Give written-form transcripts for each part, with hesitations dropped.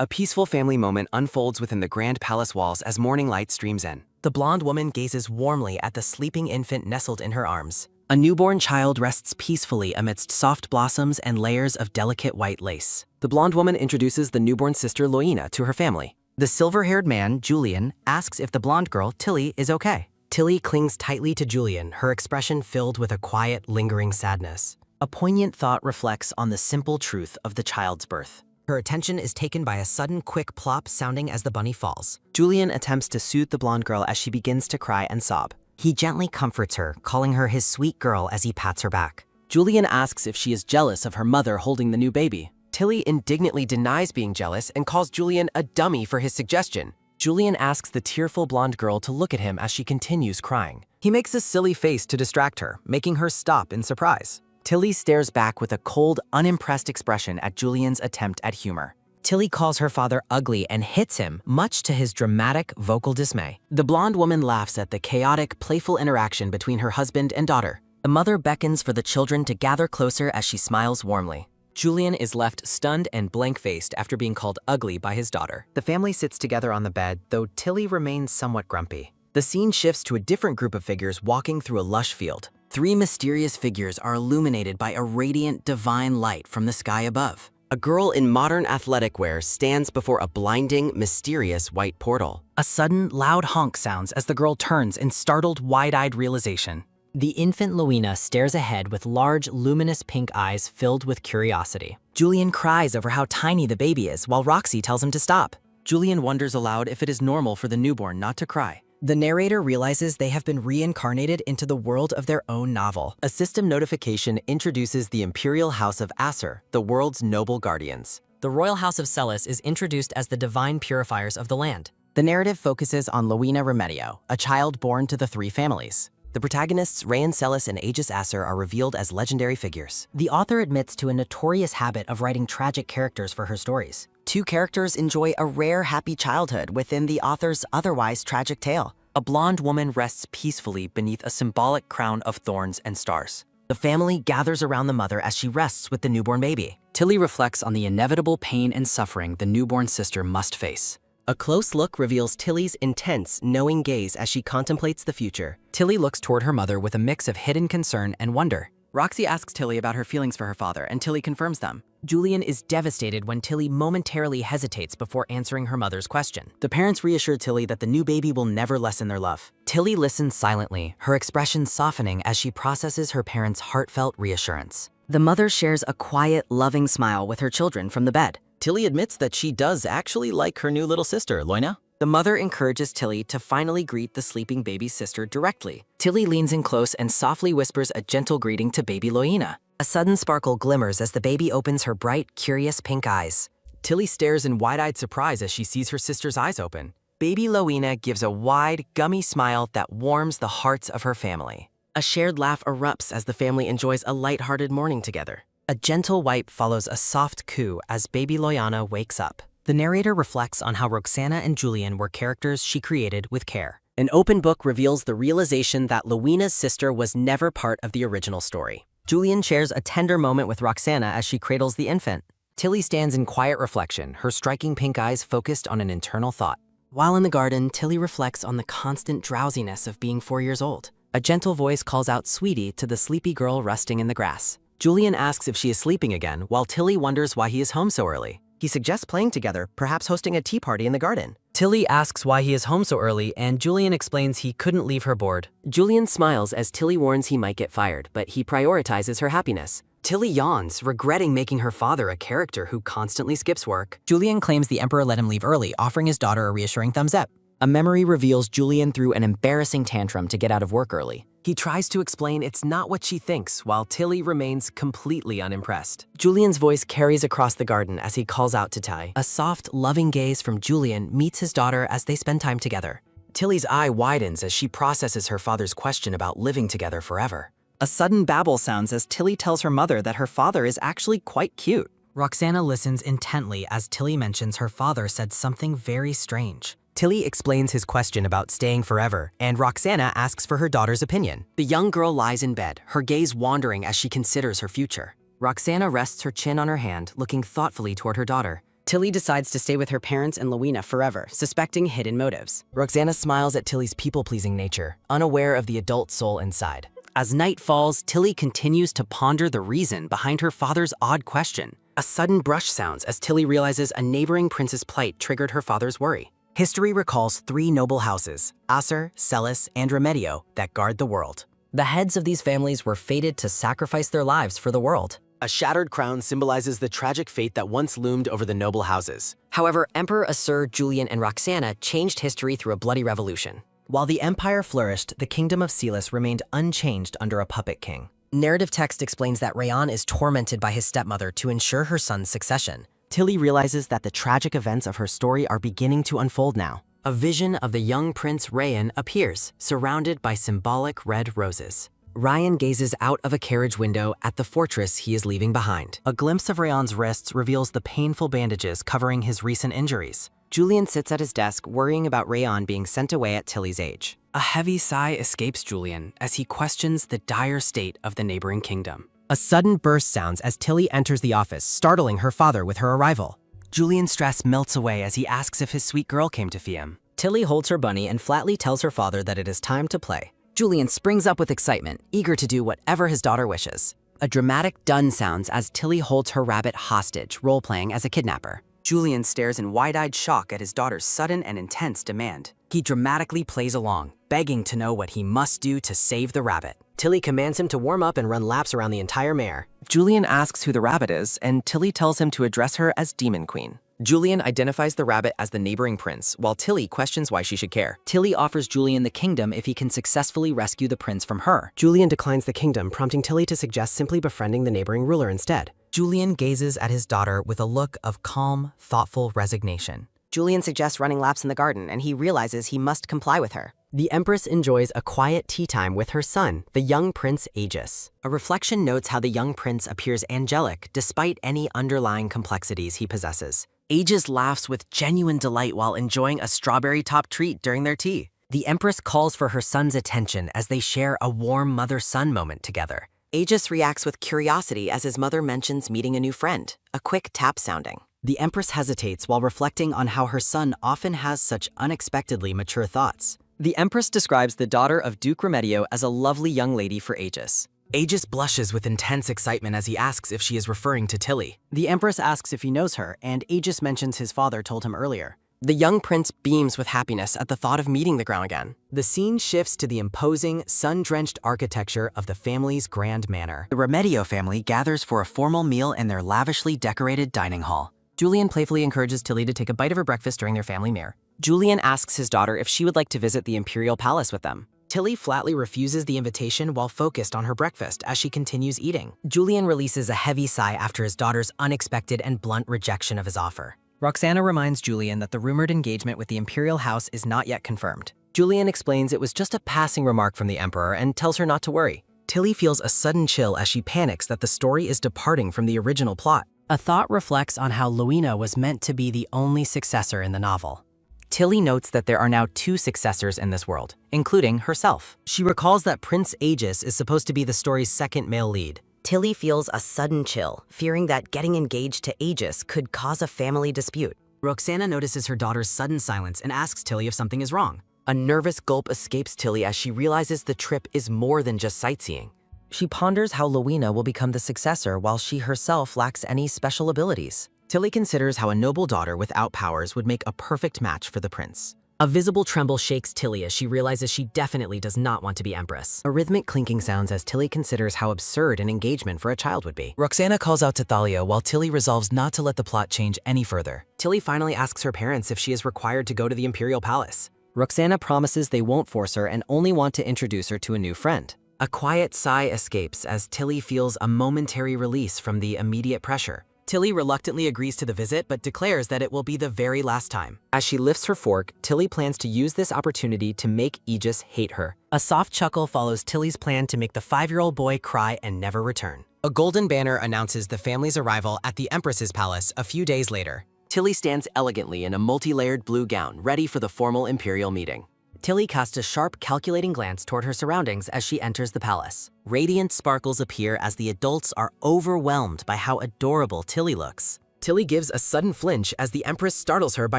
A peaceful family moment unfolds within the grand palace walls as morning light streams in. The blonde woman gazes warmly at the sleeping infant nestled in her arms. A newborn child rests peacefully amidst soft blossoms and layers of delicate white lace. The blonde woman introduces the newborn sister Loina to her family. The silver-haired man, Julian, asks if the blonde girl, Tilly, is okay. Tilly clings tightly to Julian, her expression filled with a quiet, lingering sadness. A poignant thought reflects on the simple truth of the child's birth. Her attention is taken by a sudden quick plop sounding as the bunny falls. Julian attempts to soothe the blonde girl as she begins to cry and sob. He gently comforts her, calling her his sweet girl as he pats her back. Julian asks if she is jealous of her mother holding the new baby. Tilly indignantly denies being jealous and calls Julian a dummy for his suggestion. Julian asks the tearful blonde girl to look at him as she continues crying. He makes a silly face to distract her, making her stop in surprise. Tilly stares back with a cold, unimpressed expression at Julian's attempt at humor. Tilly calls her father ugly and hits him, much to his dramatic vocal dismay. The blonde woman laughs at the chaotic, playful interaction between her husband and daughter. The mother beckons for the children to gather closer as she smiles warmly. Julian is left stunned and blank-faced after being called ugly by his daughter. The family sits together on the bed, though Tilly remains somewhat grumpy. The scene shifts to a different group of figures walking through a lush field. Three mysterious figures are illuminated by a radiant, divine light from the sky above. A girl in modern athletic wear stands before a blinding, mysterious white portal. A sudden, loud honk sounds as the girl turns in startled, wide-eyed realization. The infant Loina stares ahead with large, luminous pink eyes filled with curiosity. Julian cries over how tiny the baby is, while Roxy tells him to stop. Julian wonders aloud if it is normal for the newborn not to cry. The narrator realizes they have been reincarnated into the world of their own novel. A system notification introduces the Imperial House of Acer, the world's noble guardians. The Royal House of Celis is introduced as the divine purifiers of the land. The narrative focuses on Loina Remedio, a child born to the three families. The protagonists, Rayan Celis and Aegis Acer, are revealed as legendary figures. The author admits to a notorious habit of writing tragic characters for her stories. Two characters enjoy a rare happy childhood within the author's otherwise tragic tale. A blonde woman rests peacefully beneath a symbolic crown of thorns and stars. The family gathers around the mother as she rests with the newborn baby. Tilly reflects on the inevitable pain and suffering the newborn sister must face. A close look reveals Tilly's intense, knowing gaze as she contemplates the future. Tilly looks toward her mother with a mix of hidden concern and wonder. Roxy asks Tilly about her feelings for her father, and Tilly confirms them. Julian is devastated when Tilly momentarily hesitates before answering her mother's question. The parents reassure Tilly that the new baby will never lessen their love. Tilly listens silently, her expression softening as she processes her parents' heartfelt reassurance. The mother shares a quiet, loving smile with her children from the bed. Tilly admits that she does actually like her new little sister, Loina. The mother encourages Tilly to finally greet the sleeping baby's sister directly. Tilly leans in close and softly whispers a gentle greeting to baby Loina. A sudden sparkle glimmers as the baby opens her bright, curious pink eyes. Tilly stares in wide-eyed surprise as she sees her sister's eyes open. Baby Loina gives a wide, gummy smile that warms the hearts of her family. A shared laugh erupts as the family enjoys a light-hearted morning together. A gentle wipe follows a soft coo as baby Loina wakes up. The narrator reflects on how Roxana and Julian were characters she created with care. An open book reveals the realization that Loina's sister was never part of the original story. Julian shares a tender moment with Roxana as she cradles the infant. Tilly stands in quiet reflection, her striking pink eyes focused on an internal thought. While in the garden, Tilly reflects on the constant drowsiness of being 4 years old. A gentle voice calls out "Sweetie" to the sleepy girl resting in the grass. Julian asks if she is sleeping again, while Tilly wonders why he is home so early. He suggests playing together, perhaps hosting a tea party in the garden. Tilly asks why he is home so early, and Julian explains he couldn't leave her bored. Julian smiles as Tilly warns he might get fired, but he prioritizes her happiness. Tilly yawns, regretting making her father a character who constantly skips work. Julian claims the Emperor let him leave early, offering his daughter a reassuring thumbs up. A memory reveals Julian threw an embarrassing tantrum to get out of work early. He tries to explain it's not what she thinks, while Tilly remains completely unimpressed. Julian's voice carries across the garden as he calls out to Tai. A soft, loving gaze from Julian meets his daughter as they spend time together. Tilly's eye widens as she processes her father's question about living together forever. A sudden babble sounds as Tilly tells her mother that her father is actually quite cute. Roxana listens intently as Tilly mentions her father said something very strange. Tilly explains his question about staying forever, and Roxana asks for her daughter's opinion. The young girl lies in bed, her gaze wandering as she considers her future. Roxana rests her chin on her hand, looking thoughtfully toward her daughter. Tilly decides to stay with her parents and Lowena forever, suspecting hidden motives. Roxana smiles at Tilly's people-pleasing nature, unaware of the adult soul inside. As night falls, Tilly continues to ponder the reason behind her father's odd question. A sudden brush sounds as Tilly realizes a neighboring prince's plight triggered her father's worry. History recalls 3 noble houses, Acer, Celis, and Remedio, that guard the world. The heads of these families were fated to sacrifice their lives for the world. A shattered crown symbolizes the tragic fate that once loomed over the noble houses. However, Emperor Acer, Julian, and Roxana changed history through a bloody revolution. While the empire flourished, the kingdom of Celis remained unchanged under a puppet king. Narrative text explains that Rayan is tormented by his stepmother to ensure her son's succession. Tilly realizes that the tragic events of her story are beginning to unfold now. A vision of the young Prince Rayan appears, surrounded by symbolic red roses. Ryan gazes out of a carriage window at the fortress he is leaving behind. A glimpse of Rayan's wrists reveals the painful bandages covering his recent injuries. Julian sits at his desk, worrying about Rayan being sent away at Tilly's age. A heavy sigh escapes Julian as he questions the dire state of the neighboring kingdom. A sudden burst sounds as Tilly enters the office, startling her father with her arrival. Julian's stress melts away as he asks if his sweet girl came to see him. Tilly holds her bunny and flatly tells her father that it is time to play. Julian springs up with excitement, eager to do whatever his daughter wishes. A dramatic done sounds as Tilly holds her rabbit hostage, role-playing as a kidnapper. Julian stares in wide-eyed shock at his daughter's sudden and intense demand. He dramatically plays along, begging to know what he must do to save the rabbit. Tilly commands him to warm up and run laps around the entire mare. Julian asks who the rabbit is, and Tilly tells him to address her as Demon Queen. Julian identifies the rabbit as the neighboring prince, while Tilly questions why she should care. Tilly offers Julian the kingdom if he can successfully rescue the prince from her. Julian declines the kingdom, prompting Tilly to suggest simply befriending the neighboring ruler instead. Julian gazes at his daughter with a look of calm, thoughtful resignation. Julian suggests running laps in the garden, and he realizes he must comply with her. The Empress enjoys a quiet tea time with her son, the young Prince Aegis. A reflection notes how the young prince appears angelic despite any underlying complexities he possesses. Aegis laughs with genuine delight while enjoying a strawberry-topped treat during their tea. The Empress calls for her son's attention as they share a warm mother-son moment together. Aegis reacts with curiosity as his mother mentions meeting a new friend, a quick tap sounding. The Empress hesitates while reflecting on how her son often has such unexpectedly mature thoughts. The Empress describes the daughter of Duke Remedio as a lovely young lady for Aegis. Aegis blushes with intense excitement as he asks if she is referring to Tilly. The Empress asks if he knows her, and Aegis mentions his father told him earlier. The young prince beams with happiness at the thought of meeting the ground again. The scene shifts to the imposing, sun-drenched architecture of the family's grand manor. The Remedio family gathers for a formal meal in their lavishly decorated dining hall. Julian playfully encourages Tilly to take a bite of her breakfast during their family meal. Julian asks his daughter if she would like to visit the imperial palace with them. Tilly flatly refuses the invitation while focused on her breakfast as she continues eating. Julian releases a heavy sigh after his daughter's unexpected and blunt rejection of his offer. Roxana reminds Julian that the rumored engagement with the imperial house is not yet confirmed. Julian explains it was just a passing remark from the emperor and tells her not to worry. Tilly feels a sudden chill as she panics that the story is departing from the original plot. A thought reflects on how Lowena was meant to be the only successor in the novel. Tilly notes that there are now 2 successors in this world, including herself. She recalls that Prince Aegis is supposed to be the story's second male lead. Tilly feels a sudden chill, fearing that getting engaged to Aegis could cause a family dispute. Roxana notices her daughter's sudden silence and asks Tilly if something is wrong. A nervous gulp escapes Tilly as she realizes the trip is more than just sightseeing. She ponders how Lowena will become the successor while she herself lacks any special abilities. Tilly considers how a noble daughter without powers would make a perfect match for the prince. A visible tremble shakes Tilly as she realizes she definitely does not want to be empress. A rhythmic clinking sounds as Tilly considers how absurd an engagement for a child would be. Roxana calls out to Thalia while Tilly resolves not to let the plot change any further. Tilly finally asks her parents if she is required to go to the imperial palace. Roxana promises they won't force her and only want to introduce her to a new friend. A quiet sigh escapes as Tilly feels a momentary release from the immediate pressure. Tilly reluctantly agrees to the visit but declares that it will be the very last time. As she lifts her fork, Tilly plans to use this opportunity to make Aegis hate her. A soft chuckle follows Tilly's plan to make the 5-year-old boy cry and never return. A golden banner announces the family's arrival at the Empress's palace a few days later. Tilly stands elegantly in a multi-layered blue gown, ready for the formal imperial meeting. Tilly casts a sharp, calculating glance toward her surroundings as she enters the palace. Radiant sparkles appear as the adults are overwhelmed by how adorable Tilly looks. Tilly gives a sudden flinch as the Empress startles her by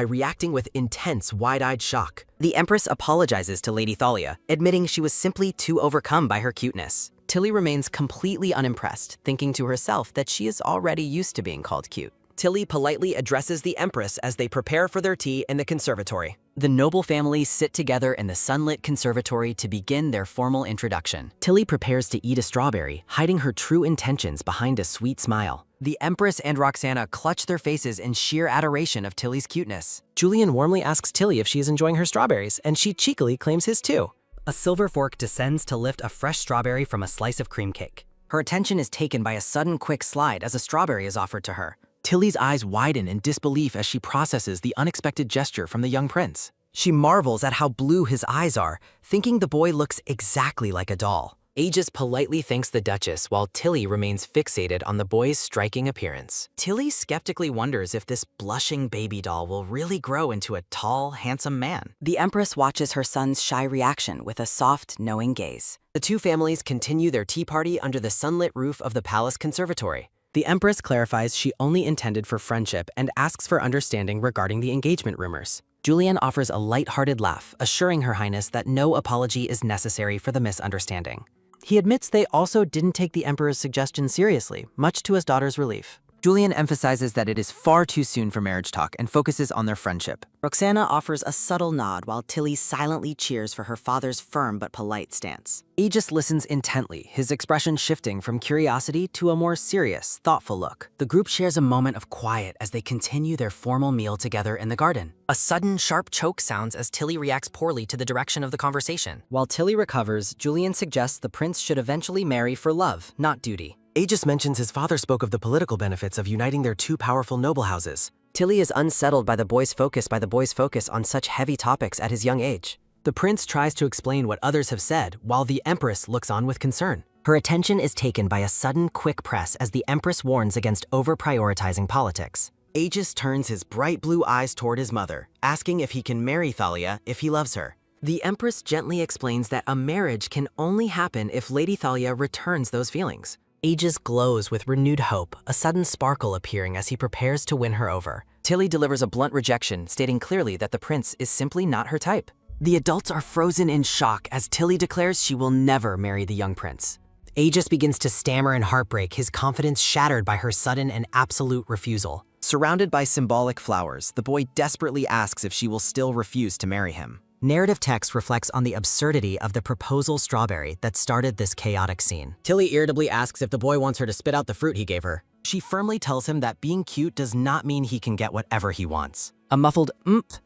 reacting with intense, wide-eyed shock. The Empress apologizes to Lady Thalia, admitting she was simply too overcome by her cuteness. Tilly remains completely unimpressed, thinking to herself that she is already used to being called cute. Tilly politely addresses the Empress as they prepare for their tea in the conservatory. The noble family sit together in the sunlit conservatory to begin their formal introduction. Tilly prepares to eat a strawberry, hiding her true intentions behind a sweet smile. The Empress and Roxana clutch their faces in sheer adoration of Tilly's cuteness. Julian warmly asks Tilly if she is enjoying her strawberries, and she cheekily claims his too. A silver fork descends to lift a fresh strawberry from a slice of cream cake. Her attention is taken by a sudden quick slide as a strawberry is offered to her. Tilly's eyes widen in disbelief as she processes the unexpected gesture from the young prince. She marvels at how blue his eyes are, thinking the boy looks exactly like a doll. Aegis politely thanks the Duchess while Tilly remains fixated on the boy's striking appearance. Tilly skeptically wonders if this blushing baby doll will really grow into a tall, handsome man. The Empress watches her son's shy reaction with a soft, knowing gaze. The two families continue their tea party under the sunlit roof of the palace conservatory. The Empress clarifies she only intended for friendship and asks for understanding regarding the engagement rumors. Julian offers a light-hearted laugh, assuring Her Highness that no apology is necessary for the misunderstanding. He admits they also didn't take the Emperor's suggestion seriously, much to his daughter's relief. Julian emphasizes that it is far too soon for marriage talk and focuses on their friendship. Roxana offers a subtle nod while Tilly silently cheers for her father's firm but polite stance. Aegis listens intently, his expression shifting from curiosity to a more serious, thoughtful look. The group shares a moment of quiet as they continue their formal meal together in the garden. A sudden, sharp choke sounds as Tilly reacts poorly to the direction of the conversation. While Tilly recovers, Julian suggests the prince should eventually marry for love, not duty. Aegis mentions his father spoke of the political benefits of uniting their two powerful noble houses. Tilly is unsettled by the boy's focus on such heavy topics at his young age. The prince tries to explain what others have said, while the Empress looks on with concern. Her attention is taken by a sudden, quick press as the Empress warns against over-prioritizing politics. Aegis turns his bright blue eyes toward his mother, asking if he can marry Thalia if he loves her. The Empress gently explains that a marriage can only happen if Lady Thalia returns those feelings. Aegis glows with renewed hope, a sudden sparkle appearing as he prepares to win her over. Tilly delivers a blunt rejection, stating clearly that the prince is simply not her type. The adults are frozen in shock as Tilly declares she will never marry the young prince. Aegis begins to stammer in heartbreak, his confidence shattered by her sudden and absolute refusal. Surrounded by symbolic flowers, the boy desperately asks if she will still refuse to marry him. Narrative text reflects on the absurdity of the proposal strawberry that started this chaotic scene. Tilly irritably asks if the boy wants her to spit out the fruit he gave her. She firmly tells him that being cute does not mean he can get whatever he wants. A muffled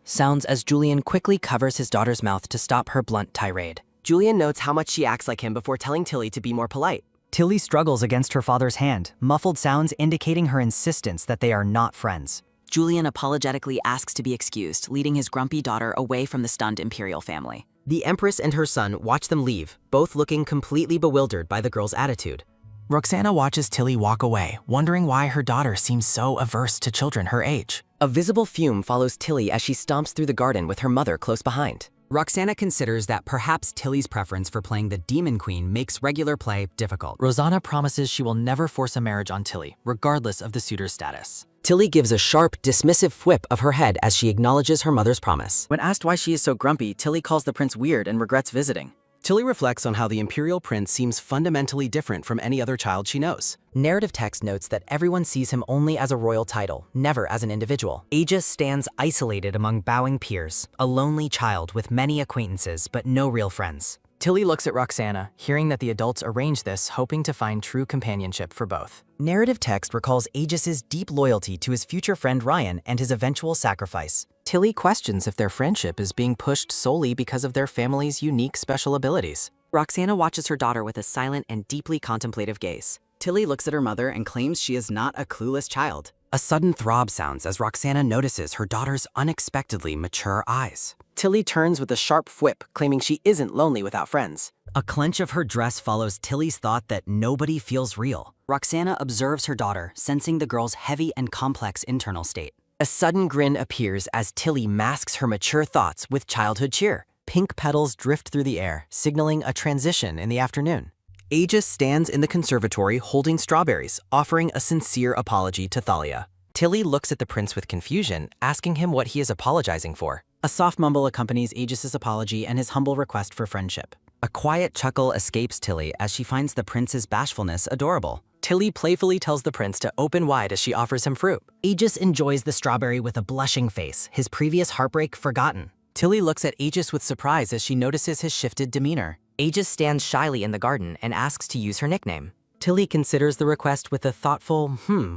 sounds as Julian quickly covers his daughter's mouth to stop her blunt tirade. Julian notes how much she acts like him before telling Tilly to be more polite. Tilly struggles against her father's hand, muffled sounds indicating her insistence that they are not friends. Julian apologetically asks to be excused, leading his grumpy daughter away from the stunned imperial family. The Empress and her son watch them leave, both looking completely bewildered by the girl's attitude. Roxana watches Tilly walk away, wondering why her daughter seems so averse to children her age. A visible fume follows Tilly as she stomps through the garden with her mother close behind. Roxana considers that perhaps Tilly's preference for playing the Demon Queen makes regular play difficult. Rosanna promises she will never force a marriage on Tilly, regardless of the suitor's status. Tilly gives a sharp, dismissive whip of her head as she acknowledges her mother's promise. When asked why she is so grumpy, Tilly calls the prince weird and regrets visiting. Tilly reflects on how the imperial prince seems fundamentally different from any other child she knows. Narrative text notes that everyone sees him only as a royal title, never as an individual. Aegis stands isolated among bowing peers, a lonely child with many acquaintances but no real friends. Tilly looks at Roxana, hearing that the adults arrange this, hoping to find true companionship for both. Narrative text recalls Aegis's deep loyalty to his future friend Ryan and his eventual sacrifice. Tilly questions if their friendship is being pushed solely because of their family's unique special abilities. Roxana watches her daughter with a silent and deeply contemplative gaze. Tilly looks at her mother and claims she is not a clueless child. A sudden throb sounds as Roxana notices her daughter's unexpectedly mature eyes. Tilly turns with a sharp whip, claiming she isn't lonely without friends. A clench of her dress follows Tilly's thought that nobody feels real. Roxana observes her daughter, sensing the girl's heavy and complex internal state. A sudden grin appears as Tilly masks her mature thoughts with childhood cheer. Pink petals drift through the air, signaling a transition in the afternoon. Aegis stands in the conservatory holding strawberries, offering a sincere apology to Thalia. Tilly looks at the prince with confusion, asking him what he is apologizing for. A soft mumble accompanies Aegis's apology and his humble request for friendship. A quiet chuckle escapes Tilly as she finds the prince's bashfulness adorable. Tilly playfully tells the prince to open wide as she offers him fruit. Aegis enjoys the strawberry with a blushing face, his previous heartbreak forgotten. Tilly looks at Aegis with surprise as she notices his shifted demeanor. Aegis stands shyly in the garden and asks to use her nickname. Tilly considers the request with a thoughtful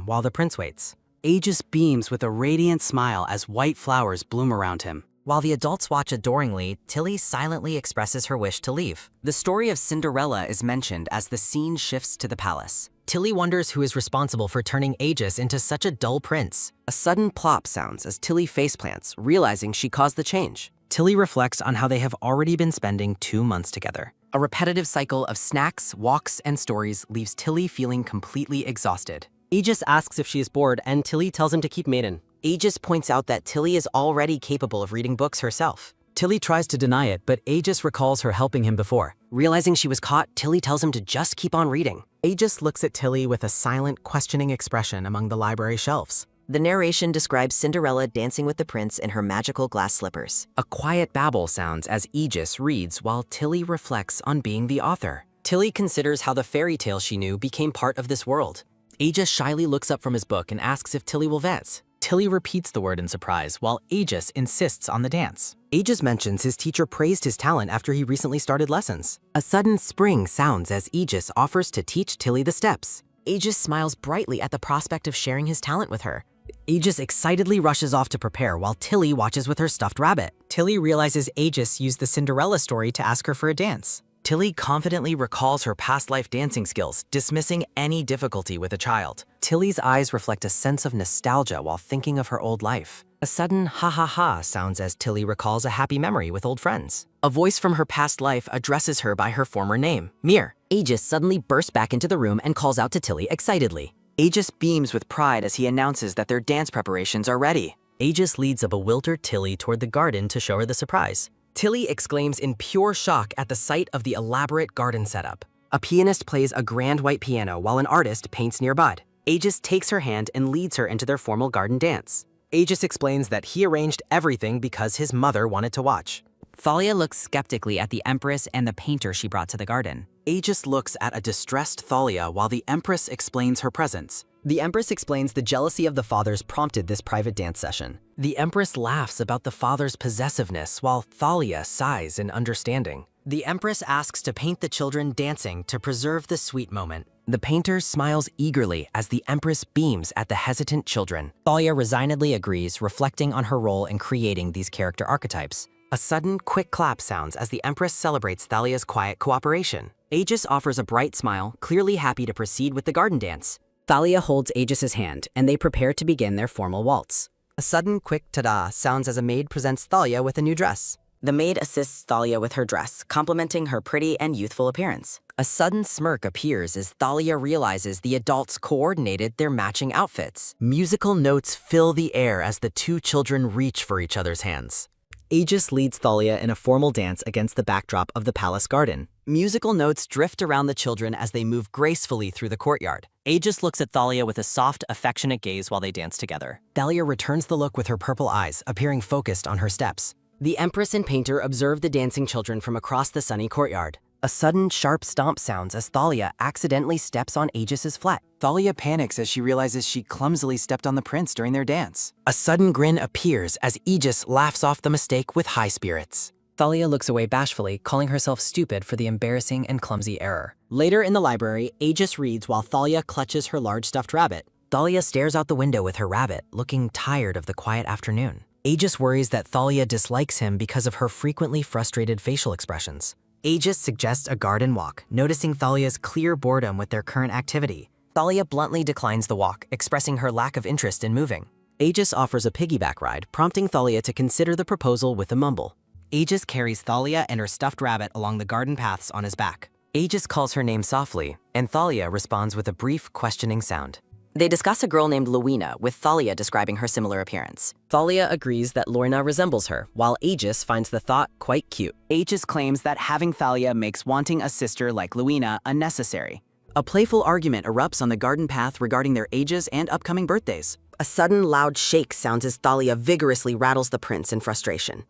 while the prince waits. Aegis beams with a radiant smile as white flowers bloom around him. While the adults watch adoringly, Tilly silently expresses her wish to leave. The story of Cinderella is mentioned as the scene shifts to the palace. Tilly wonders who is responsible for turning Aegis into such a dull prince. A sudden plop sounds as Tilly faceplants, realizing she caused the change. Tilly reflects on how they have already been spending 2 months together. A repetitive cycle of snacks, walks, and stories leaves Tilly feeling completely exhausted. Aegis asks if she is bored, and Tilly tells him to keep maiden. Aegis points out that Tilly is already capable of reading books herself. Tilly tries to deny it, but Aegis recalls her helping him before. Realizing she was caught, Tilly tells him to just keep on reading. Aegis looks at Tilly with a silent, questioning expression among the library shelves. The narration describes Cinderella dancing with the prince in her magical glass slippers. A quiet babble sounds as Aegis reads while Tilly reflects on being the author. Tilly considers how the fairy tale she knew became part of this world. Aegis shyly looks up from his book and asks if Tilly will dance. Tilly repeats the word in surprise, while Aegis insists on the dance. Aegis mentions his teacher praised his talent after he recently started lessons. A sudden spring sounds as Aegis offers to teach Tilly the steps. Aegis smiles brightly at the prospect of sharing his talent with her. Aegis excitedly rushes off to prepare while Tilly watches with her stuffed rabbit. Tilly realizes Aegis used the Cinderella story to ask her for a dance. Tilly confidently recalls her past life dancing skills, dismissing any difficulty with a child. Tilly's eyes reflect a sense of nostalgia while thinking of her old life. A sudden ha ha ha sounds as Tilly recalls a happy memory with old friends. A voice from her past life addresses her by her former name, Mir. Aegis suddenly bursts back into the room and calls out to Tilly excitedly. Aegis beams with pride as he announces that their dance preparations are ready. Aegis leads a bewildered Tilly toward the garden to show her the surprise. Tilly exclaims in pure shock at the sight of the elaborate garden setup. A pianist plays a grand white piano while an artist paints nearby. Aegis takes her hand and leads her into their formal garden dance. Aegis explains that he arranged everything because his mother wanted to watch. Thalia looks skeptically at the Empress and the painter she brought to the garden. Aegis looks at a distressed Thalia while the Empress explains her presence. The Empress explains the jealousy of the fathers prompted this private dance session. The Empress laughs about the father's possessiveness while Thalia sighs in understanding. The Empress asks to paint the children dancing to preserve the sweet moment. The painter smiles eagerly as the Empress beams at the hesitant children. Thalia resignedly agrees, reflecting on her role in creating these character archetypes. A sudden, quick clap sounds as the Empress celebrates Thalia's quiet cooperation. Aegis offers a bright smile, clearly happy to proceed with the garden dance. Thalia holds Aegis's hand, and they prepare to begin their formal waltz. A sudden, quick ta-da sounds as a maid presents Thalia with a new dress. The maid assists Thalia with her dress, complimenting her pretty and youthful appearance. A sudden smirk appears as Thalia realizes the adults coordinated their matching outfits. Musical notes fill the air as the two children reach for each other's hands. Aegis leads Thalia in a formal dance against the backdrop of the palace garden. Musical notes drift around the children as they move gracefully through the courtyard. Aegis looks at Thalia with a soft, affectionate gaze while they dance together. Thalia returns the look with her purple eyes, appearing focused on her steps. The Empress and Painter observe the dancing children from across the sunny courtyard. A sudden, sharp stomp sounds as Thalia accidentally steps on Aegis's flat. Thalia panics as she realizes she clumsily stepped on the prince during their dance. A sudden grin appears as Aegis laughs off the mistake with high spirits. Thalia looks away bashfully, calling herself stupid for the embarrassing and clumsy error. Later in the library, Aegis reads while Thalia clutches her large stuffed rabbit. Thalia stares out the window with her rabbit, looking tired of the quiet afternoon. Aegis worries that Thalia dislikes him because of her frequently frustrated facial expressions. Aegis suggests a garden walk, noticing Thalia's clear boredom with their current activity. Thalia bluntly declines the walk, expressing her lack of interest in moving. Aegis offers a piggyback ride, prompting Thalia to consider the proposal with a mumble. Aegis carries Thalia and her stuffed rabbit along the garden paths on his back. Aegis calls her name softly, and Thalia responds with a brief, questioning sound. They discuss a girl named Luina, with Thalia describing her similar appearance. Thalia agrees that Lorna resembles her, while Aegis finds the thought quite cute. Aegis claims that having Thalia makes wanting a sister like Luina unnecessary. A playful argument erupts on the garden path regarding their ages and upcoming birthdays. A sudden loud shake sounds as Thalia vigorously rattles the prince in frustration.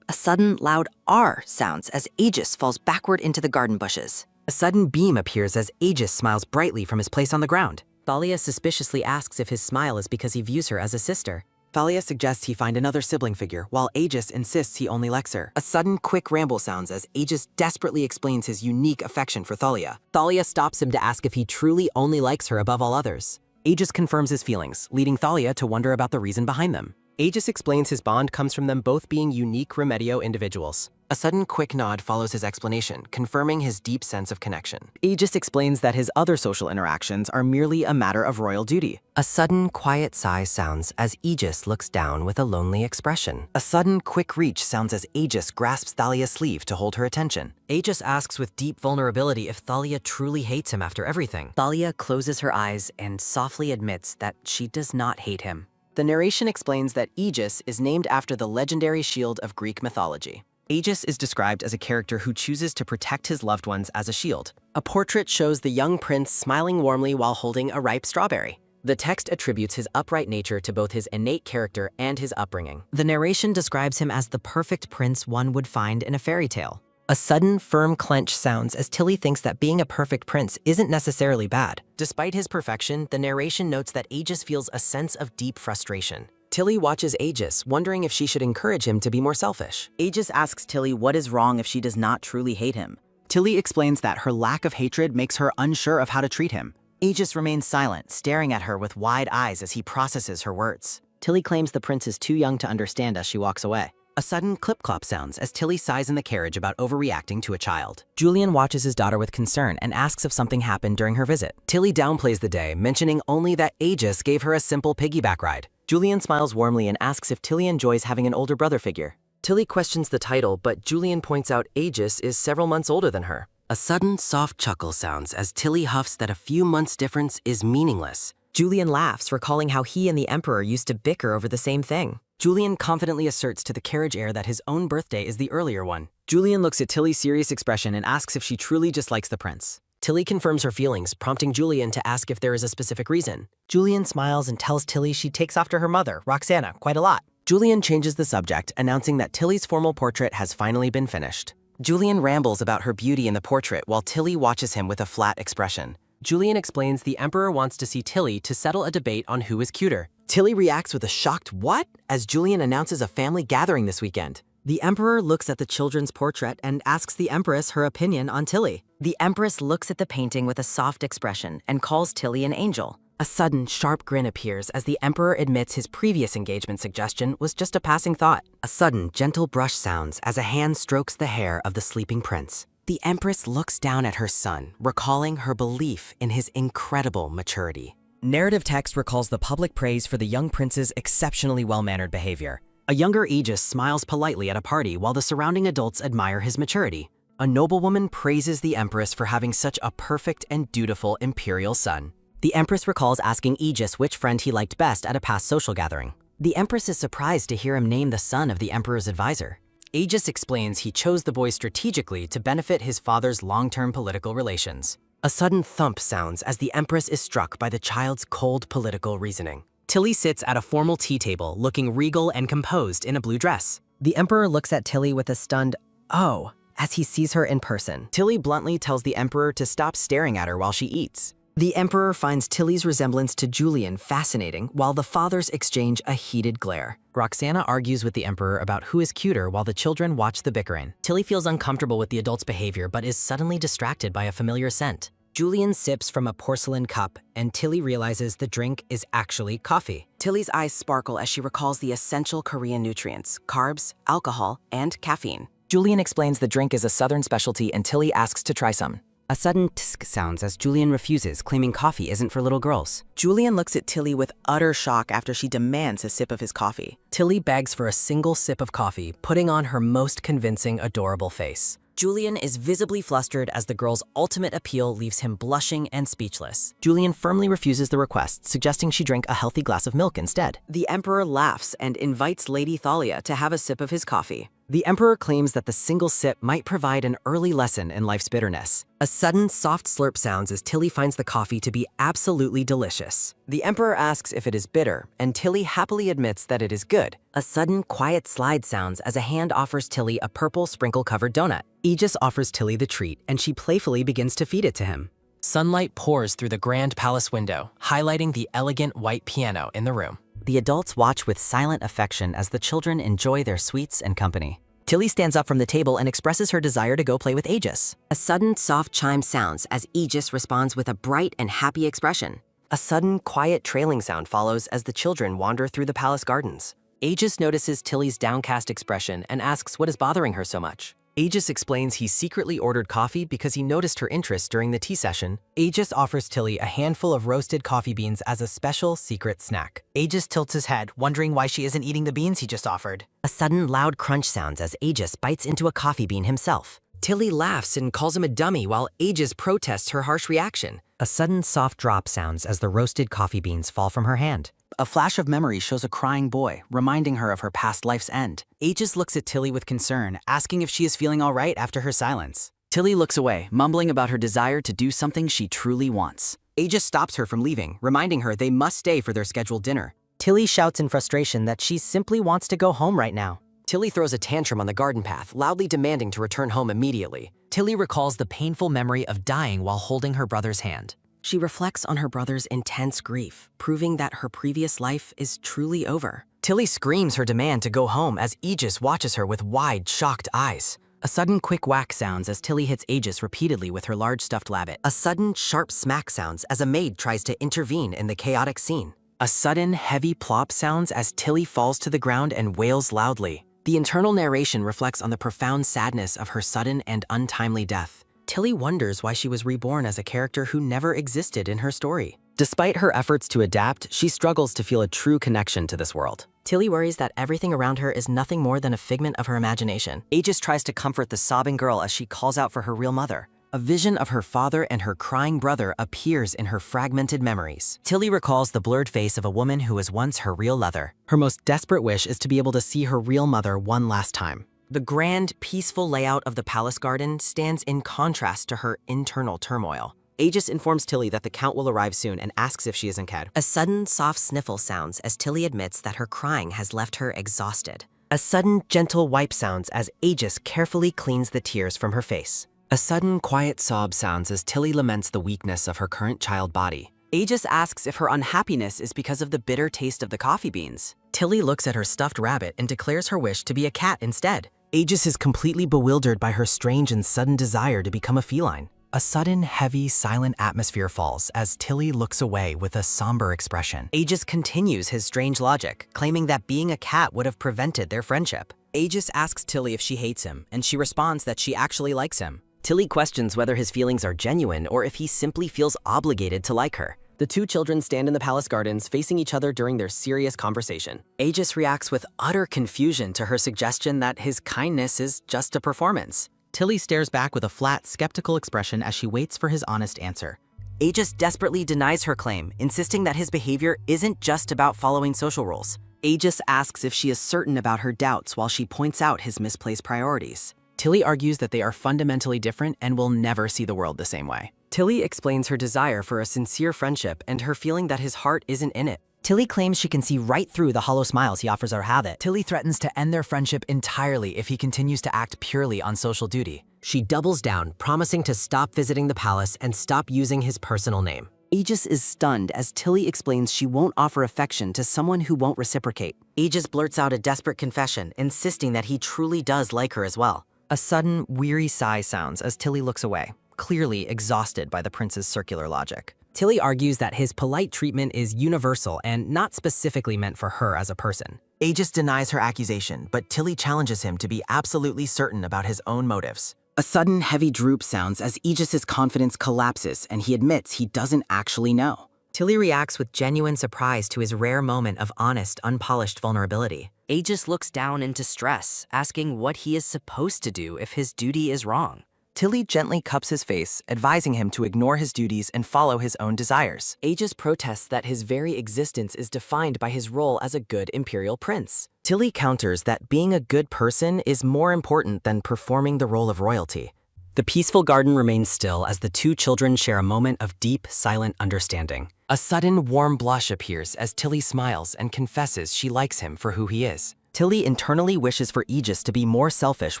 A sudden loud R sounds as Aegis falls backward into the garden bushes. A sudden beam appears as Aegis smiles brightly from his place on the ground. Thalia suspiciously asks if his smile is because he views her as a sister. Thalia suggests he find another sibling figure, while Aegis insists he only likes her. A sudden, quick ramble sounds as Aegis desperately explains his unique affection for Thalia. Thalia stops him to ask if he truly only likes her above all others. Aegis confirms his feelings, leading Thalia to wonder about the reason behind them. Aegis explains his bond comes from them both being unique Remedio individuals. A sudden quick nod follows his explanation, confirming his deep sense of connection. Aegis explains that his other social interactions are merely a matter of royal duty. A sudden quiet sigh sounds as Aegis looks down with a lonely expression. A sudden quick reach sounds as Aegis grasps Thalia's sleeve to hold her attention. Aegis asks with deep vulnerability if Thalia truly hates him after everything. Thalia closes her eyes and softly admits that she does not hate him. The narration explains that Aegis is named after the legendary shield of Greek mythology. Aegis is described as a character who chooses to protect his loved ones as a shield. A portrait shows the young prince smiling warmly while holding a ripe strawberry. The text attributes his upright nature to both his innate character and his upbringing. The narration describes him as the perfect prince one would find in a fairy tale. A sudden, firm clench sounds as Tilly thinks that being a perfect prince isn't necessarily bad. Despite his perfection, the narration notes that Aegis feels a sense of deep frustration. Tilly watches Aegis, wondering if she should encourage him to be more selfish. Aegis asks Tilly what is wrong if she does not truly hate him. Tilly explains that her lack of hatred makes her unsure of how to treat him. Aegis remains silent, staring at her with wide eyes as he processes her words. Tilly claims the prince is too young to understand as she walks away. A sudden clip-clop sounds as Tilly sighs in the carriage about overreacting to a child. Julian watches his daughter with concern and asks if something happened during her visit. Tilly downplays the day, mentioning only that Aegis gave her a simple piggyback ride. Julian smiles warmly and asks if Tilly enjoys having an older brother figure. Tilly questions the title, but Julian points out Aegis is several months older than her. A sudden soft chuckle sounds as Tilly huffs that a few months' difference is meaningless. Julian laughs, recalling how he and the Emperor used to bicker over the same thing. Julian confidently asserts to the carriage heir that his own birthday is the earlier one. Julian looks at Tilly's serious expression and asks if she truly just likes the prince. Tilly confirms her feelings, prompting Julian to ask if there is a specific reason. Julian smiles and tells Tilly she takes after her mother, Roxana, quite a lot. Julian changes the subject, announcing that Tilly's formal portrait has finally been finished. Julian rambles about her beauty in the portrait while Tilly watches him with a flat expression. Julian explains the Emperor wants to see Tilly to settle a debate on who is cuter. Tilly reacts with a shocked "what?" as Julian announces a family gathering this weekend. The Emperor looks at the children's portrait and asks the Empress her opinion on Tilly. The Empress looks at the painting with a soft expression and calls Tilly an angel. A sudden, sharp grin appears as the Emperor admits his previous engagement suggestion was just a passing thought. A sudden, gentle brush sounds as a hand strokes the hair of the sleeping prince. The Empress looks down at her son, recalling her belief in his incredible maturity. Narrative text recalls the public praise for the young prince's exceptionally well-mannered behavior. A younger Aegis smiles politely at a party while the surrounding adults admire his maturity. A noblewoman praises the Empress for having such a perfect and dutiful imperial son. The Empress recalls asking Aegis which friend he liked best at a past social gathering. The Empress is surprised to hear him name the son of the Emperor's advisor. Aegis explains he chose the boy strategically to benefit his father's long-term political relations. A sudden thump sounds as the Empress is struck by the child's cold political reasoning. Tilly sits at a formal tea table, looking regal and composed in a blue dress. The Emperor looks at Tilly with a stunned, "Oh," as he sees her in person. Tilly bluntly tells the Emperor to stop staring at her while she eats. The Emperor finds Tilly's resemblance to Julian fascinating, while the fathers exchange a heated glare. Roxana argues with the Emperor about who is cuter while the children watch the bickering. Tilly feels uncomfortable with the adult's behavior but is suddenly distracted by a familiar scent. Julian sips from a porcelain cup, and Tilly realizes the drink is actually coffee. Tilly's eyes sparkle as she recalls the essential Korean nutrients, carbs, alcohol, and caffeine. Julian explains the drink is a southern specialty and Tilly asks to try some. A sudden tsk sounds as Julian refuses, claiming coffee isn't for little girls. Julian looks at Tilly with utter shock after she demands a sip of his coffee. Tilly begs for a single sip of coffee, putting on her most convincing, adorable face. Julian is visibly flustered as the girl's ultimate appeal leaves him blushing and speechless. Julian firmly refuses the request, suggesting she drink a healthy glass of milk instead. The Emperor laughs and invites Lady Thalia to have a sip of his coffee. The emperor claims that the single sip might provide an early lesson in life's bitterness. A sudden, soft slurp sounds as Tilly finds the coffee to be absolutely delicious. The emperor asks if it is bitter, and Tilly happily admits that it is good. A sudden, quiet slide sounds as a hand offers Tilly a purple sprinkle-covered donut. Aegis offers Tilly the treat, and she playfully begins to feed it to him. Sunlight pours through the grand palace window, highlighting the elegant white piano in the room. The adults watch with silent affection as the children enjoy their sweets and company. Tilly stands up from the table and expresses her desire to go play with Aegis. A sudden, soft chime sounds as Aegis responds with a bright and happy expression. A sudden, quiet trailing sound follows as the children wander through the palace gardens. Aegis notices Tilly's downcast expression and asks what is bothering her so much. Aegis explains he secretly ordered coffee because he noticed her interest during the tea session. Aegis offers Tilly a handful of roasted coffee beans as a special secret snack. Aegis tilts his head, wondering why she isn't eating the beans he just offered. A sudden, loud crunch sounds as Aegis bites into a coffee bean himself. Tilly laughs and calls him a dummy while Aegis protests her harsh reaction. A sudden soft drop sounds as the roasted coffee beans fall from her hand. A flash of memory shows a crying boy, reminding her of her past life's end. Aegis looks at Tilly with concern, asking if she is feeling all right after her silence. Tilly looks away, mumbling about her desire to do something she truly wants. Aegis stops her from leaving, reminding her they must stay for their scheduled dinner. Tilly shouts in frustration that she simply wants to go home right now. Tilly throws a tantrum on the garden path, loudly demanding to return home immediately. Tilly recalls the painful memory of dying while holding her brother's hand. She reflects on her brother's intense grief, proving that her previous life is truly over. Tilly screams her demand to go home as Aegis watches her with wide, shocked eyes. A sudden quick whack sounds as Tilly hits Aegis repeatedly with her large stuffed rabbit. A sudden, sharp smack sounds as a maid tries to intervene in the chaotic scene. A sudden, heavy plop sounds as Tilly falls to the ground and wails loudly. The internal narration reflects on the profound sadness of her sudden and untimely death. Tilly wonders why she was reborn as a character who never existed in her story. Despite her efforts to adapt, she struggles to feel a true connection to this world. Tilly worries that everything around her is nothing more than a figment of her imagination. Aegis tries to comfort the sobbing girl as she calls out for her real mother. A vision of her father and her crying brother appears in her fragmented memories. Tilly recalls the blurred face of a woman who was once her real mother. Her most desperate wish is to be able to see her real mother one last time. The grand, peaceful layout of the palace garden stands in contrast to her internal turmoil. Aegis informs Tilly that the Count will arrive soon and asks if she is okay. A sudden, soft sniffle sounds as Tilly admits that her crying has left her exhausted. A sudden, gentle wipe sounds as Aegis carefully cleans the tears from her face. A sudden, quiet sob sounds as Tilly laments the weakness of her current child body. Aegis asks if her unhappiness is because of the bitter taste of the coffee beans. Tilly looks at her stuffed rabbit and declares her wish to be a cat instead. Aegis is completely bewildered by her strange and sudden desire to become a feline. A sudden, heavy, silent atmosphere falls as Tilly looks away with a somber expression. Aegis continues his strange logic, claiming that being a cat would have prevented their friendship. Aegis asks Tilly if she hates him, and she responds that she actually likes him. Tilly questions whether his feelings are genuine or if he simply feels obligated to like her. The two children stand in the palace gardens, facing each other during their serious conversation. Aegis reacts with utter confusion to her suggestion that his kindness is just a performance. Tilly stares back with a flat, skeptical expression as she waits for his honest answer. Aegis desperately denies her claim, insisting that his behavior isn't just about following social rules. Aegis asks if she is certain about her doubts while she points out his misplaced priorities. Tilly argues that they are fundamentally different and will never see the world the same way. Tilly explains her desire for a sincere friendship and her feeling that his heart isn't in it. Tilly claims she can see right through the hollow smiles he offers her habit. Tilly threatens to end their friendship entirely if he continues to act purely on social duty. She doubles down, promising to stop visiting the palace and stop using his personal name. Aegis is stunned as Tilly explains she won't offer affection to someone who won't reciprocate. Aegis blurts out a desperate confession, insisting that he truly does like her as well. A sudden, weary sigh sounds as Tilly looks away, clearly exhausted by the prince's circular logic. Tilly argues that his polite treatment is universal and not specifically meant for her as a person. Aegis denies her accusation, but Tilly challenges him to be absolutely certain about his own motives. A sudden, heavy droop sounds as Aegis's confidence collapses and he admits he doesn't actually know. Tilly reacts with genuine surprise to his rare moment of honest, unpolished vulnerability. Aegis looks down into stress, asking what he is supposed to do if his duty is wrong. Tilly gently cups his face, advising him to ignore his duties and follow his own desires. Aegis protests that his very existence is defined by his role as a good imperial prince. Tilly counters that being a good person is more important than performing the role of royalty. The peaceful garden remains still as the two children share a moment of deep, silent understanding. A sudden, warm blush appears as Tilly smiles and confesses she likes him for who he is. Tilly internally wishes for Aegis to be more selfish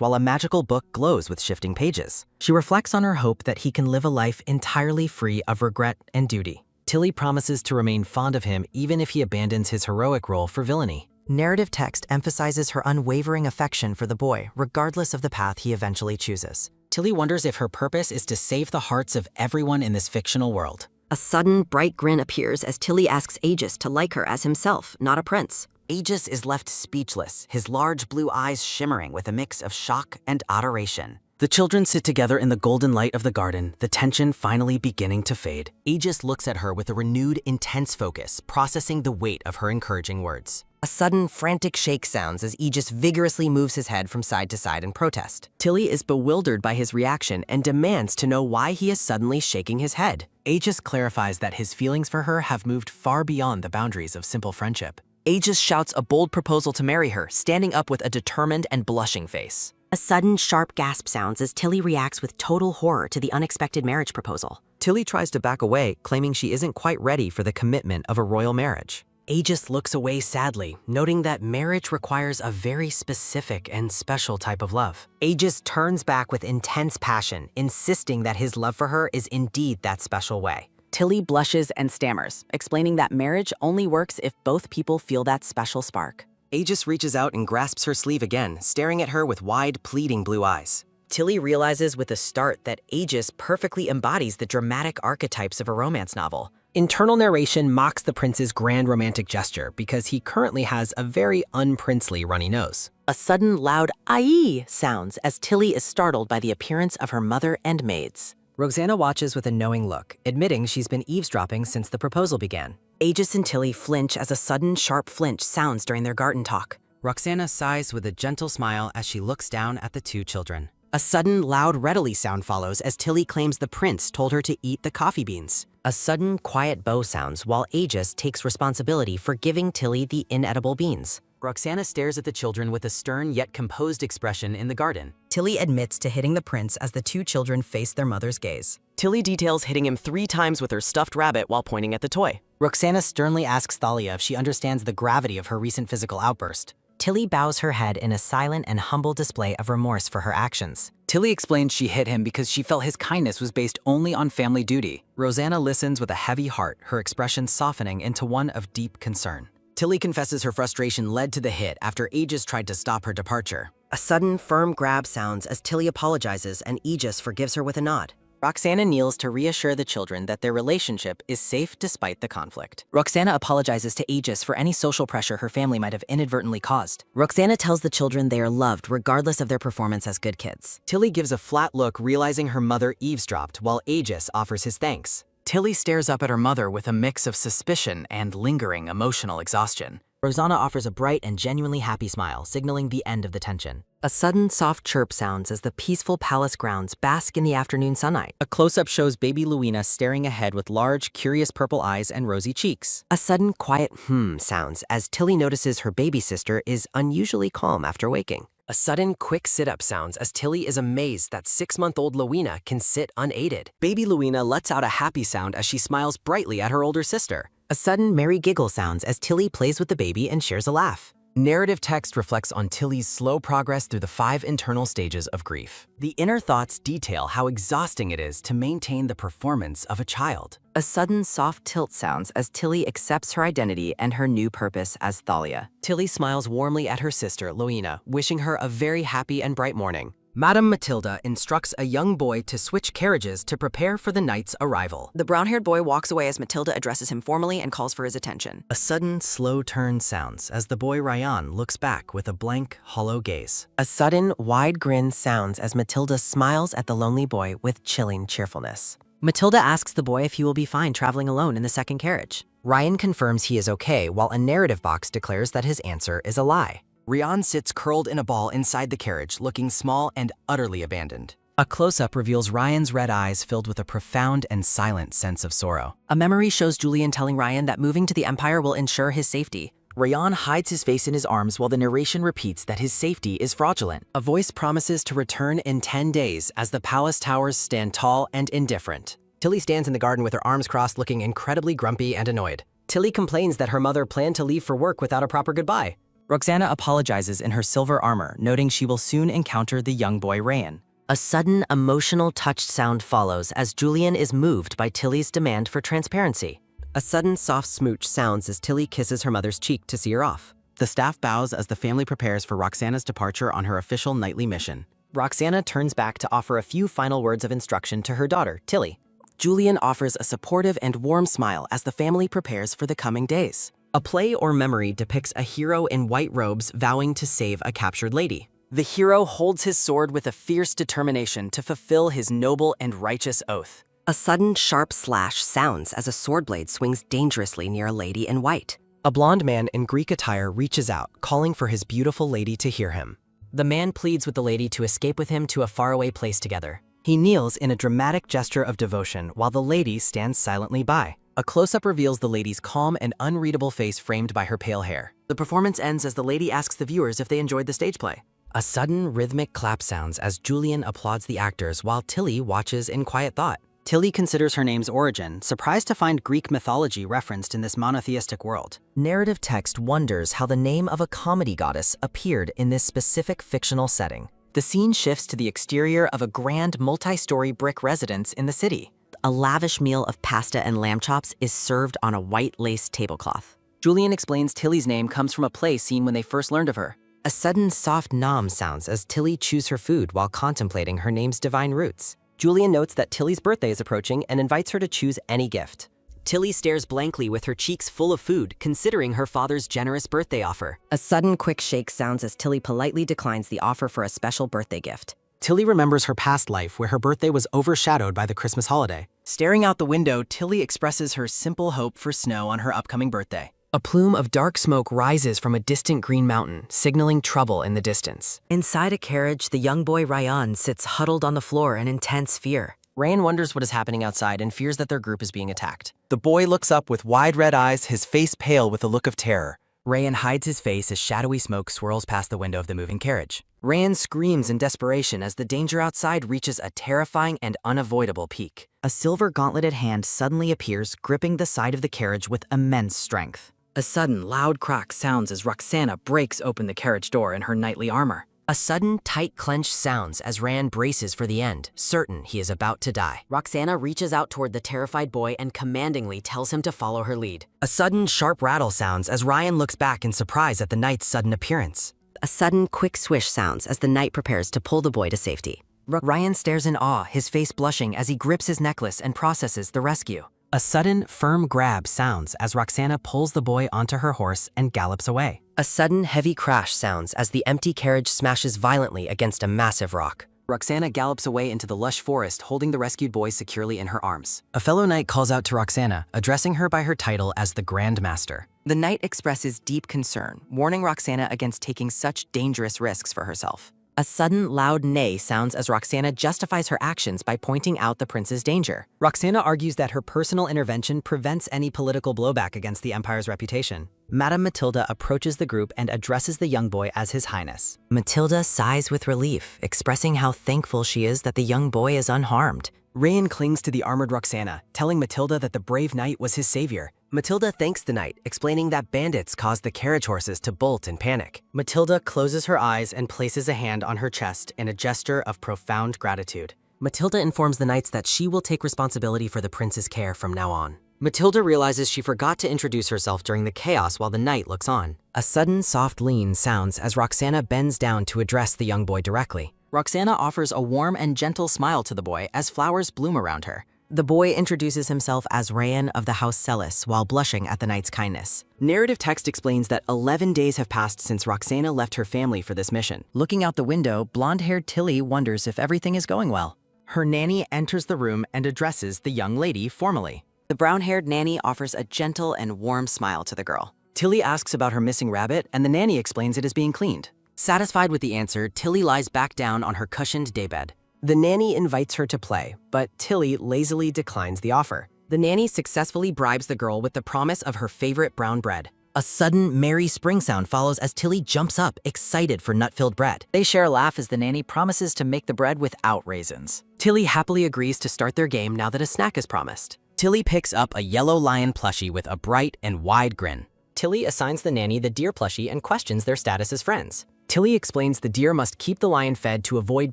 while a magical book glows with shifting pages. She reflects on her hope that he can live a life entirely free of regret and duty. Tilly promises to remain fond of him even if he abandons his heroic role for villainy. Narrative text emphasizes her unwavering affection for the boy, regardless of the path he eventually chooses. Tilly wonders if her purpose is to save the hearts of everyone in this fictional world. A sudden, bright grin appears as Tilly asks Aegis to like her as himself, not a prince. Aegis is left speechless, his large blue eyes shimmering with a mix of shock and adoration. The children sit together in the golden light of the garden, the tension finally beginning to fade. Aegis looks at her with a renewed, intense focus, processing the weight of her encouraging words. A sudden, frantic shake sounds as Aegis vigorously moves his head from side to side in protest. Tilly is bewildered by his reaction and demands to know why he is suddenly shaking his head. Aegis clarifies that his feelings for her have moved far beyond the boundaries of simple friendship. Aegis shouts a bold proposal to marry her, standing up with a determined and blushing face. A sudden, sharp gasp sounds as Tilly reacts with total horror to the unexpected marriage proposal. Tilly tries to back away, claiming she isn't quite ready for the commitment of a royal marriage. Aegis looks away sadly, noting that marriage requires a very specific and special type of love. Aegis turns back with intense passion, insisting that his love for her is indeed that special way. Tilly blushes and stammers, explaining that marriage only works if both people feel that special spark. Aegis reaches out and grasps her sleeve again, staring at her with wide, pleading blue eyes. Tilly realizes with a start that Aegis perfectly embodies the dramatic archetypes of a romance novel. Internal narration mocks the prince's grand romantic gesture because he currently has a very unprincely runny nose. A sudden loud "aye" sounds as Tilly is startled by the appearance of her mother and maids. Roxana watches with a knowing look, admitting she's been eavesdropping since the proposal began. Aegis and Tilly flinch as a sudden, sharp flinch sounds during their garden talk. Roxana sighs with a gentle smile as she looks down at the two children. A sudden, loud readily sound follows as Tilly claims the prince told her to eat the coffee beans. A sudden, quiet bow sounds while Aegis takes responsibility for giving Tilly the inedible beans. Roxana stares at the children with a stern yet composed expression in the garden. Tilly admits to hitting the prince as the two children face their mother's gaze. Tilly details hitting him 3 times with her stuffed rabbit while pointing at the toy. Roxana sternly asks Thalia if she understands the gravity of her recent physical outburst. Tilly bows her head in a silent and humble display of remorse for her actions. Tilly explains she hit him because she felt his kindness was based only on family duty. Roxana listens with a heavy heart, her expression softening into one of deep concern. Tilly confesses her frustration led to the hit after Aegis tried to stop her departure. A sudden, firm grab sounds as Tilly apologizes and Aegis forgives her with a nod. Roxana kneels to reassure the children that their relationship is safe despite the conflict. Roxana apologizes to Aegis for any social pressure her family might have inadvertently caused. Roxana tells the children they are loved regardless of their performance as good kids. Tilly gives a flat look, realizing her mother eavesdropped, while Aegis offers his thanks. Tilly stares up at her mother with a mix of suspicion and lingering emotional exhaustion. Roxana offers a bright and genuinely happy smile, signaling the end of the tension. A sudden, soft chirp sounds as the peaceful palace grounds bask in the afternoon sunlight. A close-up shows baby Luina staring ahead with large, curious purple eyes and rosy cheeks. A sudden, quiet sounds as Tilly notices her baby sister is unusually calm after waking. A sudden, quick sit-up sounds as Tilly is amazed that 6-month-old Luina can sit unaided. Baby Luina lets out a happy sound as she smiles brightly at her older sister. A sudden, merry giggle sounds as Tilly plays with the baby and shares a laugh. Narrative text reflects on Tilly's slow progress through the 5 internal stages of grief. The inner thoughts detail how exhausting it is to maintain the performance of a child. A sudden soft tilt sounds as Tilly accepts her identity and her new purpose as Thalia. Tilly smiles warmly at her sister, Luina, wishing her a very happy and bright morning. Madame Matilda instructs a young boy to switch carriages to prepare for the knight's arrival. The brown-haired boy walks away as Matilda addresses him formally and calls for his attention. A sudden, slow turn sounds as the boy Ryan looks back with a blank, hollow gaze. A sudden, wide grin sounds as Matilda smiles at the lonely boy with chilling cheerfulness. Matilda asks the boy if he will be fine traveling alone in the second carriage. Ryan confirms he is okay, while a narrative box declares that his answer is a lie. Ryan sits curled in a ball inside the carriage, looking small and utterly abandoned. A close-up reveals Ryan's red eyes filled with a profound and silent sense of sorrow. A memory shows Julian telling Ryan that moving to the Empire will ensure his safety. Rayan hides his face in his arms while the narration repeats that his safety is fraudulent. A voice promises to return in 10 days as the palace towers stand tall and indifferent. Tilly stands in the garden with her arms crossed, looking incredibly grumpy and annoyed. Tilly complains that her mother planned to leave for work without a proper goodbye. Roxana apologizes in her silver armor, noting she will soon encounter the young boy Rayan. A sudden, emotional touched sound follows as Julian is moved by Tilly's demand for transparency. A sudden soft smooch sounds as Tilly kisses her mother's cheek to see her off. The staff bows as the family prepares for Roxana's departure on her official nightly mission. Roxana turns back to offer a few final words of instruction to her daughter, Tilly. Julian offers a supportive and warm smile as the family prepares for the coming days. A play or memory depicts a hero in white robes vowing to save a captured lady. The hero holds his sword with a fierce determination to fulfill his noble and righteous oath. A sudden sharp slash sounds as a sword blade swings dangerously near a lady in white. A blonde man in Greek attire reaches out, calling for his beautiful lady to hear him. The man pleads with the lady to escape with him to a faraway place together. He kneels in a dramatic gesture of devotion while the lady stands silently by. A close-up reveals the lady's calm and unreadable face framed by her pale hair. The performance ends as the lady asks the viewers if they enjoyed the stage play. A sudden rhythmic clap sounds as Julian applauds the actors while Tilly watches in quiet thought. Tilly considers her name's origin, surprised to find Greek mythology referenced in this monotheistic world. Narrative text wonders how the name of a comedy goddess appeared in this specific fictional setting. The scene shifts to the exterior of a grand multi-story brick residence in the city. A lavish meal of pasta and lamb chops is served on a white lace tablecloth. Julian explains Tilly's name comes from a play seen when they first learned of her. A sudden soft nom sounds as Tilly chews her food while contemplating her name's divine roots. Julian notes that Tilly's birthday is approaching and invites her to choose any gift. Tilly stares blankly with her cheeks full of food, considering her father's generous birthday offer. A sudden quick shake sounds as Tilly politely declines the offer for a special birthday gift. Tilly remembers her past life where her birthday was overshadowed by the Christmas holiday. Staring out the window, Tilly expresses her simple hope for snow on her upcoming birthday. A plume of dark smoke rises from a distant green mountain, signaling trouble in the distance. Inside a carriage, the young boy Ryan sits huddled on the floor in intense fear. Ryan wonders what is happening outside and fears that their group is being attacked. The boy looks up with wide red eyes, his face pale with a look of terror. Ryan hides his face as shadowy smoke swirls past the window of the moving carriage. Ryan screams in desperation as the danger outside reaches a terrifying and unavoidable peak. A silver gauntleted hand suddenly appears, gripping the side of the carriage with immense strength. A sudden loud crack sounds as Roxana breaks open the carriage door in her knightly armor. A sudden tight clench sounds as Rand braces for the end, certain he is about to die. Roxana reaches out toward the terrified boy and commandingly tells him to follow her lead. A sudden sharp rattle sounds as Ryan looks back in surprise at the knight's sudden appearance. A sudden quick swish sounds as the knight prepares to pull the boy to safety. Ryan stares in awe, his face blushing as he grips his necklace and processes the rescue. A sudden, firm grab sounds as Roxana pulls the boy onto her horse and gallops away. A sudden heavy crash sounds as the empty carriage smashes violently against a massive rock. Roxana gallops away into the lush forest, holding the rescued boy securely in her arms. A fellow knight calls out to Roxana, addressing her by her title as the Grand Master. The knight expresses deep concern, warning Roxana against taking such dangerous risks for herself. A sudden loud neigh sounds as Roxana justifies her actions by pointing out the prince's danger. Roxana argues that her personal intervention prevents any political blowback against the Empire's reputation. Madame Matilda approaches the group and addresses the young boy as His Highness. Matilda sighs with relief, expressing how thankful she is that the young boy is unharmed. Rayan clings to the armored Roxana, telling Matilda that the brave knight was his savior. Matilda thanks the knight, explaining that bandits caused the carriage horses to bolt in panic. Matilda closes her eyes and places a hand on her chest in a gesture of profound gratitude. Matilda informs the knights that she will take responsibility for the prince's care from now on. Matilda realizes she forgot to introduce herself during the chaos while the knight looks on. A sudden soft lean sounds as Roxana bends down to address the young boy directly. Roxana offers a warm and gentle smile to the boy as flowers bloom around her. The boy introduces himself as Ryan of the House Celis while blushing at the knight's kindness. Narrative text explains that 11 days have passed since Roxana left her family for this mission. Looking out the window, blonde-haired Tilly wonders if everything is going well. Her nanny enters the room and addresses the young lady formally. The brown-haired nanny offers a gentle and warm smile to the girl. Tilly asks about her missing rabbit, and the nanny explains it is being cleaned. Satisfied with the answer, Tilly lies back down on her cushioned daybed. The nanny invites her to play, but Tilly lazily declines the offer. The nanny successfully bribes the girl with the promise of her favorite brown bread. A sudden, merry spring sound follows as Tilly jumps up, excited for nut-filled bread. They share a laugh as the nanny promises to make the bread without raisins. Tilly happily agrees to start their game now that a snack is promised. Tilly picks up a yellow lion plushie with a bright and wide grin. Tilly assigns the nanny the deer plushie and questions their status as friends. Tilly explains the deer must keep the lion fed to avoid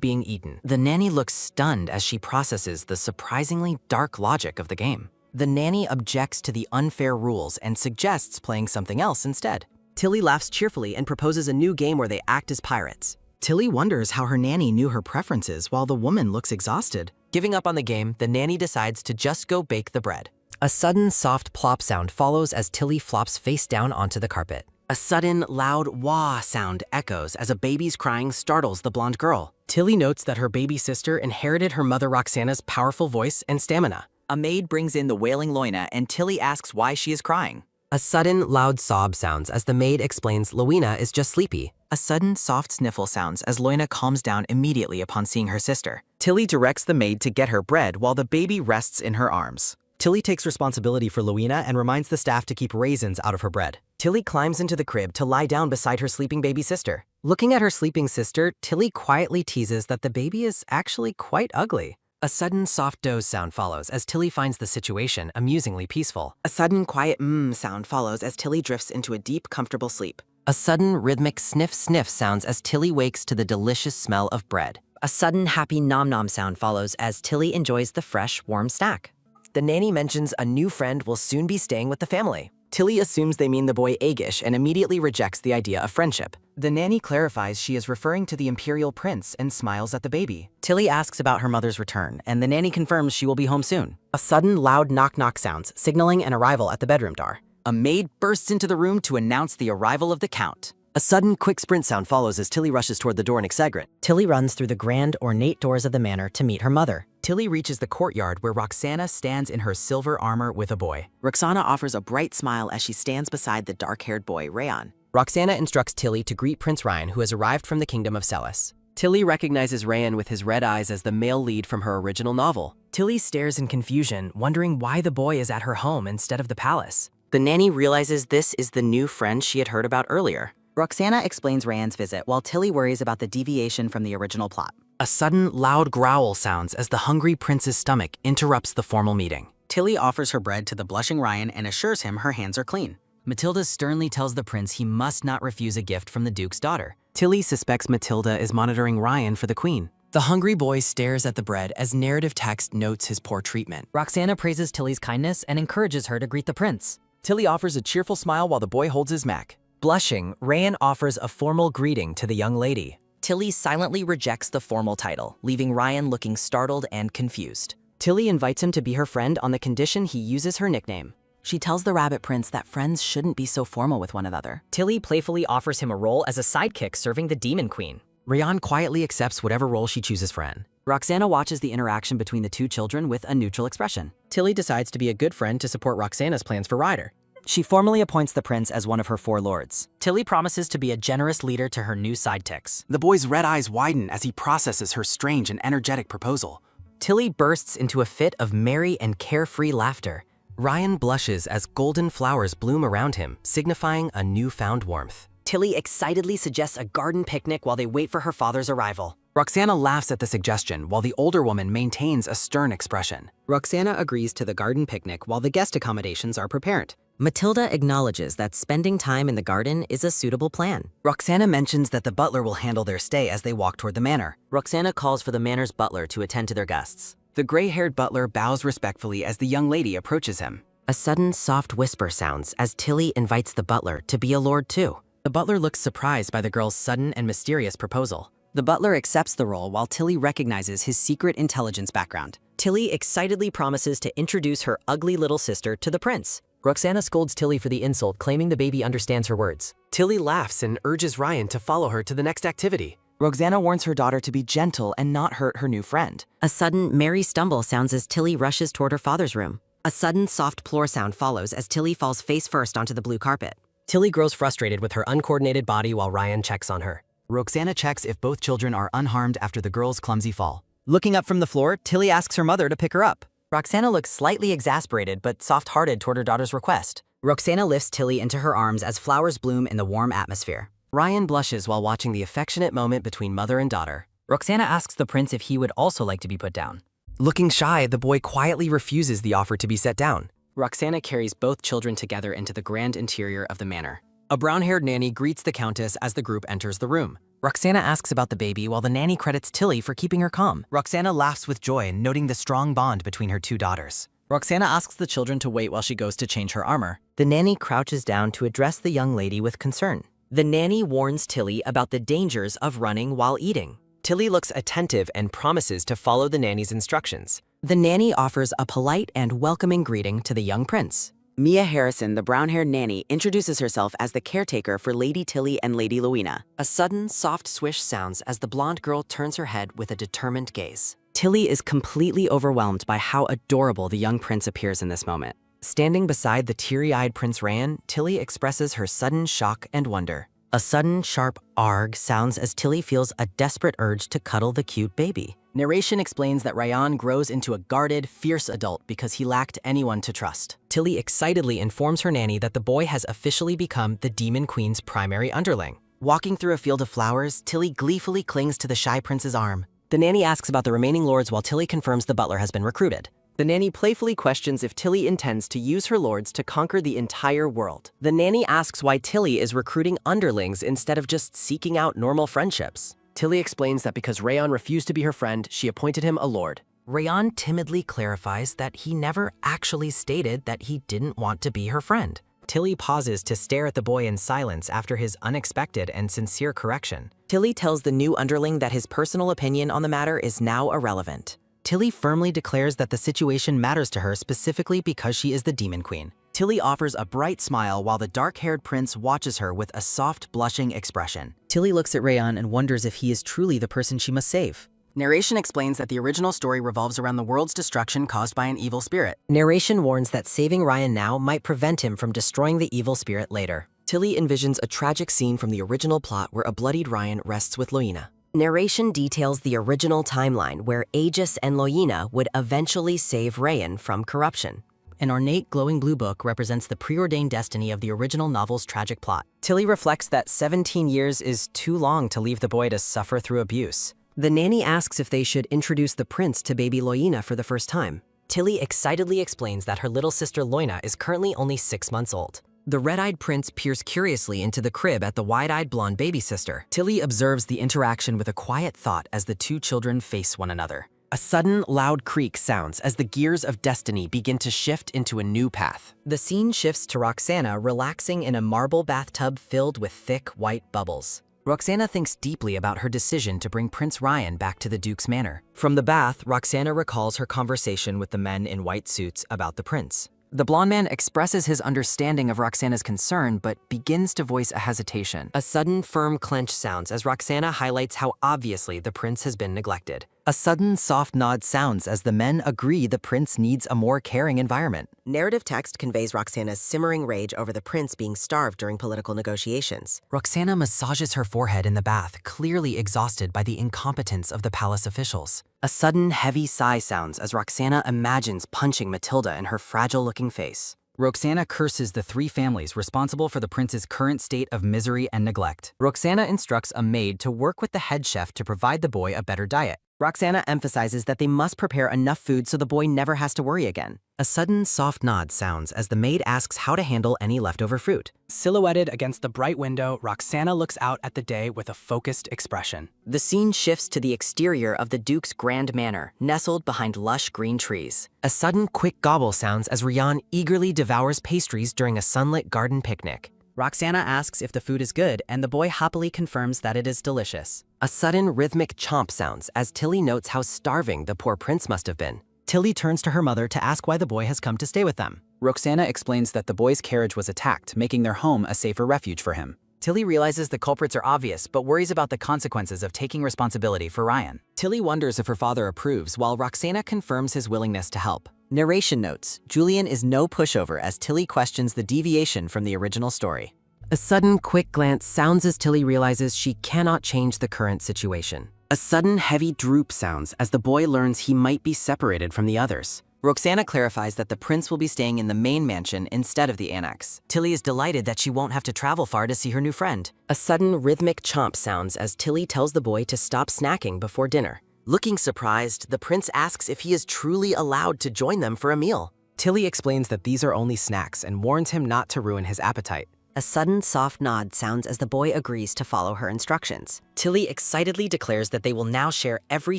being eaten. The nanny looks stunned as she processes the surprisingly dark logic of the game. The nanny objects to the unfair rules and suggests playing something else instead. Tilly laughs cheerfully and proposes a new game where they act as pirates. Tilly wonders how her nanny knew her preferences while the woman looks exhausted. Giving up on the game, the nanny decides to just go bake the bread. A sudden soft plop sound follows as Tilly flops face down onto the carpet. A sudden, loud wah sound echoes as a baby's crying startles the blonde girl. Tilly notes that her baby sister inherited her mother Roxana's powerful voice and stamina. A maid brings in the wailing Loina, and Tilly asks why she is crying. A sudden, loud sob sounds as the maid explains Loina is just sleepy. A sudden, soft sniffle sounds as Loina calms down immediately upon seeing her sister. Tilly directs the maid to get her bread while the baby rests in her arms. Tilly takes responsibility for Loina and reminds the staff to keep raisins out of her bread. Tilly climbs into the crib to lie down beside her sleeping baby sister. Looking at her sleeping sister, Tilly quietly teases that the baby is actually quite ugly. A sudden soft doze sound follows as Tilly finds the situation amusingly peaceful. A sudden quiet sound follows as Tilly drifts into a deep, comfortable sleep. A sudden rhythmic sniff-sniff sounds as Tilly wakes to the delicious smell of bread. A sudden happy nom-nom sound follows as Tilly enjoys the fresh, warm snack. The nanny mentions a new friend will soon be staying with the family. Tilly assumes they mean the boy Agish and immediately rejects the idea of friendship. The nanny clarifies she is referring to the imperial prince and smiles at the baby. Tilly asks about her mother's return, and the nanny confirms she will be home soon. A sudden loud knock-knock sounds, signaling an arrival at the bedroom door. A maid bursts into the room to announce the arrival of the count. A sudden quick sprint sound follows as Tilly rushes toward the door in excitement. Tilly runs through the grand, ornate doors of the manor to meet her mother. Tilly reaches the courtyard where Roxana stands in her silver armor with a boy. Roxana offers a bright smile as she stands beside the dark-haired boy, Rayon. Roxana instructs Tilly to greet Prince Ryan, who has arrived from the kingdom of Celis. Tilly recognizes Rayan with his red eyes as the male lead from her original novel. Tilly stares in confusion, wondering why the boy is at her home instead of the palace. The nanny realizes this is the new friend she had heard about earlier. Roxana explains Rayon's visit while Tilly worries about the deviation from the original plot. A sudden, loud growl sounds as the hungry prince's stomach interrupts the formal meeting. Tilly offers her bread to the blushing Ryan and assures him her hands are clean. Matilda sternly tells the prince he must not refuse a gift from the duke's daughter. Tilly suspects Matilda is monitoring Ryan for the queen. The hungry boy stares at the bread as narrative text notes his poor treatment. Roxana praises Tilly's kindness and encourages her to greet the prince. Tilly offers a cheerful smile while the boy holds his Mac. Blushing, Rayan offers a formal greeting to the young lady. Tilly silently rejects the formal title, leaving Ryan looking startled and confused. Tilly invites him to be her friend on the condition he uses her nickname. She tells the rabbit prince that friends shouldn't be so formal with one another. Tilly playfully offers him a role as a sidekick serving the demon queen. Rayan quietly accepts whatever role she chooses for Anne. Roxana watches the interaction between the two children with a neutral expression. Tilly decides to be a good friend to support Roxana's plans for Ryder. She formally appoints the prince as one of her 4 lords. Tilly promises to be a generous leader to her new sidekicks. The boy's red eyes widen as he processes her strange and energetic proposal. Tilly bursts into a fit of merry and carefree laughter. Ryan blushes as golden flowers bloom around him, signifying a newfound warmth. Tilly excitedly suggests a garden picnic while they wait for her father's arrival. Roxana laughs at the suggestion while the older woman maintains a stern expression. Roxana agrees to the garden picnic while the guest accommodations are prepared. Matilda acknowledges that spending time in the garden is a suitable plan. Roxana mentions that the butler will handle their stay as they walk toward the manor. Roxana calls for the manor's butler to attend to their guests. The gray-haired butler bows respectfully as the young lady approaches him. A sudden soft whisper sounds as Tilly invites the butler to be a lord too. The butler looks surprised by the girl's sudden and mysterious proposal. The butler accepts the role while Tilly recognizes his secret intelligence background. Tilly excitedly promises to introduce her ugly little sister to the prince. Roxana scolds Tilly for the insult, claiming the baby understands her words. Tilly laughs and urges Ryan to follow her to the next activity. Roxana warns her daughter to be gentle and not hurt her new friend. A sudden merry stumble sounds as Tilly rushes toward her father's room. A sudden soft plore sound follows as Tilly falls face first onto the blue carpet. Tilly grows frustrated with her uncoordinated body while Ryan checks on her. Roxana checks if both children are unharmed after the girl's clumsy fall. Looking up from the floor, Tilly asks her mother to pick her up. Roxana looks slightly exasperated but soft-hearted toward her daughter's request. Roxana lifts Tilly into her arms as flowers bloom in the warm atmosphere. Ryan blushes while watching the affectionate moment between mother and daughter. Roxana asks the prince if he would also like to be put down. Looking shy, the boy quietly refuses the offer to be set down. Roxana carries both children together into the grand interior of the manor. A brown-haired nanny greets the countess as the group enters the room. Roxana asks about the baby while the nanny credits Tilly for keeping her calm. Roxana laughs with joy, noting the strong bond between her two daughters. Roxana asks the children to wait while she goes to change her armor. The nanny crouches down to address the young lady with concern. The nanny warns Tilly about the dangers of running while eating. Tilly looks attentive and promises to follow the nanny's instructions. The nanny offers a polite and welcoming greeting to the young prince. Mia Harrison, the brown-haired nanny, introduces herself as the caretaker for Lady Tilly and Lady Loina. A sudden, soft swish sounds as the blonde girl turns her head with a determined gaze. Tilly is completely overwhelmed by how adorable the young prince appears in this moment. Standing beside the teary-eyed Prince Ryan, Tilly expresses her sudden shock and wonder. A sudden, sharp arg sounds as Tilly feels a desperate urge to cuddle the cute baby. Narration explains that Ryan grows into a guarded, fierce adult because he lacked anyone to trust. Tilly excitedly informs her nanny that the boy has officially become the Demon Queen's primary underling. Walking through a field of flowers, Tilly gleefully clings to the shy prince's arm. The nanny asks about the remaining lords while Tilly confirms the butler has been recruited. The nanny playfully questions if Tilly intends to use her lords to conquer the entire world. The nanny asks why Tilly is recruiting underlings instead of just seeking out normal friendships. Tilly explains that because Ryan refused to be her friend, she appointed him a lord. Ryan timidly clarifies that he never actually stated that he didn't want to be her friend. Tilly pauses to stare at the boy in silence after his unexpected and sincere correction. Tilly tells the new underling that his personal opinion on the matter is now irrelevant. Tilly firmly declares that the situation matters to her specifically because she is the Demon Queen. Tilly offers a bright smile while the dark-haired prince watches her with a soft, blushing expression. Tilly looks at Ryan and wonders if he is truly the person she must save. Narration explains that the original story revolves around the world's destruction caused by an evil spirit. Narration warns that saving Ryan now might prevent him from destroying the evil spirit later. Tilly envisions a tragic scene from the original plot where a bloodied Ryan rests with Loina. Narration details the original timeline where Aegis and Loina would eventually save Ryan from corruption. An ornate glowing blue book represents the preordained destiny of the original novel's tragic plot. Tilly reflects that 17 years is too long to leave the boy to suffer through abuse. The nanny asks if they should introduce the prince to baby Loina for the first time. Tilly excitedly explains that her little sister Loina is currently only 6 months old. The red-eyed prince peers curiously into the crib at the wide-eyed blonde baby sister. Tilly observes the interaction with a quiet thought as the two children face one another. A sudden, loud creak sounds as the gears of destiny begin to shift into a new path. The scene shifts to Roxana relaxing in a marble bathtub filled with thick, white bubbles. Roxana thinks deeply about her decision to bring Prince Ryan back to the Duke's manor. From the bath, Roxana recalls her conversation with the men in white suits about the prince. The blonde man expresses his understanding of Roxana's concern, but begins to voice a hesitation. A sudden, firm clench sounds as Roxana highlights how obviously the prince has been neglected. A sudden, soft nod sounds as the men agree the prince needs a more caring environment. Narrative text conveys Roxana's simmering rage over the prince being starved during political negotiations. Roxana massages her forehead in the bath, clearly exhausted by the incompetence of the palace officials. A sudden, heavy sigh sounds as Roxana imagines punching Matilda in her fragile-looking face. Roxana curses the 3 families responsible for the prince's current state of misery and neglect. Roxana instructs a maid to work with the head chef to provide the boy a better diet. Roxana emphasizes that they must prepare enough food so the boy never has to worry again. A sudden, soft nod sounds as the maid asks how to handle any leftover fruit. Silhouetted against the bright window, Roxana looks out at the day with a focused expression. The scene shifts to the exterior of the Duke's grand manor, nestled behind lush green trees. A sudden, quick gobble sounds as Ryan eagerly devours pastries during a sunlit garden picnic. Roxana asks if the food is good, and the boy happily confirms that it is delicious. A sudden, rhythmic chomp sounds as Tilly notes how starving the poor prince must have been. Tilly turns to her mother to ask why the boy has come to stay with them. Roxana explains that the boy's carriage was attacked, making their home a safer refuge for him. Tilly realizes the culprits are obvious, but worries about the consequences of taking responsibility for Ryan. Tilly wonders if her father approves, while Roxana confirms his willingness to help. Narration notes, Julian is no pushover as Tilly questions the deviation from the original story. A sudden, quick glance sounds as Tilly realizes she cannot change the current situation. A sudden heavy droop sounds as the boy learns he might be separated from the others. Roxana clarifies that the prince will be staying in the main mansion instead of the annex. Tilly is delighted that she won't have to travel far to see her new friend. A sudden rhythmic chomp sounds as Tilly tells the boy to stop snacking before dinner. Looking surprised, the prince asks if he is truly allowed to join them for a meal. Tilly explains that these are only snacks and warns him not to ruin his appetite. A sudden soft nod sounds as the boy agrees to follow her instructions. Tilly excitedly declares that they will now share every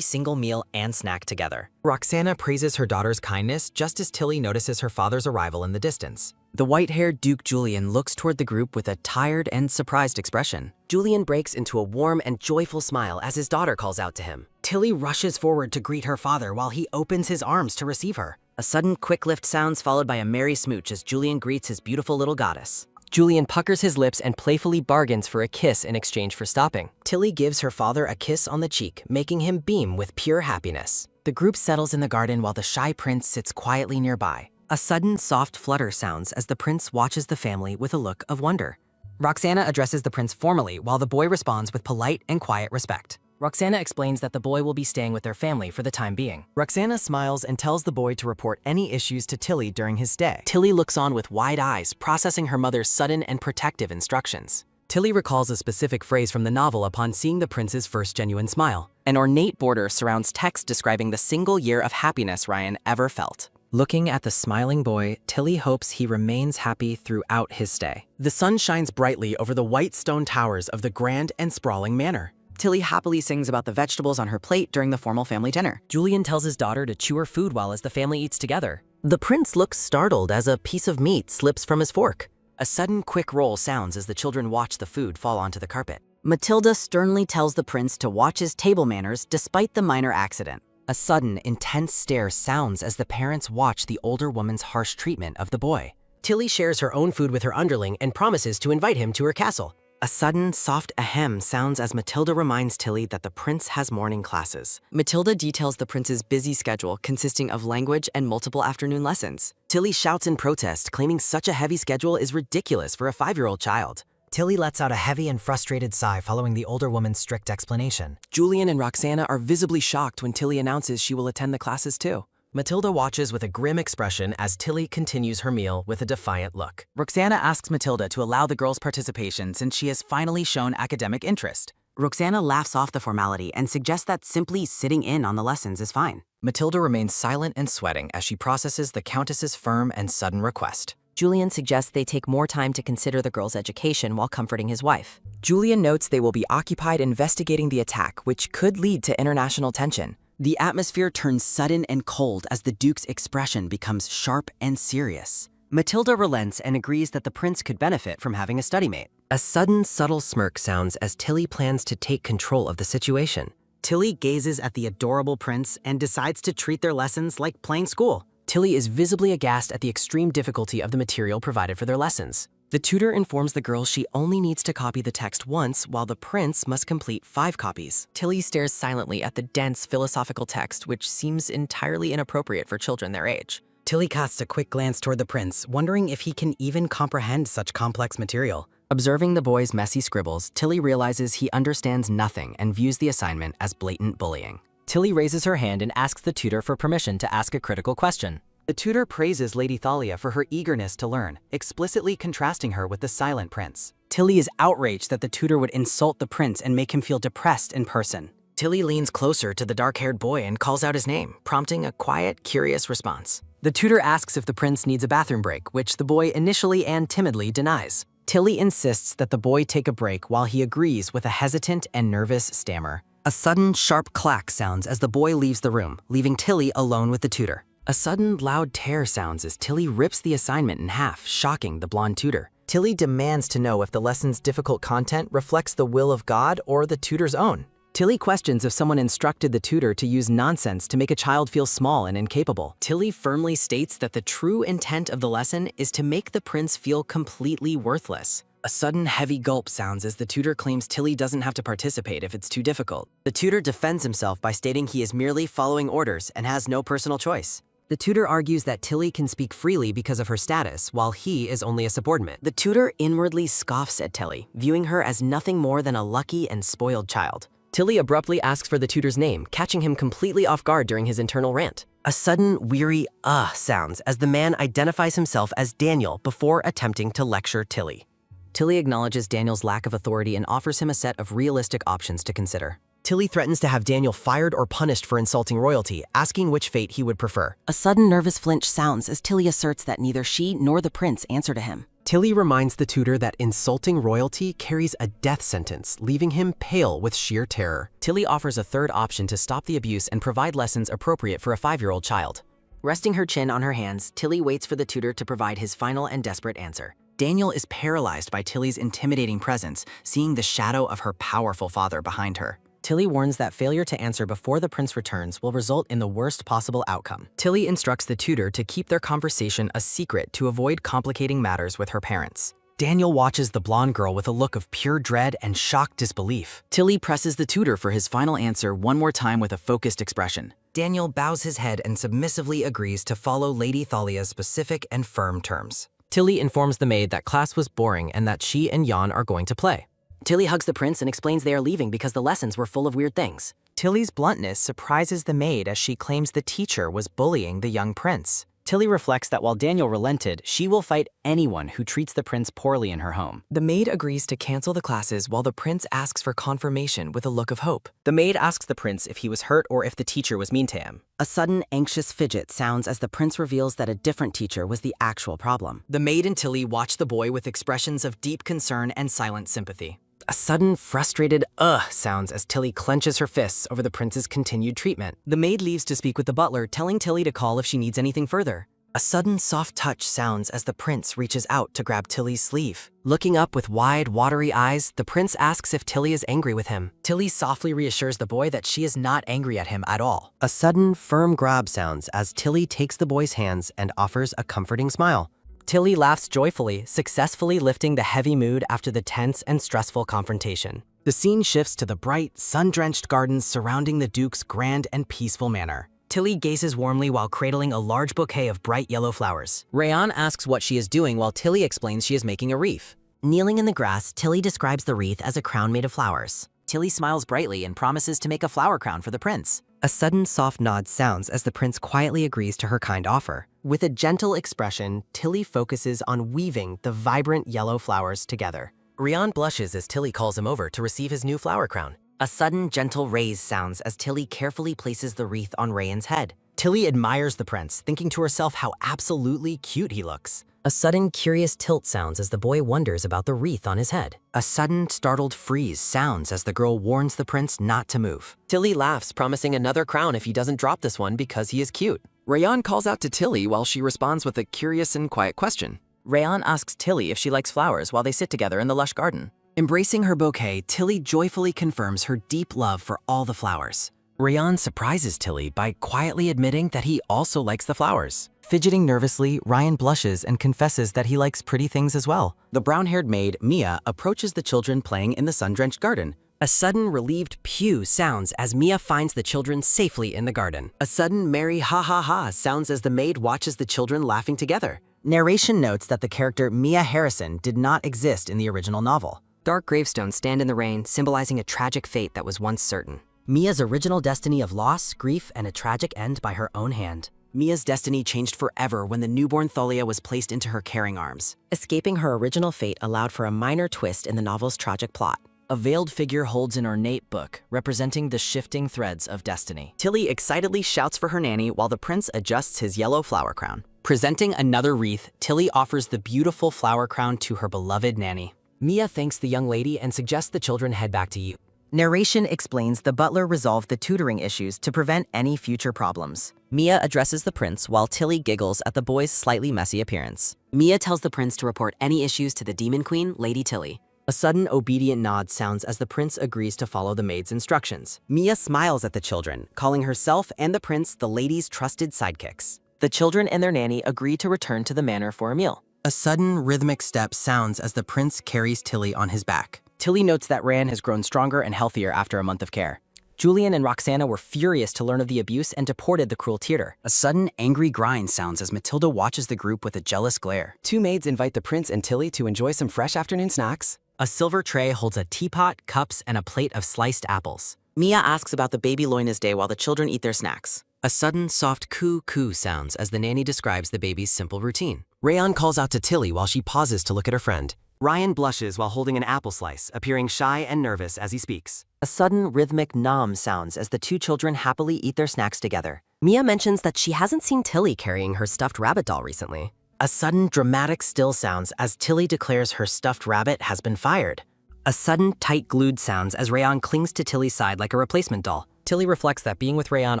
single meal and snack together. Roxana praises her daughter's kindness just as Tilly notices her father's arrival in the distance. The white-haired Duke Julian looks toward the group with a tired and surprised expression. Julian breaks into a warm and joyful smile as his daughter calls out to him. Tilly rushes forward to greet her father while he opens his arms to receive her. A sudden quick lift sounds followed by a merry smooch as Julian greets his beautiful little goddess. Julian puckers his lips and playfully bargains for a kiss in exchange for stopping. Tilly gives her father a kiss on the cheek, making him beam with pure happiness. The group settles in the garden while the shy prince sits quietly nearby. A sudden soft flutter sounds as the prince watches the family with a look of wonder. Roxana addresses the prince formally while the boy responds with polite and quiet respect. Roxana explains that the boy will be staying with their family for the time being. Roxana smiles and tells the boy to report any issues to Tilly during his stay. Tilly looks on with wide eyes, processing her mother's sudden and protective instructions. Tilly recalls a specific phrase from the novel upon seeing the prince's first genuine smile. An ornate border surrounds text describing the single year of happiness Ryan ever felt. Looking at the smiling boy, Tilly hopes he remains happy throughout his stay. The sun shines brightly over the white stone towers of the grand and sprawling manor. Tilly happily sings about the vegetables on her plate during the formal family dinner. Julian tells his daughter to chew her food while as the family eats together. The prince looks startled as a piece of meat slips from his fork. A sudden quick roll sounds as the children watch the food fall onto the carpet. Matilda sternly tells the prince to watch his table manners despite the minor accident. A sudden, intense stare sounds as the parents watch the older woman's harsh treatment of the boy. Tilly shares her own food with her underling and promises to invite him to her castle. A sudden, soft ahem sounds as Matilda reminds Tilly that the prince has morning classes. Matilda details the prince's busy schedule consisting of language and multiple afternoon lessons. Tilly shouts in protest, claiming such a heavy schedule is ridiculous for a 5-year-old child. Tilly lets out a heavy and frustrated sigh following the older woman's strict explanation. Julian and Roxana are visibly shocked when Tilly announces she will attend the classes too. Matilda watches with a grim expression as Tilly continues her meal with a defiant look. Roxana asks Matilda to allow the girl's participation since she has finally shown academic interest. Roxana laughs off the formality and suggests that simply sitting in on the lessons is fine. Matilda remains silent and sweating as she processes the Countess's firm and sudden request. Julian suggests they take more time to consider the girl's education while comforting his wife. Julian notes they will be occupied investigating the attack, which could lead to international tension. The atmosphere turns sudden and cold as the Duke's expression becomes sharp and serious. Matilda relents and agrees that the prince could benefit from having a study mate. A sudden, subtle smirk sounds as Tilly plans to take control of the situation. Tilly gazes at the adorable prince and decides to treat their lessons like playing school. Tilly is visibly aghast at the extreme difficulty of the material provided for their lessons. The tutor informs the girl she only needs to copy the text once, while the prince must complete 5 copies. Tilly stares silently at the dense philosophical text, which seems entirely inappropriate for children their age. Tilly casts a quick glance toward the prince, wondering if he can even comprehend such complex material. Observing the boy's messy scribbles, Tilly realizes he understands nothing and views the assignment as blatant bullying. Tilly raises her hand and asks the tutor for permission to ask a critical question. The tutor praises Lady Thalia for her eagerness to learn, explicitly contrasting her with the silent prince. Tilly is outraged that the tutor would insult the prince and make him feel depressed in person. Tilly leans closer to the dark-haired boy and calls out his name, prompting a quiet, curious response. The tutor asks if the prince needs a bathroom break, which the boy initially and timidly denies. Tilly insists that the boy take a break while he agrees with a hesitant and nervous stammer. A sudden, sharp clack sounds as the boy leaves the room, leaving Tilly alone with the tutor. A sudden, loud tear sounds as Tilly rips the assignment in half, shocking the blonde tutor. Tilly demands to know if the lesson's difficult content reflects the will of God or the tutor's own. Tilly questions if someone instructed the tutor to use nonsense to make a child feel small and incapable. Tilly firmly states that the true intent of the lesson is to make the prince feel completely worthless. A sudden heavy gulp sounds as the tutor claims Tilly doesn't have to participate if it's too difficult. The tutor defends himself by stating he is merely following orders and has no personal choice. The tutor argues that Tilly can speak freely because of her status, while he is only a subordinate. The tutor inwardly scoffs at Tilly, viewing her as nothing more than a lucky and spoiled child. Tilly abruptly asks for the tutor's name, catching him completely off guard during his internal rant. A sudden, weary sounds as the man identifies himself as Daniel before attempting to lecture Tilly. Tilly acknowledges Daniel's lack of authority and offers him a set of realistic options to consider. Tilly threatens to have Daniel fired or punished for insulting royalty, asking which fate he would prefer. A sudden nervous flinch sounds as Tilly asserts that neither she nor the prince answer to him. Tilly reminds the tutor that insulting royalty carries a death sentence, leaving him pale with sheer terror. Tilly offers a third option to stop the abuse and provide lessons appropriate for a 5-year-old child. Resting her chin on her hands, Tilly waits for the tutor to provide his final and desperate answer. Daniel is paralyzed by Tilly's intimidating presence, seeing the shadow of her powerful father behind her. Tilly warns that failure to answer before the prince returns will result in the worst possible outcome. Tilly instructs the tutor to keep their conversation a secret to avoid complicating matters with her parents. Daniel watches the blonde girl with a look of pure dread and shocked disbelief. Tilly presses the tutor for his final answer one more time with a focused expression. Daniel bows his head and submissively agrees to follow Lady Thalia's specific and firm terms. Tilly informs the maid that class was boring and that she and Jan are going to play. Tilly hugs the prince and explains they are leaving because the lessons were full of weird things. Tilly's bluntness surprises the maid as she claims the teacher was bullying the young prince. Tilly reflects that while Daniel relented, she will fight anyone who treats the prince poorly in her home. The maid agrees to cancel the classes while the prince asks for confirmation with a look of hope. The maid asks the prince if he was hurt or if the teacher was mean to him. A sudden anxious fidget sounds as the prince reveals that a different teacher was the actual problem. The maid and Tilly watch the boy with expressions of deep concern and silent sympathy. A sudden, frustrated sounds as Tilly clenches her fists over the prince's continued treatment. The maid leaves to speak with the butler, telling Tilly to call if she needs anything further. A sudden soft touch sounds as the prince reaches out to grab Tilly's sleeve. Looking up with wide, watery eyes, the prince asks if Tilly is angry with him. Tilly softly reassures the boy that she is not angry at him at all. A sudden, firm grab sounds as Tilly takes the boy's hands and offers a comforting smile. Tilly laughs joyfully, successfully lifting the heavy mood after the tense and stressful confrontation. The scene shifts to the bright, sun-drenched gardens surrounding the Duke's grand and peaceful manor. Tilly gazes warmly while cradling a large bouquet of bright yellow flowers. Rayan asks what she is doing while Tilly explains she is making a wreath. Kneeling in the grass, Tilly describes the wreath as a crown made of flowers. Tilly smiles brightly and promises to make a flower crown for the prince. A sudden soft nod sounds as the prince quietly agrees to her kind offer. With a gentle expression, Tilly focuses on weaving the vibrant yellow flowers together. Rayan blushes as Tilly calls him over to receive his new flower crown. A sudden gentle raise sounds as Tilly carefully places the wreath on Rayan's head. Tilly admires the prince, thinking to herself how absolutely cute he looks. A sudden curious tilt sounds as the boy wonders about the wreath on his head. A sudden startled freeze sounds as the girl warns the prince not to move. Tilly laughs, promising another crown if he doesn't drop this one because he is cute. Rayan calls out to Tilly while she responds with a curious and quiet question. Rayan asks Tilly if she likes flowers while they sit together in the lush garden. Embracing her bouquet, Tilly joyfully confirms her deep love for all the flowers. Rayan surprises Tilly by quietly admitting that he also likes the flowers. Fidgeting nervously, Ryan blushes and confesses that he likes pretty things as well. The brown-haired maid, Mia, approaches the children playing in the sun-drenched garden. A sudden relieved pew sounds as Mia finds the children safely in the garden. A sudden merry ha-ha-ha sounds as the maid watches the children laughing together. Narration notes that the character Mia Harrison did not exist in the original novel. Dark gravestones stand in the rain, symbolizing a tragic fate that was once certain. Mia's original destiny of loss, grief, and a tragic end by her own hand. Mia's destiny changed forever when the newborn Thalia was placed into her caring arms. Escaping her original fate allowed for a minor twist in the novel's tragic plot. A veiled figure holds an ornate book, representing the shifting threads of destiny. Tilly excitedly shouts for her nanny while the prince adjusts his yellow flower crown. Presenting another wreath, Tilly offers the beautiful flower crown to her beloved nanny. Mia thanks the young lady and suggests the children head back to you. Narration explains the butler resolved the tutoring issues to prevent any future problems. Mia addresses the prince while Tilly giggles at the boy's slightly messy appearance. Mia tells the prince to report any issues to the demon queen, Lady Tilly. A sudden obedient nod sounds as the prince agrees to follow the maid's instructions. Mia smiles at the children, calling herself and the prince the lady's trusted sidekicks. The children and their nanny agree to return to the manor for a meal. A sudden rhythmic step sounds as the prince carries Tilly on his back. Tilly notes that Ran has grown stronger and healthier after a month of care. Julian and Roxana were furious to learn of the abuse and deported the cruel tutor. A sudden angry grind sounds as Matilda watches the group with a jealous glare. Two maids invite the prince and Tilly to enjoy some fresh afternoon snacks. A silver tray holds a teapot, cups, and a plate of sliced apples. Mia asks about the baby Loina's day while the children eat their snacks. A sudden, soft coo-coo sounds as the nanny describes the baby's simple routine. Rayon calls out to Tilly while she pauses to look at her friend. Ryan blushes while holding an apple slice, appearing shy and nervous as he speaks. A sudden rhythmic nom sounds as the two children happily eat their snacks together. Mia mentions that she hasn't seen Tilly carrying her stuffed rabbit doll recently. A sudden dramatic still sounds as Tilly declares her stuffed rabbit has been fired. A sudden tight glued sounds as Rayon clings to Tilly's side like a replacement doll. Tilly reflects that being with Rayon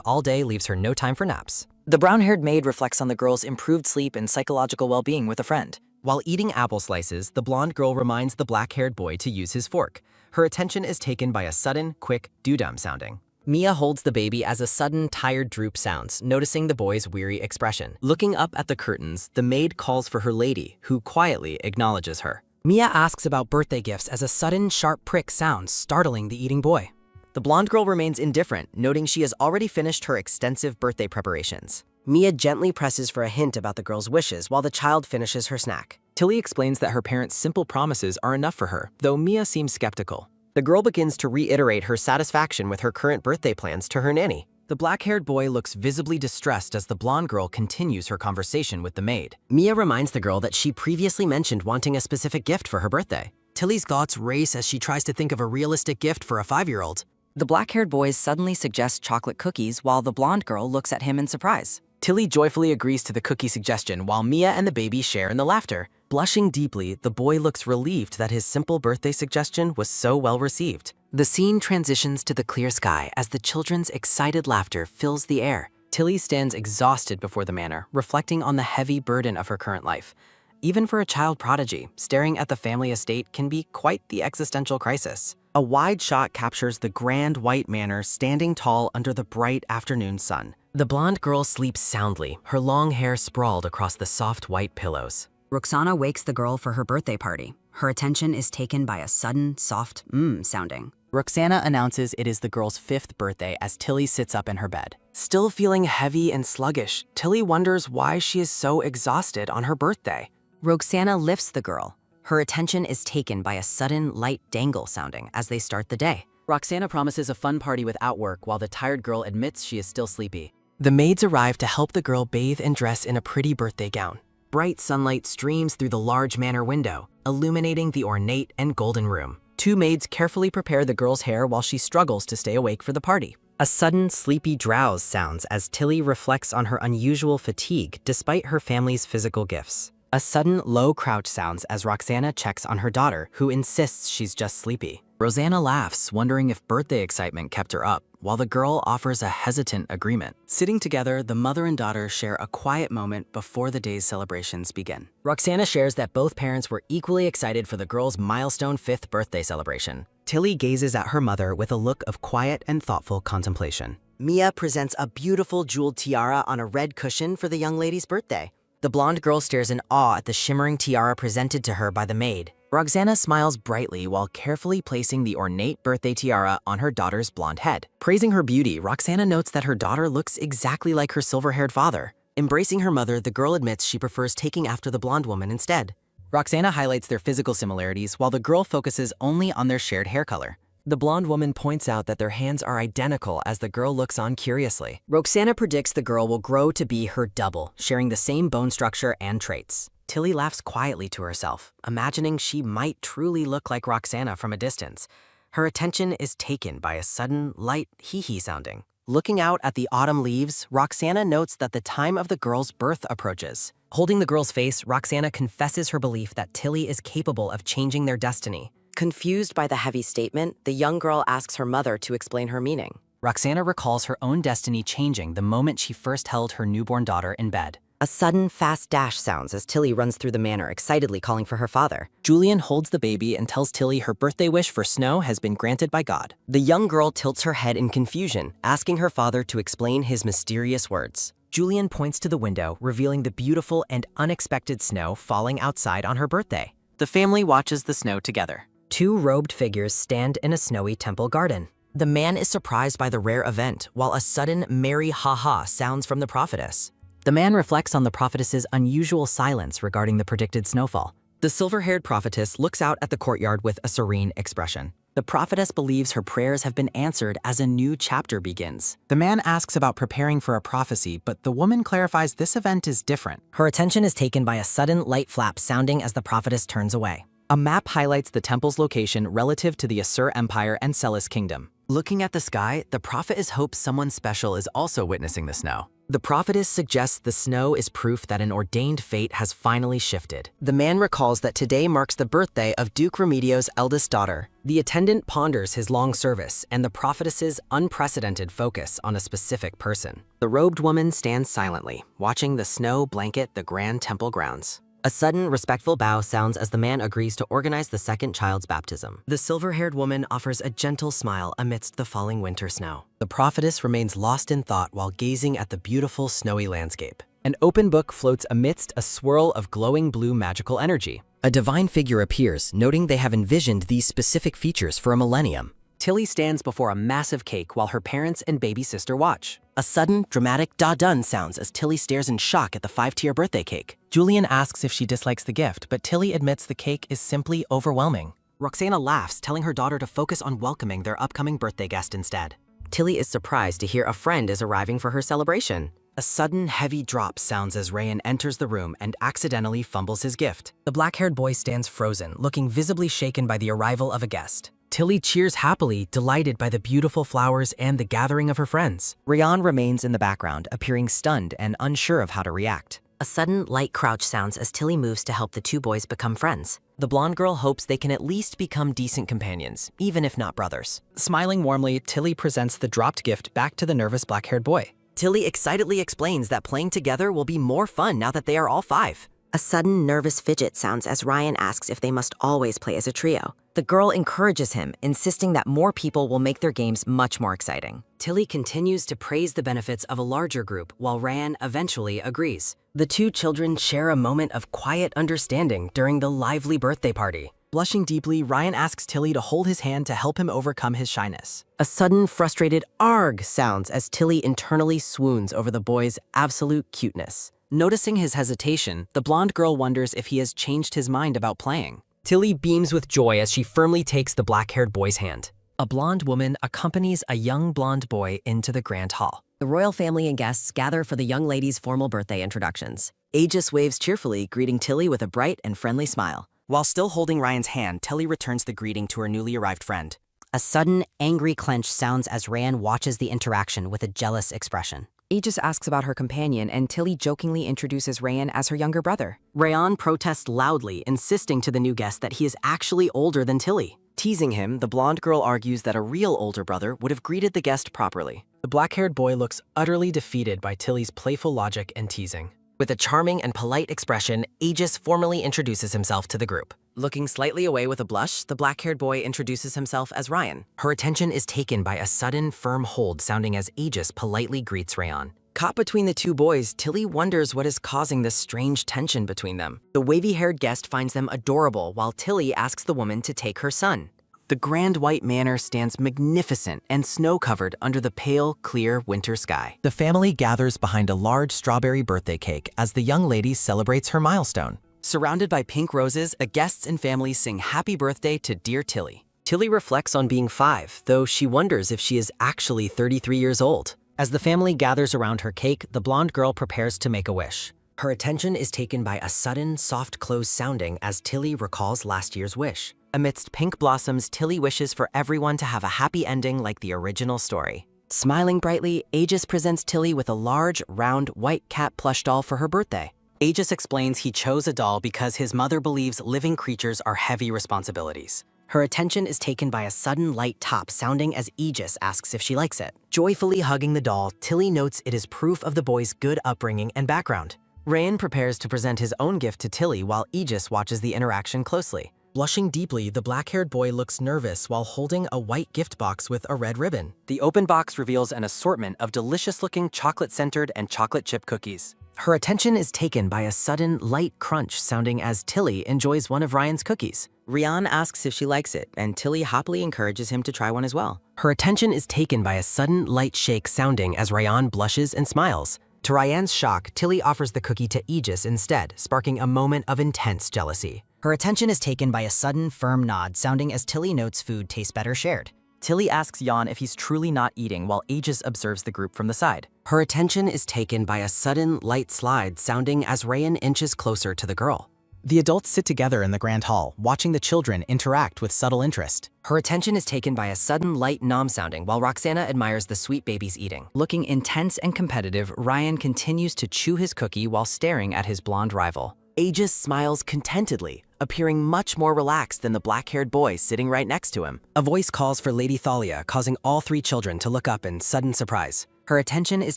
all day leaves her no time for naps. The brown-haired maid reflects on the girl's improved sleep and psychological well-being with a friend. While eating apple slices, the blonde girl reminds the black-haired boy to use his fork. Her attention is taken by a sudden, quick, doo-dum sounding. Mia holds the baby as a sudden, tired droop sounds, noticing the boy's weary expression. Looking up at the curtains, the maid calls for her lady, who quietly acknowledges her. Mia asks about birthday gifts as a sudden, sharp prick sounds, startling the eating boy. The blonde girl remains indifferent, noting she has already finished her extensive birthday preparations. Mia gently presses for a hint about the girl's wishes while the child finishes her snack. Tilly explains that her parents' simple promises are enough for her, though Mia seems skeptical. The girl begins to reiterate her satisfaction with her current birthday plans to her nanny. The black-haired boy looks visibly distressed as the blonde girl continues her conversation with the maid. Mia reminds the girl that she previously mentioned wanting a specific gift for her birthday. Tilly's thoughts race as she tries to think of a realistic gift for a 5-year-old. The black-haired boy suddenly suggests chocolate cookies while the blonde girl looks at him in surprise. Tilly joyfully agrees to the cookie suggestion while Mia and the baby share in the laughter. Blushing deeply, the boy looks relieved that his simple birthday suggestion was so well received. The scene transitions to the clear sky as the children's excited laughter fills the air. Tilly stands exhausted before the manor, reflecting on the heavy burden of her current life. Even for a child prodigy, staring at the family estate can be quite the existential crisis. A wide shot captures the grand white manor standing tall under the bright afternoon sun. The blonde girl sleeps soundly, her long hair sprawled across the soft white pillows. Roxana wakes the girl for her birthday party. Her attention is taken by a sudden, soft sounding. Roxana announces it is the girl's 5th birthday as Tilly sits up in her bed. Still feeling heavy and sluggish, Tilly wonders why she is so exhausted on her birthday. Roxana lifts the girl. Her attention is taken by a sudden, light dangle sounding as they start the day. Roxana promises a fun party without work while the tired girl admits she is still sleepy. The maids arrive to help the girl bathe and dress in a pretty birthday gown. Bright sunlight streams through the large manor window, illuminating the ornate and golden room. 2 maids carefully prepare the girl's hair while she struggles to stay awake for the party. A sudden, sleepy drowse sounds as Tilly reflects on her unusual fatigue despite her family's physical gifts. A sudden, low crouch sounds as Roxana checks on her daughter, who insists she's just sleepy. Rosanna laughs, wondering if birthday excitement kept her up, while the girl offers a hesitant agreement. Sitting together, the mother and daughter share a quiet moment before the day's celebrations begin. Roxana shares that both parents were equally excited for the girl's milestone 5th birthday celebration. Tilly gazes at her mother with a look of quiet and thoughtful contemplation. Mia presents a beautiful jeweled tiara on a red cushion for the young lady's birthday. The blonde girl stares in awe at the shimmering tiara presented to her by the maid. Roxana smiles brightly while carefully placing the ornate birthday tiara on her daughter's blonde head. Praising her beauty, Roxana notes that her daughter looks exactly like her silver-haired father. Embracing her mother, the girl admits she prefers taking after the blonde woman instead. Roxana highlights their physical similarities while the girl focuses only on their shared hair color. The blonde woman points out that their hands are identical as the girl looks on curiously. Roxana predicts the girl will grow to be her double, sharing the same bone structure and traits. Tilly laughs quietly to herself, imagining she might truly look like Roxana from a distance. Her attention is taken by a sudden, light hee-hee sounding. Looking out at the autumn leaves, Roxana notes that the time of the girl's birth approaches. Holding the girl's face, Roxana confesses her belief that Tilly is capable of changing their destiny. Confused by the heavy statement, the young girl asks her mother to explain her meaning. Roxana recalls her own destiny changing the moment she first held her newborn daughter in bed. A sudden, fast dash sounds as Tilly runs through the manor, excitedly calling for her father. Julian holds the baby and tells Tilly her birthday wish for snow has been granted by God. The young girl tilts her head in confusion, asking her father to explain his mysterious words. Julian points to the window, revealing the beautiful and unexpected snow falling outside on her birthday. The family watches the snow together. 2 robed figures stand in a snowy temple garden. The man is surprised by the rare event, while a sudden merry ha-ha sounds from the prophetess. The man reflects on the prophetess's unusual silence regarding the predicted snowfall. The silver-haired prophetess looks out at the courtyard with a serene expression. The prophetess believes her prayers have been answered as a new chapter begins. The man asks about preparing for a prophecy, but the woman clarifies this event is different. Her attention is taken by a sudden light flap sounding as the prophetess turns away. A map highlights the temple's location relative to the Asur Empire and Celis Kingdom. Looking at the sky, the prophetess hopes someone special is also witnessing the snow. The prophetess suggests the snow is proof that an ordained fate has finally shifted. The man recalls that today marks the birthday of Duke Remedio's eldest daughter. The attendant ponders his long service and the prophetess's unprecedented focus on a specific person. The robed woman stands silently, watching the snow blanket the grand temple grounds. A sudden, respectful bow sounds as the man agrees to organize the second child's baptism. The silver-haired woman offers a gentle smile amidst the falling winter snow. The prophetess remains lost in thought while gazing at the beautiful snowy landscape. An open book floats amidst a swirl of glowing blue magical energy. A divine figure appears, noting they have envisioned these specific features for a millennium. Tilly stands before a massive cake while her parents and baby sister watch. A sudden, dramatic da-dun sounds as Tilly stares in shock at the 5-tier birthday cake. Julian asks if she dislikes the gift, but Tilly admits the cake is simply overwhelming. Roxana laughs, telling her daughter to focus on welcoming their upcoming birthday guest instead. Tilly is surprised to hear a friend is arriving for her celebration. A sudden, heavy drop sounds as Rayan enters the room and accidentally fumbles his gift. The black-haired boy stands frozen, looking visibly shaken by the arrival of a guest. Tilly cheers happily, delighted by the beautiful flowers and the gathering of her friends. Rayan remains in the background, appearing stunned and unsure of how to react. A sudden, light crouch sounds as Tilly moves to help the two boys become friends. The blonde girl hopes they can at least become decent companions, even if not brothers. Smiling warmly, Tilly presents the dropped gift back to the nervous black-haired boy. Tilly excitedly explains that playing together will be more fun now that they are all 5. A sudden, nervous fidget sounds as Ryan asks if they must always play as a trio. The girl encourages him, insisting that more people will make their games much more exciting. Tilly continues to praise the benefits of a larger group, while Ryan eventually agrees. The two children share a moment of quiet understanding during the lively birthday party. Blushing deeply, Ryan asks Tilly to hold his hand to help him overcome his shyness. A sudden, frustrated arg sounds as Tilly internally swoons over the boy's absolute cuteness. Noticing his hesitation, the blonde girl wonders if he has changed his mind about playing. Tilly beams with joy as she firmly takes the black-haired boy's hand. A blonde woman accompanies a young blonde boy into the grand hall. The royal family and guests gather for the young lady's formal birthday introductions. Aegis waves cheerfully, greeting Tilly with a bright and friendly smile. While still holding Ryan's hand, Tilly returns the greeting to her newly arrived friend. A sudden, angry clench sounds as Ryan watches the interaction with a jealous expression. Aegis asks about her companion, and Tilly jokingly introduces Rayan as her younger brother. Rayan protests loudly, insisting to the new guest that he is actually older than Tilly. Teasing him, the blonde girl argues that a real older brother would have greeted the guest properly. The black-haired boy looks utterly defeated by Tilly's playful logic and teasing. With a charming and polite expression, Aegis formally introduces himself to the group. Looking slightly away with a blush, the black-haired boy introduces himself as Ryan. Her attention is taken by a sudden, firm hold sounding as Aegis politely greets Rayan. Caught between the two boys, Tilly wonders what is causing this strange tension between them. The wavy-haired guest finds them adorable, while Tilly asks the woman to take her son. The grand white manor stands magnificent and snow-covered under the pale, clear winter sky. The family gathers behind a large strawberry birthday cake as the young lady celebrates her milestone. Surrounded by pink roses, the guests and family sing happy birthday to dear Tilly. Tilly reflects on being 5, though she wonders if she is actually 33 years old. As the family gathers around her cake, the blonde girl prepares to make a wish. Her attention is taken by a sudden, soft close sounding as Tilly recalls last year's wish. Amidst pink blossoms, Tilly wishes for everyone to have a happy ending like the original story. Smiling brightly, Aegis presents Tilly with a large, round, white cat plush doll for her birthday. Aegis explains he chose a doll because his mother believes living creatures are heavy responsibilities. Her attention is taken by a sudden light tap sounding as Aegis asks if she likes it. Joyfully hugging the doll, Tilly notes it is proof of the boy's good upbringing and background. Rayan prepares to present his own gift to Tilly while Aegis watches the interaction closely. Blushing deeply, the black-haired boy looks nervous while holding a white gift box with a red ribbon. The open box reveals an assortment of delicious-looking chocolate-centered and chocolate chip cookies. Her attention is taken by a sudden light crunch sounding as Tilly enjoys one of Ryan's cookies. Rayan asks if she likes it, and Tilly happily encourages him to try one as well. Her attention is taken by a sudden light shake sounding as Rayan blushes and smiles. To Ryan's shock, Tilly offers the cookie to Aegis instead, sparking a moment of intense jealousy. Her attention is taken by a sudden, firm nod, sounding as Tilly notes food tastes better shared. Tilly asks Jan if he's truly not eating while Aegis observes the group from the side. Her attention is taken by a sudden, light slide, sounding as Rayan inches closer to the girl. The adults sit together in the grand hall, watching the children interact with subtle interest. Her attention is taken by a sudden, light nom sounding while Roxana admires the sweet baby's eating. Looking intense and competitive, Ryan continues to chew his cookie while staring at his blonde rival. Aegis smiles contentedly, appearing much more relaxed than the black-haired boy sitting right next to him. A voice calls for Lady Thalia, causing all three children to look up in sudden surprise. Her attention is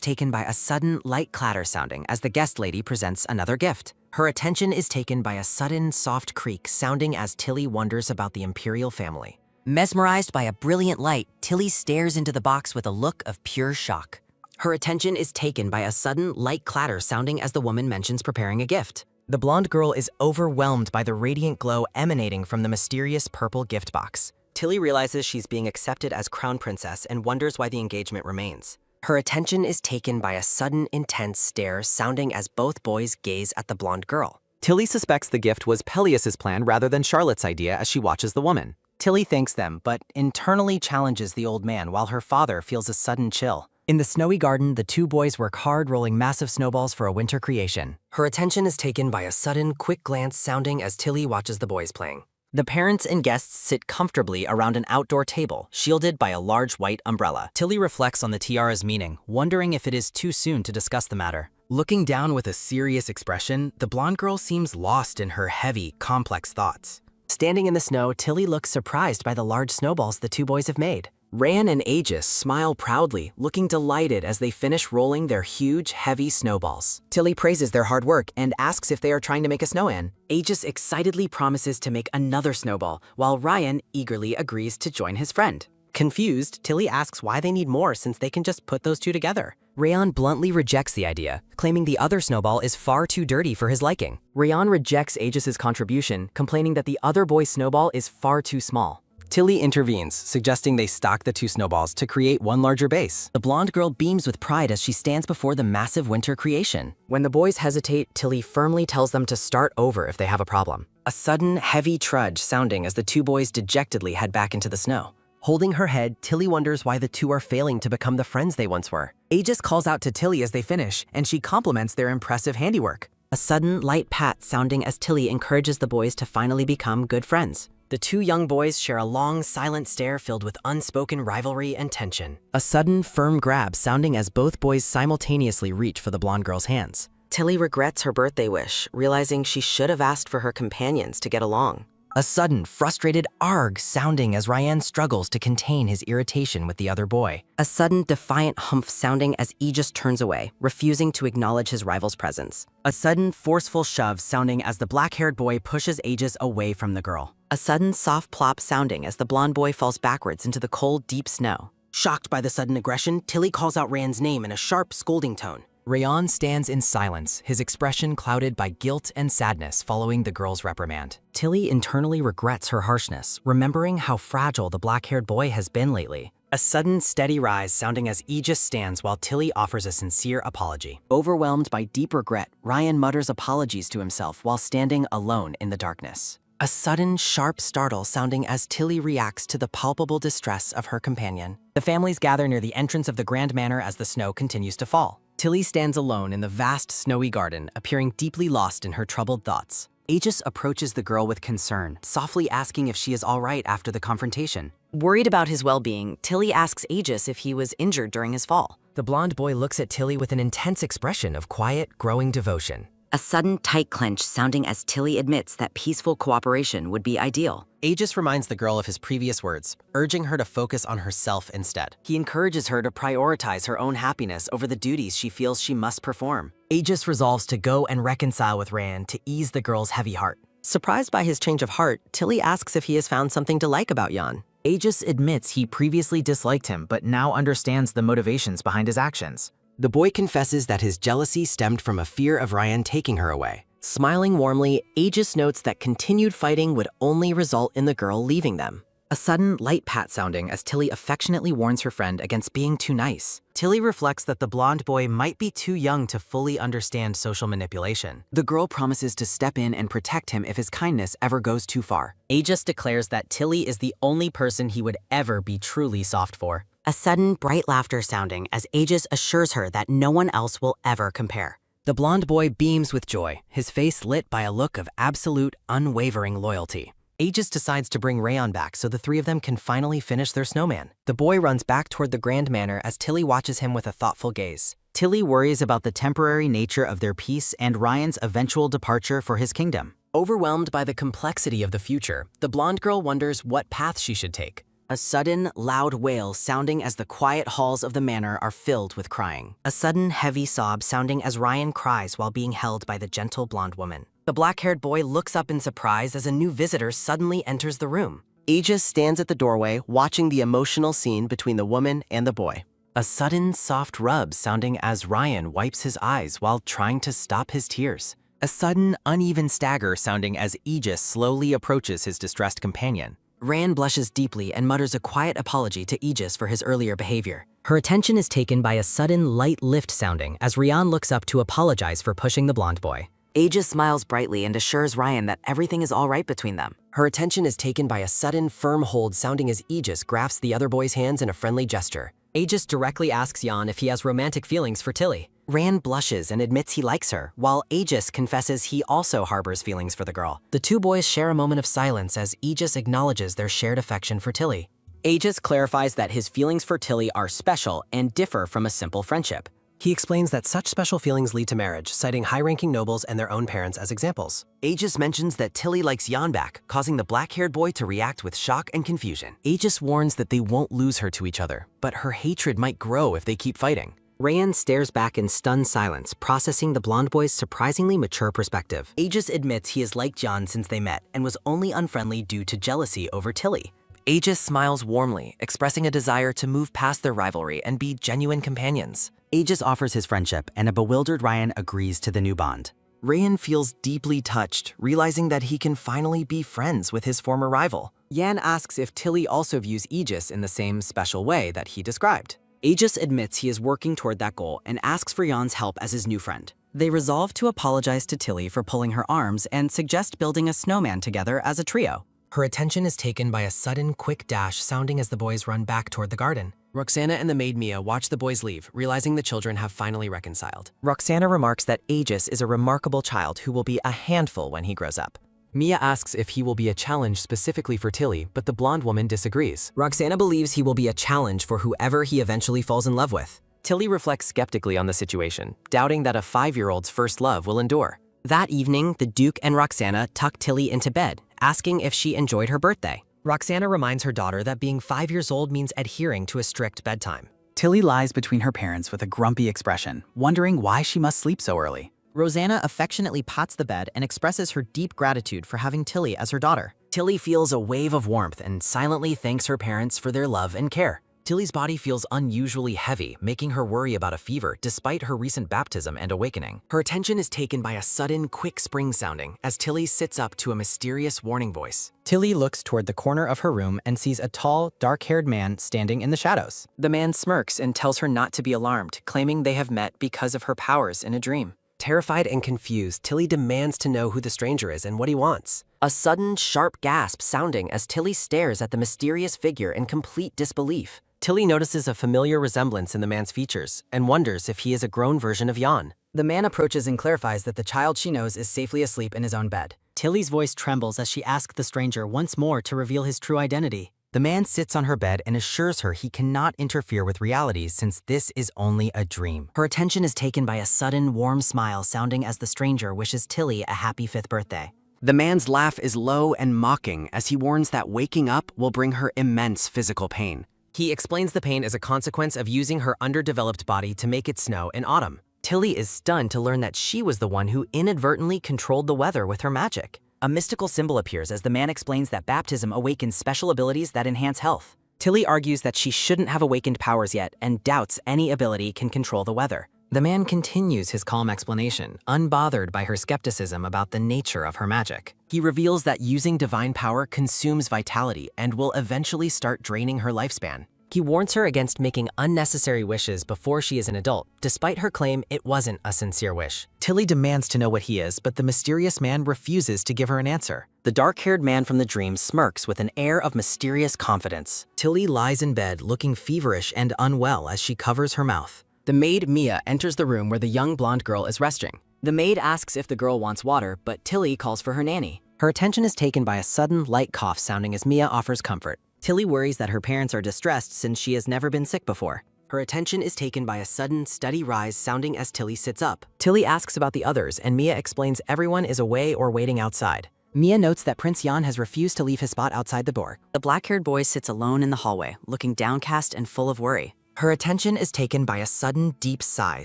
taken by a sudden, light clatter sounding as the guest lady presents another gift. Her attention is taken by a sudden, soft creak sounding as Tilly wonders about the imperial family. Mesmerized by a brilliant light, Tilly stares into the box with a look of pure shock. Her attention is taken by a sudden, light clatter sounding as the woman mentions preparing a gift. The blonde girl is overwhelmed by the radiant glow emanating from the mysterious purple gift box. Tilly realizes she's being accepted as crown princess and wonders why the engagement remains. Her attention is taken by a sudden, intense stare sounding as both boys gaze at the blonde girl. Tilly suspects the gift was Peleus's plan rather than Charlotte's idea as she watches the woman. Tilly thanks them, but internally challenges the old man while her father feels a sudden chill. In the snowy garden, the two boys work hard rolling massive snowballs for a winter creation. Her attention is taken by a sudden, quick glance sounding as Tilly watches the boys playing. The parents and guests sit comfortably around an outdoor table, shielded by a large white umbrella. Tilly reflects on the tiara's meaning, wondering if it is too soon to discuss the matter. Looking down with a serious expression, the blonde girl seems lost in her heavy, complex thoughts. Standing in the snow, Tilly looks surprised by the large snowballs the two boys have made. Rayan and Aegis smile proudly, looking delighted as they finish rolling their huge, heavy snowballs. Tilly praises their hard work and asks if they are trying to make a snow-man. Aegis excitedly promises to make another snowball, while Ryan eagerly agrees to join his friend. Confused, Tilly asks why they need more since they can just put those two together. Rayan bluntly rejects the idea, claiming the other snowball is far too dirty for his liking. Rayan rejects Aegis's contribution, complaining that the other boy's snowball is far too small. Tilly intervenes, suggesting they stock the two snowballs to create one larger base. The blonde girl beams with pride as she stands before the massive winter creation. When the boys hesitate, Tilly firmly tells them to start over if they have a problem. A sudden, heavy trudge sounding as the two boys dejectedly head back into the snow. Holding her head, Tilly wonders why the two are failing to become the friends they once were. Aegis calls out to Tilly as they finish, and she compliments their impressive handiwork. A sudden, light pat sounding as Tilly encourages the boys to finally become good friends. The two young boys share a long, silent stare filled with unspoken rivalry and tension. A sudden, firm grab sounding as both boys simultaneously reach for the blonde girl's hands. Tilly regrets her birthday wish, realizing she should have asked for her companions to get along. A sudden, frustrated arg sounding as Ryan struggles to contain his irritation with the other boy. A sudden, defiant humph sounding as Aegis turns away, refusing to acknowledge his rival's presence. A sudden, forceful shove sounding as the black-haired boy pushes Aegis away from the girl. A sudden, soft plop sounding as the blonde boy falls backwards into the cold, deep snow. Shocked by the sudden aggression, Tilly calls out Rand's name in a sharp, scolding tone. Rayan stands in silence, his expression clouded by guilt and sadness following the girl's reprimand. Tilly internally regrets her harshness, remembering how fragile the black-haired boy has been lately. A sudden, steady rise sounding as Aegis stands while Tilly offers a sincere apology. Overwhelmed by deep regret, Ryan mutters apologies to himself while standing alone in the darkness. A sudden, sharp startle sounding as Tilly reacts to the palpable distress of her companion. The families gather near the entrance of the Grand Manor as the snow continues to fall. Tilly stands alone in the vast, snowy garden, appearing deeply lost in her troubled thoughts. Aegis approaches the girl with concern, softly asking if she is all right after the confrontation. Worried about his well-being, Tilly asks Aegis if he was injured during his fall. The blonde boy looks at Tilly with an intense expression of quiet, growing devotion. A sudden tight clench sounding as Tilly admits that peaceful cooperation would be ideal. Aegis reminds the girl of his previous words, urging her to focus on herself instead. He encourages her to prioritize her own happiness over the duties she feels she must perform. Aegis resolves to go and reconcile with Rand to ease the girl's heavy heart. Surprised by his change of heart, Tilly asks if he has found something to like about Jan. Aegis admits he previously disliked him but now understands the motivations behind his actions. The boy confesses that his jealousy stemmed from a fear of Ryan taking her away. Smiling warmly, Aegis notes that continued fighting would only result in the girl leaving them. A sudden, light pat sounding as Tilly affectionately warns her friend against being too nice. Tilly reflects that the blonde boy might be too young to fully understand social manipulation. The girl promises to step in and protect him if his kindness ever goes too far. Aegis declares that Tilly is the only person he would ever be truly soft for. A sudden, bright laughter sounding as Aegis assures her that no one else will ever compare. The blonde boy beams with joy, his face lit by a look of absolute, unwavering loyalty. Aegis decides to bring Rayon back so the three of them can finally finish their snowman. The boy runs back toward the Grand Manor as Tilly watches him with a thoughtful gaze. Tilly worries about the temporary nature of their peace and Ryan's eventual departure for his kingdom. Overwhelmed by the complexity of the future, the blonde girl wonders what path she should take. A sudden, loud wail sounding as the quiet halls of the manor are filled with crying. A sudden, heavy sob sounding as Ryan cries while being held by the gentle blonde woman. The black-haired boy looks up in surprise as a new visitor suddenly enters the room. Aegis stands at the doorway, watching the emotional scene between the woman and the boy. A sudden, soft rub sounding as Ryan wipes his eyes while trying to stop his tears. A sudden, uneven stagger sounding as Aegis slowly approaches his distressed companion. Ryan blushes deeply and mutters a quiet apology to Aegis for his earlier behavior. Her attention is taken by a sudden, light lift sounding as Ryan looks up to apologize for pushing the blonde boy. Aegis smiles brightly and assures Ryan that everything is all right between them. Her attention is taken by a sudden, firm hold sounding as Aegis grasps the other boy's hands in a friendly gesture. Aegis directly asks Jan if he has romantic feelings for Tilly. Ryan blushes and admits he likes her, while Aegis confesses he also harbors feelings for the girl. The two boys share a moment of silence as Aegis acknowledges their shared affection for Tilly. Aegis clarifies that his feelings for Tilly are special and differ from a simple friendship. He explains that such special feelings lead to marriage, citing high-ranking nobles and their own parents as examples. Aegis mentions that Tilly likes Jan back, causing the black-haired boy to react with shock and confusion. Aegis warns that they won't lose her to each other, but her hatred might grow if they keep fighting. Rayan stares back in stunned silence, processing the blonde boy's surprisingly mature perspective. Aegis admits he has liked Jan since they met and was only unfriendly due to jealousy over Tilly. Aegis smiles warmly, expressing a desire to move past their rivalry and be genuine companions. Aegis offers his friendship, and a bewildered Ryan agrees to the new bond. Rayan feels deeply touched, realizing that he can finally be friends with his former rival. Yan asks if Tilly also views Aegis in the same special way that he described. Aegis admits he is working toward that goal and asks for Jan's help as his new friend. They resolve to apologize to Tilly for pulling her arms and suggest building a snowman together as a trio. Her attention is taken by a sudden, quick dash sounding as the boys run back toward the garden. Roxana and the maid Mia watch the boys leave, realizing the children have finally reconciled. Roxana remarks that Aegis is a remarkable child who will be a handful when he grows up. Mia asks if he will be a challenge specifically for Tilly, but the blonde woman disagrees. Roxana believes he will be a challenge for whoever he eventually falls in love with. Tilly reflects skeptically on the situation, doubting that a 5-year-old's first love will endure. That evening, the Duke and Roxana tuck Tilly into bed, asking if she enjoyed her birthday. Roxana reminds her daughter that being 5 years old means adhering to a strict bedtime. Tilly lies between her parents with a grumpy expression, wondering why she must sleep so early. Rosanna affectionately pats the bed and expresses her deep gratitude for having Tilly as her daughter. Tilly feels a wave of warmth and silently thanks her parents for their love and care. Tilly's body feels unusually heavy, making her worry about a fever despite her recent baptism and awakening. Her attention is taken by a sudden, quick spring sounding as Tilly sits up to a mysterious warning voice. Tilly looks toward the corner of her room and sees a tall, dark-haired man standing in the shadows. The man smirks and tells her not to be alarmed, claiming they have met because of her powers in a dream. Terrified and confused, Tilly demands to know who the stranger is and what he wants. A sudden, sharp gasp sounding as Tilly stares at the mysterious figure in complete disbelief. Tilly notices a familiar resemblance in the man's features and wonders if he is a grown version of Jan. The man approaches and clarifies that the child she knows is safely asleep in his own bed. Tilly's voice trembles as she asks the stranger once more to reveal his true identity. The man sits on her bed and assures her he cannot interfere with reality since this is only a dream. Her attention is taken by a sudden, warm smile sounding as the stranger wishes Tilly a happy 5th birthday. The man's laugh is low and mocking as he warns that waking up will bring her immense physical pain. He explains the pain as a consequence of using her underdeveloped body to make it snow in autumn. Tilly is stunned to learn that she was the one who inadvertently controlled the weather with her magic. A mystical symbol appears as the man explains that baptism awakens special abilities that enhance health. Tilly argues that she shouldn't have awakened powers yet and doubts any ability can control the weather. The man continues his calm explanation, unbothered by her skepticism about the nature of her magic. He reveals that using divine power consumes vitality and will eventually start draining her lifespan. He warns her against making unnecessary wishes before she is an adult, despite her claim it wasn't a sincere wish. Tilly demands to know what he is, but the mysterious man refuses to give her an answer. The dark-haired man from the dream smirks with an air of mysterious confidence. Tilly lies in bed looking feverish and unwell as she covers her mouth. The maid Mia enters the room where the young blonde girl is resting. The maid asks if the girl wants water, but Tilly calls for her nanny. Her attention is taken by a sudden, light cough sounding as Mia offers comfort. Tilly worries that her parents are distressed since she has never been sick before. Her attention is taken by a sudden, steady rise sounding as Tilly sits up. Tilly asks about the others, and Mia explains everyone is away or waiting outside. Mia notes that Prince Yan has refused to leave his spot outside the door. The black-haired boy sits alone in the hallway, looking downcast and full of worry. Her attention is taken by a sudden, deep sigh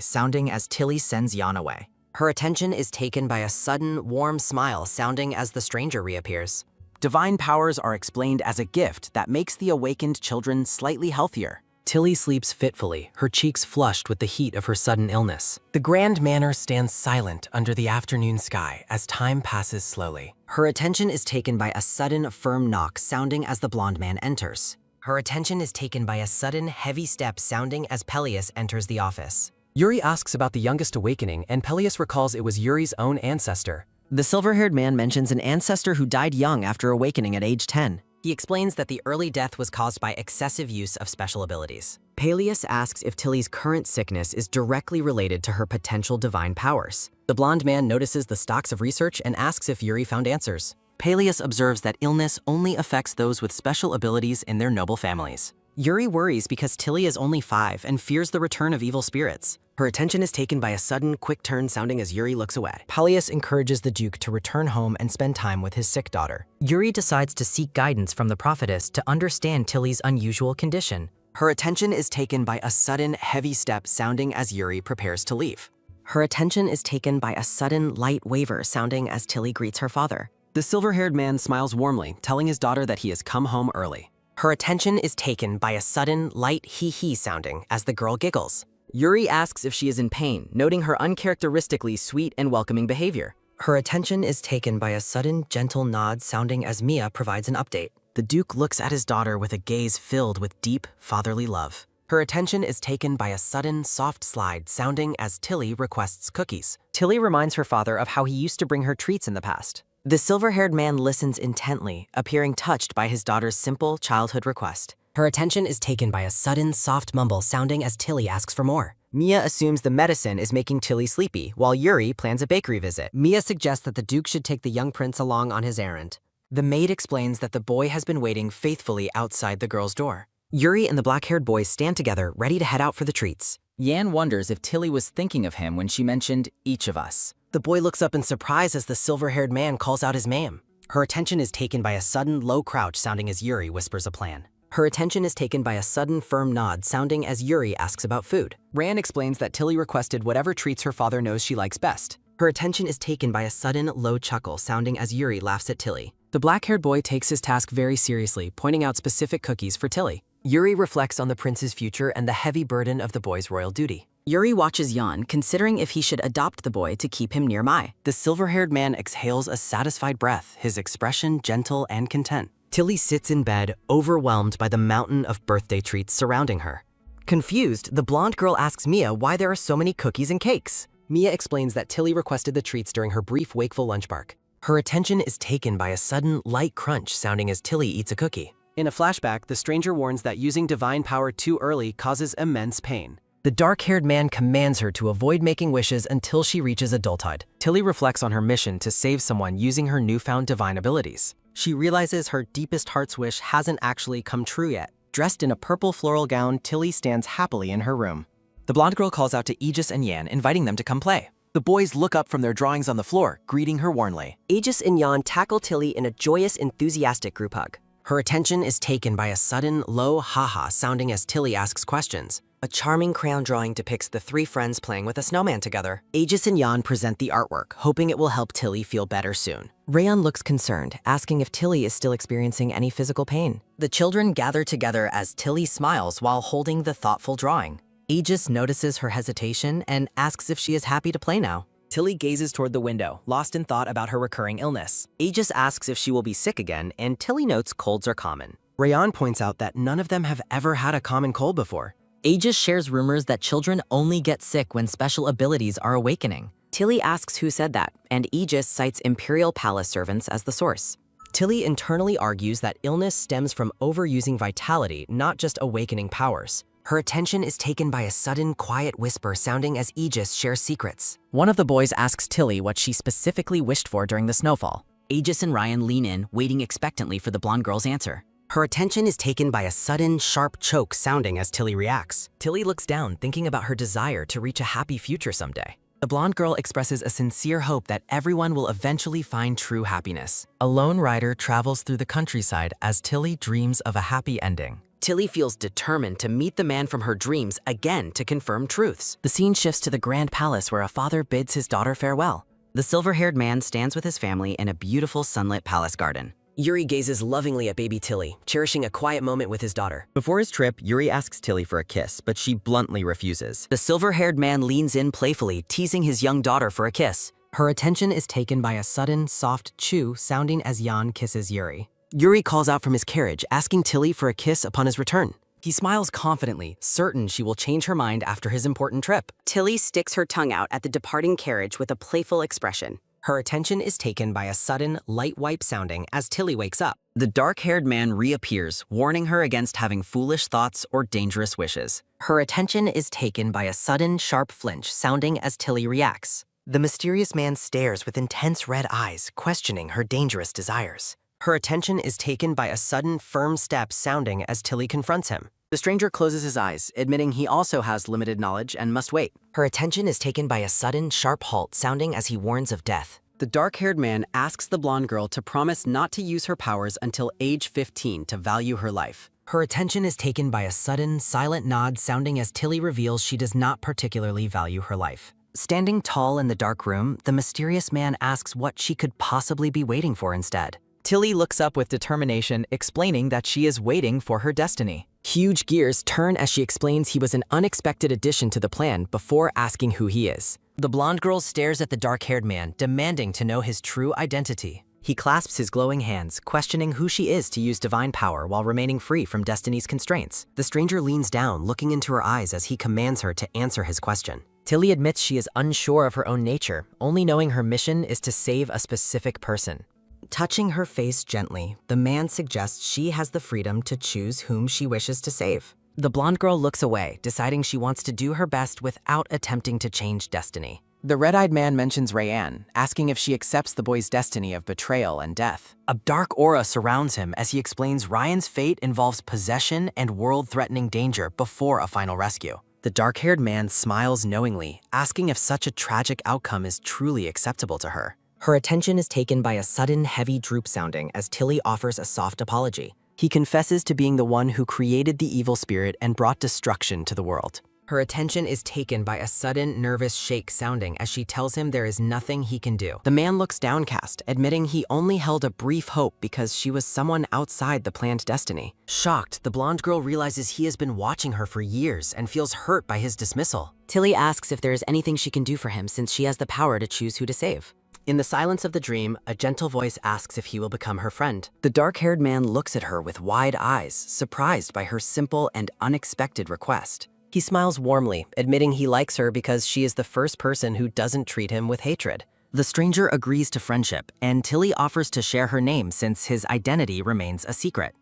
sounding as Tilly sends Yan away. Her attention is taken by a sudden, warm smile sounding as the stranger reappears. Divine powers are explained as a gift that makes the awakened children slightly healthier. Tilly sleeps fitfully, her cheeks flushed with the heat of her sudden illness. The Grand Manor stands silent under the afternoon sky as time passes slowly. Her attention is taken by a sudden, firm knock sounding as the blonde man enters. Her attention is taken by a sudden, heavy step sounding as Peleus enters the office. Yuri asks about the youngest awakening, and Peleus recalls it was Yuri's own ancestor. The silver-haired man mentions an ancestor who died young after awakening at age 10. He explains that the early death was caused by excessive use of special abilities. Peleus asks if Tilly's current sickness is directly related to her potential divine powers. The blonde man notices the stocks of research and asks if Yuri found answers. Peleus observes that illness only affects those with special abilities in their noble families. Yuri worries because Tilly is only 5 and fears the return of evil spirits. Her attention is taken by a sudden, quick turn sounding as Yuri looks away. Peleus encourages the Duke to return home and spend time with his sick daughter. Yuri decides to seek guidance from the prophetess to understand Tilly's unusual condition. Her attention is taken by a sudden, heavy step sounding as Yuri prepares to leave. Her attention is taken by a sudden, light waver sounding as Tilly greets her father. The silver-haired man smiles warmly, telling his daughter that he has come home early. Her attention is taken by a sudden, light hee-hee sounding as the girl giggles. Yuri asks if she is in pain, noting her uncharacteristically sweet and welcoming behavior. Her attention is taken by a sudden, gentle nod sounding as Mia provides an update. The Duke looks at his daughter with a gaze filled with deep, fatherly love. Her attention is taken by a sudden, soft slide sounding as Tilly requests cookies. Tilly reminds her father of how he used to bring her treats in the past. The silver-haired man listens intently, appearing touched by his daughter's simple childhood request. Her attention is taken by a sudden, soft mumble sounding as Tilly asks for more. Mia assumes the medicine is making Tilly sleepy, while Yuri plans a bakery visit. Mia suggests that the Duke should take the young prince along on his errand. The maid explains that the boy has been waiting faithfully outside the girl's door. Yuri and the black-haired boy stand together, ready to head out for the treats. Yan wonders if Tilly was thinking of him when she mentioned each of us. The boy looks up in surprise as the silver-haired man calls out his name. Her attention is taken by a sudden, low crouch sounding as Yuri whispers a plan. Her attention is taken by a sudden, firm nod sounding as Yuri asks about food. Ran explains that Tilly requested whatever treats her father knows she likes best. Her attention is taken by a sudden, low chuckle sounding as Yuri laughs at Tilly. The black-haired boy takes his task very seriously, pointing out specific cookies for Tilly. Yuri reflects on the prince's future and the heavy burden of the boy's royal duty. Yuri watches Yan, considering if he should adopt the boy to keep him near Mai. The silver-haired man exhales a satisfied breath, his expression gentle and content. Tilly sits in bed, overwhelmed by the mountain of birthday treats surrounding her. Confused, the blonde girl asks Mia why there are so many cookies and cakes. Mia explains that Tilly requested the treats during her brief wakeful lunch bark. Her attention is taken by a sudden, light crunch sounding as Tilly eats a cookie. In a flashback, the stranger warns that using divine power too early causes immense pain. The dark-haired man commands her to avoid making wishes until she reaches adulthood. Tilly reflects on her mission to save someone using her newfound divine abilities. She realizes her deepest heart's wish hasn't actually come true yet. Dressed in a purple floral gown, Tilly stands happily in her room. The blonde girl calls out to Aegis and Yan, inviting them to come play. The boys look up from their drawings on the floor, greeting her warmly. Aegis and Yan tackle Tilly in a joyous, enthusiastic group hug. Her attention is taken by a sudden, low ha-ha sounding as Tilly asks questions. A charming crayon drawing depicts the 3 friends playing with a snowman together. Aegis and Yan present the artwork, hoping it will help Tilly feel better soon. Rayon looks concerned, asking if Tilly is still experiencing any physical pain. The children gather together as Tilly smiles while holding the thoughtful drawing. Aegis notices her hesitation and asks if she is happy to play now. Tilly gazes toward the window, lost in thought about her recurring illness. Aegis asks if she will be sick again, and Tilly notes colds are common. Rayan points out that none of them have ever had a common cold before. Aegis shares rumors that children only get sick when special abilities are awakening. Tilly asks who said that, and Aegis cites Imperial Palace servants as the source. Tilly internally argues that illness stems from overusing vitality, not just awakening powers. Her attention is taken by a sudden, quiet whisper sounding as Aegis shares secrets. One of the boys asks Tilly what she specifically wished for during the snowfall. Aegis and Ryan lean in, waiting expectantly for the blonde girl's answer. Her attention is taken by a sudden, sharp choke sounding as Tilly reacts. Tilly looks down, thinking about her desire to reach a happy future someday. The blonde girl expresses a sincere hope that everyone will eventually find true happiness. A lone rider travels through the countryside as Tilly dreams of a happy ending. Tilly feels determined to meet the man from her dreams again to confirm truths. The scene shifts to the grand palace where a father bids his daughter farewell. The silver-haired man stands with his family in a beautiful sunlit palace garden. Yuri gazes lovingly at baby Tilly, cherishing a quiet moment with his daughter. Before his trip, Yuri asks Tilly for a kiss, but she bluntly refuses. The silver-haired man leans in playfully, teasing his young daughter for a kiss. Her attention is taken by a sudden, soft chew sounding as Jan kisses Yuri. Yuri calls out from his carriage, asking Tilly for a kiss upon his return. He smiles confidently, certain she will change her mind after his important trip. Tilly sticks her tongue out at the departing carriage with a playful expression. Her attention is taken by a sudden, light wipe sounding as Tilly wakes up. The dark-haired man reappears, warning her against having foolish thoughts or dangerous wishes. Her attention is taken by a sudden, sharp flinch sounding as Tilly reacts. The mysterious man stares with intense red eyes, questioning her dangerous desires. Her attention is taken by a sudden, firm step sounding as Tilly confronts him. The stranger closes his eyes, admitting he also has limited knowledge and must wait. Her attention is taken by a sudden, sharp halt sounding as he warns of death. The dark-haired man asks the blonde girl to promise not to use her powers until age 15 to value her life. Her attention is taken by a sudden, silent nod sounding as Tilly reveals she does not particularly value her life. Standing tall in the dark room, the mysterious man asks what she could possibly be waiting for instead. Tilly looks up with determination, explaining that she is waiting for her destiny. Huge gears turn as she explains he was an unexpected addition to the plan before asking who he is. The blonde girl stares at the dark-haired man, demanding to know his true identity. He clasps his glowing hands, questioning who she is to use divine power while remaining free from destiny's constraints. The stranger leans down, looking into her eyes as he commands her to answer his question. Tilly admits she is unsure of her own nature, only knowing her mission is to save a specific person. Touching her face gently, the man suggests she has the freedom to choose whom she wishes to save. The blonde girl looks away, deciding she wants to do her best without attempting to change destiny. The red-eyed man mentions Rayanne, asking if she accepts the boy's destiny of betrayal and death. A dark aura surrounds him as he explains Ryan's fate involves possession and world-threatening danger before a final rescue. The dark-haired man smiles knowingly, asking if such a tragic outcome is truly acceptable to her. Her attention is taken by a sudden, heavy droop sounding as Tilly offers a soft apology. He confesses to being the one who created the evil spirit and brought destruction to the world. Her attention is taken by a sudden, nervous shake sounding as she tells him there is nothing he can do. The man looks downcast, admitting he only held a brief hope because she was someone outside the planned destiny. Shocked, the blonde girl realizes he has been watching her for years and feels hurt by his dismissal. Tilly asks if there is anything she can do for him since she has the power to choose who to save. In the silence of the dream, a gentle voice asks if he will become her friend. The dark-haired man looks at her with wide eyes, surprised by her simple and unexpected request. He smiles warmly, admitting he likes her because she is the first person who doesn't treat him with hatred. The stranger agrees to friendship, and Tilly offers to share her name since his identity remains a secret.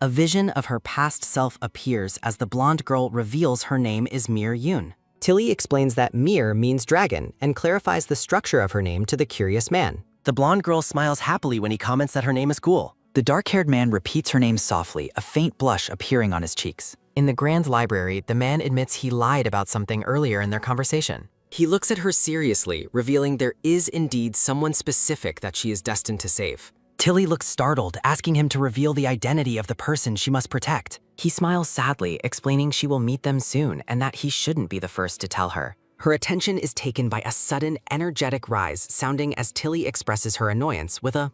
A vision of her past self appears as the blonde girl reveals her name is Mir Yoon. Tilly explains that Mir means dragon and clarifies the structure of her name to the curious man. The blonde girl smiles happily when he comments that her name is Ghoul. The dark-haired man repeats her name softly, a faint blush appearing on his cheeks. In the grand library, the man admits he lied about something earlier in their conversation. He looks at her seriously, revealing there is indeed someone specific that she is destined to save. Tilly looks startled, asking him to reveal the identity of the person she must protect. He smiles sadly, explaining she will meet them soon and that he shouldn't be the first to tell her. Her attention is taken by a sudden, energetic rise, sounding as Tilly expresses her annoyance with a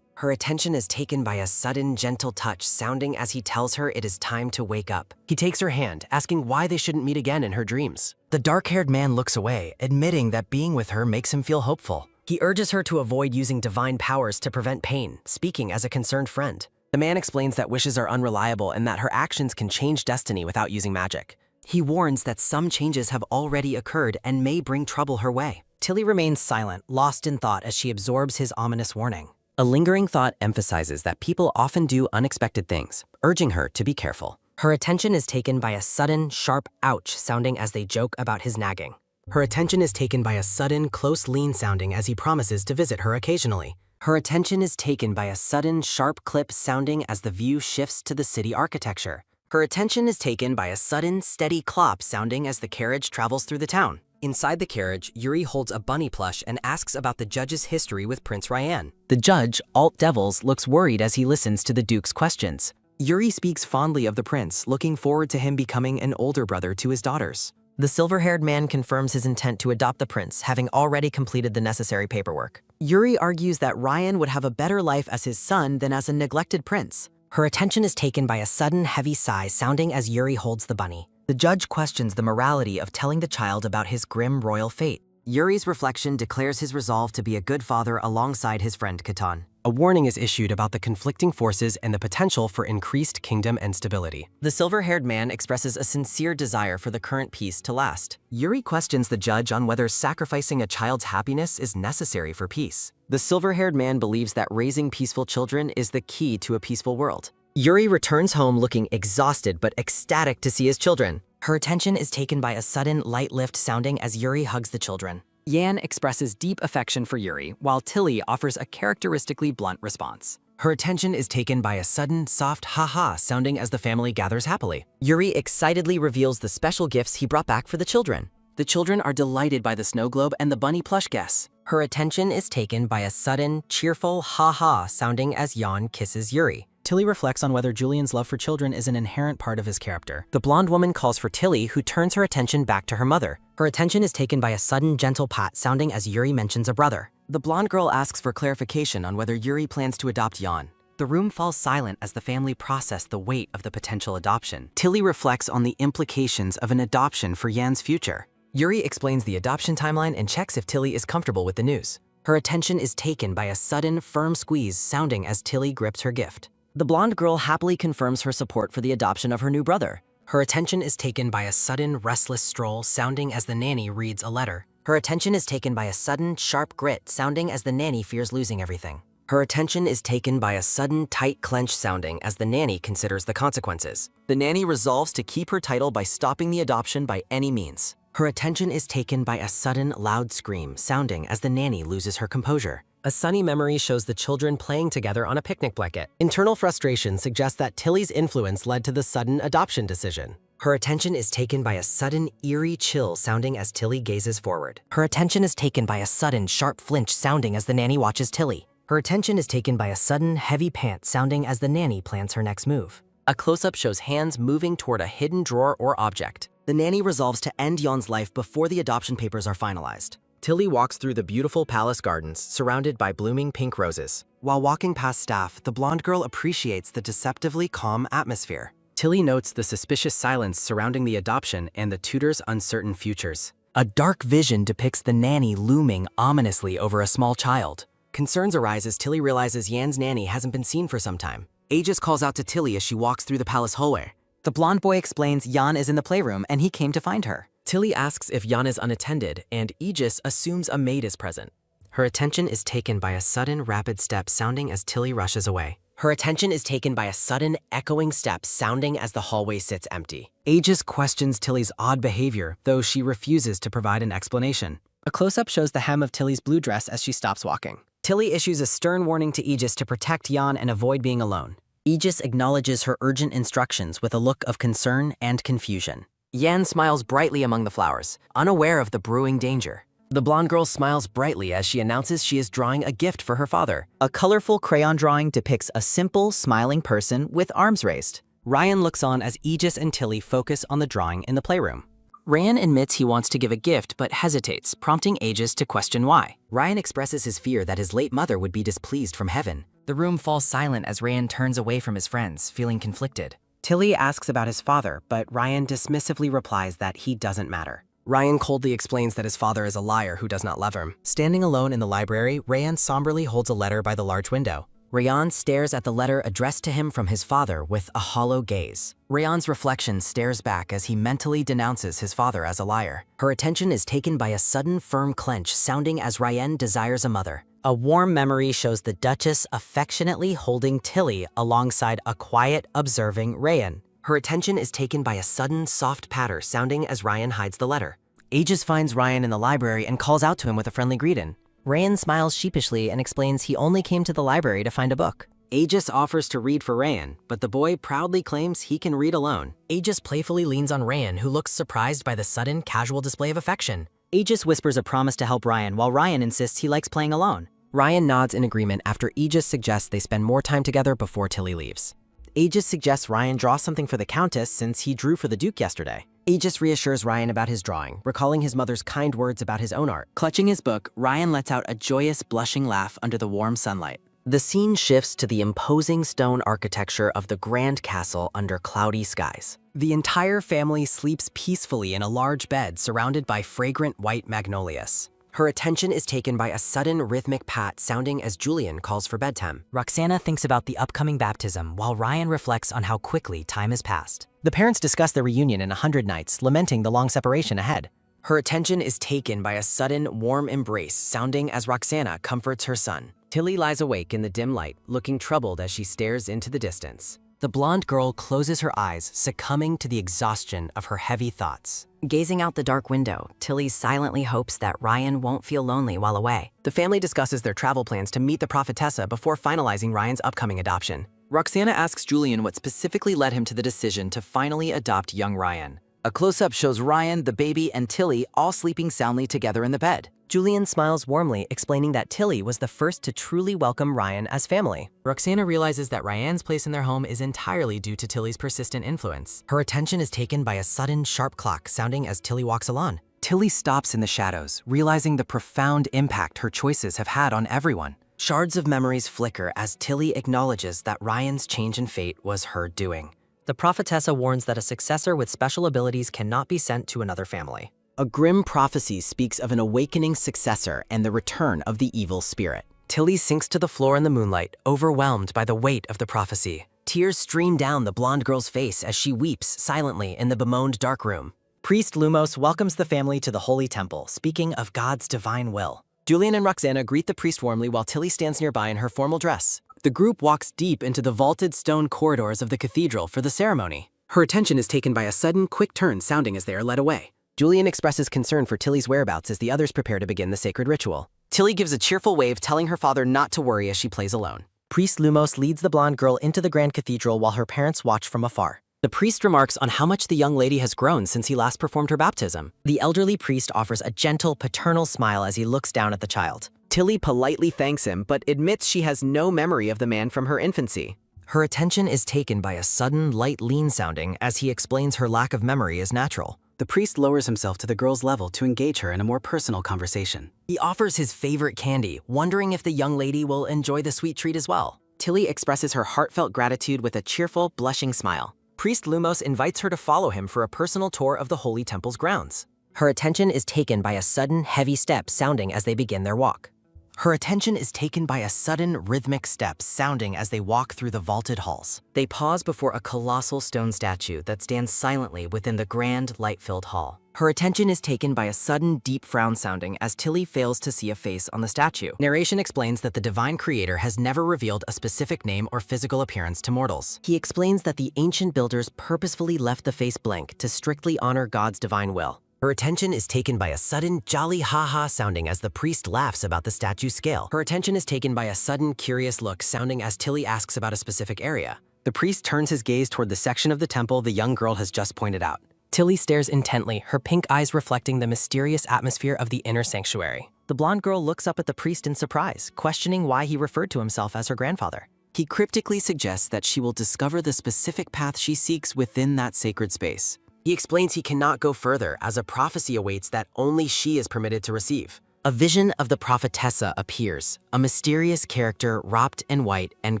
Her attention is taken by a sudden, gentle touch sounding as he tells her it is time to wake up. He takes her hand, asking why they shouldn't meet again in her dreams. The dark-haired man looks away, admitting that being with her makes him feel hopeful. He urges her to avoid using divine powers to prevent pain, speaking as a concerned friend. The man explains that wishes are unreliable and that her actions can change destiny without using magic. He warns that some changes have already occurred and may bring trouble her way. Tilly remains silent, lost in thought as she absorbs his ominous warning. A lingering thought emphasizes that people often do unexpected things, urging her to be careful. Her attention is taken by a sudden, sharp ouch sounding as they joke about his nagging. Her attention is taken by a sudden, close lean sounding as he promises to visit her occasionally. Her attention is taken by a sudden, sharp clip sounding as the view shifts to the city architecture. Her attention is taken by a sudden, steady clop sounding as the carriage travels through the town. Inside the carriage, Yuri holds a bunny plush and asks about the judge's history with Prince Ryan. The judge, Alt Devils, looks worried as he listens to the Duke's questions. Yuri speaks fondly of the prince, looking forward to him becoming an older brother to his daughters. The silver-haired man confirms his intent to adopt the prince, having already completed the necessary paperwork. Yuri argues that Ryan would have a better life as his son than as a neglected prince. Her attention is taken by a sudden, heavy sigh sounding as Yuri holds the bunny. The judge questions the morality of telling the child about his grim royal fate. Yuri's reflection declares his resolve to be a good father alongside his friend Catan. A warning is issued about the conflicting forces and the potential for increased kingdom and stability. The silver-haired man expresses a sincere desire for the current peace to last. Yuri questions the judge on whether sacrificing a child's happiness is necessary for peace. The silver-haired man believes that raising peaceful children is the key to a peaceful world. Yuri returns home looking exhausted but ecstatic to see his children. Her attention is taken by a sudden light lift sounding as Yuri hugs the children. Yan expresses deep affection for Yuri, while Tilly offers a characteristically blunt response. Her attention is taken by a sudden, soft ha-ha sounding as the family gathers happily. Yuri excitedly reveals the special gifts he brought back for the children. The children are delighted by the snow globe and the bunny plush guests. Her attention is taken by a sudden, cheerful ha-ha sounding as Yan kisses Yuri. Tilly reflects on whether Julian's love for children is an inherent part of his character. The blonde woman calls for Tilly, who turns her attention back to her mother. Her attention is taken by a sudden, gentle pat sounding as Yuri mentions a brother. The blonde girl asks for clarification on whether Yuri plans to adopt Yan. The room falls silent as the family process the weight of the potential adoption. Tilly reflects on the implications of an adoption for Yan's future. Yuri explains the adoption timeline and checks if Tilly is comfortable with the news. Her attention is taken by a sudden, firm squeeze sounding as Tilly grips her gift. The blonde girl happily confirms her support for the adoption of her new brother. Her attention is taken by a sudden, restless stroll sounding as the nanny reads a letter. Her attention is taken by a sudden, sharp grit sounding as the nanny fears losing everything. Her attention is taken by a sudden, tight clench sounding as the nanny considers the consequences. The nanny resolves to keep her title by stopping the adoption by any means. Her attention is taken by a sudden, loud scream sounding as the nanny loses her composure. A sunny memory shows the children playing together on a picnic blanket. Internal frustration suggests that Tilly's influence led to the sudden adoption decision. Her attention is taken by a sudden, eerie chill sounding as Tilly gazes forward. Her attention is taken by a sudden, sharp flinch sounding as the nanny watches Tilly. Her attention is taken by a sudden, heavy pant sounding as the nanny plans her next move. A close-up shows hands moving toward a hidden drawer or object. The nanny resolves to end Yan's life before the adoption papers are finalized. Tilly walks through the beautiful palace gardens, surrounded by blooming pink roses. While walking past staff, the blonde girl appreciates the deceptively calm atmosphere. Tilly notes the suspicious silence surrounding the adoption and the tutor's uncertain futures. A dark vision depicts the nanny looming ominously over a small child. Concerns arise as Tilly realizes Yan's nanny hasn't been seen for some time. Aegis calls out to Tilly as she walks through the palace hallway. The blonde boy explains Yan is in the playroom and he came to find her. Tilly asks if Yan is unattended, and Aegis assumes a maid is present. Her attention is taken by a sudden, rapid step sounding as Tilly rushes away. Her attention is taken by a sudden, echoing step sounding as the hallway sits empty. Aegis questions Tilly's odd behavior, though she refuses to provide an explanation. A close-up shows the hem of Tilly's blue dress as she stops walking. Tilly issues a stern warning to Aegis to protect Yan and avoid being alone. Aegis acknowledges her urgent instructions with a look of concern and confusion. Yan smiles brightly among the flowers, unaware of the brewing danger. The blonde girl smiles brightly as she announces she is drawing a gift for her father. A colorful crayon drawing depicts a simple, smiling person with arms raised. Ryan looks on as Aegis and Tilly focus on the drawing in the playroom. Ryan admits he wants to give a gift but hesitates, prompting Aegis to question why. Ryan expresses his fear that his late mother would be displeased from heaven. The room falls silent as Ryan turns away from his friends, feeling conflicted. Tilly asks about his father, but Ryan dismissively replies that he doesn't matter. Ryan coldly explains that his father is a liar who does not love him. Standing alone in the library, Ryan somberly holds a letter by the large window. Rayan stares at the letter addressed to him from his father with a hollow gaze. Rayan's reflection stares back as he mentally denounces his father as a liar. Her attention is taken by a sudden firm clench, sounding as Ryan desires a mother. A warm memory shows the Duchess affectionately holding Tilly alongside a quiet, observing Ryan. Her attention is taken by a sudden, soft patter, sounding as Ryan hides the letter. Aegis finds Ryan in the library and calls out to him with a friendly greeting. Ryan smiles sheepishly and explains he only came to the library to find a book. Aegis offers to read for Ryan, but the boy proudly claims he can read alone. Aegis playfully leans on Ryan, who looks surprised by the sudden, casual display of affection. Aegis whispers a promise to help Ryan, while Ryan insists he likes playing alone. Ryan nods in agreement after Aegis suggests they spend more time together before Tilly leaves. Aegis suggests Ryan draw something for the Countess since he drew for the Duke yesterday. Aegis reassures Ryan about his drawing, recalling his mother's kind words about his own art. Clutching his book, Ryan lets out a joyous, blushing laugh under the warm sunlight. The scene shifts to the imposing stone architecture of the grand castle under cloudy skies. The entire family sleeps peacefully in a large bed surrounded by fragrant white magnolias. Her attention is taken by a sudden rhythmic pat sounding as Julian calls for bedtime. Roxana thinks about the upcoming baptism while Ryan reflects on how quickly time has passed. The parents discuss their reunion in 100 nights, lamenting the long separation ahead. Her attention is taken by a sudden warm embrace sounding as Roxana comforts her son. Tilly lies awake in the dim light, looking troubled as she stares into the distance. The blonde girl closes her eyes, succumbing to the exhaustion of her heavy thoughts. Gazing out the dark window, Tilly silently hopes that Ryan won't feel lonely while away. The family discusses their travel plans to meet the prophetessa before finalizing Ryan's upcoming adoption. Roxana asks Julian what specifically led him to the decision to finally adopt young Ryan. A close-up shows Ryan, the baby, and Tilly all sleeping soundly together in the bed. Julian smiles warmly, explaining that Tilly was the first to truly welcome Ryan as family. Roxana realizes that Ryan's place in their home is entirely due to Tilly's persistent influence. Her attention is taken by a sudden, sharp clock sounding as Tilly walks along. Tilly stops in the shadows, realizing the profound impact her choices have had on everyone. Shards of memories flicker as Tilly acknowledges that Ryan's change in fate was her doing. The prophetessa warns that a successor with special abilities cannot be sent to another family. A grim prophecy speaks of an awakening successor and the return of the evil spirit. Tilly sinks to the floor in the moonlight, overwhelmed by the weight of the prophecy. Tears stream down the blonde girl's face as she weeps silently in the bemoaned dark room. Priest Lumos welcomes the family to the Holy Temple, speaking of God's divine will. Julian and Roxana greet the priest warmly while Tilly stands nearby in her formal dress. The group walks deep into the vaulted stone corridors of the cathedral for the ceremony. Her attention is taken by a sudden, quick turn sounding as they are led away. Julian expresses concern for Tilly's whereabouts as the others prepare to begin the sacred ritual. Tilly gives a cheerful wave, telling her father not to worry as she plays alone. Priest Lumos leads the blonde girl into the grand cathedral while her parents watch from afar. The priest remarks on how much the young lady has grown since he last performed her baptism. The elderly priest offers a gentle, paternal smile as he looks down at the child. Tilly politely thanks him, but admits she has no memory of the man from her infancy. Her attention is taken by a sudden, light lean sounding as he explains her lack of memory is natural. The priest lowers himself to the girl's level to engage her in a more personal conversation. He offers his favorite candy, wondering if the young lady will enjoy the sweet treat as well. Tilly expresses her heartfelt gratitude with a cheerful, blushing smile. Priest Lumos invites her to follow him for a personal tour of the Holy Temple's grounds. Her attention is taken by a sudden, heavy step sounding as they begin their walk. Her attention is taken by a sudden, rhythmic step sounding as they walk through the vaulted halls. They pause before a colossal stone statue that stands silently within the grand, light-filled hall. Her attention is taken by a sudden, deep frown sounding as Tilly fails to see a face on the statue. Narration explains that the divine creator has never revealed a specific name or physical appearance to mortals. He explains that the ancient builders purposefully left the face blank to strictly honor God's divine will. Her attention is taken by a sudden jolly ha-ha sounding as the priest laughs about the statue's scale. Her attention is taken by a sudden curious look sounding as Tilly asks about a specific area. The priest turns his gaze toward the section of the temple the young girl has just pointed out. Tilly stares intently, her pink eyes reflecting the mysterious atmosphere of the inner sanctuary. The blonde girl looks up at the priest in surprise, questioning why he referred to himself as her grandfather. He cryptically suggests that she will discover the specific path she seeks within that sacred space. He explains he cannot go further as a prophecy awaits that only she is permitted to receive. A vision of the prophetessa appears, a mysterious character wrapped in white and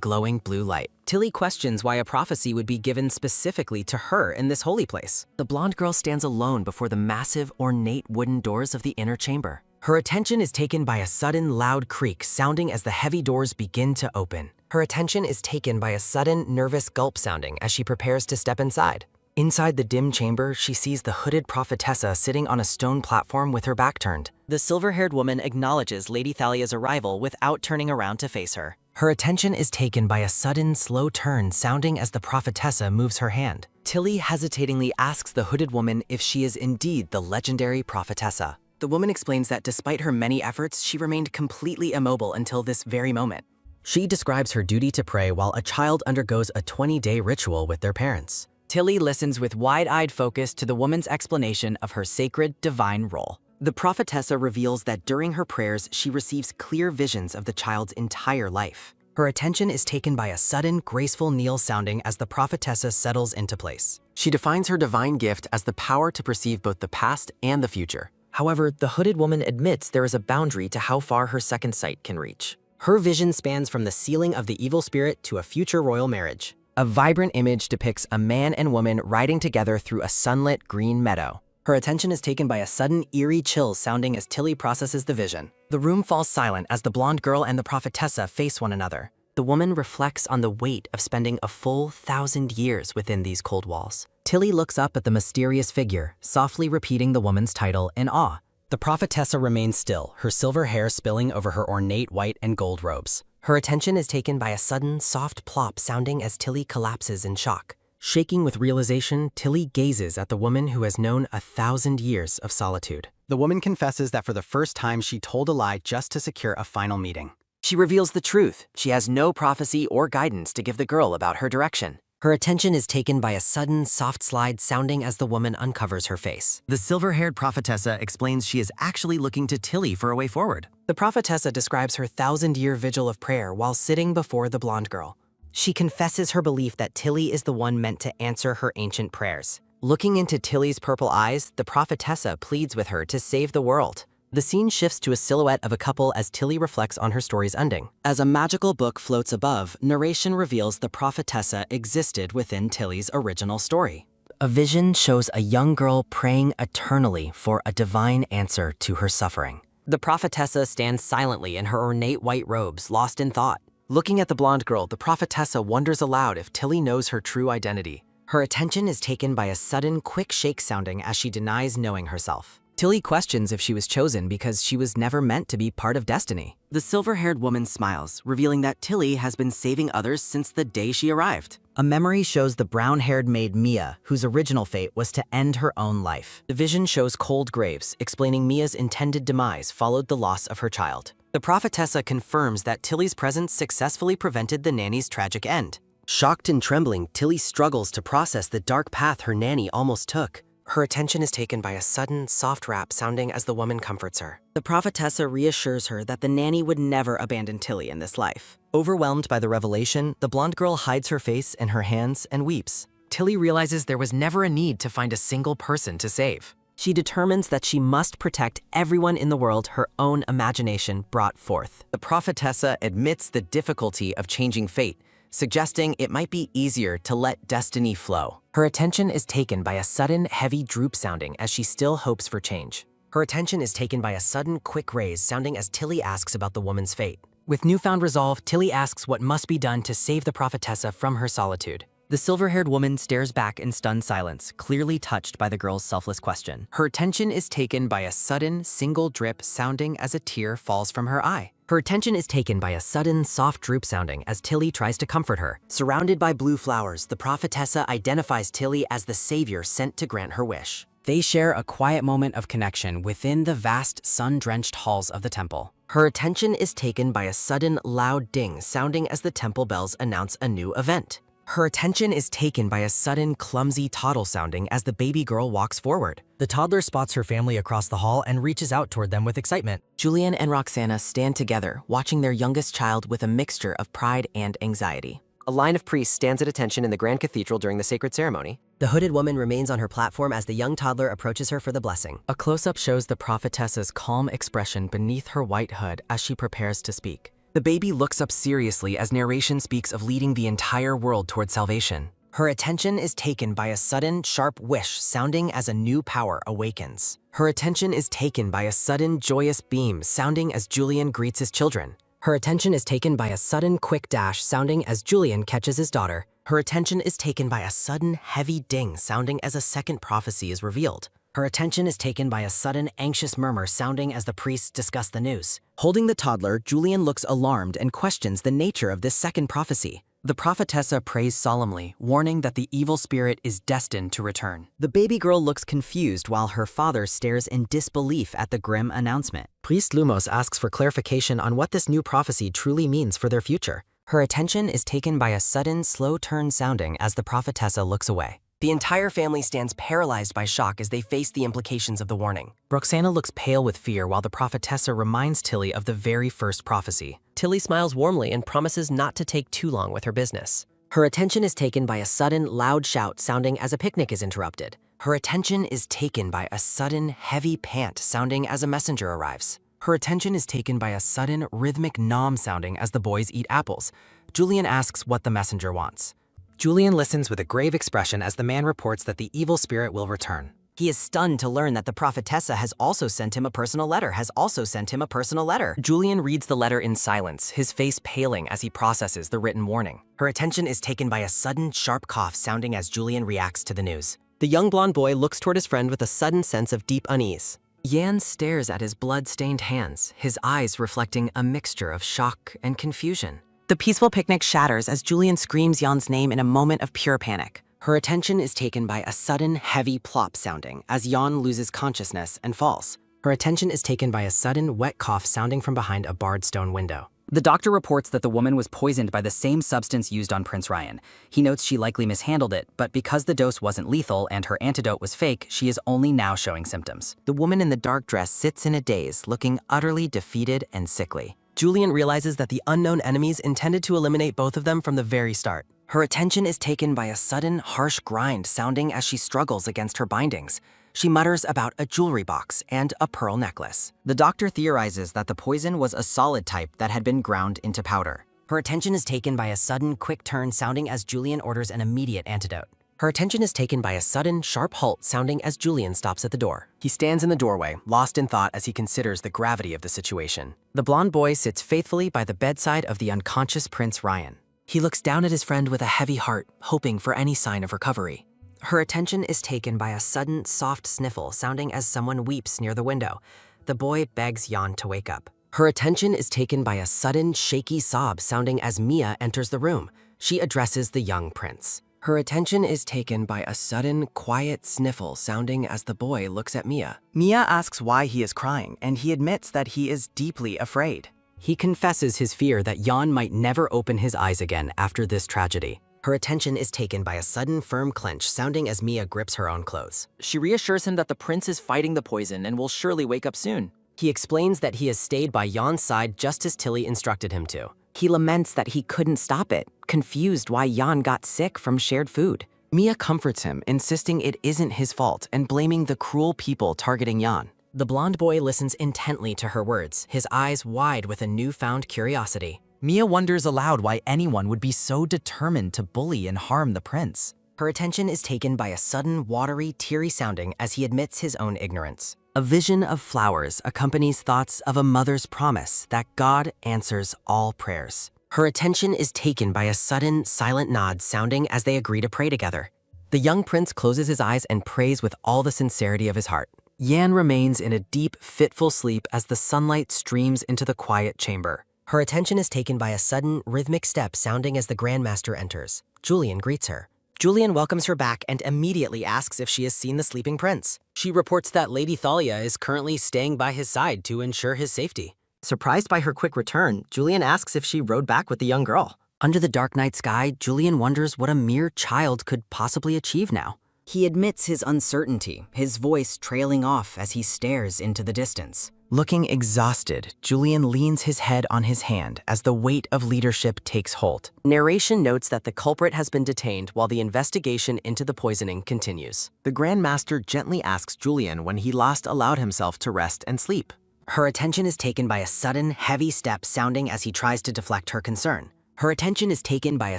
glowing blue light. Tilly questions why a prophecy would be given specifically to her in this holy place. The blonde girl stands alone before the massive, ornate wooden doors of the inner chamber. Her attention is taken by a sudden loud creak sounding as the heavy doors begin to open. Her attention is taken by a sudden, nervous gulp sounding as she prepares to step inside. Inside the dim chamber, she sees the hooded prophetessa sitting on a stone platform with her back turned. The silver-haired woman acknowledges Lady Thalia's arrival without turning around to face her. Her attention is taken by a sudden, slow turn sounding as the prophetessa moves her hand. Tilly hesitatingly asks the hooded woman if she is indeed the legendary prophetessa. The woman explains that despite her many efforts, she remained completely immobile until this very moment. She describes her duty to pray while a child undergoes a 20-day ritual with their parents. Tilly listens with wide-eyed focus to the woman's explanation of her sacred, divine role. The prophetessa reveals that during her prayers, she receives clear visions of the child's entire life. Her attention is taken by a sudden, graceful kneel sounding as the prophetessa settles into place. She defines her divine gift as the power to perceive both the past and the future. However, the hooded woman admits there is a boundary to how far her second sight can reach. Her vision spans from the sealing of the evil spirit to a future royal marriage. A vibrant image depicts a man and woman riding together through a sunlit green meadow. Her attention is taken by a sudden, eerie chill sounding as Tilly processes the vision. The room falls silent as the blonde girl and the prophetessa face one another. The woman reflects on the weight of spending a full 1,000 years within these cold walls. Tilly looks up at the mysterious figure, softly repeating the woman's title in awe. The prophetessa remains still, her silver hair spilling over her ornate white and gold robes. Her attention is taken by a sudden, soft plop sounding as Tilly collapses in shock. Shaking with realization, Tilly gazes at the woman who has known 1,000 years of solitude. The woman confesses that for the first time she told a lie just to secure a final meeting. She reveals the truth. She has no prophecy or guidance to give the girl about her direction. Her attention is taken by a sudden, soft slide sounding as the woman uncovers her face. The silver-haired prophetessa explains she is actually looking to Tilly for a way forward. The prophetessa describes her 1,000-year vigil of prayer while sitting before the blonde girl. She confesses her belief that Tilly is the one meant to answer her ancient prayers. Looking into Tilly's purple eyes, the prophetessa pleads with her to save the world. The scene shifts to a silhouette of a couple as Tilly reflects on her story's ending. As a magical book floats above, narration reveals the prophetessa existed within Tilly's original story. A vision shows a young girl praying eternally for a divine answer to her suffering. The prophetessa stands silently in her ornate white robes, lost in thought. Looking at the blonde girl, the prophetessa wonders aloud if Tilly knows her true identity. Her attention is taken by a sudden, quick shake sounding as she denies knowing herself. Tilly questions if she was chosen because she was never meant to be part of destiny. The silver-haired woman smiles, revealing that Tilly has been saving others since the day she arrived. A memory shows the brown-haired maid Mia, whose original fate was to end her own life. The vision shows cold graves, explaining Mia's intended demise followed the loss of her child. The prophetessa confirms that Tilly's presence successfully prevented the nanny's tragic end. Shocked and trembling, Tilly struggles to process the dark path her nanny almost took. Her attention is taken by a sudden, soft rap sounding as the woman comforts her. The prophetessa reassures her that the nanny would never abandon Tilly in this life. Overwhelmed by the revelation, the blonde girl hides her face in her hands and weeps. Tilly realizes there was never a need to find a single person to save. She determines that she must protect everyone in the world her own imagination brought forth. The prophetessa admits the difficulty of changing fate, suggesting it might be easier to let destiny flow. Her attention is taken by a sudden, heavy droop sounding as she still hopes for change. Her attention is taken by a sudden, quick raise sounding as Tilly asks about the woman's fate. With newfound resolve, Tilly asks what must be done to save the prophetessa from her solitude. The silver-haired woman stares back in stunned silence, clearly touched by the girl's selfless question. Her attention is taken by a sudden, single drip sounding as a tear falls from her eye. Her attention is taken by a sudden, soft droop sounding as Tilly tries to comfort her. Surrounded by blue flowers, the prophetessa identifies Tilly as the savior sent to grant her wish. They share a quiet moment of connection within the vast, sun-drenched halls of the temple. Her attention is taken by a sudden, loud ding sounding as the temple bells announce a new event. Her attention is taken by a sudden, clumsy toddle sounding as the baby girl walks forward. The toddler spots her family across the hall and reaches out toward them with excitement. Julian and Roxana stand together, watching their youngest child with a mixture of pride and anxiety. A line of priests stands at attention in the Grand Cathedral during the sacred ceremony. The hooded woman remains on her platform as the young toddler approaches her for the blessing. A close-up shows the prophetess's calm expression beneath her white hood as she prepares to speak. The baby looks up seriously as narration speaks of leading the entire world toward salvation. Her attention is taken by a sudden, sharp wish sounding as a new power awakens. Her attention is taken by a sudden, joyous beam sounding as Julian greets his children. Her attention is taken by a sudden, quick dash sounding as Julian catches his daughter. Her attention is taken by a sudden, heavy ding sounding as a second prophecy is revealed. Her attention is taken by a sudden, anxious murmur sounding as the priests discuss the news. Holding the toddler, Julian looks alarmed and questions the nature of this second prophecy. The prophetessa prays solemnly, warning that the evil spirit is destined to return. The baby girl looks confused while her father stares in disbelief at the grim announcement. Priest Lumos asks for clarification on what this new prophecy truly means for their future. Her attention is taken by a sudden, slow turn sounding as the prophetessa looks away. The entire family stands paralyzed by shock as they face the implications of the warning. Roxana looks pale with fear while the prophetessa reminds Tilly of the very first prophecy. Tilly smiles warmly and promises not to take too long with her business. Her attention is taken by a sudden, loud shout sounding as a picnic is interrupted. Her attention is taken by a sudden, heavy pant sounding as a messenger arrives. Her attention is taken by a sudden, rhythmic nom sounding as the boys eat apples. Julian asks what the messenger wants. Julian listens with a grave expression as the man reports that the evil spirit will return. He is stunned to learn that the prophetessa has also sent him a personal letter. Julian reads the letter in silence, his face paling as he processes the written warning. Her attention is taken by a sudden, sharp cough sounding as Julian reacts to the news. The young blonde boy looks toward his friend with a sudden sense of deep unease. Yan stares at his blood-stained hands, his eyes reflecting a mixture of shock and confusion. The peaceful picnic shatters as Julian screams Yan's name in a moment of pure panic. Her attention is taken by a sudden, heavy plop sounding as Yan loses consciousness and falls. Her attention is taken by a sudden, wet cough sounding from behind a barred stone window. The doctor reports that the woman was poisoned by the same substance used on Prince Ryan. He notes she likely mishandled it, but because the dose wasn't lethal and her antidote was fake, she is only now showing symptoms. The woman in the dark dress sits in a daze, looking utterly defeated and sickly. Julian realizes that the unknown enemies intended to eliminate both of them from the very start. Her attention is taken by a sudden, harsh grind sounding as she struggles against her bindings. She mutters about a jewelry box and a pearl necklace. The doctor theorizes that the poison was a solid type that had been ground into powder. Her attention is taken by a sudden, quick turn sounding as Julian orders an immediate antidote. Her attention is taken by a sudden, sharp halt sounding as Julian stops at the door. He stands in the doorway, lost in thought as he considers the gravity of the situation. The blonde boy sits faithfully by the bedside of the unconscious Prince Ryan. He looks down at his friend with a heavy heart, hoping for any sign of recovery. Her attention is taken by a sudden, soft sniffle sounding as someone weeps near the window. The boy begs Yan to wake up. Her attention is taken by a sudden, shaky sob sounding as Mia enters the room. She addresses the young prince. Her attention is taken by a sudden, quiet sniffle sounding as the boy looks at Mia. Mia asks why he is crying, and he admits that he is deeply afraid. He confesses his fear that Yan might never open his eyes again after this tragedy. Her attention is taken by a sudden, firm clench sounding as Mia grips her own clothes. She reassures him that the prince is fighting the poison and will surely wake up soon. He explains that he has stayed by Yan's side just as Tilly instructed him to. He laments that he couldn't stop it, confused why Yan got sick from shared food. Mia comforts him, insisting it isn't his fault and blaming the cruel people targeting Yan. The blonde boy listens intently to her words, his eyes wide with a newfound curiosity. Mia wonders aloud why anyone would be so determined to bully and harm the prince. Her attention is taken by a sudden, watery, teary sounding as he admits his own ignorance. A vision of flowers accompanies thoughts of a mother's promise that God answers all prayers. Her attention is taken by a sudden, silent nod sounding as they agree to pray together. The young prince closes his eyes and prays with all the sincerity of his heart. Yan remains in a deep, fitful sleep as the sunlight streams into the quiet chamber. Her attention is taken by a sudden, rhythmic step sounding as the Grandmaster enters. Julian greets her. Julian welcomes her back and immediately asks if she has seen the sleeping prince. She reports that Lady Thalia is currently staying by his side to ensure his safety. Surprised by her quick return, Julian asks if she rode back with the young girl. Under the dark night sky, Julian wonders what a mere child could possibly achieve now. He admits his uncertainty, his voice trailing off as he stares into the distance. Looking exhausted, Julian leans his head on his hand as the weight of leadership takes hold. Narration notes that the culprit has been detained while the investigation into the poisoning continues. The Grand Master gently asks Julian when he last allowed himself to rest and sleep. Her attention is taken by a sudden, heavy step sounding as he tries to deflect her concern. Her attention is taken by a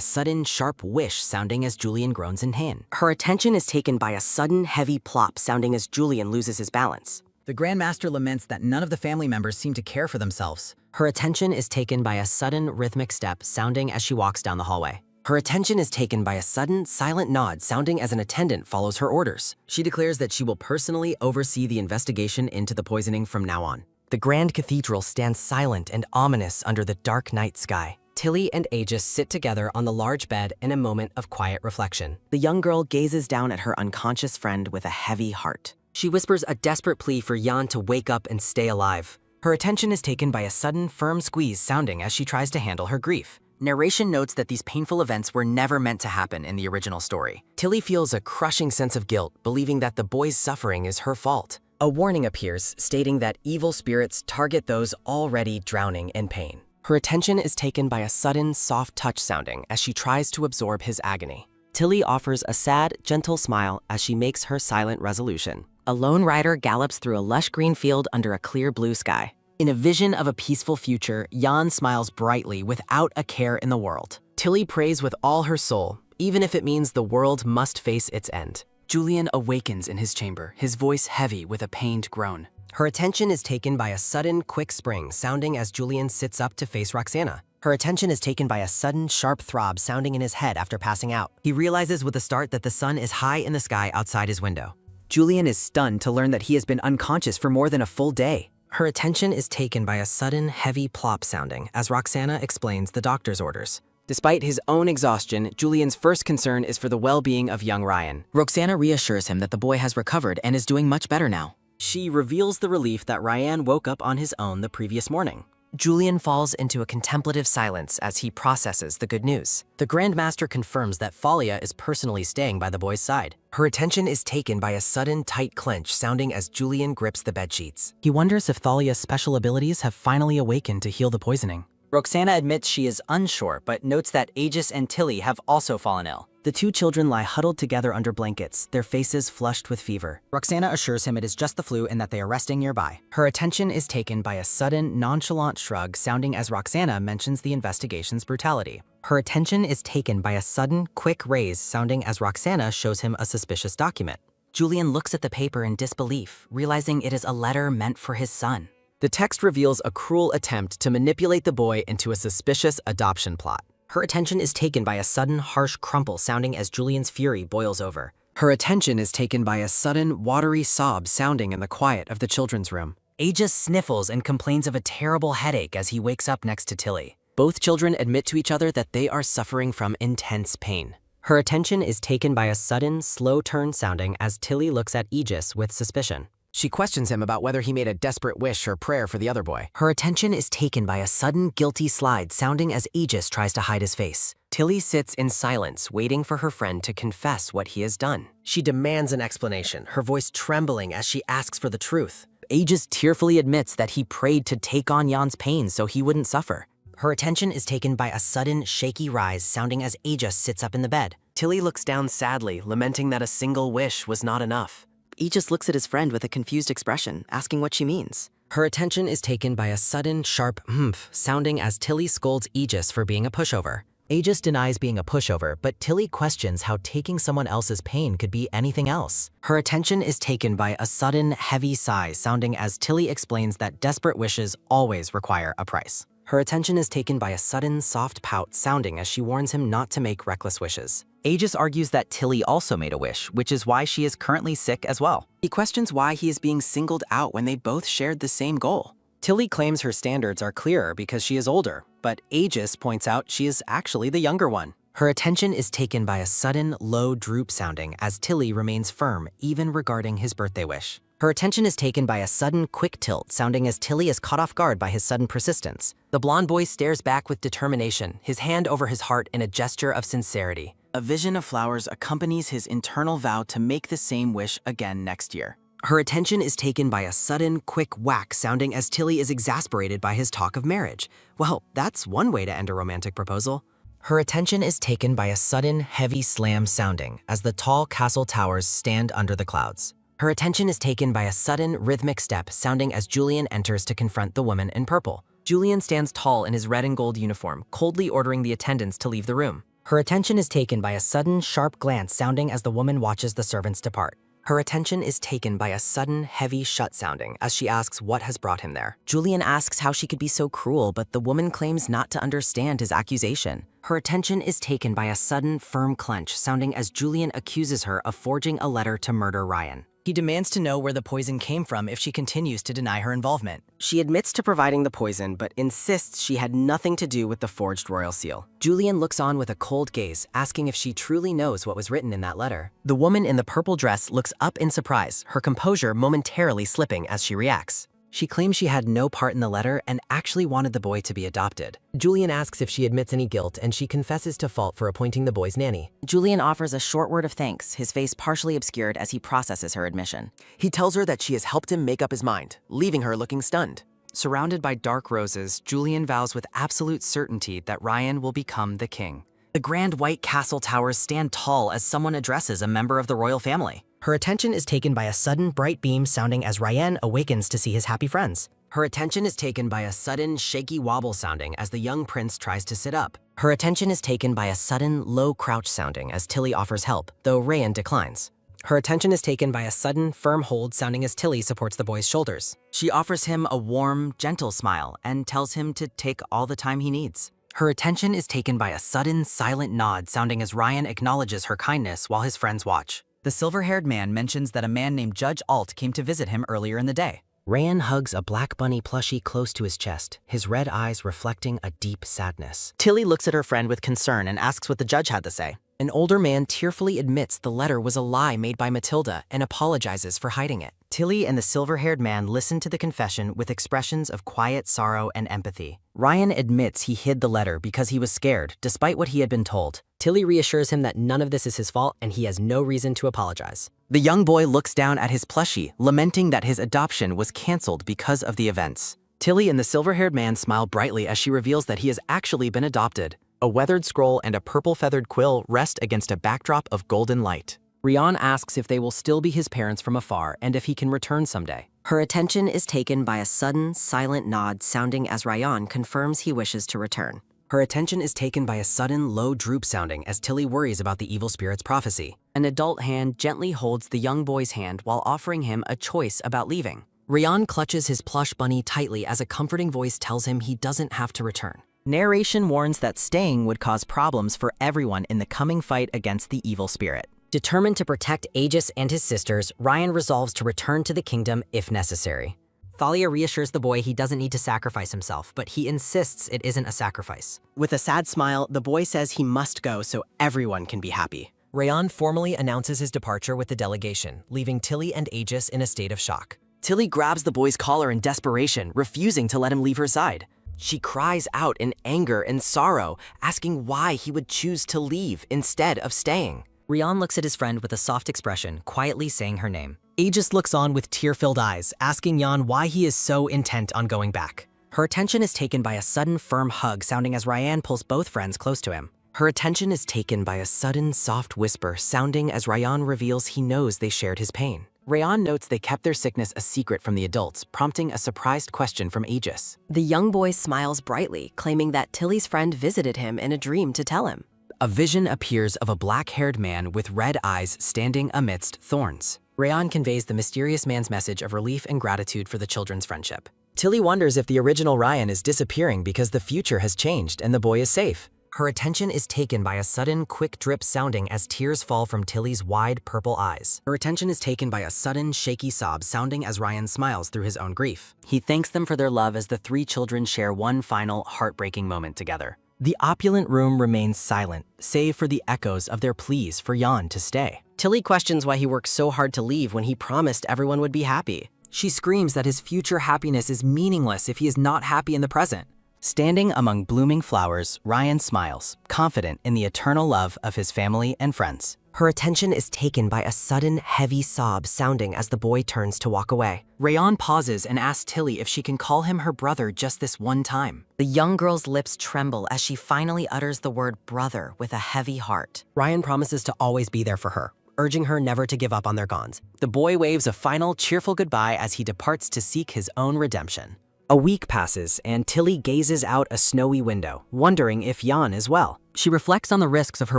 sudden, sharp whish sounding as Julian groans in pain. Her attention is taken by a sudden, heavy plop sounding as Julian loses his balance. The Grand Master laments that none of the family members seem to care for themselves. Her attention is taken by a sudden, rhythmic step sounding as she walks down the hallway. Her attention is taken by a sudden, silent nod sounding as an attendant follows her orders. She declares that she will personally oversee the investigation into the poisoning from now on. The Grand Cathedral stands silent and ominous under the dark night sky. Tilly and Aegis sit together on the large bed in a moment of quiet reflection. The young girl gazes down at her unconscious friend with a heavy heart. She whispers a desperate plea for Jan to wake up and stay alive. Her attention is taken by a sudden, firm squeeze sounding as she tries to handle her grief. Narration notes that these painful events were never meant to happen in the original story. Tilly feels a crushing sense of guilt, believing that the boy's suffering is her fault. A warning appears, stating that evil spirits target those already drowning in pain. Her attention is taken by a sudden, soft touch sounding as she tries to absorb his agony. Tilly offers a sad, gentle smile as she makes her silent resolution. A lone rider gallops through a lush green field under a clear blue sky. In a vision of a peaceful future, Jan smiles brightly without a care in the world. Tilly prays with all her soul, even if it means the world must face its end. Julian awakens in his chamber, his voice heavy with a pained groan. Her attention is taken by a sudden, quick spring sounding as Julian sits up to face Roxana. Her attention is taken by a sudden, sharp throb sounding in his head after passing out. He realizes with a start that the sun is high in the sky outside his window. Julian is stunned to learn that he has been unconscious for more than a full day. Her attention is taken by a sudden, heavy plop sounding as Roxana explains the doctor's orders. Despite his own exhaustion, Julian's first concern is for the well-being of young Ryan. Roxana reassures him that the boy has recovered and is doing much better now. She reveals the relief that Ryan woke up on his own the previous morning. Julian falls into a contemplative silence as he processes the good news. The Grand Master confirms that Thalia is personally staying by the boy's side. Her attention is taken by a sudden tight clench sounding as Julian grips the bedsheets. He wonders if Thalia's special abilities have finally awakened to heal the poisoning. Roxana admits she is unsure, but notes that Aegis and Tilly have also fallen ill. The two children lie huddled together under blankets, their faces flushed with fever. Roxana assures him it is just the flu and that they are resting nearby. Her attention is taken by a sudden, nonchalant shrug sounding as Roxana mentions the investigation's brutality. Her attention is taken by a sudden, quick raise sounding as Roxana shows him a suspicious document. Julian looks at the paper in disbelief, realizing it is a letter meant for his son. The text reveals a cruel attempt to manipulate the boy into a suspicious adoption plot. Her attention is taken by a sudden, harsh crumple sounding as Julian's fury boils over. Her attention is taken by a sudden, watery sob sounding in the quiet of the children's room. Aegis sniffles and complains of a terrible headache as he wakes up next to Tilly. Both children admit to each other that they are suffering from intense pain. Her attention is taken by a sudden, slow turn sounding as Tilly looks at Aegis with suspicion. She questions him about whether he made a desperate wish or prayer for the other boy. Her attention is taken by a sudden, guilty slide sounding as Aegis tries to hide his face. Tilly sits in silence, waiting for her friend to confess what he has done. She demands an explanation, her voice trembling as she asks for the truth. Aegis tearfully admits that he prayed to take on Jan's pain so he wouldn't suffer. Her attention is taken by a sudden, shaky rise sounding as Aegis sits up in the bed. Tilly looks down sadly, lamenting that a single wish was not enough. Aegis looks at his friend with a confused expression, asking what she means. Her attention is taken by a sudden, sharp humph sounding as Tilly scolds Aegis for being a pushover. Aegis denies being a pushover, but Tilly questions how taking someone else's pain could be anything else. Her attention is taken by a sudden, heavy sigh sounding as Tilly explains that desperate wishes always require a price. Her attention is taken by a sudden, soft pout sounding as she warns him not to make reckless wishes. Aegis argues that Tilly also made a wish, which is why she is currently sick as well. He questions why he is being singled out when they both shared the same goal. Tilly claims her standards are clearer because she is older, but Aegis points out she is actually the younger one. Her attention is taken by a sudden, low droop sounding as Tilly remains firm, even regarding his birthday wish. Her attention is taken by a sudden, quick tilt sounding as Tilly is caught off guard by his sudden persistence. The blonde boy stares back with determination, his hand over his heart in a gesture of sincerity. A vision of flowers accompanies his internal vow to make the same wish again next year. Her attention is taken by a sudden, quick whack sounding as Tilly is exasperated by his talk of marriage. Well, that's one way to end a romantic proposal. Her attention is taken by a sudden, heavy slam sounding as the tall castle towers stand under the clouds. Her attention is taken by a sudden, rhythmic step sounding as Julian enters to confront the woman in purple. Julian stands tall in his red and gold uniform, coldly ordering the attendants to leave the room. Her attention is taken by a sudden, sharp glance sounding as the woman watches the servants depart. Her attention is taken by a sudden, heavy shut sounding as she asks what has brought him there. Julian asks how she could be so cruel, but the woman claims not to understand his accusation. Her attention is taken by a sudden, firm clench sounding as Julian accuses her of forging a letter to murder Ryan. He demands to know where the poison came from if she continues to deny her involvement. She admits to providing the poison, but insists she had nothing to do with the forged royal seal. Julian looks on with a cold gaze, asking if she truly knows what was written in that letter. The woman in the purple dress looks up in surprise, her composure momentarily slipping as she reacts. She claims she had no part in the letter and actually wanted the boy to be adopted. Julian asks if she admits any guilt, and she confesses to fault for appointing the boy's nanny. Julian offers a short word of thanks, his face partially obscured as he processes her admission. He tells her that she has helped him make up his mind, leaving her looking stunned. Surrounded by dark roses, Julian vows with absolute certainty that Ryan will become the king. The grand white castle towers stand tall as someone addresses a member of the royal family. Her attention is taken by a sudden bright beam sounding as Ryan awakens to see his happy friends. Her attention is taken by a sudden shaky wobble sounding as the young prince tries to sit up. Her attention is taken by a sudden low crouch sounding as Tilly offers help, though Ryan declines. Her attention is taken by a sudden firm hold sounding as Tilly supports the boy's shoulders. She offers him a warm, gentle smile and tells him to take all the time he needs. Her attention is taken by a sudden, silent nod sounding as Ryan acknowledges her kindness while his friends watch. The silver-haired man mentions that a man named Judge Alt came to visit him earlier in the day. Ryan hugs a black bunny plushie close to his chest, his red eyes reflecting a deep sadness. Tilly looks at her friend with concern and asks what the judge had to say. An older man tearfully admits the letter was a lie made by Matilda and apologizes for hiding it. Tilly and the silver-haired man listen to the confession with expressions of quiet sorrow and empathy. Ryan admits he hid the letter because he was scared, despite what he had been told. Tilly reassures him that none of this is his fault and he has no reason to apologize. The young boy looks down at his plushie, lamenting that his adoption was canceled because of the events. Tilly and the silver-haired man smile brightly as she reveals that he has actually been adopted. A weathered scroll and a purple-feathered quill rest against a backdrop of golden light. Ryan asks if they will still be his parents from afar and if he can return someday. Her attention is taken by a sudden, silent nod sounding as Ryan confirms he wishes to return. Her attention is taken by a sudden, low droop sounding as Tilly worries about the evil spirit's prophecy. An adult hand gently holds the young boy's hand while offering him a choice about leaving. Ryan clutches his plush bunny tightly as a comforting voice tells him he doesn't have to return. Narration warns that staying would cause problems for everyone in the coming fight against the evil spirit. Determined to protect Aegis and his sisters, Ryan resolves to return to the kingdom if necessary. Thalia reassures the boy he doesn't need to sacrifice himself, but he insists it isn't a sacrifice. With a sad smile, the boy says he must go so everyone can be happy. Ryan formally announces his departure with the delegation, leaving Tilly and Aegis in a state of shock. Tilly grabs the boy's collar in desperation, refusing to let him leave her side. She cries out in anger and sorrow, asking why he would choose to leave instead of staying. Ryan looks at his friend with a soft expression, quietly saying her name. Aegis looks on with tear-filled eyes, asking Jan why he is so intent on going back. Her attention is taken by a sudden firm hug sounding as Ryan pulls both friends close to him. Her attention is taken by a sudden soft whisper sounding as Ryan reveals he knows they shared his pain. Ryan notes they kept their sickness a secret from the adults, prompting a surprised question from Aegis. The young boy smiles brightly, claiming that Tilly's friend visited him in a dream to tell him. A vision appears of a black-haired man with red eyes standing amidst thorns. Ryan conveys the mysterious man's message of relief and gratitude for the children's friendship. Tilly wonders if the original Ryan is disappearing because the future has changed and the boy is safe. Her attention is taken by a sudden, quick drip sounding as tears fall from Tilly's wide purple eyes. Her attention is taken by a sudden, shaky sob sounding as Ryan smiles through his own grief. He thanks them for their love as the three children share one final, heartbreaking moment together. The opulent room remains silent, save for the echoes of their pleas for Jan to stay. Tilly questions why he worked so hard to leave when he promised everyone would be happy. She screams that his future happiness is meaningless if he is not happy in the present. Standing among blooming flowers, Ryan smiles, confident in the eternal love of his family and friends. Her attention is taken by a sudden, heavy sob sounding as the boy turns to walk away. Rayon pauses and asks Tilly if she can call him her brother just this one time. The young girl's lips tremble as she finally utters the word brother with a heavy heart. Ryan promises to always be there for her, urging her never to give up on their gons. The boy waves a final, cheerful goodbye as he departs to seek his own redemption. A week passes, and Tilly gazes out a snowy window, wondering if Yan is well. She reflects on the risks of her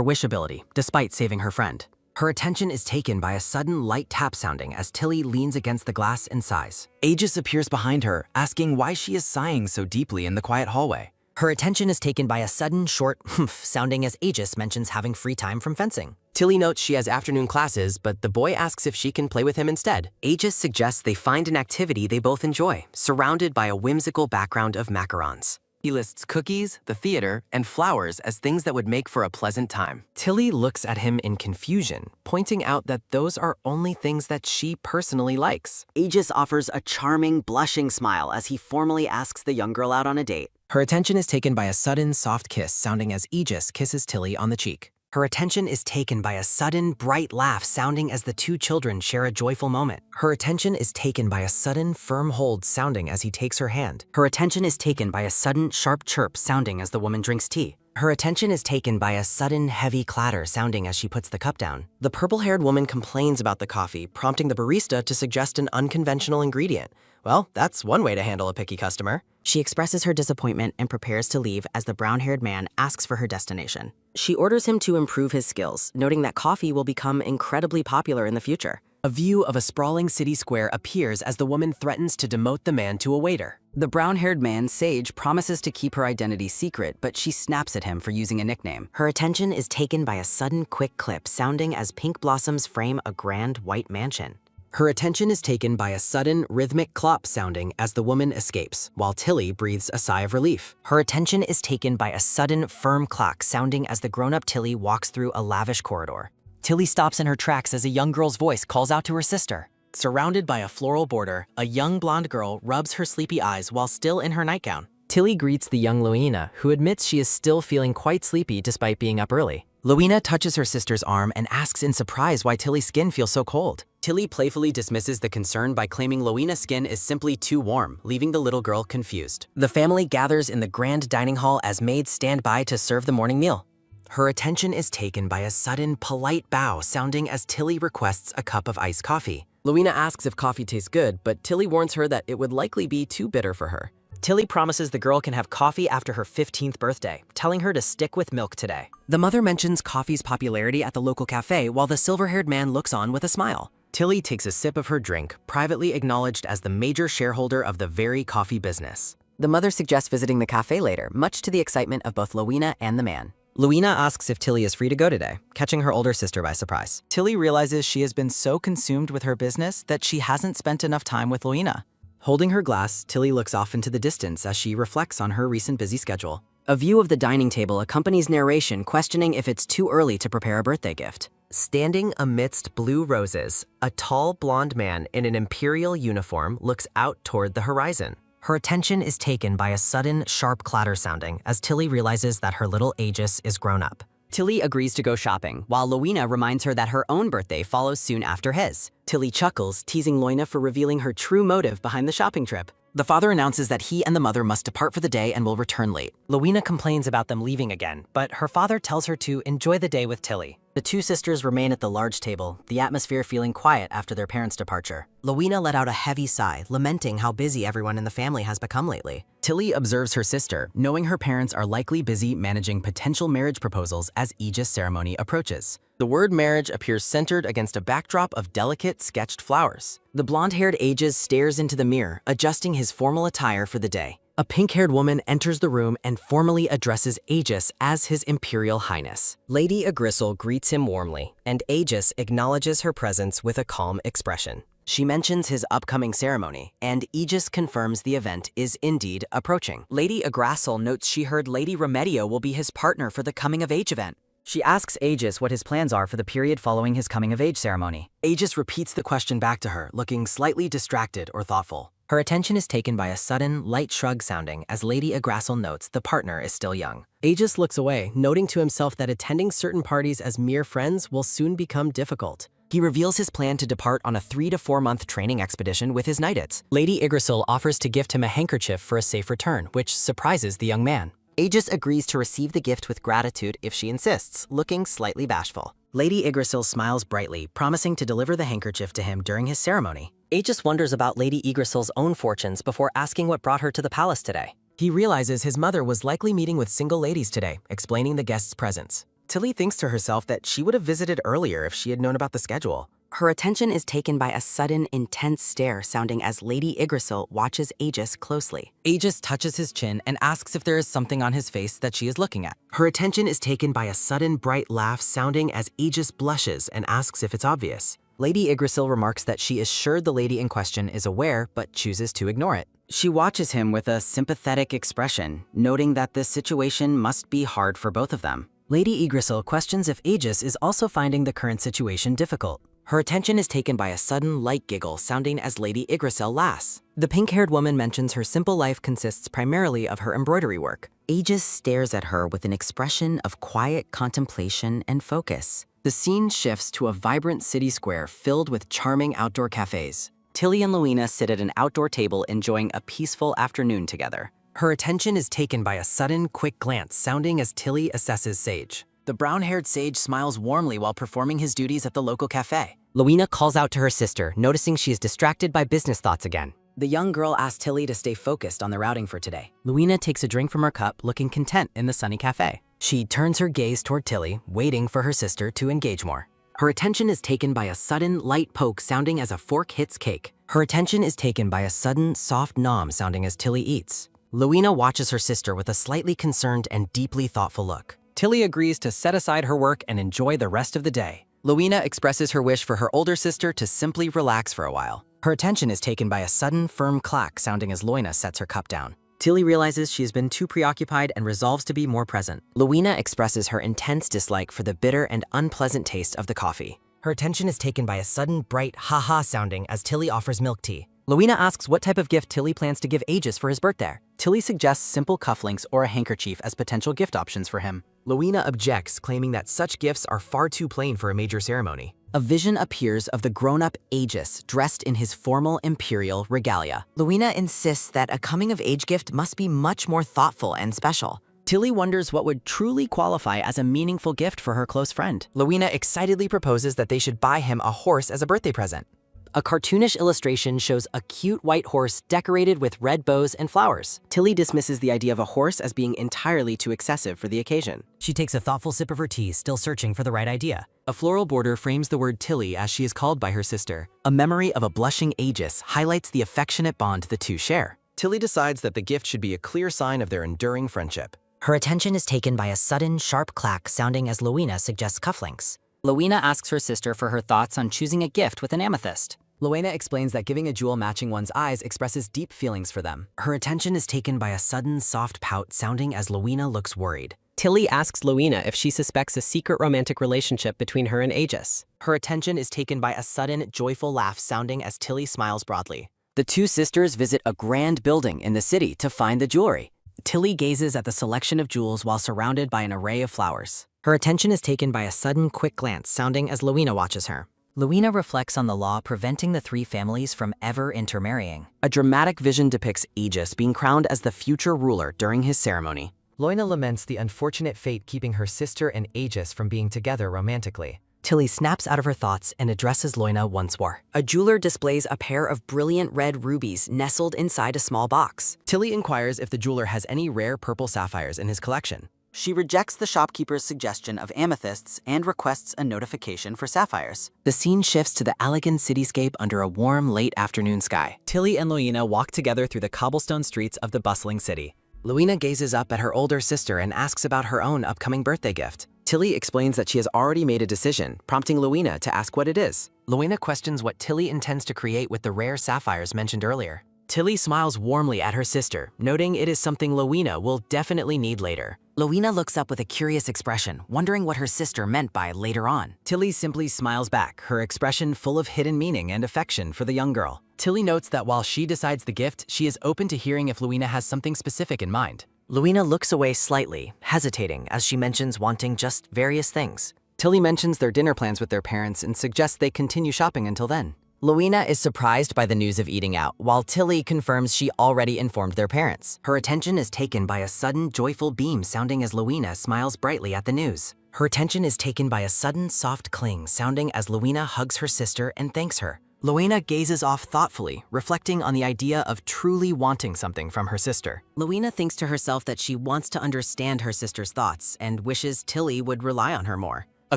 wish ability, despite saving her friend. Her attention is taken by a sudden light tap sounding as Tilly leans against the glass and sighs. Aegis appears behind her, asking why she is sighing so deeply in the quiet hallway. Her attention is taken by a sudden, short humph sounding as Aegis mentions having free time from fencing. Tilly notes she has afternoon classes, but the boy asks if she can play with him instead. Aegis suggests they find an activity they both enjoy, surrounded by a whimsical background of macarons. He lists cookies, the theater, and flowers as things that would make for a pleasant time. Tilly looks at him in confusion, pointing out that those are only things that she personally likes. Aegis offers a charming, blushing smile as he formally asks the young girl out on a date. Her attention is taken by a sudden, soft kiss sounding as Aegis kisses Tilly on the cheek. Her attention is taken by a sudden, bright laugh sounding as the two children share a joyful moment. Her attention is taken by a sudden, firm hold sounding as he takes her hand. Her attention is taken by a sudden, sharp chirp sounding as the woman drinks tea. Her attention is taken by a sudden, heavy clatter sounding as she puts the cup down. The purple-haired woman complains about the coffee, prompting the barista to suggest an unconventional ingredient. Well, that's one way to handle a picky customer. She expresses her disappointment and prepares to leave as the brown-haired man asks for her destination. She orders him to improve his skills, noting that coffee will become incredibly popular in the future. A view of a sprawling city square appears as the woman threatens to demote the man to a waiter. The brown-haired man, Sage, promises to keep her identity secret, but she snaps at him for using a nickname. Her attention is taken by a sudden quick clip sounding as pink blossoms frame a grand white mansion. Her attention is taken by a sudden, rhythmic clop sounding as the woman escapes, while Tilly breathes a sigh of relief. Her attention is taken by a sudden, firm clock sounding as the grown-up Tilly walks through a lavish corridor. Tilly stops in her tracks as a young girl's voice calls out to her sister. Surrounded by a floral border, a young blonde girl rubs her sleepy eyes while still in her nightgown. Tilly greets the young Luina, who admits she is still feeling quite sleepy despite being up early. Luina touches her sister's arm and asks in surprise why Tilly's skin feels so cold. Tilly playfully dismisses the concern by claiming Luina's skin is simply too warm, leaving the little girl confused. The family gathers in the grand dining hall as maids stand by to serve the morning meal. Her attention is taken by a sudden, polite bow sounding as Tilly requests a cup of iced coffee. Luina asks if coffee tastes good, but Tilly warns her that it would likely be too bitter for her. Tilly promises the girl can have coffee after her 15th birthday, telling her to stick with milk today. The mother mentions coffee's popularity at the local cafe while the silver-haired man looks on with a smile. Tilly takes a sip of her drink, privately acknowledged as the major shareholder of the very coffee business. The mother suggests visiting the cafe later, much to the excitement of both Luina and the man. Luina asks if Tilly is free to go today, catching her older sister by surprise. Tilly realizes she has been so consumed with her business that she hasn't spent enough time with Luina. Holding her glass, Tilly looks off into the distance as she reflects on her recent busy schedule. A view of the dining table accompanies narration questioning if it's too early to prepare a birthday gift. Standing amidst blue roses, a tall blonde man in an imperial uniform looks out toward the horizon. Her attention is taken by a sudden, sharp clatter sounding as Tilly realizes that her little Aegis is grown up. Tilly agrees to go shopping, while Luina reminds her that her own birthday follows soon after his. Tilly chuckles, teasing Luina for revealing her true motive behind the shopping trip. The father announces that he and the mother must depart for the day and will return late. Luina complains about them leaving again, but her father tells her to enjoy the day with Tilly. The two sisters remain at the large table, the atmosphere feeling quiet after their parents' departure. Luina let out a heavy sigh, lamenting how busy everyone in the family has become lately. Tilly observes her sister, knowing her parents are likely busy managing potential marriage proposals as Aegis ceremony approaches. The word marriage appears centered against a backdrop of delicate, sketched flowers. The blonde-haired Aegis stares into the mirror, adjusting his formal attire for the day. A pink-haired woman enters the room and formally addresses Aegis as His Imperial Highness. Lady Agrisel greets him warmly, and Aegis acknowledges her presence with a calm expression. She mentions his upcoming ceremony, and Aegis confirms the event is indeed approaching. Lady Agrasel notes she heard Lady Remedio will be his partner for the coming-of-age event. She asks Aegis what his plans are for the period following his coming-of-age ceremony. Aegis repeats the question back to her, looking slightly distracted or thoughtful. Her attention is taken by a sudden, light shrug sounding as Lady Yggdrasil notes the partner is still young. Aegis looks away, noting to himself that attending certain parties as mere friends will soon become difficult. He reveals his plan to depart on a 3 to 4 month training expedition with his knights. Lady Yggdrasil offers to gift him a handkerchief for a safe return, which surprises the young man. Aegis agrees to receive the gift with gratitude if she insists, looking slightly bashful. Lady Yggdrasil smiles brightly, promising to deliver the handkerchief to him during his ceremony. Aegis wonders about Lady Yggdrasil's own fortunes before asking what brought her to the palace today. He realizes his mother was likely meeting with single ladies today, explaining the guest's presence. Tilly thinks to herself that she would have visited earlier if she had known about the schedule. Her attention is taken by a sudden, intense stare sounding as Lady Yggdrasil watches Aegis closely. Aegis touches his chin and asks if there is something on his face that she is looking at. Her attention is taken by a sudden bright laugh sounding as Aegis blushes and asks if it's obvious. Lady Yggdrasil remarks that she is sure the lady in question is aware, but chooses to ignore it. She watches him with a sympathetic expression, noting that this situation must be hard for both of them. Lady Yggdrasil questions if Aegis is also finding the current situation difficult. Her attention is taken by a sudden light giggle sounding as Lady Yggdrasil laughs. The pink-haired woman mentions her simple life consists primarily of her embroidery work. Aegis stares at her with an expression of quiet contemplation and focus. The scene shifts to a vibrant city square filled with charming outdoor cafes. Tilly and Luina sit at an outdoor table enjoying a peaceful afternoon together. Her attention is taken by a sudden, quick glance sounding as Tilly assesses Sage. The brown-haired sage smiles warmly while performing his duties at the local cafe. Luina calls out to her sister, noticing she is distracted by business thoughts again. The young girl asks Tilly to stay focused on the routing for today. Luina takes a drink from her cup, looking content in the sunny cafe. She turns her gaze toward Tilly, waiting for her sister to engage more. Her attention is taken by a sudden, light poke sounding as a fork hits cake. Her attention is taken by a sudden, soft nom sounding as Tilly eats. Luina watches her sister with a slightly concerned and deeply thoughtful look. Tilly agrees to set aside her work and enjoy the rest of the day. Luina expresses her wish for her older sister to simply relax for a while. Her attention is taken by a sudden, firm clack sounding as Luina sets her cup down. Tilly realizes she has been too preoccupied and resolves to be more present. Luina expresses her intense dislike for the bitter and unpleasant taste of the coffee. Her attention is taken by a sudden, bright ha-ha sounding as Tilly offers milk tea. Luina asks what type of gift Tilly plans to give Aegis for his birthday. Tilly suggests simple cufflinks or a handkerchief as potential gift options for him. Luina objects, claiming that such gifts are far too plain for a major ceremony. A vision appears of the grown-up Aegis dressed in his formal imperial regalia. Luina insists that a coming-of-age gift must be much more thoughtful and special. Tilly wonders what would truly qualify as a meaningful gift for her close friend. Luina excitedly proposes that they should buy him a horse as a birthday present. A cartoonish illustration shows a cute white horse decorated with red bows and flowers. Tilly dismisses the idea of a horse as being entirely too excessive for the occasion. She takes a thoughtful sip of her tea, still searching for the right idea. A floral border frames the word Tilly as she is called by her sister. A memory of a blushing Aegis highlights the affectionate bond the two share. Tilly decides that the gift should be a clear sign of their enduring friendship. Her attention is taken by a sudden, sharp clack sounding as Luina suggests cufflinks. Luina asks her sister for her thoughts on choosing a gift with an amethyst. Luina explains that giving a jewel matching one's eyes expresses deep feelings for them. Her attention is taken by a sudden, soft pout sounding as Luina looks worried. Tilly asks Luina if she suspects a secret romantic relationship between her and Aegis. Her attention is taken by a sudden, joyful laugh sounding as Tilly smiles broadly. The two sisters visit a grand building in the city to find the jewelry. Tilly gazes at the selection of jewels while surrounded by an array of flowers. Her attention is taken by a sudden, quick glance sounding as Luina watches her. Luina reflects on the law preventing the three families from ever intermarrying. A dramatic vision depicts Aegis being crowned as the future ruler during his ceremony. Luina laments the unfortunate fate keeping her sister and Aegis from being together romantically. Tilly snaps out of her thoughts and addresses Luina once more. A jeweler displays a pair of brilliant red rubies nestled inside a small box. Tilly inquires if the jeweler has any rare purple sapphires in his collection. She rejects the shopkeeper's suggestion of amethysts and requests a notification for sapphires. The scene shifts to the elegant cityscape under a warm, late afternoon sky. Tilly and Luina walk together through the cobblestone streets of the bustling city. Luina gazes up at her older sister and asks about her own upcoming birthday gift. Tilly explains that she has already made a decision, prompting Luina to ask what it is. Luina questions what Tilly intends to create with the rare sapphires mentioned earlier. Tilly smiles warmly at her sister, noting it is something Luina will definitely need later. Luina looks up with a curious expression, wondering what her sister meant by later on. Tilly simply smiles back, her expression full of hidden meaning and affection for the young girl. Tilly notes that while she decides the gift, she is open to hearing if Luina has something specific in mind. Luina looks away slightly, hesitating as she mentions wanting just various things. Tilly mentions their dinner plans with their parents and suggests they continue shopping until then. Luina is surprised by the news of eating out, while Tilly confirms she already informed their parents. Her attention is taken by a sudden, joyful beam sounding as Luina smiles brightly at the news. Her attention is taken by a sudden, soft cling sounding as Luina hugs her sister and thanks her. Luina gazes off thoughtfully, reflecting on the idea of truly wanting something from her sister. Luina thinks to herself that she wants to understand her sister's thoughts and wishes Tilly would rely on her more. A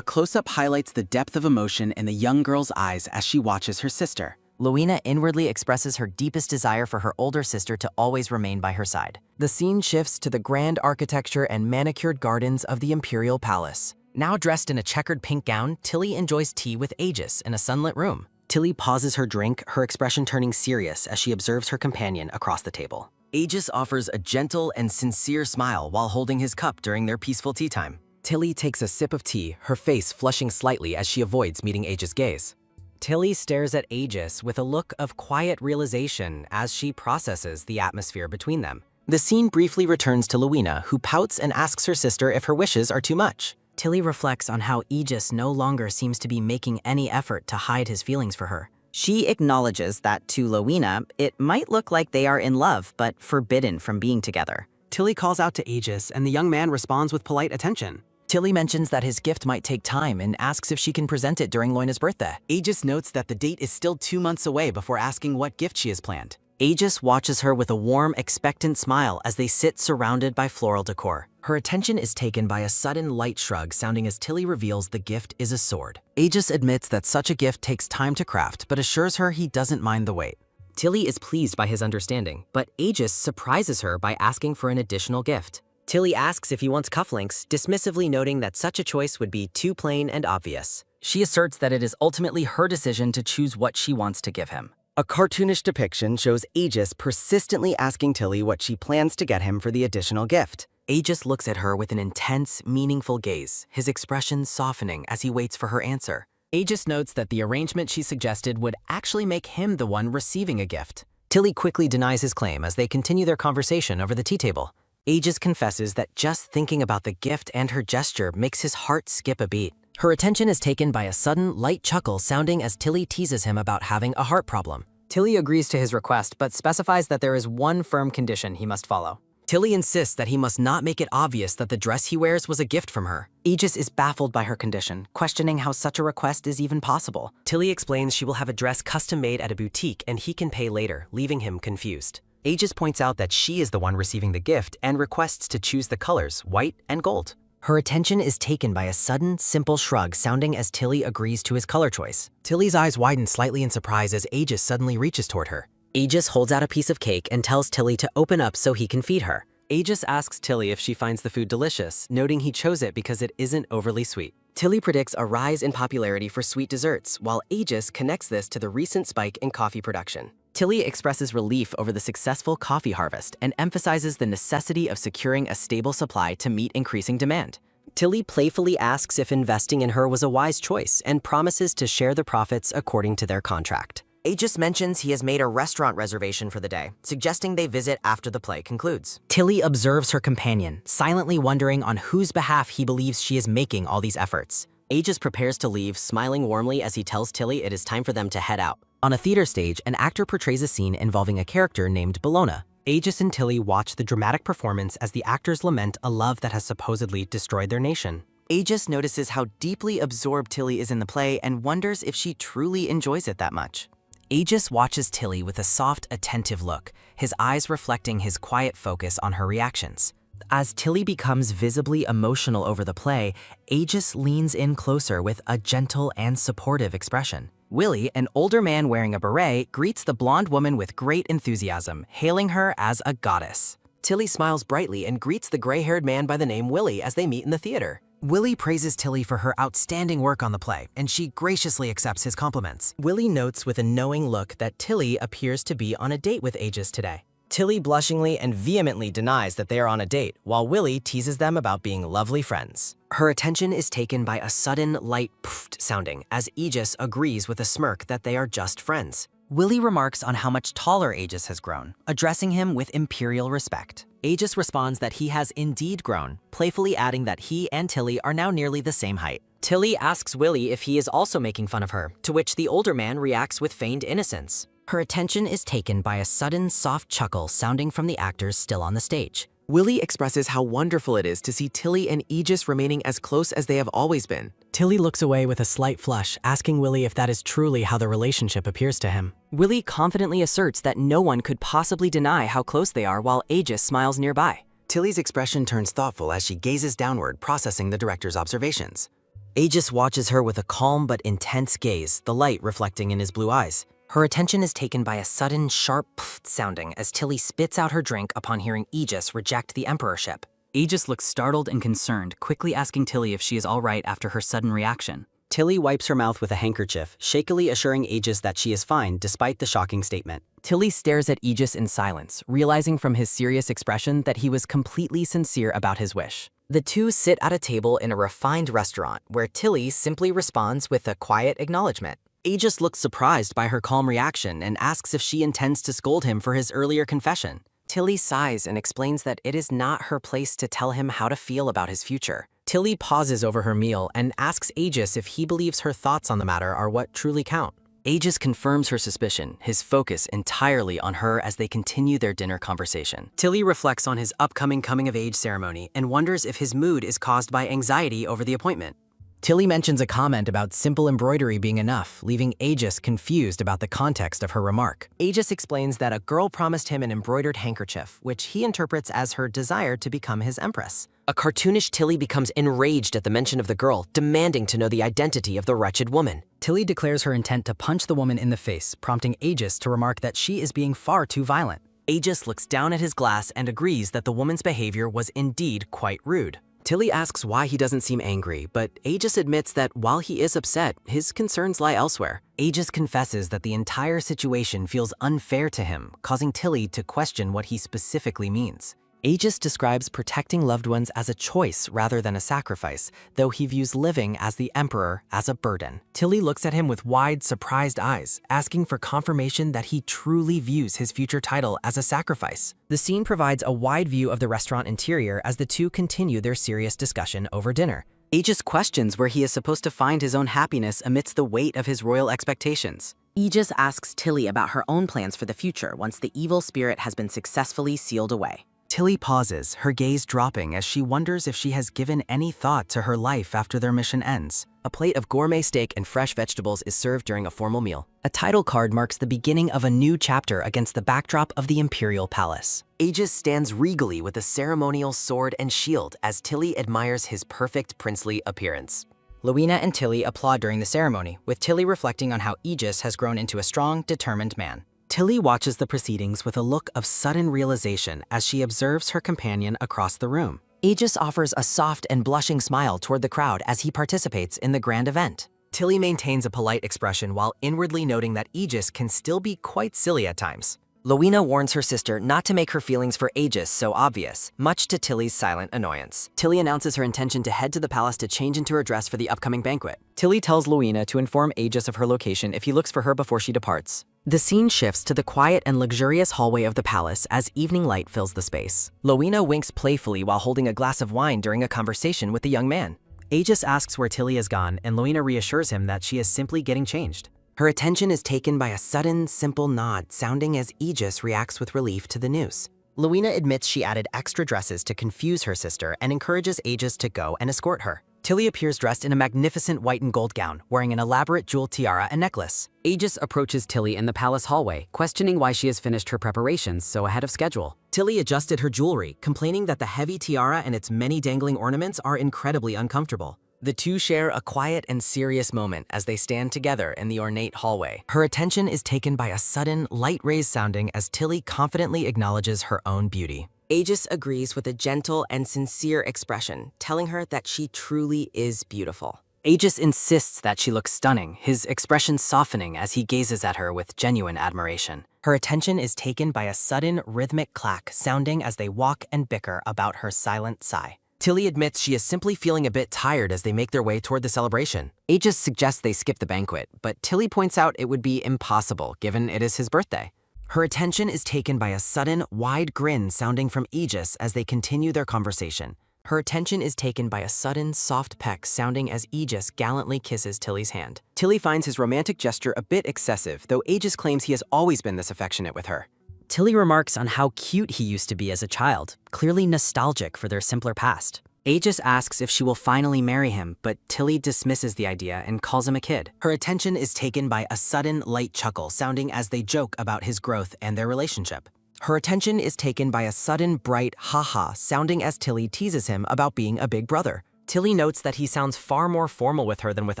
close-up highlights the depth of emotion in the young girl's eyes as she watches her sister. Luina inwardly expresses her deepest desire for her older sister to always remain by her side. The scene shifts to the grand architecture and manicured gardens of the Imperial Palace. Now dressed in a checkered pink gown, Tilly enjoys tea with Aegis in a sunlit room. Tilly pauses her drink, her expression turning serious as she observes her companion across the table. Aegis offers a gentle and sincere smile while holding his cup during their peaceful tea time. Tilly takes a sip of tea, her face flushing slightly as she avoids meeting Aegis' gaze. Tilly stares at Aegis with a look of quiet realization as she processes the atmosphere between them. The scene briefly returns to Luina, who pouts and asks her sister if her wishes are too much. Tilly reflects on how Aegis no longer seems to be making any effort to hide his feelings for her. She acknowledges that to Luina, it might look like they are in love, but forbidden from being together. Tilly calls out to Aegis, and the young man responds with polite attention. Tilly mentions that his gift might take time and asks if she can present it during Loina's birthday. Aegis notes that the date is still 2 months away before asking what gift she has planned. Aegis watches her with a warm, expectant smile as they sit surrounded by floral decor. Her attention is taken by a sudden light shrug sounding as Tilly reveals the gift is a sword. Aegis admits that such a gift takes time to craft, but assures her he doesn't mind the wait. Tilly is pleased by his understanding, but Aegis surprises her by asking for an additional gift. Tilly asks if he wants cufflinks, dismissively noting that such a choice would be too plain and obvious. She asserts that it is ultimately her decision to choose what she wants to give him. A cartoonish depiction shows Aegis persistently asking Tilly what she plans to get him for the additional gift. Aegis looks at her with an intense, meaningful gaze, his expression softening as he waits for her answer. Aegis notes that the arrangement she suggested would actually make him the one receiving a gift. Tilly quickly denies his claim as they continue their conversation over the tea table. Aegis confesses that just thinking about the gift and her gesture makes his heart skip a beat. Her attention is taken by a sudden, light chuckle sounding as Tilly teases him about having a heart problem. Tilly agrees to his request, but specifies that there is one firm condition he must follow. Tilly insists that he must not make it obvious that the dress he wears was a gift from her. Aegis is baffled by her condition, questioning how such a request is even possible. Tilly explains she will have a dress custom-made at a boutique and he can pay later, leaving him confused. Aegis points out that she is the one receiving the gift and requests to choose the colors, white and gold. Her attention is taken by a sudden, simple shrug sounding as Tilly agrees to his color choice. Tilly's eyes widen slightly in surprise as Aegis suddenly reaches toward her. Aegis holds out a piece of cake and tells Tilly to open up so he can feed her. Aegis asks Tilly if she finds the food delicious, noting he chose it because it isn't overly sweet. Tilly predicts a rise in popularity for sweet desserts, while Aegis connects this to the recent spike in coffee production. Tilly expresses relief over the successful coffee harvest and emphasizes the necessity of securing a stable supply to meet increasing demand. Tilly playfully asks if investing in her was a wise choice and promises to share the profits according to their contract. Aegis mentions he has made a restaurant reservation for the day, suggesting they visit after the play concludes. Tilly observes her companion, silently wondering on whose behalf he believes she is making all these efforts. Aegis prepares to leave, smiling warmly as he tells Tilly it is time for them to head out. On a theater stage, an actor portrays a scene involving a character named Bologna. Aegis and Tilly watch the dramatic performance as the actors lament a love that has supposedly destroyed their nation. Aegis notices how deeply absorbed Tilly is in the play and wonders if she truly enjoys it that much. Aegis watches Tilly with a soft, attentive look, his eyes reflecting his quiet focus on her reactions. As Tilly becomes visibly emotional over the play, Aegis leans in closer with a gentle and supportive expression. Willie, an older man wearing a beret, greets the blonde woman with great enthusiasm, hailing her as a goddess. Tilly smiles brightly and greets the gray-haired man by the name Willie as they meet in the theater. Willie praises Tilly for her outstanding work on the play, and she graciously accepts his compliments. Willie notes with a knowing look that Tilly appears to be on a date with Aegis today. Tilly blushingly and vehemently denies that they are on a date, while Willie teases them about being lovely friends. Her attention is taken by a sudden, light pfft sounding as Aegis agrees with a smirk that they are just friends. Willie remarks on how much taller Aegis has grown, addressing him with imperial respect. Aegis responds that he has indeed grown, playfully adding that he and Tilly are now nearly the same height. Tilly asks Willie if he is also making fun of her, to which the older man reacts with feigned innocence. Her attention is taken by a sudden soft chuckle sounding from the actors still on the stage. Willie expresses how wonderful it is to see Tilly and Aegis remaining as close as they have always been. Tilly looks away with a slight flush, asking Willie if that is truly how the relationship appears to him. Willie confidently asserts that no one could possibly deny how close they are while Aegis smiles nearby. Tilly's expression turns thoughtful as she gazes downward, processing the director's observations. Aegis watches her with a calm but intense gaze, the light reflecting in his blue eyes. Her attention is taken by a sudden, sharp pfft sounding as Tilly spits out her drink upon hearing Aegis reject the emperorship. Aegis looks startled and concerned, quickly asking Tilly if she is all right after her sudden reaction. Tilly wipes her mouth with a handkerchief, shakily assuring Aegis that she is fine despite the shocking statement. Tilly stares at Aegis in silence, realizing from his serious expression that he was completely sincere about his wish. The two sit at a table in a refined restaurant where Tilly simply responds with a quiet acknowledgement. Aegis looks surprised by her calm reaction and asks if she intends to scold him for his earlier confession. Tilly sighs and explains that it is not her place to tell him how to feel about his future. Tilly pauses over her meal and asks Aegis if he believes her thoughts on the matter are what truly count. Aegis confirms her suspicion, his focus entirely on her as they continue their dinner conversation. Tilly reflects on his upcoming coming-of-age ceremony and wonders if his mood is caused by anxiety over the appointment. Tilly mentions a comment about simple embroidery being enough, leaving Aegis confused about the context of her remark. Aegis explains that a girl promised him an embroidered handkerchief, which he interprets as her desire to become his empress. A cartoonish Tilly becomes enraged at the mention of the girl, demanding to know the identity of the wretched woman. Tilly declares her intent to punch the woman in the face, prompting Aegis to remark that she is being far too violent. Aegis looks down at his glass and agrees that the woman's behavior was indeed quite rude. Tilly asks why he doesn't seem angry, but Aegis admits that while he is upset, his concerns lie elsewhere. Aegis confesses that the entire situation feels unfair to him, causing Tilly to question what he specifically means. Aegis describes protecting loved ones as a choice rather than a sacrifice, though he views living as the emperor as a burden. Tilly looks at him with wide, surprised eyes, asking for confirmation that he truly views his future title as a sacrifice. The scene provides a wide view of the restaurant interior as the two continue their serious discussion over dinner. Aegis questions where he is supposed to find his own happiness amidst the weight of his royal expectations. Aegis asks Tilly about her own plans for the future once the evil spirit has been successfully sealed away. Tilly pauses, her gaze dropping as she wonders if she has given any thought to her life after their mission ends. A plate of gourmet steak and fresh vegetables is served during a formal meal. A title card marks the beginning of a new chapter against the backdrop of the imperial palace. Aegis stands regally with a ceremonial sword and shield as Tilly admires his perfect princely appearance. Lowena and Tilly applaud during the ceremony, with Tilly reflecting on how Aegis has grown into a strong, determined man. Tilly watches the proceedings with a look of sudden realization as she observes her companion across the room. Aegis offers a soft and blushing smile toward the crowd as he participates in the grand event. Tilly maintains a polite expression while inwardly noting that Aegis can still be quite silly at times. Lowena warns her sister not to make her feelings for Aegis so obvious, much to Tilly's silent annoyance. Tilly announces her intention to head to the palace to change into her dress for the upcoming banquet. Tilly tells Lowena to inform Aegis of her location if he looks for her before she departs. The scene shifts to the quiet and luxurious hallway of the palace as evening light fills the space. Lowena winks playfully while holding a glass of wine during a conversation with the young man. Aegis asks where Tilly has gone, and Lowena reassures him that she is simply getting changed. Her attention is taken by a sudden, simple nod, sounding as Aegis reacts with relief to the news. Lowena admits she added extra dresses to confuse her sister and encourages Aegis to go and escort her. Tilly appears dressed in a magnificent white and gold gown, wearing an elaborate jeweled tiara and necklace. Aegis approaches Tilly in the palace hallway, questioning why she has finished her preparations so ahead of schedule. Tilly adjusted her jewelry, complaining that the heavy tiara and its many dangling ornaments are incredibly uncomfortable. The two share a quiet and serious moment as they stand together in the ornate hallway. Her attention is taken by a sudden, light rays sounding as Tilly confidently acknowledges her own beauty. Aegis agrees with a gentle and sincere expression, telling her that she truly is beautiful. Aegis insists that she looks stunning, his expression softening as he gazes at her with genuine admiration. Her attention is taken by a sudden, rhythmic clack sounding as they walk and bicker about her silent sigh. Tilly admits she is simply feeling a bit tired as they make their way toward the celebration. Aegis suggests they skip the banquet, but Tilly points out it would be impossible given it is his birthday. Her attention is taken by a sudden, wide grin sounding from Aegis as they continue their conversation. Her attention is taken by a sudden, soft peck sounding as Aegis gallantly kisses Tilly's hand. Tilly finds his romantic gesture a bit excessive, though Aegis claims he has always been this affectionate with her. Tilly remarks on how cute he used to be as a child, clearly nostalgic for their simpler past. Aegis asks if she will finally marry him, but Tilly dismisses the idea and calls him a kid. Her attention is taken by a sudden, light chuckle sounding as they joke about his growth and their relationship. Her attention is taken by a sudden, bright ha-ha sounding as Tilly teases him about being a big brother. Tilly notes that he sounds far more formal with her than with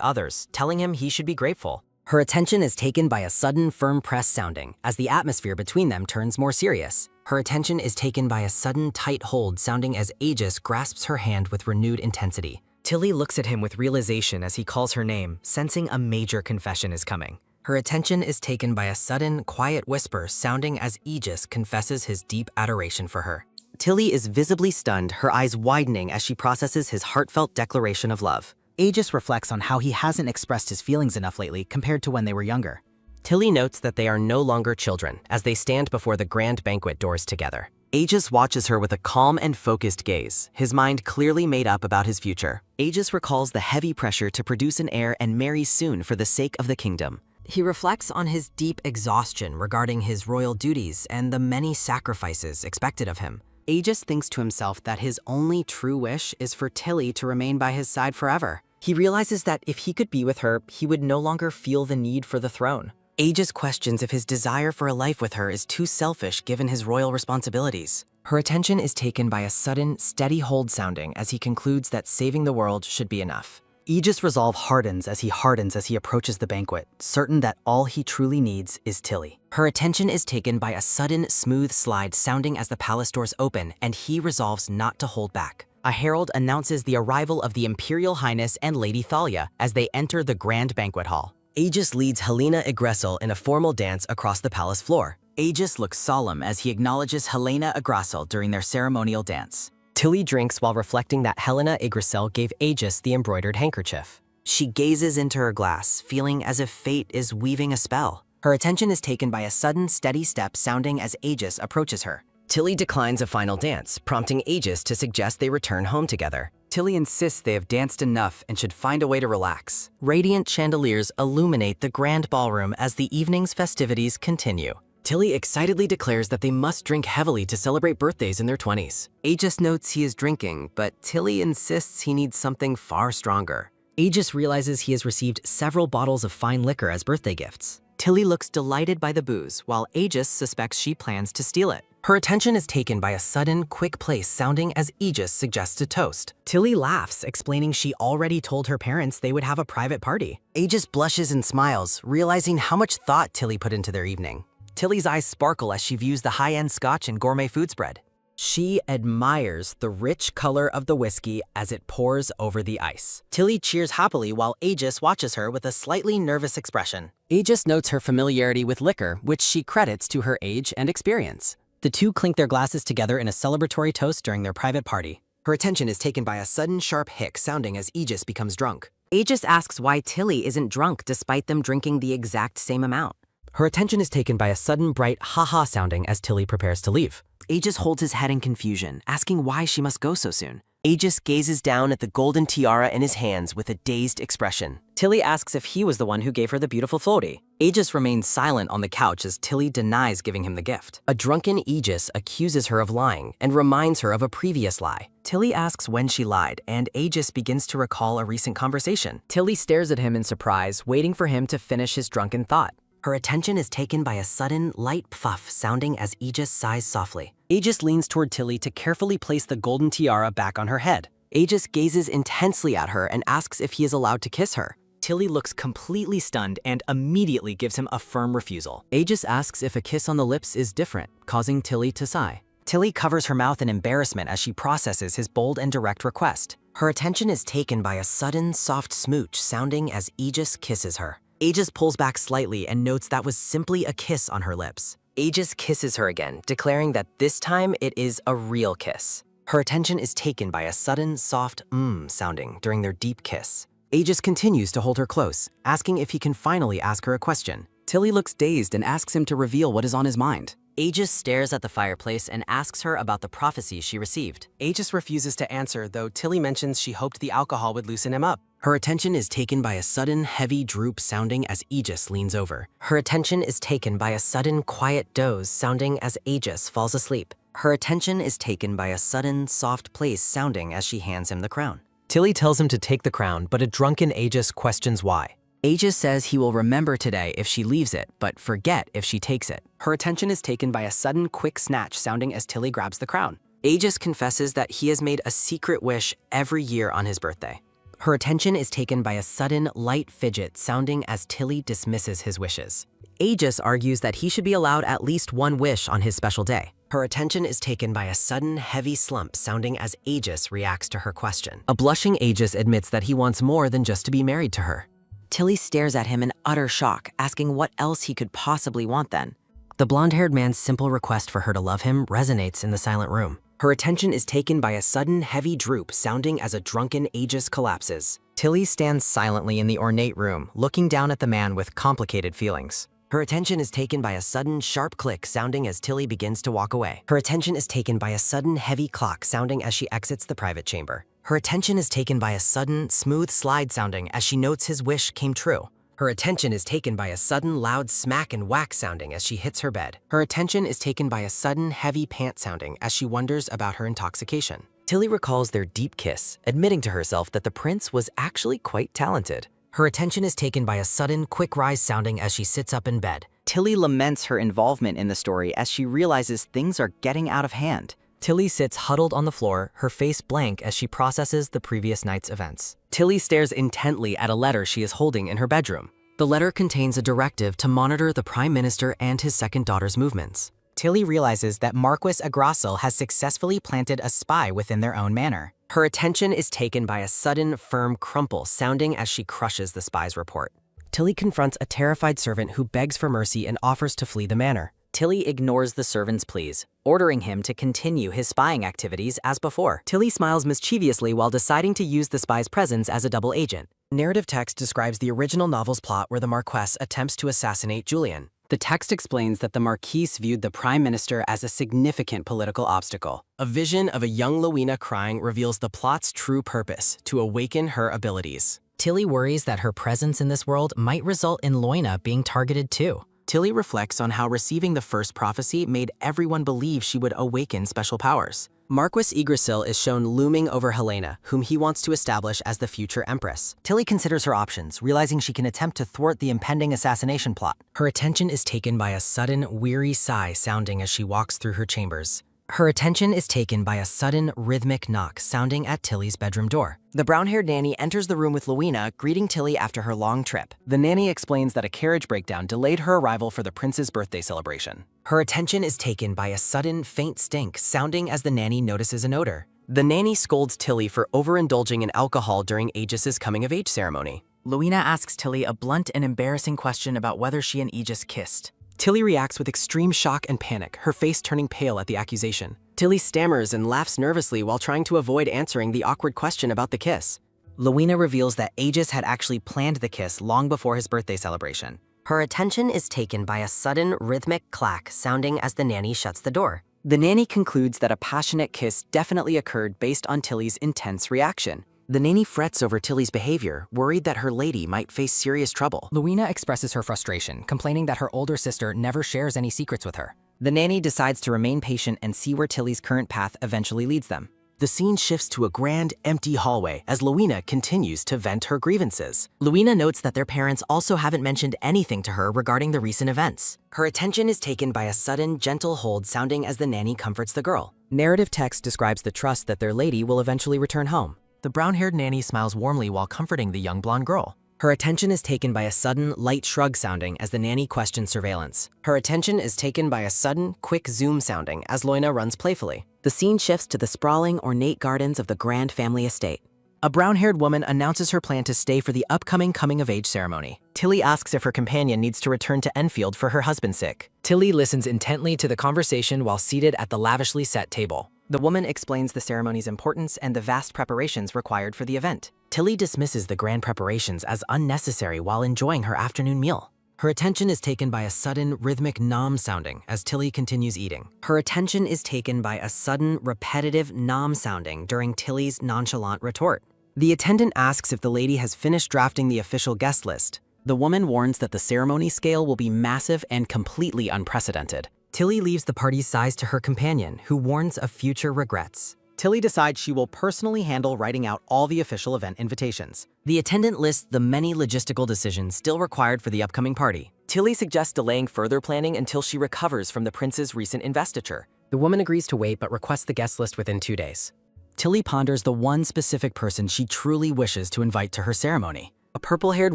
others, telling him he should be grateful. Her attention is taken by a sudden, firm press sounding as the atmosphere between them turns more serious. Her attention is taken by a sudden, tight hold sounding as Aegis grasps her hand with renewed intensity. Tilly looks at him with realization as he calls her name, sensing a major confession is coming. Her attention is taken by a sudden, quiet whisper sounding as Aegis confesses his deep adoration for her. Tilly is visibly stunned, her eyes widening as she processes his heartfelt declaration of love. Aegis reflects on how he hasn't expressed his feelings enough lately compared to when they were younger. Tilly notes that they are no longer children as they stand before the grand banquet doors together. Aegis watches her with a calm and focused gaze, his mind clearly made up about his future. Aegis recalls the heavy pressure to produce an heir and marry soon for the sake of the kingdom. He reflects on his deep exhaustion regarding his royal duties and the many sacrifices expected of him. Aegis thinks to himself that his only true wish is for Tilly to remain by his side forever. He realizes that if he could be with her, he would no longer feel the need for the throne. Aegis questions if his desire for a life with her is too selfish given his royal responsibilities. Her attention is taken by a sudden, steady hold sounding as he concludes that saving the world should be enough. Aegis' resolve hardens as he approaches the banquet, certain that all he truly needs is Tilly. Her attention is taken by a sudden, smooth slide sounding as the palace doors open, and he resolves not to hold back. A herald announces the arrival of the Imperial Highness and Lady Thalia as they enter the grand banquet hall. Aegis leads Helena Yggdrasil in a formal dance across the palace floor. Aegis looks solemn as he acknowledges Helena Yggdrasil during their ceremonial dance. Tilly drinks while reflecting that Helena Yggdrasil gave Aegis the embroidered handkerchief. She gazes into her glass, feeling as if fate is weaving a spell. Her attention is taken by a sudden, steady step sounding as Aegis approaches her. Tilly declines a final dance, prompting Aegis to suggest they return home together. Tilly insists they have danced enough and should find a way to relax. Radiant chandeliers illuminate the grand ballroom as the evening's festivities continue. Tilly excitedly declares that they must drink heavily to celebrate birthdays in their 20s. Aegis notes he is drinking, but Tilly insists he needs something far stronger. Aegis realizes he has received several bottles of fine liquor as birthday gifts. Tilly looks delighted by the booze, while Aegis suspects she plans to steal it. Her attention is taken by a sudden, quick place sounding as Aegis suggests a toast. Tilly laughs, explaining she already told her parents they would have a private party. Aegis blushes and smiles, realizing how much thought Tilly put into their evening. Tilly's eyes sparkle as she views the high-end scotch and gourmet food spread. She admires the rich color of the whiskey as it pours over the ice. Tilly cheers happily while Aegis watches her with a slightly nervous expression. Aegis notes her familiarity with liquor, which she credits to her age and experience. The two clink their glasses together in a celebratory toast during their private party. Her attention is taken by a sudden sharp hic sounding as Aegis becomes drunk. Aegis asks why Tilly isn't drunk despite them drinking the exact same amount. Her attention is taken by a sudden bright ha-ha sounding as Tilly prepares to leave. Aegis holds his head in confusion, asking why she must go so soon. Aegis gazes down at the golden tiara in his hands with a dazed expression. Tilly asks if he was the one who gave her the beautiful flori. Aegis remains silent on the couch as Tilly denies giving him the gift. A drunken Aegis accuses her of lying and reminds her of a previous lie. Tilly asks when she lied, and Aegis begins to recall a recent conversation. Tilly stares at him in surprise, waiting for him to finish his drunken thought. Her attention is taken by a sudden, light puff sounding as Aegis sighs softly. Aegis leans toward Tilly to carefully place the golden tiara back on her head. Aegis gazes intensely at her and asks if he is allowed to kiss her. Tilly looks completely stunned and immediately gives him a firm refusal. Aegis asks if a kiss on the lips is different, causing Tilly to sigh. Tilly covers her mouth in embarrassment as she processes his bold and direct request. Her attention is taken by a sudden, soft smooch sounding as Aegis kisses her. Aegis pulls back slightly and notes that was simply a kiss on her lips. Aegis kisses her again, declaring that this time it is a real kiss. Her attention is taken by a sudden, soft sounding during their deep kiss. Aegis continues to hold her close, asking if he can finally ask her a question. Tilly looks dazed and asks him to reveal what is on his mind. Aegis stares at the fireplace and asks her about the prophecy she received. Aegis refuses to answer, though Tilly mentions she hoped the alcohol would loosen him up. Her attention is taken by a sudden, heavy droop sounding as Aegis leans over. Her attention is taken by a sudden, quiet doze sounding as Aegis falls asleep. Her attention is taken by a sudden, soft place sounding as she hands him the crown. Tilly tells him to take the crown, but a drunken Aegis questions why. Aegis says he will remember today if she leaves it, but forget if she takes it. Her attention is taken by a sudden, quick snatch sounding as Tilly grabs the crown. Aegis confesses that he has made a secret wish every year on his birthday. Her attention is taken by a sudden, light fidget sounding as Tilly dismisses his wishes. Aegis argues that he should be allowed at least one wish on his special day. Her attention is taken by a sudden, heavy slump sounding as Aegis reacts to her question. A blushing Aegis admits that he wants more than just to be married to her. Tilly stares at him in utter shock, asking what else he could possibly want then. The blonde-haired man's simple request for her to love him resonates in the silent room. Her attention is taken by a sudden, heavy droop sounding as a drunken Aegis collapses. Tilly stands silently in the ornate room, looking down at the man with complicated feelings. Her attention is taken by a sudden, sharp click sounding as Tilly begins to walk away. Her attention is taken by a sudden, heavy clock sounding as she exits the private chamber. Her attention is taken by a sudden, smooth slide sounding as she notes his wish came true. Her attention is taken by a sudden, loud smack and whack sounding as she hits her bed. Her attention is taken by a sudden, heavy pant sounding as she wonders about her intoxication. Tilly recalls their deep kiss, admitting to herself that the prince was actually quite talented. Her attention is taken by a sudden, quick rise sounding as she sits up in bed. Tilly laments her involvement in the story as she realizes things are getting out of hand. Tilly sits huddled on the floor, her face blank as she processes the previous night's events. Tilly stares intently at a letter she is holding in her bedroom. The letter contains a directive to monitor the Prime Minister and his second daughter's movements. Tilly realizes that Marquis Agrassil has successfully planted a spy within their own manor. Her attention is taken by a sudden, firm crumple sounding as she crushes the spy's report. Tilly confronts a terrified servant who begs for mercy and offers to flee the manor. Tilly ignores the servant's pleas, ordering him to continue his spying activities as before. Tilly smiles mischievously while deciding to use the spy's presence as a double agent. Narrative text describes the original novel's plot where the Marquess attempts to assassinate Julian. The text explains that the Marquise viewed the Prime Minister as a significant political obstacle. A vision of a young Loina crying reveals the plot's true purpose, to awaken her abilities. Tilly worries that her presence in this world might result in Loina being targeted too. Tilly reflects on how receiving the first prophecy made everyone believe she would awaken special powers. Marquis Yggdrasil is shown looming over Helena, whom he wants to establish as the future empress. Tilly considers her options, realizing she can attempt to thwart the impending assassination plot. Her attention is taken by a sudden, weary sigh sounding as she walks through her chambers. Her attention is taken by a sudden, rhythmic knock sounding at Tilly's bedroom door. The brown-haired nanny enters the room with Loina, greeting Tilly after her long trip. The nanny explains that a carriage breakdown delayed her arrival for the prince's birthday celebration. Her attention is taken by a sudden, faint stink sounding as the nanny notices an odor. The nanny scolds Tilly for overindulging in alcohol during Aegis's coming-of-age ceremony. Loina asks Tilly a blunt and embarrassing question about whether she and Aegis kissed. Tilly reacts with extreme shock and panic, her face turning pale at the accusation. Tilly stammers and laughs nervously while trying to avoid answering the awkward question about the kiss. Loina reveals that Aegis had actually planned the kiss long before his birthday celebration. Her attention is taken by a sudden, rhythmic clack sounding as the nanny shuts the door. The nanny concludes that a passionate kiss definitely occurred based on Tilly's intense reaction. The nanny frets over Tilly's behavior, worried that her lady might face serious trouble. Loina expresses her frustration, complaining that her older sister never shares any secrets with her. The nanny decides to remain patient and see where Tilly's current path eventually leads them. The scene shifts to a grand, empty hallway as Loina continues to vent her grievances. Loina notes that their parents also haven't mentioned anything to her regarding the recent events. Her attention is taken by a sudden, gentle hold sounding as the nanny comforts the girl. Narrative text describes the trust that their lady will eventually return home. The brown-haired nanny smiles warmly while comforting the young blonde girl. Her attention is taken by a sudden, light shrug sounding as the nanny questions surveillance. Her attention is taken by a sudden, quick zoom sounding as Loina runs playfully. The scene shifts to the sprawling, ornate gardens of the grand family estate. A brown-haired woman announces her plan to stay for the upcoming coming-of-age ceremony. Tilly asks if her companion needs to return to Enfield for her husband's sick. Tilly listens intently to the conversation while seated at the lavishly set table. The woman explains the ceremony's importance and the vast preparations required for the event. Tilly dismisses the grand preparations as unnecessary while enjoying her afternoon meal. Her attention is taken by a sudden, rhythmic nom sounding as Tilly continues eating. Her attention is taken by a sudden, repetitive nom sounding during Tilly's nonchalant retort. The attendant asks if the lady has finished drafting the official guest list. The woman warns that the ceremony scale will be massive and completely unprecedented. Tilly leaves the party's size to her companion, who warns of future regrets. Tilly decides she will personally handle writing out all the official event invitations. The attendant lists the many logistical decisions still required for the upcoming party. Tilly suggests delaying further planning until she recovers from the prince's recent investiture. The woman agrees to wait but requests the guest list within 2 days. Tilly ponders the one specific person she truly wishes to invite to her ceremony. A purple-haired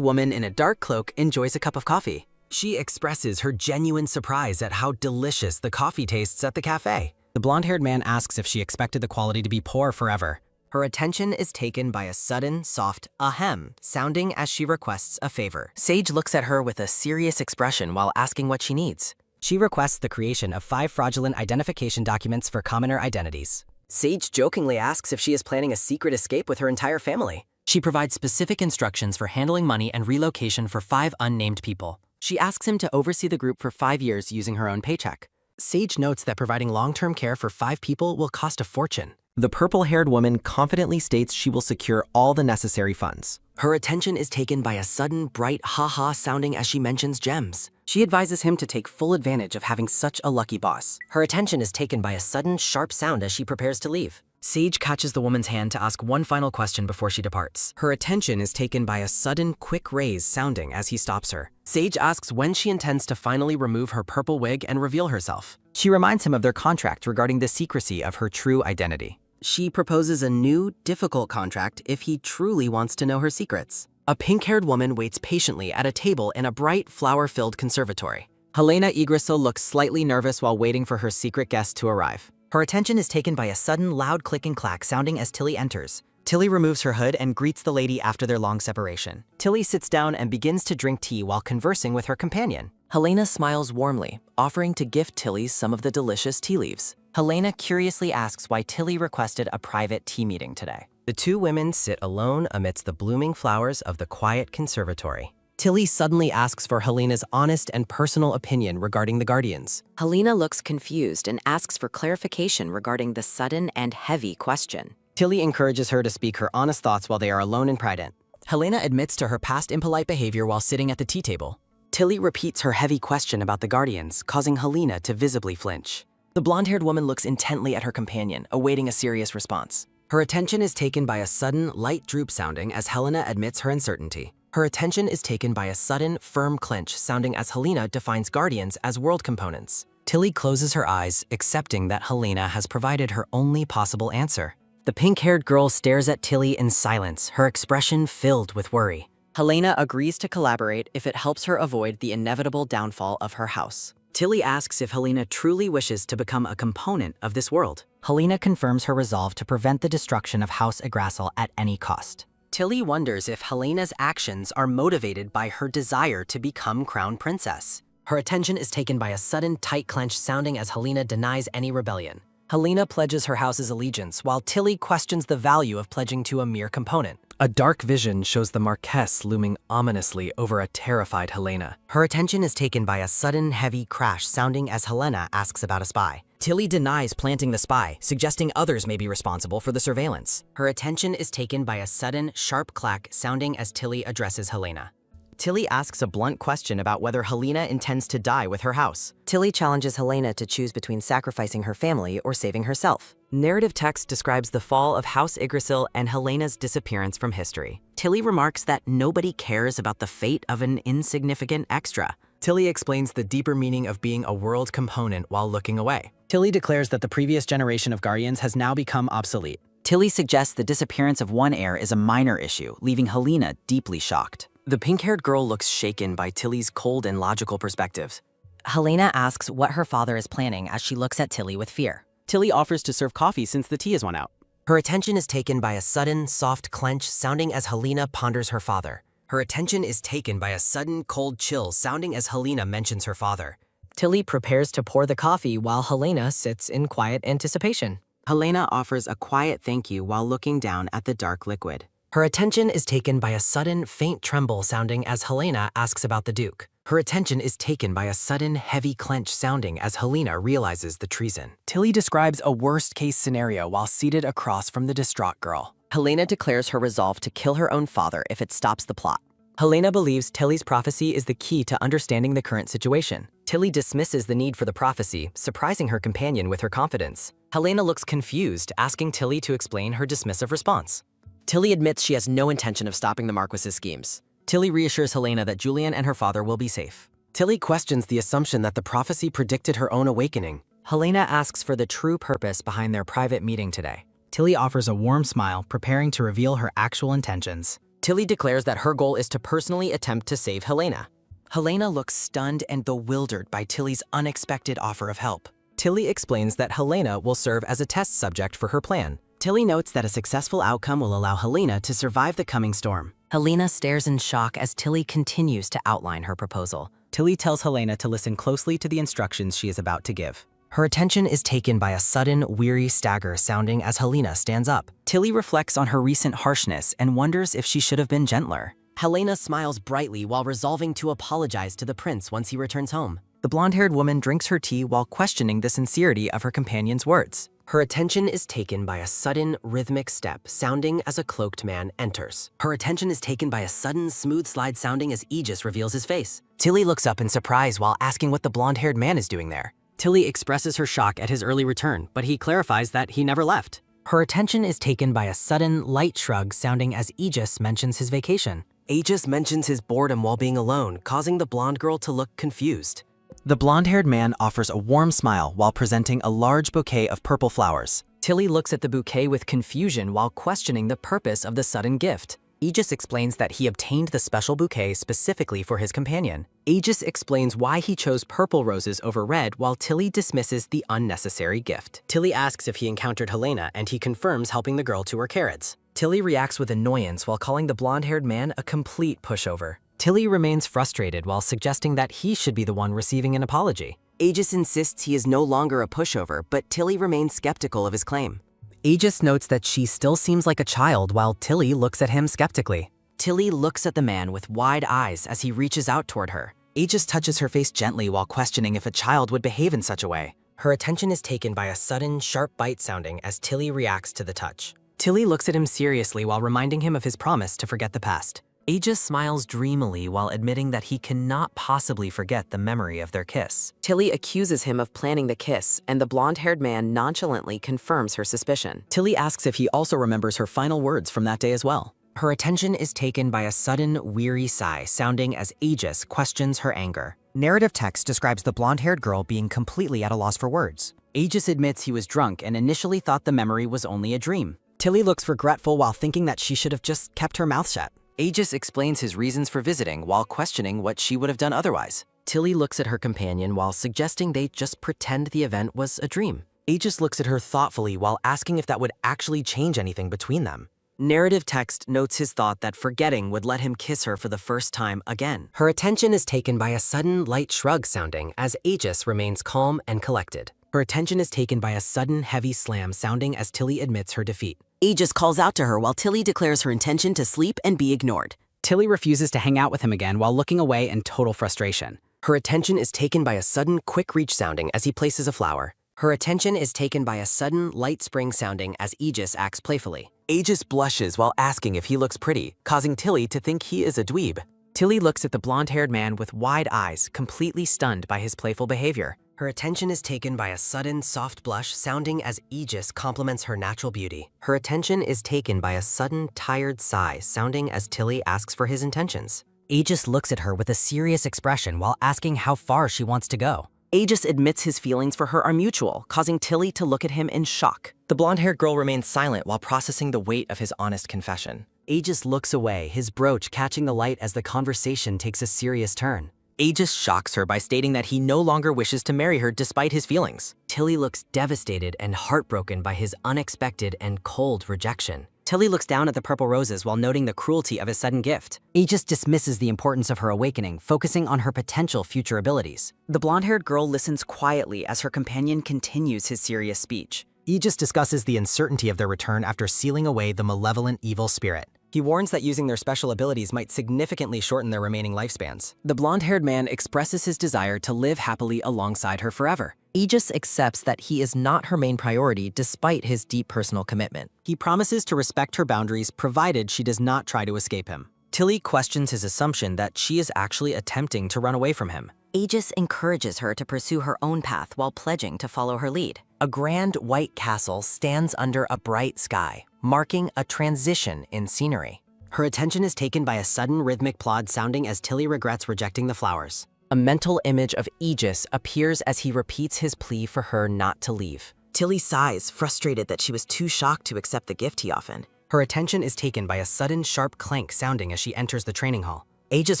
woman in a dark cloak enjoys a cup of coffee. She expresses her genuine surprise at how delicious the coffee tastes at the cafe. The blonde-haired man asks if she expected the quality to be poor forever. Her attention is taken by a sudden, soft ahem, sounding as she requests a favor. Sage looks at her with a serious expression while asking what she needs. She requests the creation of 5 fraudulent identification documents for commoner identities. Sage jokingly asks if she is planning a secret escape with her entire family. She provides specific instructions for handling money and relocation for 5 unnamed people. She asks him to oversee the group for 5 years using her own paycheck. Sage notes that providing long-term care for 5 people will cost a fortune. The purple-haired woman confidently states she will secure all the necessary funds. Her attention is taken by a sudden, bright ha-ha sounding as she mentions gems. She advises him to take full advantage of having such a lucky boss. Her attention is taken by a sudden, sharp sound as she prepares to leave. Sage catches the woman's hand to ask one final question before she departs. Her attention is taken by a sudden, quick raise sounding as he stops her. Sage asks when she intends to finally remove her purple wig and reveal herself. She reminds him of their contract regarding the secrecy of her true identity. She proposes a new, difficult contract if he truly wants to know her secrets. A pink-haired woman waits patiently at a table in a bright, flower-filled conservatory. Helena Yggdrasil looks slightly nervous while waiting for her secret guest to arrive. Her attention is taken by a sudden, loud click and clack sounding as Tilly enters. Tilly removes her hood and greets the lady after their long separation. Tilly sits down and begins to drink tea while conversing with her companion. Helena smiles warmly, offering to gift Tilly some of the delicious tea leaves. Helena curiously asks why Tilly requested a private tea meeting today. The 2 women sit alone amidst the blooming flowers of the quiet conservatory. Tilly suddenly asks for Helena's honest and personal opinion regarding the Guardians. Helena looks confused and asks for clarification regarding the sudden and heavy question. Tilly encourages her to speak her honest thoughts while they are alone in private. Helena admits to her past impolite behavior while sitting at the tea table. Tilly repeats her heavy question about the Guardians, causing Helena to visibly flinch. The blonde-haired woman looks intently at her companion, awaiting a serious response. Her attention is taken by a sudden, light droop sounding as Helena admits her uncertainty. Her attention is taken by a sudden, firm clench sounding as Helena defines Guardians as world components. Tilly closes her eyes, accepting that Helena has provided her only possible answer. The pink-haired girl stares at Tilly in silence, her expression filled with worry. Helena agrees to collaborate if it helps her avoid the inevitable downfall of her house. Tilly asks if Helena truly wishes to become a component of this world. Helena confirms her resolve to prevent the destruction of House Yggdrasil at any cost. Tilly wonders if Helena's actions are motivated by her desire to become crown princess. Her attention is taken by a sudden tight clench sounding as Helena denies any rebellion. Helena pledges her house's allegiance, while Tilly questions the value of pledging to a mere component. A dark vision shows the Marquess looming ominously over a terrified Helena. Her attention is taken by a sudden, heavy crash sounding as Helena asks about a spy. Tilly denies planting the spy, suggesting others may be responsible for the surveillance. Her attention is taken by a sudden, sharp clack sounding as Tilly addresses Helena. Tilly asks a blunt question about whether Helena intends to die with her house. Tilly challenges Helena to choose between sacrificing her family or saving herself. Narrative text describes the fall of House Yggdrasil and Helena's disappearance from history. Tilly remarks that nobody cares about the fate of an insignificant extra. Tilly explains the deeper meaning of being a world component while looking away. Tilly declares that the previous generation of Guardians has now become obsolete. Tilly suggests the disappearance of one heir is a minor issue, leaving Helena deeply shocked. The pink-haired girl looks shaken by Tilly's cold and logical perspectives. Helena asks what her father is planning as she looks at Tilly with fear. Tilly offers to serve coffee since the tea has run out. Her attention is taken by a sudden, soft clench sounding as Helena ponders her father. Her attention is taken by a sudden, cold chill sounding as Helena mentions her father. Tilly prepares to pour the coffee while Helena sits in quiet anticipation. Helena offers a quiet thank you while looking down at the dark liquid. Her attention is taken by a sudden, faint tremble sounding as Helena asks about the Duke. Her attention is taken by a sudden, heavy clench sounding as Helena realizes the treason. Tilly describes a worst-case scenario while seated across from the distraught girl. Helena declares her resolve to kill her own father if it stops the plot. Helena believes Tilly's prophecy is the key to understanding the current situation. Tilly dismisses the need for the prophecy, surprising her companion with her confidence. Helena looks confused, asking Tilly to explain her dismissive response. Tilly admits she has no intention of stopping the Marquis's schemes. Tilly reassures Helena that Julian and her father will be safe. Tilly questions the assumption that the prophecy predicted her own awakening. Helena asks for the true purpose behind their private meeting today. Tilly offers a warm smile, preparing to reveal her actual intentions. Tilly declares that her goal is to personally attempt to save Helena. Helena looks stunned and bewildered by Tilly's unexpected offer of help. Tilly explains that Helena will serve as a test subject for her plan. Tilly notes that a successful outcome will allow Helena to survive the coming storm. Helena stares in shock as Tilly continues to outline her proposal. Tilly tells Helena to listen closely to the instructions she is about to give. Her attention is taken by a sudden, weary stagger sounding as Helena stands up. Tilly reflects on her recent harshness and wonders if she should have been gentler. Helena smiles brightly while resolving to apologize to the prince once he returns home. The blonde-haired woman drinks her tea while questioning the sincerity of her companion's words. Her attention is taken by a sudden, rhythmic step sounding as a cloaked man enters. Her attention is taken by a sudden, smooth slide sounding as Aegis reveals his face. Tilly looks up in surprise while asking what the blonde-haired man is doing there. Tilly expresses her shock at his early return, but he clarifies that he never left. Her attention is taken by a sudden, light shrug sounding as Aegis mentions his vacation. Aegis mentions his boredom while being alone, causing the blonde girl to look confused. The blonde-haired man offers a warm smile while presenting a large bouquet of purple flowers. Tilly looks at the bouquet with confusion while questioning the purpose of the sudden gift. Aegis explains that he obtained the special bouquet specifically for his companion. Aegis explains why he chose purple roses over red while Tilly dismisses the unnecessary gift. Tilly asks if he encountered Helena and he confirms helping the girl to her carrots. Tilly reacts with annoyance while calling the blonde-haired man a complete pushover. Tilly remains frustrated while suggesting that he should be the one receiving an apology. Aegis insists he is no longer a pushover, but Tilly remains skeptical of his claim. Aegis notes that she still seems like a child while Tilly looks at him skeptically. Tilly looks at the man with wide eyes as he reaches out toward her. Aegis touches her face gently while questioning if a child would behave in such a way. Her attention is taken by a sudden, sharp bite sounding as Tilly reacts to the touch. Tilly looks at him seriously while reminding him of his promise to forget the past. Aegis smiles dreamily while admitting that he cannot possibly forget the memory of their kiss. Tilly accuses him of planning the kiss, and the blonde-haired man nonchalantly confirms her suspicion. Tilly asks if he also remembers her final words from that day as well. Her attention is taken by a sudden, weary sigh sounding as Aegis questions her anger. Narrative text describes the blonde-haired girl being completely at a loss for words. Aegis admits he was drunk and initially thought the memory was only a dream. Tilly looks regretful while thinking that she should have just kept her mouth shut. Aegis explains his reasons for visiting while questioning what she would have done otherwise. Tilly looks at her companion while suggesting they just pretend the event was a dream. Aegis looks at her thoughtfully while asking if that would actually change anything between them. Narrative text notes his thought that forgetting would let him kiss her for the first time again. Her attention is taken by a sudden, light shrug sounding as Aegis remains calm and collected. Her attention is taken by a sudden, heavy slam sounding as Tilly admits her defeat. Aegis calls out to her while Tilly declares her intention to sleep and be ignored. Tilly refuses to hang out with him again while looking away in total frustration. Her attention is taken by a sudden, quick reach sounding as he places a flower. Her attention is taken by a sudden, light spring sounding as Aegis acts playfully. Aegis blushes while asking if he looks pretty, causing Tilly to think he is a dweeb. Tilly looks at the blonde-haired man with wide eyes, completely stunned by his playful behavior. Her attention is taken by a sudden, soft blush sounding as Aegis compliments her natural beauty. Her attention is taken by a sudden, tired sigh sounding as Tilly asks for his intentions. Aegis looks at her with a serious expression while asking how far she wants to go. Aegis admits his feelings for her are mutual, causing Tilly to look at him in shock. The blonde-haired girl remains silent while processing the weight of his honest confession. Aegis looks away, his brooch catching the light as the conversation takes a serious turn. Aegis shocks her by stating that he no longer wishes to marry her despite his feelings. Tilly looks devastated and heartbroken by his unexpected and cold rejection. Tilly looks down at the purple roses while noting the cruelty of his sudden gift. Aegis dismisses the importance of her awakening, focusing on her potential future abilities. The blonde-haired girl listens quietly as her companion continues his serious speech. Aegis discusses the uncertainty of their return after sealing away the malevolent evil spirit. He warns that using their special abilities might significantly shorten their remaining lifespans. The blonde-haired man expresses his desire to live happily alongside her forever. Aegis accepts that he is not her main priority despite his deep personal commitment. He promises to respect her boundaries provided she does not try to escape him. Tilly questions his assumption that she is actually attempting to run away from him. Aegis encourages her to pursue her own path while pledging to follow her lead. A grand white castle stands under a bright sky, marking a transition in scenery. Her attention is taken by a sudden rhythmic plod sounding as Tilly regrets rejecting the flowers. A mental image of Aegis appears as he repeats his plea for her not to leave. Tilly sighs, frustrated that she was too shocked to accept the gift he offered. Her attention is taken by a sudden sharp clank sounding as she enters the training hall. Aegis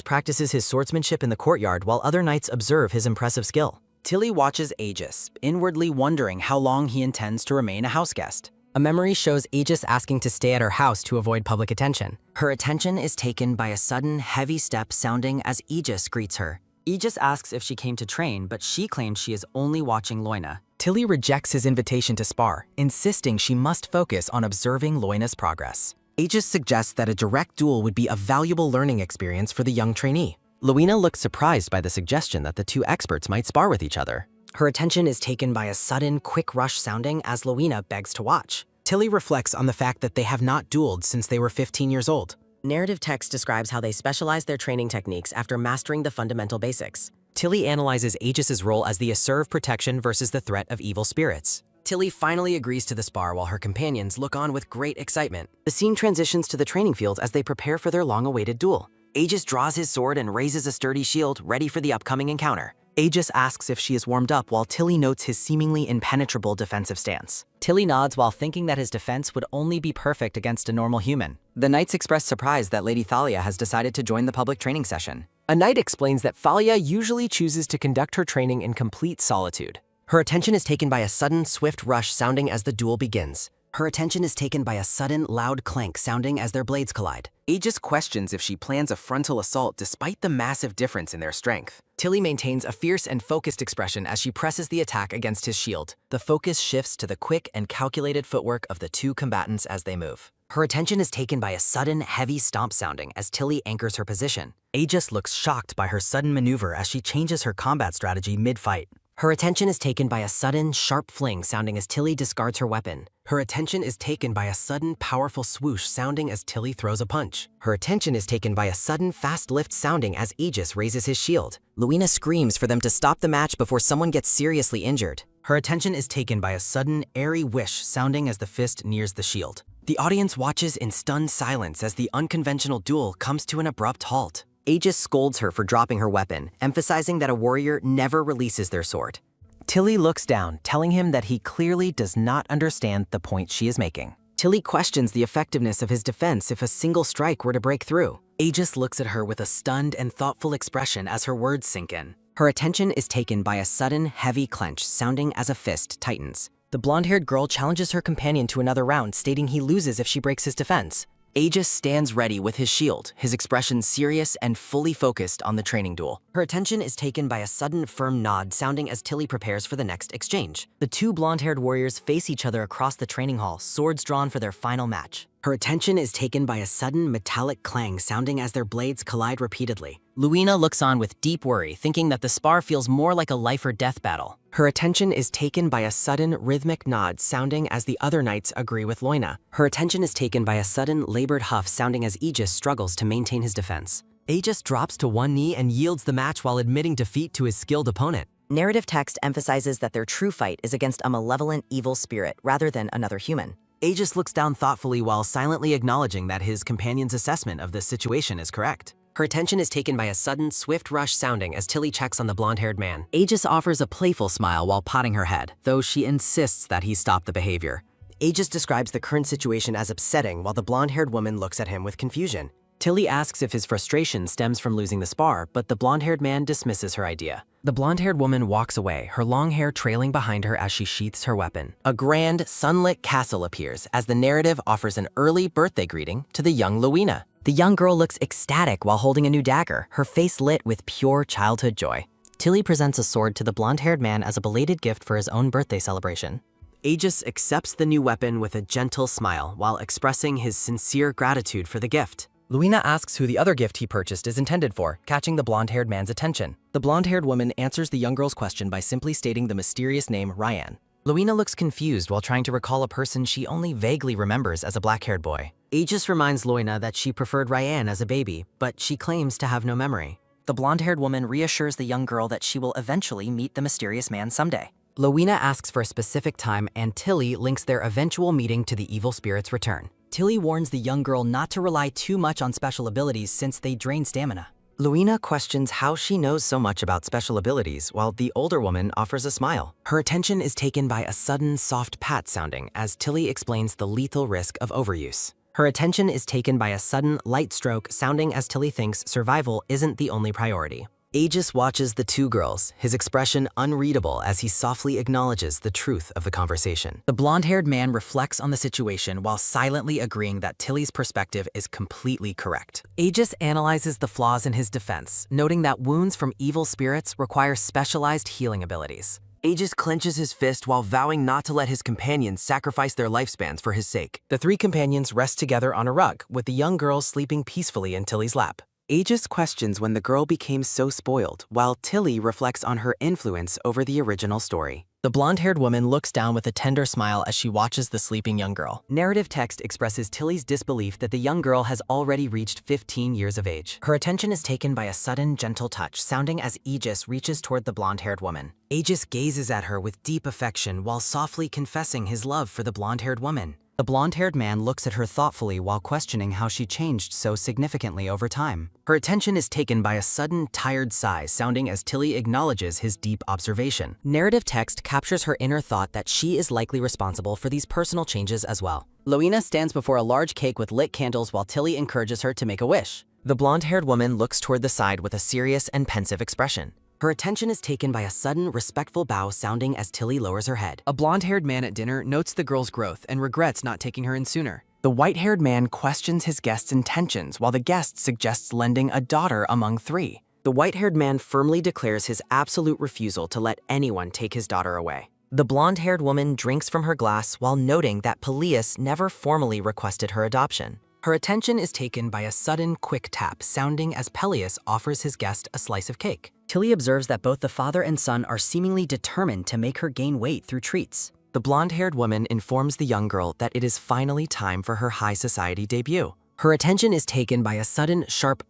practices his swordsmanship in the courtyard while other knights observe his impressive skill. Tilly watches Aegis, inwardly wondering how long he intends to remain a houseguest. A memory shows Aegis asking to stay at her house to avoid public attention. Her attention is taken by a sudden, heavy step sounding as Aegis greets her. Aegis asks if she came to train, but she claims she is only watching Loina. Tilly rejects his invitation to spar, insisting she must focus on observing Loina's progress. Aegis suggests that a direct duel would be a valuable learning experience for the young trainee. Loina looks surprised by the suggestion that the two experts might spar with each other. Her attention is taken by a sudden, quick rush sounding as Loina begs to watch. Tilly reflects on the fact that they have not dueled since they were 15 years old. Narrative text describes how they specialize their training techniques after mastering the fundamental basics. Tilly analyzes Aegis's role as the assertive protection versus the threat of evil spirits. Tilly finally agrees to the spar while her companions look on with great excitement. The scene transitions to the training field as they prepare for their long-awaited duel. Aegis draws his sword and raises a sturdy shield, ready for the upcoming encounter. Aegis asks if she is warmed up while Tilly notes his seemingly impenetrable defensive stance. Tilly nods while thinking that his defense would only be perfect against a normal human. The knights express surprise that Lady Thalia has decided to join the public training session. A knight explains that Thalia usually chooses to conduct her training in complete solitude. Her attention is taken by a sudden, swift rush sounding as the duel begins. Her attention is taken by a sudden, loud clank sounding as their blades collide. Aegis questions if she plans a frontal assault despite the massive difference in their strength. Tilly maintains a fierce and focused expression as she presses the attack against his shield. The focus shifts to the quick and calculated footwork of the two combatants as they move. Her attention is taken by a sudden, heavy stomp sounding as Tilly anchors her position. Aegis looks shocked by her sudden maneuver as she changes her combat strategy mid-fight. Her attention is taken by a sudden, sharp fling sounding as Tilly discards her weapon. Her attention is taken by a sudden, powerful swoosh sounding as Tilly throws a punch. Her attention is taken by a sudden, fast lift sounding as Aegis raises his shield. Loina screams for them to stop the match before someone gets seriously injured. Her attention is taken by a sudden, airy whish sounding as the fist nears the shield. The audience watches in stunned silence as the unconventional duel comes to an abrupt halt. Aegis scolds her for dropping her weapon, emphasizing that a warrior never releases their sword. Tilly looks down, telling him that he clearly does not understand the point she is making. Tilly questions the effectiveness of his defense if a single strike were to break through. Aegis looks at her with a stunned and thoughtful expression as her words sink in. Her attention is taken by a sudden, heavy clench, sounding as a fist tightens. The blonde-haired girl challenges her companion to another round, stating he loses if she breaks his defense. Aegis stands ready with his shield, his expression serious and fully focused on the training duel. Her attention is taken by a sudden, firm nod sounding as Tilly prepares for the next exchange. The two blonde-haired warriors face each other across the training hall, swords drawn for their final match. Her attention is taken by a sudden, metallic clang sounding as their blades collide repeatedly. Loina looks on with deep worry, thinking that the spar feels more like a life-or-death battle. Her attention is taken by a sudden, rhythmic nod sounding as the other knights agree with Loina. Her attention is taken by a sudden, labored huff sounding as Aegis struggles to maintain his defense. Aegis drops to one knee and yields the match while admitting defeat to his skilled opponent. Narrative text emphasizes that their true fight is against a malevolent evil spirit rather than another human. Aegis looks down thoughtfully while silently acknowledging that his companion's assessment of the situation is correct. Her attention is taken by a sudden, swift rush sounding as Tilly checks on the blonde-haired man. Aegis offers a playful smile while patting her head, though she insists that he stop the behavior. Aegis describes the current situation as upsetting while the blonde-haired woman looks at him with confusion. Tilly asks if his frustration stems from losing the spar, but the blonde-haired man dismisses her idea. The blonde-haired woman walks away, her long hair trailing behind her as she sheaths her weapon. A grand, sunlit castle appears as the narrative offers an early birthday greeting to the young Loina. The young girl looks ecstatic while holding a new dagger, her face lit with pure childhood joy. Tilly presents a sword to the blonde-haired man as a belated gift for his own birthday celebration. Aegis accepts the new weapon with a gentle smile while expressing his sincere gratitude for the gift. Luina asks who the other gift he purchased is intended for, catching the blonde-haired man's attention. The blonde-haired woman answers the young girl's question by simply stating the mysterious name Ryan. Luina looks confused while trying to recall a person she only vaguely remembers as a black-haired boy. Aegis reminds Luina that she preferred Ryan as a baby, but she claims to have no memory. The blonde-haired woman reassures the young girl that she will eventually meet the mysterious man someday. Luina asks for a specific time, and Tilly links their eventual meeting to the evil spirit's return. Tilly warns the young girl not to rely too much on special abilities since they drain stamina. Luina questions how she knows so much about special abilities while the older woman offers a smile. Her attention is taken by a sudden soft pat sounding as Tilly explains the lethal risk of overuse. Her attention is taken by a sudden light stroke sounding as Tilly thinks survival isn't the only priority. Aegis watches the two girls, his expression unreadable as he softly acknowledges the truth of the conversation. The blonde-haired man reflects on the situation while silently agreeing that Tilly's perspective is completely correct. Aegis analyzes the flaws in his defense, noting that wounds from evil spirits require specialized healing abilities. Aegis clenches his fist while vowing not to let his companions sacrifice their lifespans for his sake. The three companions rest together on a rug, with the young girl sleeping peacefully in Tilly's lap. Aegis questions when the girl became so spoiled, while Tilly reflects on her influence over the original story. The blonde-haired woman looks down with a tender smile as she watches the sleeping young girl. Narrative text expresses Tilly's disbelief that the young girl has already reached 15 years of age. Her attention is taken by a sudden, gentle touch, sounding as Aegis reaches toward the blonde-haired woman. Aegis gazes at her with deep affection while softly confessing his love for the blonde-haired woman. The blonde-haired man looks at her thoughtfully while questioning how she changed so significantly over time. Her attention is taken by a sudden, tired sigh sounding as Tilly acknowledges his deep observation. Narrative text captures her inner thought that she is likely responsible for these personal changes as well. Luina stands before a large cake with lit candles while Tilly encourages her to make a wish. The blonde-haired woman looks toward the side with a serious and pensive expression. Her attention is taken by a sudden, respectful bow sounding as Tilly lowers her head. A blonde-haired man at dinner notes the girl's growth and regrets not taking her in sooner. The white-haired man questions his guest's intentions while the guest suggests lending a daughter among three. The white-haired man firmly declares his absolute refusal to let anyone take his daughter away. The blonde-haired woman drinks from her glass while noting that Peleus never formally requested her adoption. Her attention is taken by a sudden, quick tap sounding as Peleus offers his guest a slice of cake. Tilly observes that both the father and son are seemingly determined to make her gain weight through treats. The blonde-haired woman informs the young girl that it is finally time for her high society debut. Her attention is taken by a sudden, sharp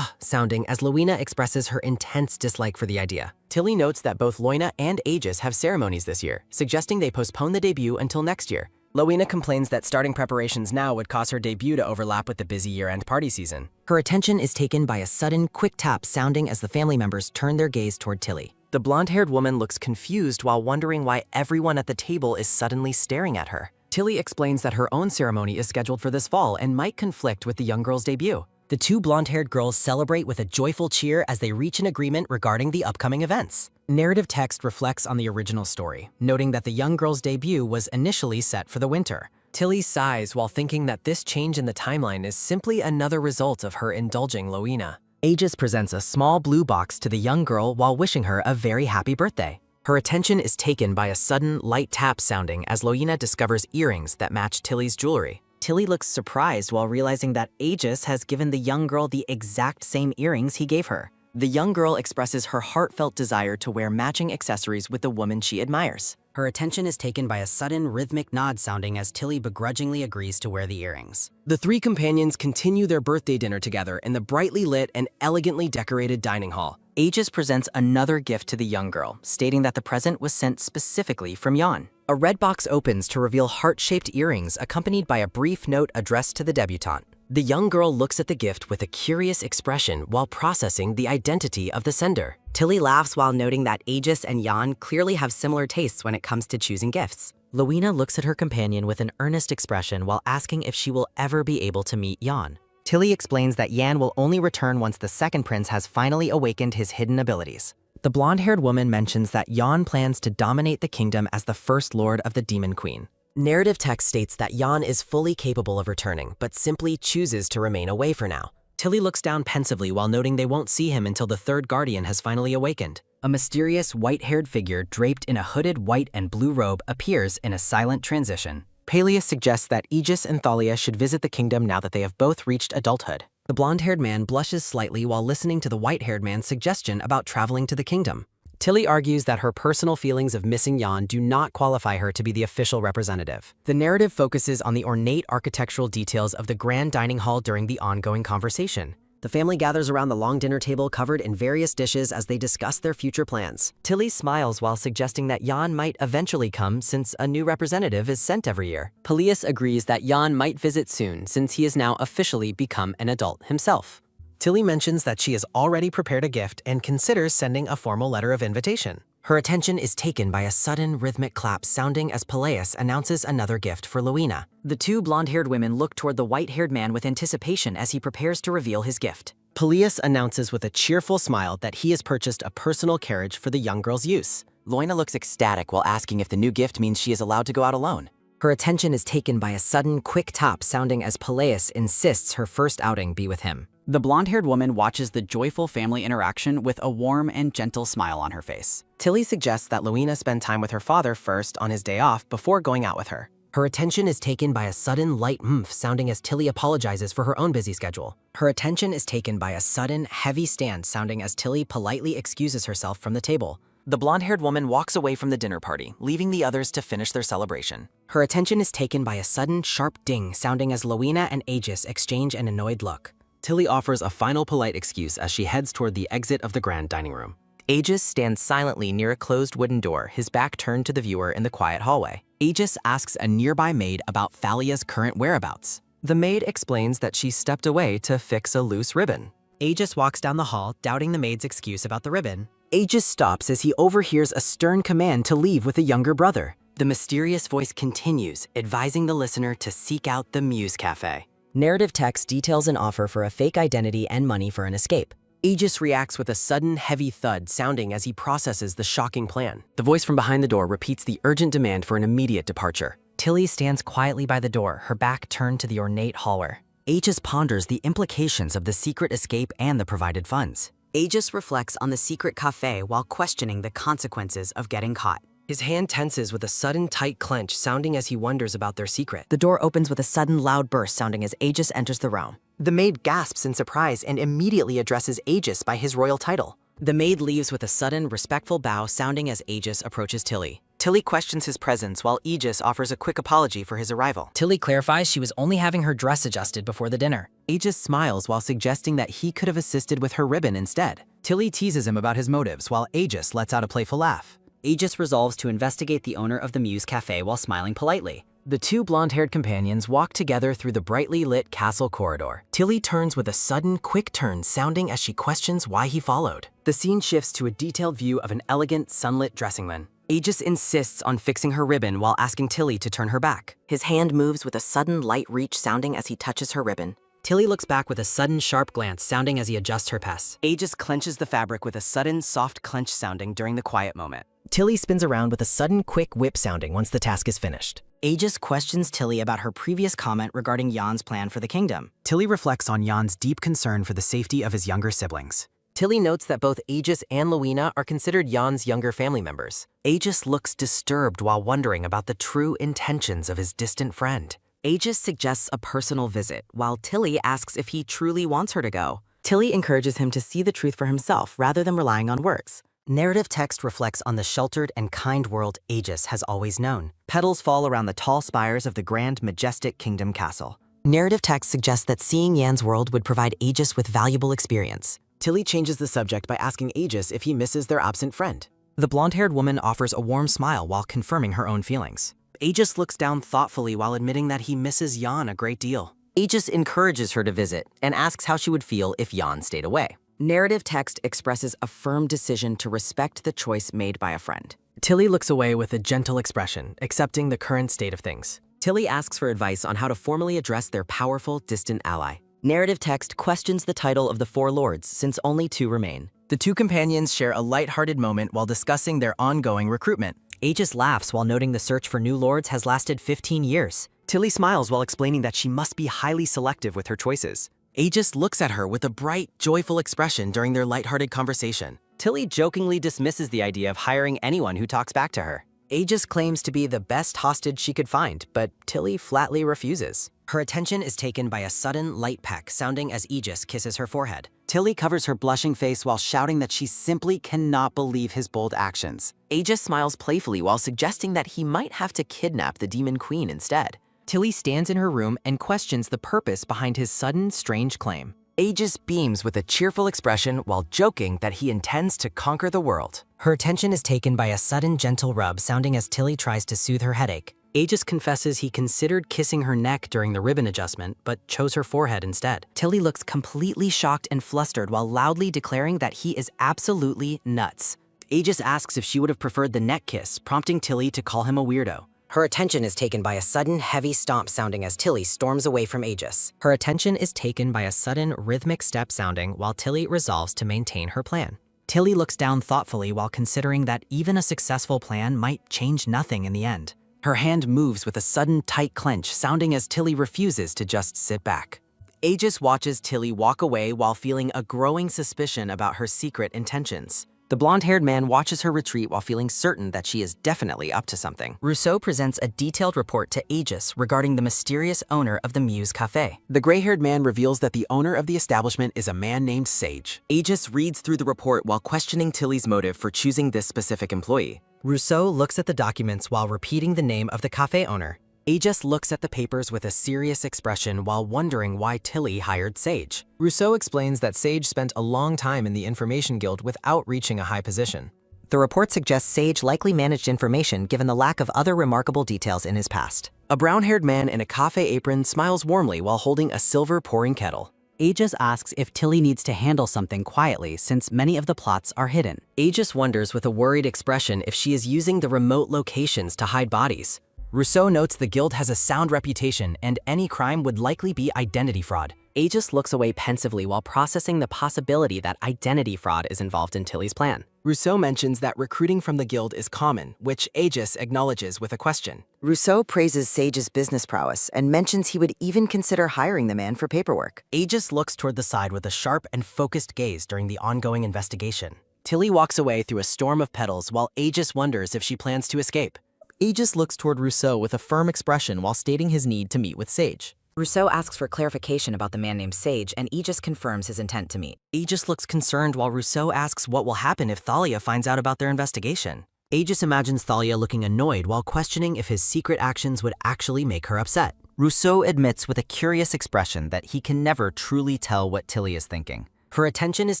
sounding as Luina expresses her intense dislike for the idea. Tilly notes that both Luina and Aegis have ceremonies this year, suggesting they postpone the debut until next year. Luina complains that starting preparations now would cause her debut to overlap with the busy year-end party season. Her attention is taken by a sudden, quick tap sounding as the family members turn their gaze toward Tilly. The blonde-haired woman looks confused while wondering why everyone at the table is suddenly staring at her. Tilly explains that her own ceremony is scheduled for this fall and might conflict with the young girl's debut. The two blonde-haired girls celebrate with a joyful cheer as they reach an agreement regarding the upcoming events. Narrative text reflects on the original story, noting that the young girl's debut was initially set for the winter. Tilly sighs while thinking that this change in the timeline is simply another result of her indulging Luina. Aegis presents a small blue box to the young girl while wishing her a very happy birthday. Her attention is taken by a sudden, light tap sounding as Luina discovers earrings that match Tilly's jewelry. Tilly looks surprised while realizing that Aegis has given the young girl the exact same earrings he gave her. The young girl expresses her heartfelt desire to wear matching accessories with the woman she admires. Her attention is taken by a sudden rhythmic nod sounding as Tilly begrudgingly agrees to wear the earrings. The three companions continue their birthday dinner together in the brightly lit and elegantly decorated dining hall. Aegis presents another gift to the young girl, stating that the present was sent specifically from Jan. A red box opens to reveal heart-shaped earrings accompanied by a brief note addressed to the debutante. The young girl looks at the gift with a curious expression while processing the identity of the sender. Tilly laughs while noting that Aegis and Jan clearly have similar tastes when it comes to choosing gifts. Luina looks at her companion with an earnest expression while asking if she will ever be able to meet Jan. Tilly explains that Jan will only return once the second prince has finally awakened his hidden abilities. The blonde-haired woman mentions that Jan plans to dominate the kingdom as the first lord of the Demon Queen. Narrative text states that Jan is fully capable of returning, but simply chooses to remain away for now. Tilly looks down pensively while noting they won't see him until the third guardian has finally awakened. A mysterious white-haired figure draped in a hooded white and blue robe appears in a silent transition. Peleus suggests that Aegis and Thalia should visit the kingdom now that they have both reached adulthood. The blonde-haired man blushes slightly while listening to the white-haired man's suggestion about traveling to the kingdom. Tilly argues that her personal feelings of missing Jan do not qualify her to be the official representative. The narrative focuses on the ornate architectural details of the grand dining hall during the ongoing conversation. The family gathers around the long dinner table covered in various dishes as they discuss their future plans. Tilly smiles while suggesting that Jan might eventually come since a new representative is sent every year. Peleus agrees that Jan might visit soon since he has now officially become an adult himself. Tilly mentions that she has already prepared a gift and considers sending a formal letter of invitation. Her attention is taken by a sudden rhythmic clap sounding as Peleus announces another gift for Luina. The two blonde-haired women look toward the white-haired man with anticipation as he prepares to reveal his gift. Peleus announces with a cheerful smile that he has purchased a personal carriage for the young girl's use. Luina looks ecstatic while asking if the new gift means she is allowed to go out alone. Her attention is taken by a sudden quick tap sounding as Peleus insists her first outing be with him. The blonde-haired woman watches the joyful family interaction with a warm and gentle smile on her face. Tilly suggests that Luina spend time with her father first on his day off before going out with her. Her attention is taken by a sudden light "mmph" sounding as Tilly apologizes for her own busy schedule. Her attention is taken by a sudden, heavy stand sounding as Tilly politely excuses herself from the table. The blonde-haired woman walks away from the dinner party, leaving the others to finish their celebration. Her attention is taken by a sudden, sharp ding sounding as Luina and Aegis exchange an annoyed look. Tilly offers a final polite excuse as she heads toward the exit of the grand dining room. Aegis stands silently near a closed wooden door, his back turned to the viewer in the quiet hallway. Aegis asks a nearby maid about Thalia's current whereabouts. The maid explains that she stepped away to fix a loose ribbon. Aegis walks down the hall, doubting the maid's excuse about the ribbon. Aegis stops as he overhears a stern command to leave with a younger brother. The mysterious voice continues, advising the listener to seek out the Muse Cafe. Narrative text details an offer for a fake identity and money for an escape. Aegis reacts with a sudden, heavy thud sounding as he processes the shocking plan. The voice from behind the door repeats the urgent demand for an immediate departure. Tilly stands quietly by the door, her back turned to the ornate hallway. Aegis ponders the implications of the secret escape and the provided funds. Aegis reflects on the secret cafe while questioning the consequences of getting caught. His hand tenses with a sudden tight clench sounding as he wonders about their secret. The door opens with a sudden loud burst sounding as Aegis enters the room. The maid gasps in surprise and immediately addresses Aegis by his royal title. The maid leaves with a sudden, respectful bow sounding as Aegis approaches Tilly. Tilly questions his presence while Aegis offers a quick apology for his arrival. Tilly clarifies she was only having her dress adjusted before the dinner. Aegis smiles while suggesting that he could have assisted with her ribbon instead. Tilly teases him about his motives while Aegis lets out a playful laugh. Aegis resolves to investigate the owner of the Muse Cafe while smiling politely. The two blonde-haired companions walk together through the brightly lit castle corridor. Tilly turns with a sudden, quick turn sounding as she questions why he followed. The scene shifts to a detailed view of an elegant, sunlit dressing room. Aegis insists on fixing her ribbon while asking Tilly to turn her back. His hand moves with a sudden light reach sounding as he touches her ribbon. Tilly looks back with a sudden sharp glance sounding as he adjusts her pass. Aegis clenches the fabric with a sudden soft clench sounding during the quiet moment. Tilly spins around with a sudden quick whip sounding once the task is finished. Aegis questions Tilly about her previous comment regarding Jan's plan for the kingdom. Tilly reflects on Jan's deep concern for the safety of his younger siblings. Tilly notes that both Aegis and Luina are considered Jan's younger family members. Aegis looks disturbed while wondering about the true intentions of his distant friend. Aegis suggests a personal visit, while Tilly asks if he truly wants her to go. Tilly encourages him to see the truth for himself rather than relying on words. Narrative text reflects on the sheltered and kind world Aegis has always known. Petals fall around the tall spires of the grand, majestic kingdom castle. Narrative text suggests that seeing Jan's world would provide Aegis with valuable experience. Tilly changes the subject by asking Aegis if he misses their absent friend. The blonde-haired woman offers a warm smile while confirming her own feelings. Aegis looks down thoughtfully while admitting that he misses Jan a great deal. Aegis encourages her to visit and asks how she would feel if Jan stayed away. Narrative text expresses a firm decision to respect the choice made by a friend. Tilly looks away with a gentle expression, accepting the current state of things. Tilly asks for advice on how to formally address their powerful, distant ally. Narrative text questions the title of the four lords, since only two remain. The two companions share a light-hearted moment while discussing their ongoing recruitment. Aegis laughs while noting the search for new lords has lasted 15 years. Tilly smiles while explaining that she must be highly selective with her choices. Aegis looks at her with a bright, joyful expression during their lighthearted conversation. Tilly jokingly dismisses the idea of hiring anyone who talks back to her. Aegis claims to be the best hostage she could find, but Tilly flatly refuses. Her attention is taken by a sudden light peck sounding as Aegis kisses her forehead. Tilly covers her blushing face while shouting that she simply cannot believe his bold actions. Aegis smiles playfully while suggesting that he might have to kidnap the Demon Queen instead. Tilly stands in her room and questions the purpose behind his sudden, strange claim. Aegis beams with a cheerful expression while joking that he intends to conquer the world. Her attention is taken by a sudden gentle rub sounding as Tilly tries to soothe her headache. Aegis confesses he considered kissing her neck during the ribbon adjustment, but chose her forehead instead. Tilly looks completely shocked and flustered while loudly declaring that he is absolutely nuts. Aegis asks if she would have preferred the neck kiss, prompting Tilly to call him a weirdo. Her attention is taken by a sudden heavy stomp sounding as Tilly storms away from Aegis. Her attention is taken by a sudden rhythmic step sounding while Tilly resolves to maintain her plan. Tilly looks down thoughtfully while considering that even a successful plan might change nothing in the end. Her hand moves with a sudden tight clench, sounding as Tilly refuses to just sit back. Aegis watches Tilly walk away while feeling a growing suspicion about her secret intentions. The blonde-haired man watches her retreat while feeling certain that she is definitely up to something. Rousseau presents a detailed report to Aegis regarding the mysterious owner of the Muse Café. The gray-haired man reveals that the owner of the establishment is a man named Sage. Aegis reads through the report while questioning Tilly's motive for choosing this specific employee. Rousseau looks at the documents while repeating the name of the cafe owner. Aegis looks at the papers with a serious expression while wondering why Tilly hired Sage. Rousseau explains that Sage spent a long time in the Information Guild without reaching a high position. The report suggests Sage likely managed information given the lack of other remarkable details in his past. A brown-haired man in a cafe apron smiles warmly while holding a silver pouring kettle. Aegis asks if Tilly needs to handle something quietly since many of the plots are hidden. Aegis wonders with a worried expression if she is using the remote locations to hide bodies. Rousseau notes the guild has a sound reputation and any crime would likely be identity fraud. Aegis looks away pensively while processing the possibility that identity fraud is involved in Tilly's plan. Rousseau mentions that recruiting from the guild is common, which Aegis acknowledges with a question. Rousseau praises Sage's business prowess and mentions he would even consider hiring the man for paperwork. Aegis looks toward the side with a sharp and focused gaze during the ongoing investigation. Tilly walks away through a storm of petals while Aegis wonders if she plans to escape. Aegis looks toward Rousseau with a firm expression while stating his need to meet with Sage. Rousseau asks for clarification about the man named Sage, and Aegis confirms his intent to meet. Aegis looks concerned while Rousseau asks what will happen if Thalia finds out about their investigation. Aegis imagines Thalia looking annoyed while questioning if his secret actions would actually make her upset. Rousseau admits with a curious expression that he can never truly tell what Tilly is thinking. Her attention is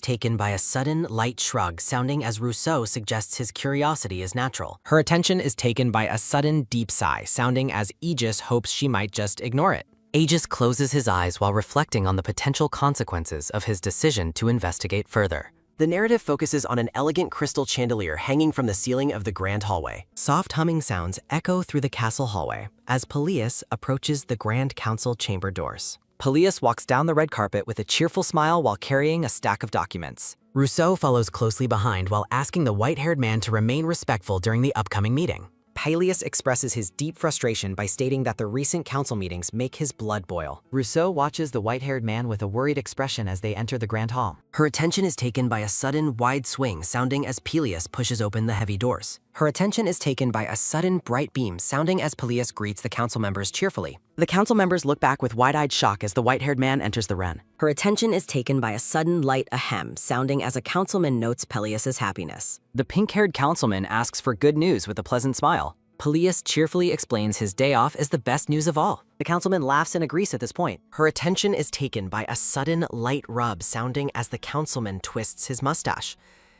taken by a sudden, light shrug sounding as Rousseau suggests his curiosity is natural. Her attention is taken by a sudden, deep sigh sounding as Aegis hopes she might just ignore it. Aegis closes his eyes while reflecting on the potential consequences of his decision to investigate further. The narrative focuses on an elegant crystal chandelier hanging from the ceiling of the grand hallway. Soft humming sounds echo through the castle hallway as Peleus approaches the Grand Council chamber doors. Peleus walks down the red carpet with a cheerful smile while carrying a stack of documents. Rousseau follows closely behind while asking the white-haired man to remain respectful during the upcoming meeting. Peleus expresses his deep frustration by stating that the recent council meetings make his blood boil. Rousseau watches the white-haired man with a worried expression as they enter the grand hall. Her attention is taken by a sudden wide swing sounding as Peleus pushes open the heavy doors. Her attention is taken by a sudden bright beam sounding as Peleus greets the council members cheerfully. The council members look back with wide-eyed shock as the white-haired man enters the wren. Her attention is taken by a sudden light ahem, sounding as a councilman notes Peleus's happiness. The pink-haired councilman asks for good news with a pleasant smile. Peleus cheerfully explains his day off as the best news of all. The councilman laughs and agrees at this point. Her attention is taken by a sudden light rub sounding as the councilman twists his mustache.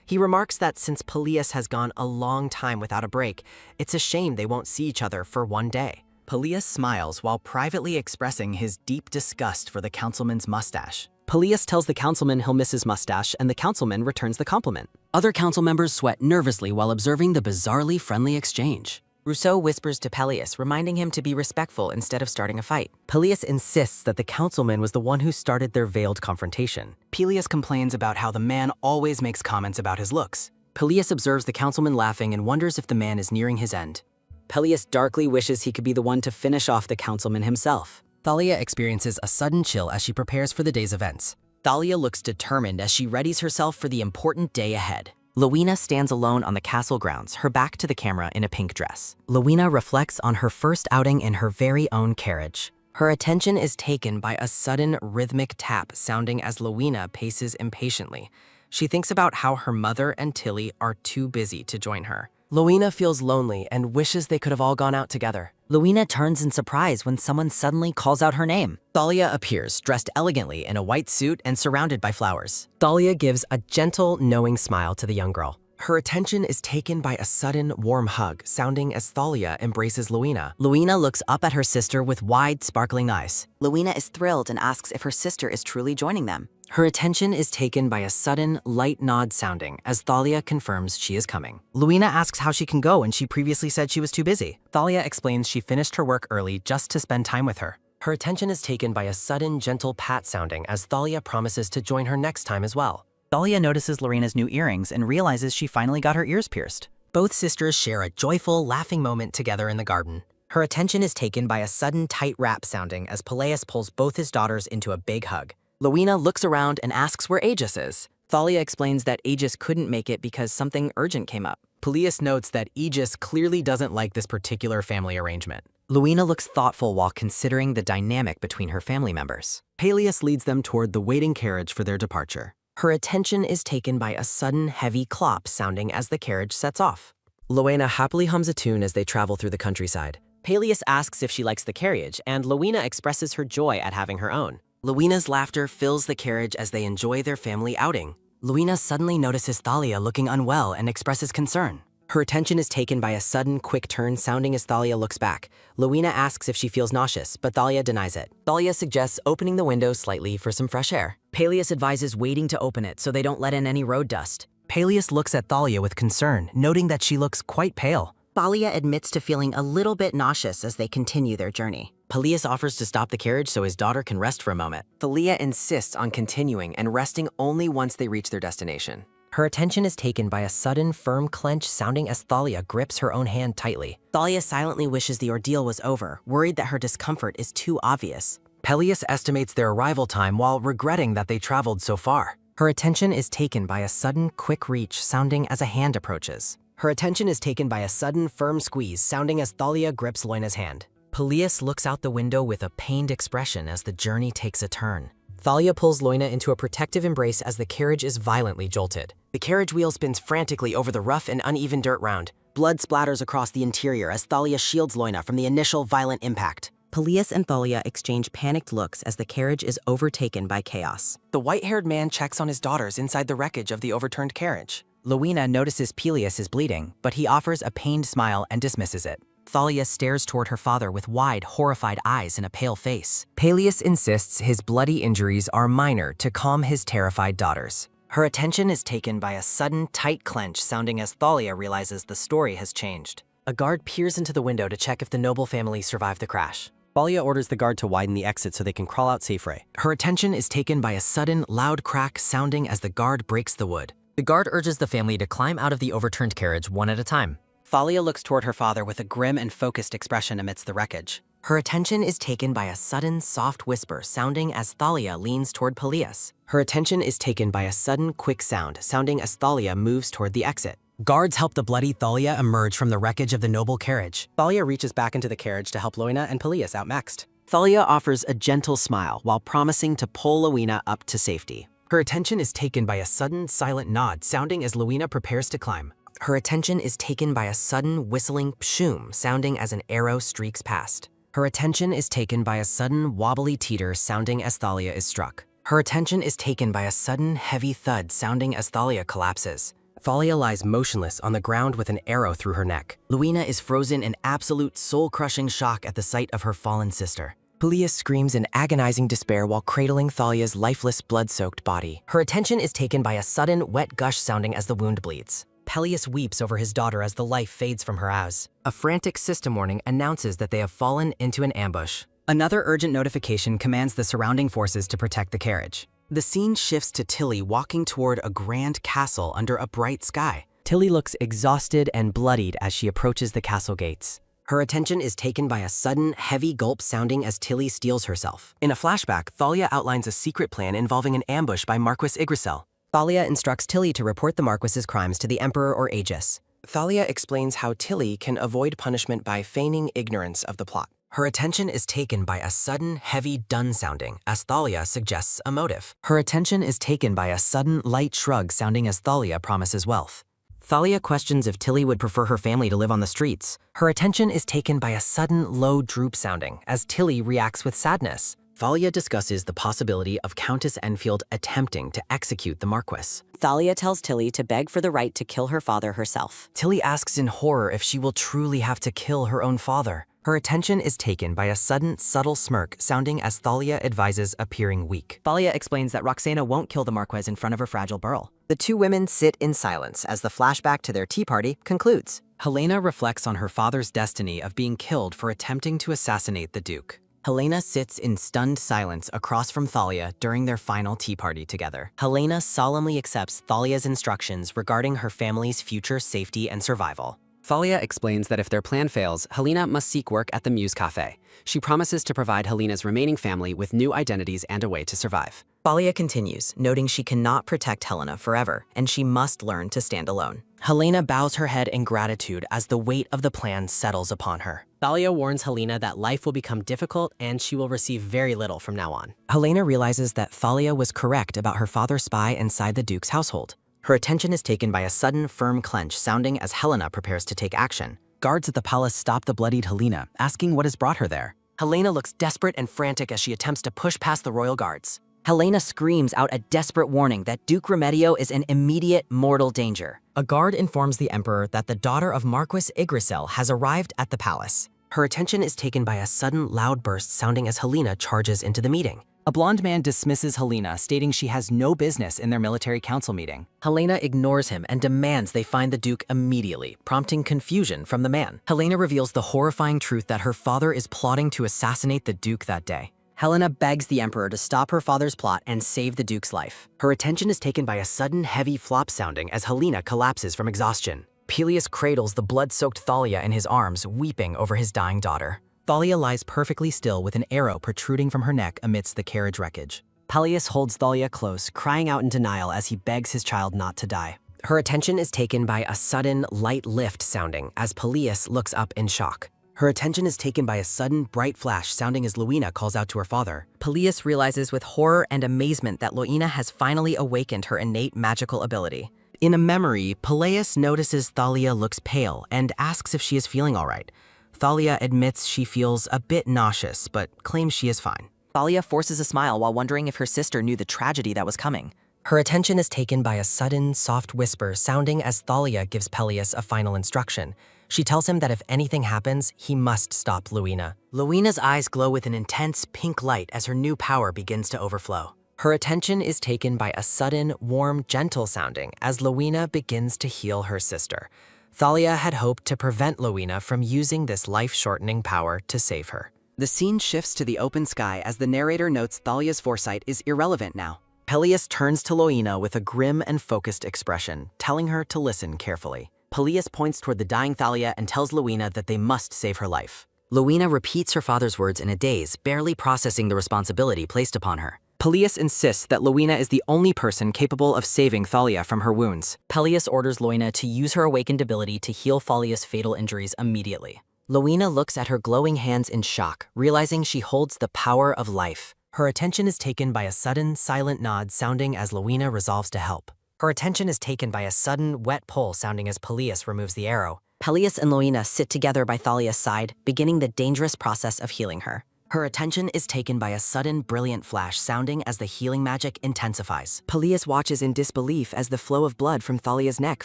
He remarks that since Peleus has gone a long time without a break, it's a shame they won't see each other for one day. Peleus smiles while privately expressing his deep disgust for the councilman's mustache. Peleus tells the councilman he'll miss his mustache, and the councilman returns the compliment. Other council members sweat nervously while observing the bizarrely friendly exchange. Rousseau whispers to Peleus, reminding him to be respectful instead of starting a fight. Peleus insists that the councilman was the one who started their veiled confrontation. Peleus complains about how the man always makes comments about his looks. Peleus observes the councilman laughing and wonders if the man is nearing his end. Peleus darkly wishes he could be the one to finish off the councilman himself. Thalia experiences a sudden chill as she prepares for the day's events. Thalia looks determined as she readies herself for the important day ahead. Lowena stands alone on the castle grounds, her back to the camera in a pink dress. Lowena reflects on her first outing in her very own carriage. Her attention is taken by a sudden rhythmic tap sounding as Lowena paces impatiently. She thinks about how her mother and Tilly are too busy to join her. Lowena feels lonely and wishes they could have all gone out together. Lowena turns in surprise when someone suddenly calls out her name. Thalia appears, dressed elegantly in a white suit and surrounded by flowers. Thalia gives a gentle, knowing smile to the young girl. Her attention is taken by a sudden, warm hug, sounding as Thalia embraces Lowena. Lowena looks up at her sister with wide, sparkling eyes. Lowena is thrilled and asks if her sister is truly joining them. Her attention is taken by a sudden, light nod sounding as Thalia confirms she is coming. Lowena asks how she can go and she previously said she was too busy. Thalia explains she finished her work early just to spend time with her. Her attention is taken by a sudden, gentle pat sounding as Thalia promises to join her next time as well. Thalia notices Lorena's new earrings and realizes she finally got her ears pierced. Both sisters share a joyful, laughing moment together in the garden. Her attention is taken by a sudden tight rap sounding as Peleus pulls both his daughters into a big hug. Lowena looks around and asks where Aegis is. Thalia explains that Aegis couldn't make it because something urgent came up. Peleus notes that Aegis clearly doesn't like this particular family arrangement. Lowena looks thoughtful while considering the dynamic between her family members. Peleus leads them toward the waiting carriage for their departure. Her attention is taken by a sudden, heavy clop sounding as the carriage sets off. Lowena happily hums a tune as they travel through the countryside. Peleus asks if she likes the carriage, and Lowena expresses her joy at having her own. Lowena's laughter fills the carriage as they enjoy their family outing. Lowena suddenly notices Thalia looking unwell and expresses concern. Her attention is taken by a sudden, quick turn sounding as Thalia looks back. Lowena asks if she feels nauseous, but Thalia denies it. Thalia suggests opening the window slightly for some fresh air. Peleus advises waiting to open it so they don't let in any road dust. Peleus looks at Thalia with concern, noting that she looks quite pale. Thalia admits to feeling a little bit nauseous as they continue their journey. Peleus offers to stop the carriage so his daughter can rest for a moment. Thalia insists on continuing and resting only once they reach their destination. Her attention is taken by a sudden, firm clench sounding as Thalia grips her own hand tightly. Thalia silently wishes the ordeal was over, worried that her discomfort is too obvious. Peleus estimates their arrival time while regretting that they traveled so far. Her attention is taken by a sudden, quick reach sounding as a hand approaches. Her attention is taken by a sudden, firm squeeze sounding as Thalia grips Loina's hand. Peleus looks out the window with a pained expression as the journey takes a turn. Thalia pulls Loina into a protective embrace as the carriage is violently jolted. The carriage wheel spins frantically over the rough and uneven dirt round. Blood splatters across the interior as Thalia shields Loina from the initial violent impact. Peleus and Thalia exchange panicked looks as the carriage is overtaken by chaos. The white-haired man checks on his daughters inside the wreckage of the overturned carriage. Lowena notices Peleus is bleeding, but he offers a pained smile and dismisses it. Thalia stares toward her father with wide, horrified eyes and a pale face. Peleus insists his bloody injuries are minor to calm his terrified daughters. Her attention is taken by a sudden, tight clench sounding as Thalia realizes the story has changed. A guard peers into the window to check if the noble family survived the crash. Thalia orders the guard to widen the exit so they can crawl out safely. Her attention is taken by a sudden, loud crack sounding as the guard breaks the wood. The guard urges the family to climb out of the overturned carriage one at a time. Thalia looks toward her father with a grim and focused expression amidst the wreckage. Her attention is taken by a sudden, soft whisper sounding as Thalia leans toward Peleus. Her attention is taken by a sudden, quick sound sounding as Thalia moves toward the exit. Guards help the bloody Thalia emerge from the wreckage of the noble carriage. Thalia reaches back into the carriage to help Loina and Peleus out next. Thalia offers a gentle smile while promising to pull Loina up to safety. Her attention is taken by a sudden, silent nod sounding as Loina prepares to climb. Her attention is taken by a sudden, whistling pshoom sounding as an arrow streaks past. Her attention is taken by a sudden, wobbly teeter sounding as Thalia is struck. Her attention is taken by a sudden, heavy thud sounding as Thalia collapses. Thalia lies motionless on the ground with an arrow through her neck. Loina is frozen in absolute soul-crushing shock at the sight of her fallen sister. Peleus screams in agonizing despair while cradling Thalia's lifeless, blood-soaked body. Her attention is taken by a sudden, wet gush sounding as the wound bleeds. Peleus weeps over his daughter as the life fades from her eyes. A frantic system warning announces that they have fallen into an ambush. Another urgent notification commands the surrounding forces to protect the carriage. The scene shifts to Tilly walking toward a grand castle under a bright sky. Tilly looks exhausted and bloodied as she approaches the castle gates. Her attention is taken by a sudden, heavy gulp sounding as Tilly steels herself. In a flashback, Thalia outlines a secret plan involving an ambush by Marquis Yggdrasil. Thalia instructs Tilly to report the Marquis's crimes to the Emperor or Aegis. Thalia explains how Tilly can avoid punishment by feigning ignorance of the plot. Her attention is taken by a sudden, heavy dun sounding as Thalia suggests a motive. Her attention is taken by a sudden, light shrug sounding as Thalia promises wealth. Thalia questions if Tilly would prefer her family to live on the streets. Her attention is taken by a sudden, low droop sounding as Tilly reacts with sadness. Thalia discusses the possibility of Countess Enfield attempting to execute the Marquis. Thalia tells Tilly to beg for the right to kill her father herself. Tilly asks in horror if she will truly have to kill her own father. Her attention is taken by a sudden, subtle smirk sounding as Thalia advises appearing weak. Thalia explains that Roxana won't kill the Marquez in front of her fragile Burl. The two women sit in silence as the flashback to their tea party concludes. Helena reflects on her father's destiny of being killed for attempting to assassinate the Duke. Helena sits in stunned silence across from Thalia during their final tea party together. Helena solemnly accepts Thalia's instructions regarding her family's future safety and survival. Thalia explains that if their plan fails, Helena must seek work at the Muse Cafe. She promises to provide Helena's remaining family with new identities and a way to survive. Thalia continues, noting she cannot protect Helena forever, and she must learn to stand alone. Helena bows her head in gratitude as the weight of the plan settles upon her. Thalia warns Helena that life will become difficult and she will receive very little from now on. Helena realizes that Thalia was correct about her father's spy inside the Duke's household. Her attention is taken by a sudden, firm clench sounding as Helena prepares to take action. Guards at the palace stop the bloodied Helena, asking what has brought her there. Helena looks desperate and frantic as she attempts to push past the royal guards. Helena screams out a desperate warning that Duke Remedio is in immediate mortal danger. A guard informs the Emperor that the daughter of Marquis Yggdrasil has arrived at the palace. Her attention is taken by a sudden, loud burst sounding as Helena charges into the meeting. A blonde man dismisses Helena, stating she has no business in their military council meeting. Helena ignores him and demands they find the Duke immediately, prompting confusion from the man. Helena reveals the horrifying truth that her father is plotting to assassinate the Duke that day. Helena begs the Emperor to stop her father's plot and save the Duke's life. Her attention is taken by a sudden, heavy flop sounding as Helena collapses from exhaustion. Peleus cradles the blood-soaked Thalia in his arms, weeping over his dying daughter. Thalia lies perfectly still with an arrow protruding from her neck amidst the carriage wreckage. Peleus holds Thalia close, crying out in denial as he begs his child not to die. Her attention is taken by a sudden, light lift sounding as Peleus looks up in shock. Her attention is taken by a sudden, bright flash sounding as Luina calls out to her father. Peleus realizes with horror and amazement that Luina has finally awakened her innate magical ability. In a memory, Peleus notices Thalia looks pale and asks if she is feeling all right. Thalia admits she feels a bit nauseous, but claims she is fine. Thalia forces a smile while wondering if her sister knew the tragedy that was coming. Her attention is taken by a sudden, soft whisper sounding as Thalia gives Peleus a final instruction. She tells him that if anything happens, he must stop Luina. Luina's eyes glow with an intense pink light as her new power begins to overflow. Her attention is taken by a sudden, warm, gentle sounding as Luina begins to heal her sister. Thalia had hoped to prevent Luina from using this life-shortening power to save her. The scene shifts to the open sky as the narrator notes Thalia's foresight is irrelevant now. Peleus turns to Luina with a grim and focused expression, telling her to listen carefully. Peleus points toward the dying Thalia and tells Luina that they must save her life. Luina repeats her father's words in a daze, barely processing the responsibility placed upon her. Peleus insists that Luina is the only person capable of saving Thalia from her wounds. Peleus orders Luina to use her awakened ability to heal Thalia's fatal injuries immediately. Luina looks at her glowing hands in shock, realizing she holds the power of life. Her attention is taken by a sudden, silent nod sounding as Luina resolves to help. Her attention is taken by a sudden, wet pull sounding as Peleus removes the arrow. Peleus and Luina sit together by Thalia's side, beginning the dangerous process of healing her. Her attention is taken by a sudden, brilliant flash sounding as the healing magic intensifies. Peleus watches in disbelief as the flow of blood from Thalia's neck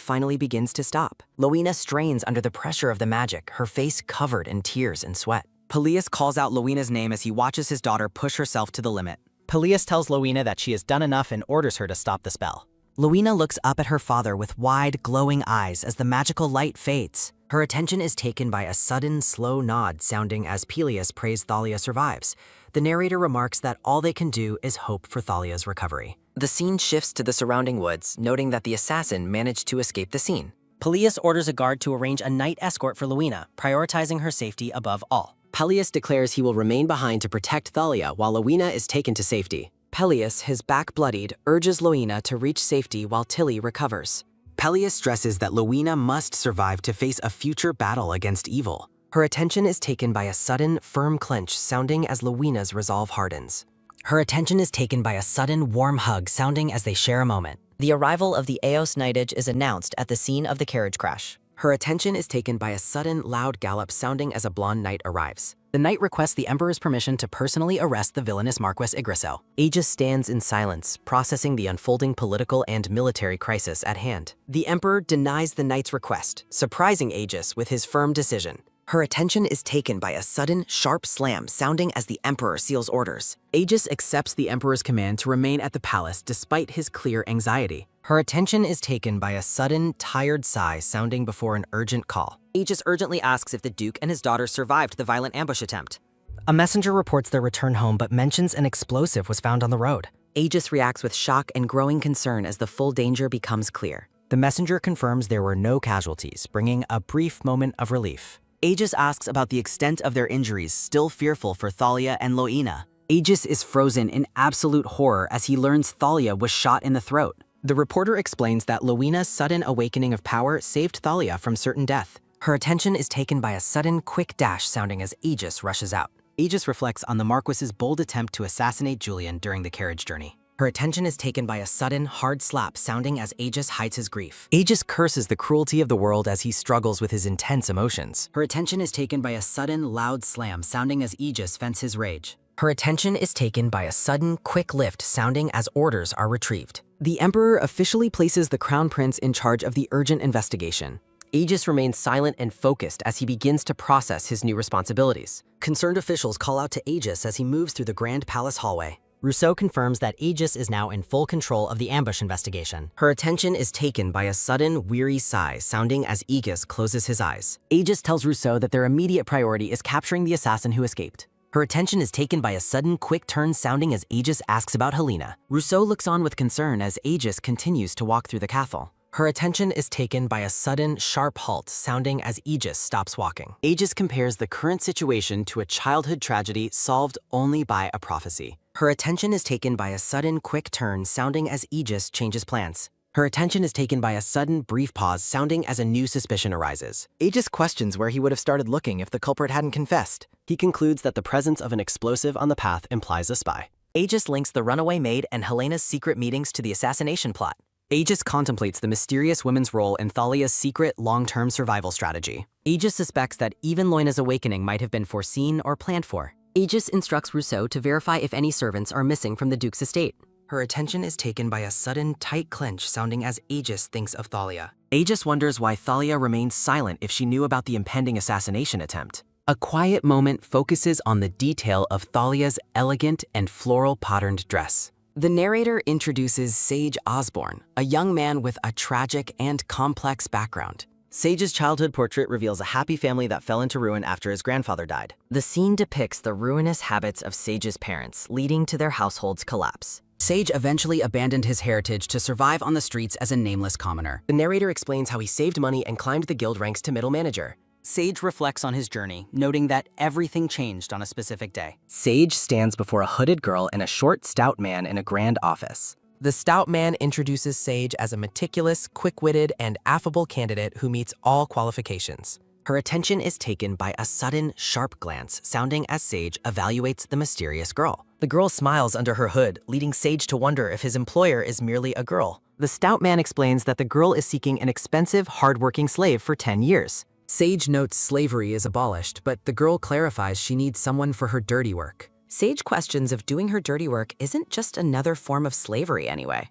finally begins to stop. Luina strains under the pressure of the magic, her face covered in tears and sweat. Peleus calls out Luina's name as he watches his daughter push herself to the limit. Peleus tells Luina that she has done enough and orders her to stop the spell. Luina looks up at her father with wide, glowing eyes as the magical light fades. Her attention is taken by a sudden, slow nod sounding as Peleus prays Thalia survives. The narrator remarks that all they can do is hope for Thalia's recovery. The scene shifts to the surrounding woods, noting that the assassin managed to escape the scene. Peleus orders a guard to arrange a night escort for Luina, prioritizing her safety above all. Peleus declares he will remain behind to protect Thalia while Luina is taken to safety. Peleus, his back bloodied, urges Luina to reach safety while Tilly recovers. Peleus stresses that Luina must survive to face a future battle against evil. Her attention is taken by a sudden, firm clench sounding as Luina's resolve hardens. Her attention is taken by a sudden, warm hug sounding as they share a moment. The arrival of the Eos Knightage is announced at the scene of the carriage crash. Her attention is taken by a sudden, loud gallop sounding as a blonde knight arrives. The knight requests the Emperor's permission to personally arrest the villainous Marquis Igriso. Aegis stands in silence, processing the unfolding political and military crisis at hand. The Emperor denies the knight's request, surprising Aegis with his firm decision. Her attention is taken by a sudden, sharp slam sounding as the Emperor seals orders. Aegis accepts the Emperor's command to remain at the palace despite his clear anxiety. Her attention is taken by a sudden, tired sigh sounding before an urgent call. Aegis urgently asks if the Duke and his daughter survived the violent ambush attempt. A messenger reports their return home but mentions an explosive was found on the road. Aegis reacts with shock and growing concern as the full danger becomes clear. The messenger confirms there were no casualties, bringing a brief moment of relief. Aegis asks about the extent of their injuries, still fearful for Thalia and Luina. Aegis is frozen in absolute horror as he learns Thalia was shot in the throat. The reporter explains that Luina's sudden awakening of power saved Thalia from certain death. Her attention is taken by a sudden, quick dash sounding as Aegis rushes out. Aegis reflects on the Marquis's bold attempt to assassinate Julian during the carriage journey. Her attention is taken by a sudden, hard slap sounding as Aegis hides his grief. Aegis curses the cruelty of the world as he struggles with his intense emotions. Her attention is taken by a sudden, loud slam sounding as Aegis vents his rage. Her attention is taken by a sudden, quick lift sounding as orders are retrieved. The Emperor officially places the Crown Prince in charge of the urgent investigation. Aegis remains silent and focused as he begins to process his new responsibilities. Concerned officials call out to Aegis as he moves through the Grand Palace hallway. Rousseau confirms that Aegis is now in full control of the ambush investigation. Her attention is taken by a sudden, weary sigh sounding as Aegis closes his eyes. Aegis tells Rousseau that their immediate priority is capturing the assassin who escaped. Her attention is taken by a sudden, quick turn sounding as Aegis asks about Helena. Rousseau looks on with concern as Aegis continues to walk through the castle. Her attention is taken by a sudden, sharp halt sounding as Aegis stops walking. Aegis compares the current situation to a childhood tragedy solved only by a prophecy. Her attention is taken by a sudden, quick turn sounding as Aegis changes plans. Her attention is taken by a sudden, brief pause sounding as a new suspicion arises. Aegis questions where he would have started looking if the culprit hadn't confessed. He concludes that the presence of an explosive on the path implies a spy. Aegis links the runaway maid and Helena's secret meetings to the assassination plot. Aegis contemplates the mysterious woman's role in Thalia's secret, long-term survival strategy. Aegis suspects that even Luina's awakening might have been foreseen or planned for. Aegis instructs Rousseau to verify if any servants are missing from the Duke's estate. Her attention is taken by a sudden, tight clench sounding as Aegis thinks of Thalia. Aegis wonders why Thalia remained silent if she knew about the impending assassination attempt. A quiet moment focuses on the detail of Thalia's elegant and floral-patterned dress. The narrator introduces Sage Osborne, a young man with a tragic and complex background. Sage's childhood portrait reveals a happy family that fell into ruin after his grandfather died. The scene depicts the ruinous habits of Sage's parents, leading to their household's collapse. Sage eventually abandoned his heritage to survive on the streets as a nameless commoner. The narrator explains how he saved money and climbed the guild ranks to middle manager. Sage reflects on his journey, noting that everything changed on a specific day. Sage stands before a hooded girl and a short, stout man in a grand office. The stout man introduces Sage as a meticulous, quick-witted, and affable candidate who meets all qualifications. Her attention is taken by a sudden, sharp glance, sounding as Sage evaluates the mysterious girl. The girl smiles under her hood, leading Sage to wonder if his employer is merely a girl. The stout man explains that the girl is seeking an expensive, hard-working slave for 10 years. Sage notes slavery is abolished, but the girl clarifies she needs someone for her dirty work. Sage questions if doing her dirty work isn't just another form of slavery anyway.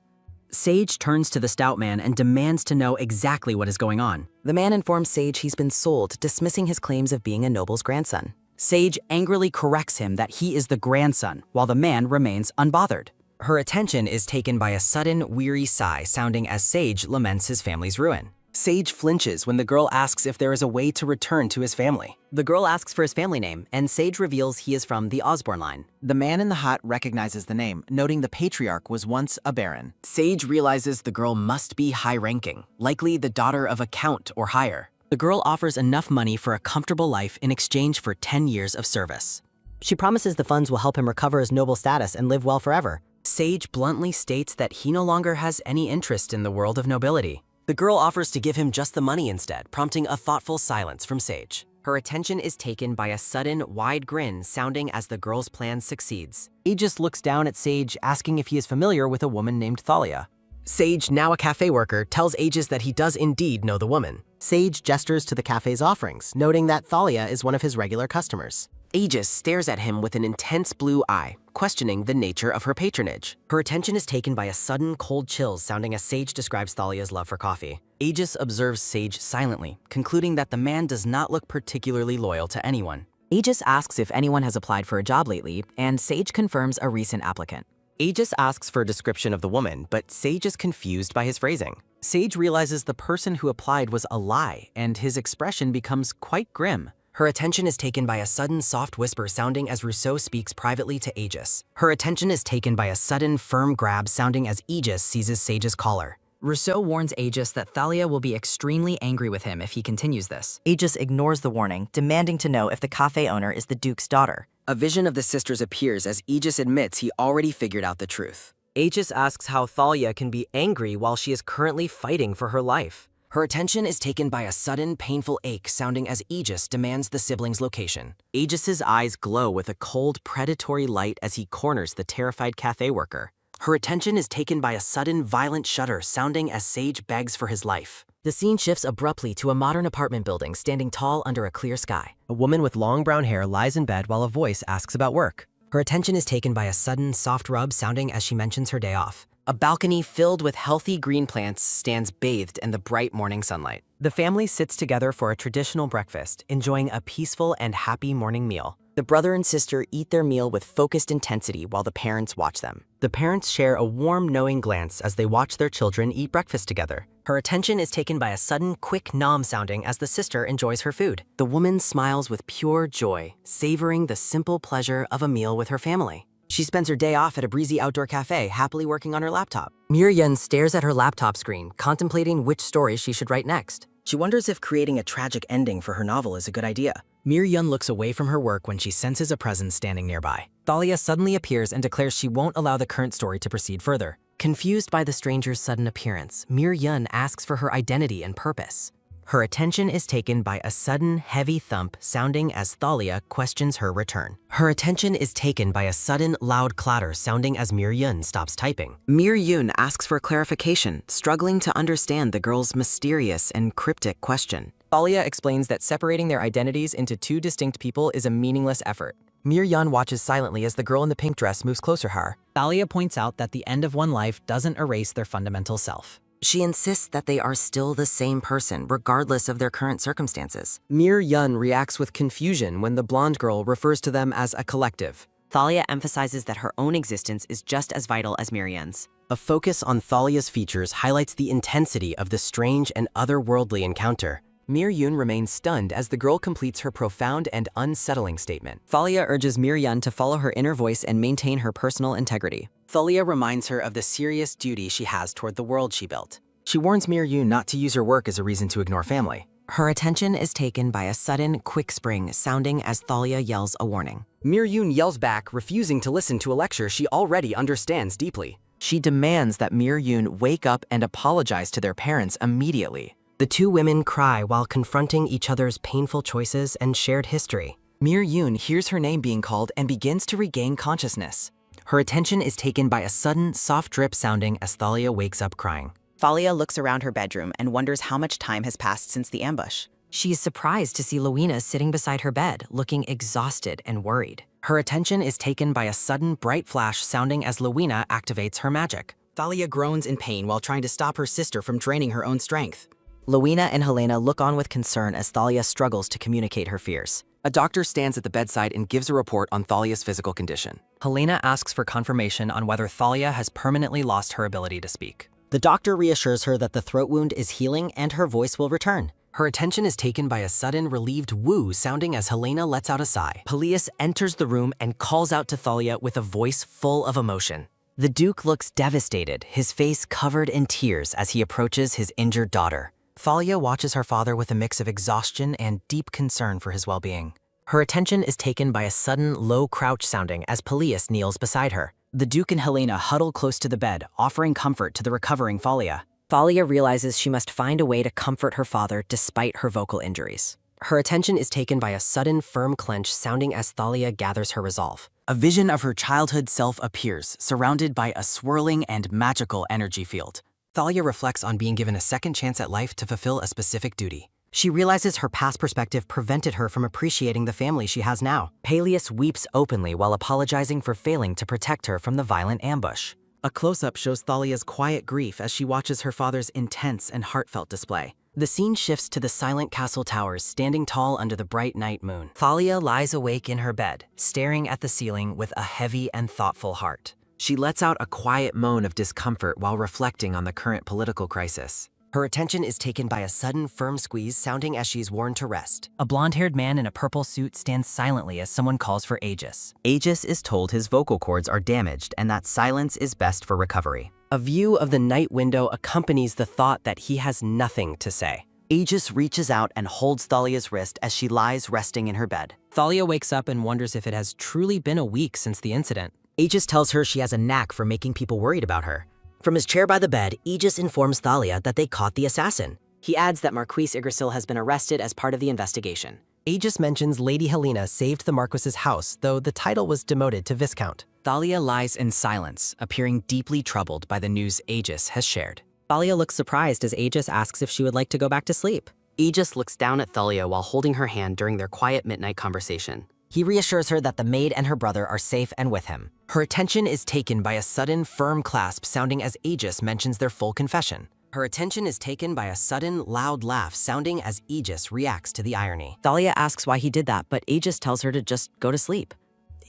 Sage turns to the stout man and demands to know exactly what is going on. The man informs Sage he's been sold, dismissing his claims of being a noble's grandson. Sage angrily corrects him that he is the grandson, while the man remains unbothered. Her attention is taken by a sudden, weary sigh sounding as Sage laments his family's ruin. Sage flinches when the girl asks if there is a way to return to his family. The girl asks for his family name, and Sage reveals he is from the Osborne line. The man in the hut recognizes the name, noting the patriarch was once a baron. Sage realizes the girl must be high-ranking, likely the daughter of a count or higher. The girl offers enough money for a comfortable life in exchange for 10 years of service. She promises the funds will help him recover his noble status and live well forever. Sage bluntly states that he no longer has any interest in the world of nobility. The girl offers to give him just the money instead, prompting a thoughtful silence from Sage. Her attention is taken by a sudden, wide grin sounding as the girl's plan succeeds. Aegis looks down at Sage, asking if he is familiar with a woman named Thalia. Sage, now a cafe worker, tells Aegis that he does indeed know the woman. Sage gestures to the cafe's offerings, noting that Thalia is one of his regular customers. Aegis stares at him with an intense blue eye, questioning the nature of her patronage. Her attention is taken by a sudden cold chills sounding as Sage describes Thalia's love for coffee. Aegis observes Sage silently, concluding that the man does not look particularly loyal to anyone. Aegis asks if anyone has applied for a job lately, and Sage confirms a recent applicant. Aegis asks for a description of the woman, but Sage is confused by his phrasing. Sage realizes the person who applied was a lie, and his expression becomes quite grim. Her attention is taken by a sudden soft whisper sounding as Rousseau speaks privately to Aegis. Her attention is taken by a sudden firm grab sounding as Aegis seizes Sage's collar. Rousseau warns Aegis that Thalia will be extremely angry with him if he continues this. Aegis ignores the warning, demanding to know if the cafe owner is the Duke's daughter. A vision of the sisters appears as Aegis admits he already figured out the truth. Aegis asks how Thalia can be angry while she is currently fighting for her life. Her attention is taken by a sudden, painful ache sounding as Aegis demands the siblings' location. Aegis's eyes glow with a cold, predatory light as he corners the terrified cafe worker. Her attention is taken by a sudden, violent shudder sounding as Sage begs for his life. The scene shifts abruptly to a modern apartment building standing tall under a clear sky. A woman with long brown hair lies in bed while a voice asks about work. Her attention is taken by a sudden, soft rub sounding as she mentions her day off. A balcony filled with healthy green plants stands bathed in the bright morning sunlight. The family sits together for a traditional breakfast, enjoying a peaceful and happy morning meal. The brother and sister eat their meal with focused intensity while the parents watch them. The parents share a warm, knowing glance as they watch their children eat breakfast together. Her attention is taken by a sudden, quick nom sounding as the sister enjoys her food. The woman smiles with pure joy, savoring the simple pleasure of a meal with her family. She spends her day off at a breezy outdoor cafe, happily working on her laptop. Mir-Yun stares at her laptop screen, contemplating which story she should write next. She wonders if creating a tragic ending for her novel is a good idea. Mir-Yun looks away from her work when she senses a presence standing nearby. Thalia suddenly appears and declares she won't allow the current story to proceed further. Confused by the stranger's sudden appearance, Mir-Yun asks for her identity and purpose. Her attention is taken by a sudden, heavy thump sounding as Thalia questions her return. Her attention is taken by a sudden, loud clatter sounding as Mir-Yun stops typing. Mir-Yun asks for clarification, struggling to understand the girl's mysterious and cryptic question. Thalia explains that separating their identities into two distinct people is a meaningless effort. Mir-Yun watches silently as the girl in the pink dress moves closer to her. Thalia points out that the end of one life doesn't erase their fundamental self. She insists that they are still the same person, regardless of their current circumstances. Mir-Yun reacts with confusion when the blonde girl refers to them as a collective. Thalia emphasizes that her own existence is just as vital as Mir-Yun's. A focus on Thalia's features highlights the intensity of the strange and otherworldly encounter. Mir-Yun remains stunned as the girl completes her profound and unsettling statement. Thalia urges Mir-Yun to follow her inner voice and maintain her personal integrity. Thalia reminds her of the serious duty she has toward the world she built. She warns Mir-Yun not to use her work as a reason to ignore family. Her attention is taken by a sudden, quick spring sounding as Thalia yells a warning. Mir-Yun yells back, refusing to listen to a lecture she already understands deeply. She demands that Mir-Yun wake up and apologize to their parents immediately. The two women cry while confronting each other's painful choices and shared history. Mir-Yun hears her name being called and begins to regain consciousness. Her attention is taken by a sudden, soft drip sounding as Thalia wakes up crying. Thalia looks around her bedroom and wonders how much time has passed since the ambush. She is surprised to see Loina sitting beside her bed, looking exhausted and worried. Her attention is taken by a sudden, bright flash sounding as Loina activates her magic. Thalia groans in pain while trying to stop her sister from draining her own strength. Loina and Helena look on with concern as Thalia struggles to communicate her fears. A doctor stands at the bedside and gives a report on Thalia's physical condition. Helena asks for confirmation on whether Thalia has permanently lost her ability to speak. The doctor reassures her that the throat wound is healing and her voice will return. Her attention is taken by a sudden relieved woo sounding as Helena lets out a sigh. Peleus enters the room and calls out to Thalia with a voice full of emotion. The Duke looks devastated, his face covered in tears as he approaches his injured daughter. Thalia watches her father with a mix of exhaustion and deep concern for his well-being. Her attention is taken by a sudden low crouch sounding as Peleus kneels beside her. The Duke and Helena huddle close to the bed, offering comfort to the recovering Thalia. Thalia realizes she must find a way to comfort her father despite her vocal injuries. Her attention is taken by a sudden firm clench sounding as Thalia gathers her resolve. A vision of her childhood self appears, surrounded by a swirling and magical energy field. Thalia reflects on being given a second chance at life to fulfill a specific duty. She realizes her past perspective prevented her from appreciating the family she has now. Peleus weeps openly while apologizing for failing to protect her from the violent ambush. A close-up shows Thalia's quiet grief as she watches her father's intense and heartfelt display. The scene shifts to the silent castle towers standing tall under the bright night moon. Thalia lies awake in her bed, staring at the ceiling with a heavy and thoughtful heart. She lets out a quiet moan of discomfort while reflecting on the current political crisis. Her attention is taken by a sudden firm squeeze sounding as she's worn to rest. A blonde-haired man in a purple suit stands silently as someone calls for Aegis. Aegis is told his vocal cords are damaged and that silence is best for recovery. A view of the night window accompanies the thought that he has nothing to say. Aegis reaches out and holds Thalia's wrist as she lies resting in her bed. Thalia wakes up and wonders if it has truly been a week since the incident. Aegis tells her she has a knack for making people worried about her. From his chair by the bed, Aegis informs Thalia that they caught the assassin. He adds that Marquis Yggdrasil has been arrested as part of the investigation. Aegis mentions Lady Helena saved the Marquis's house, though the title was demoted to Viscount. Thalia lies in silence, appearing deeply troubled by the news Aegis has shared. Thalia looks surprised as Aegis asks if she would like to go back to sleep. Aegis looks down at Thalia while holding her hand during their quiet midnight conversation. He reassures her that the maid and her brother are safe and with him. Her attention is taken by a sudden, firm clasp sounding as Aegis mentions their full confession. Her attention is taken by a sudden, loud laugh sounding as Aegis reacts to the irony. Thalia asks why he did that, but Aegis tells her to just go to sleep.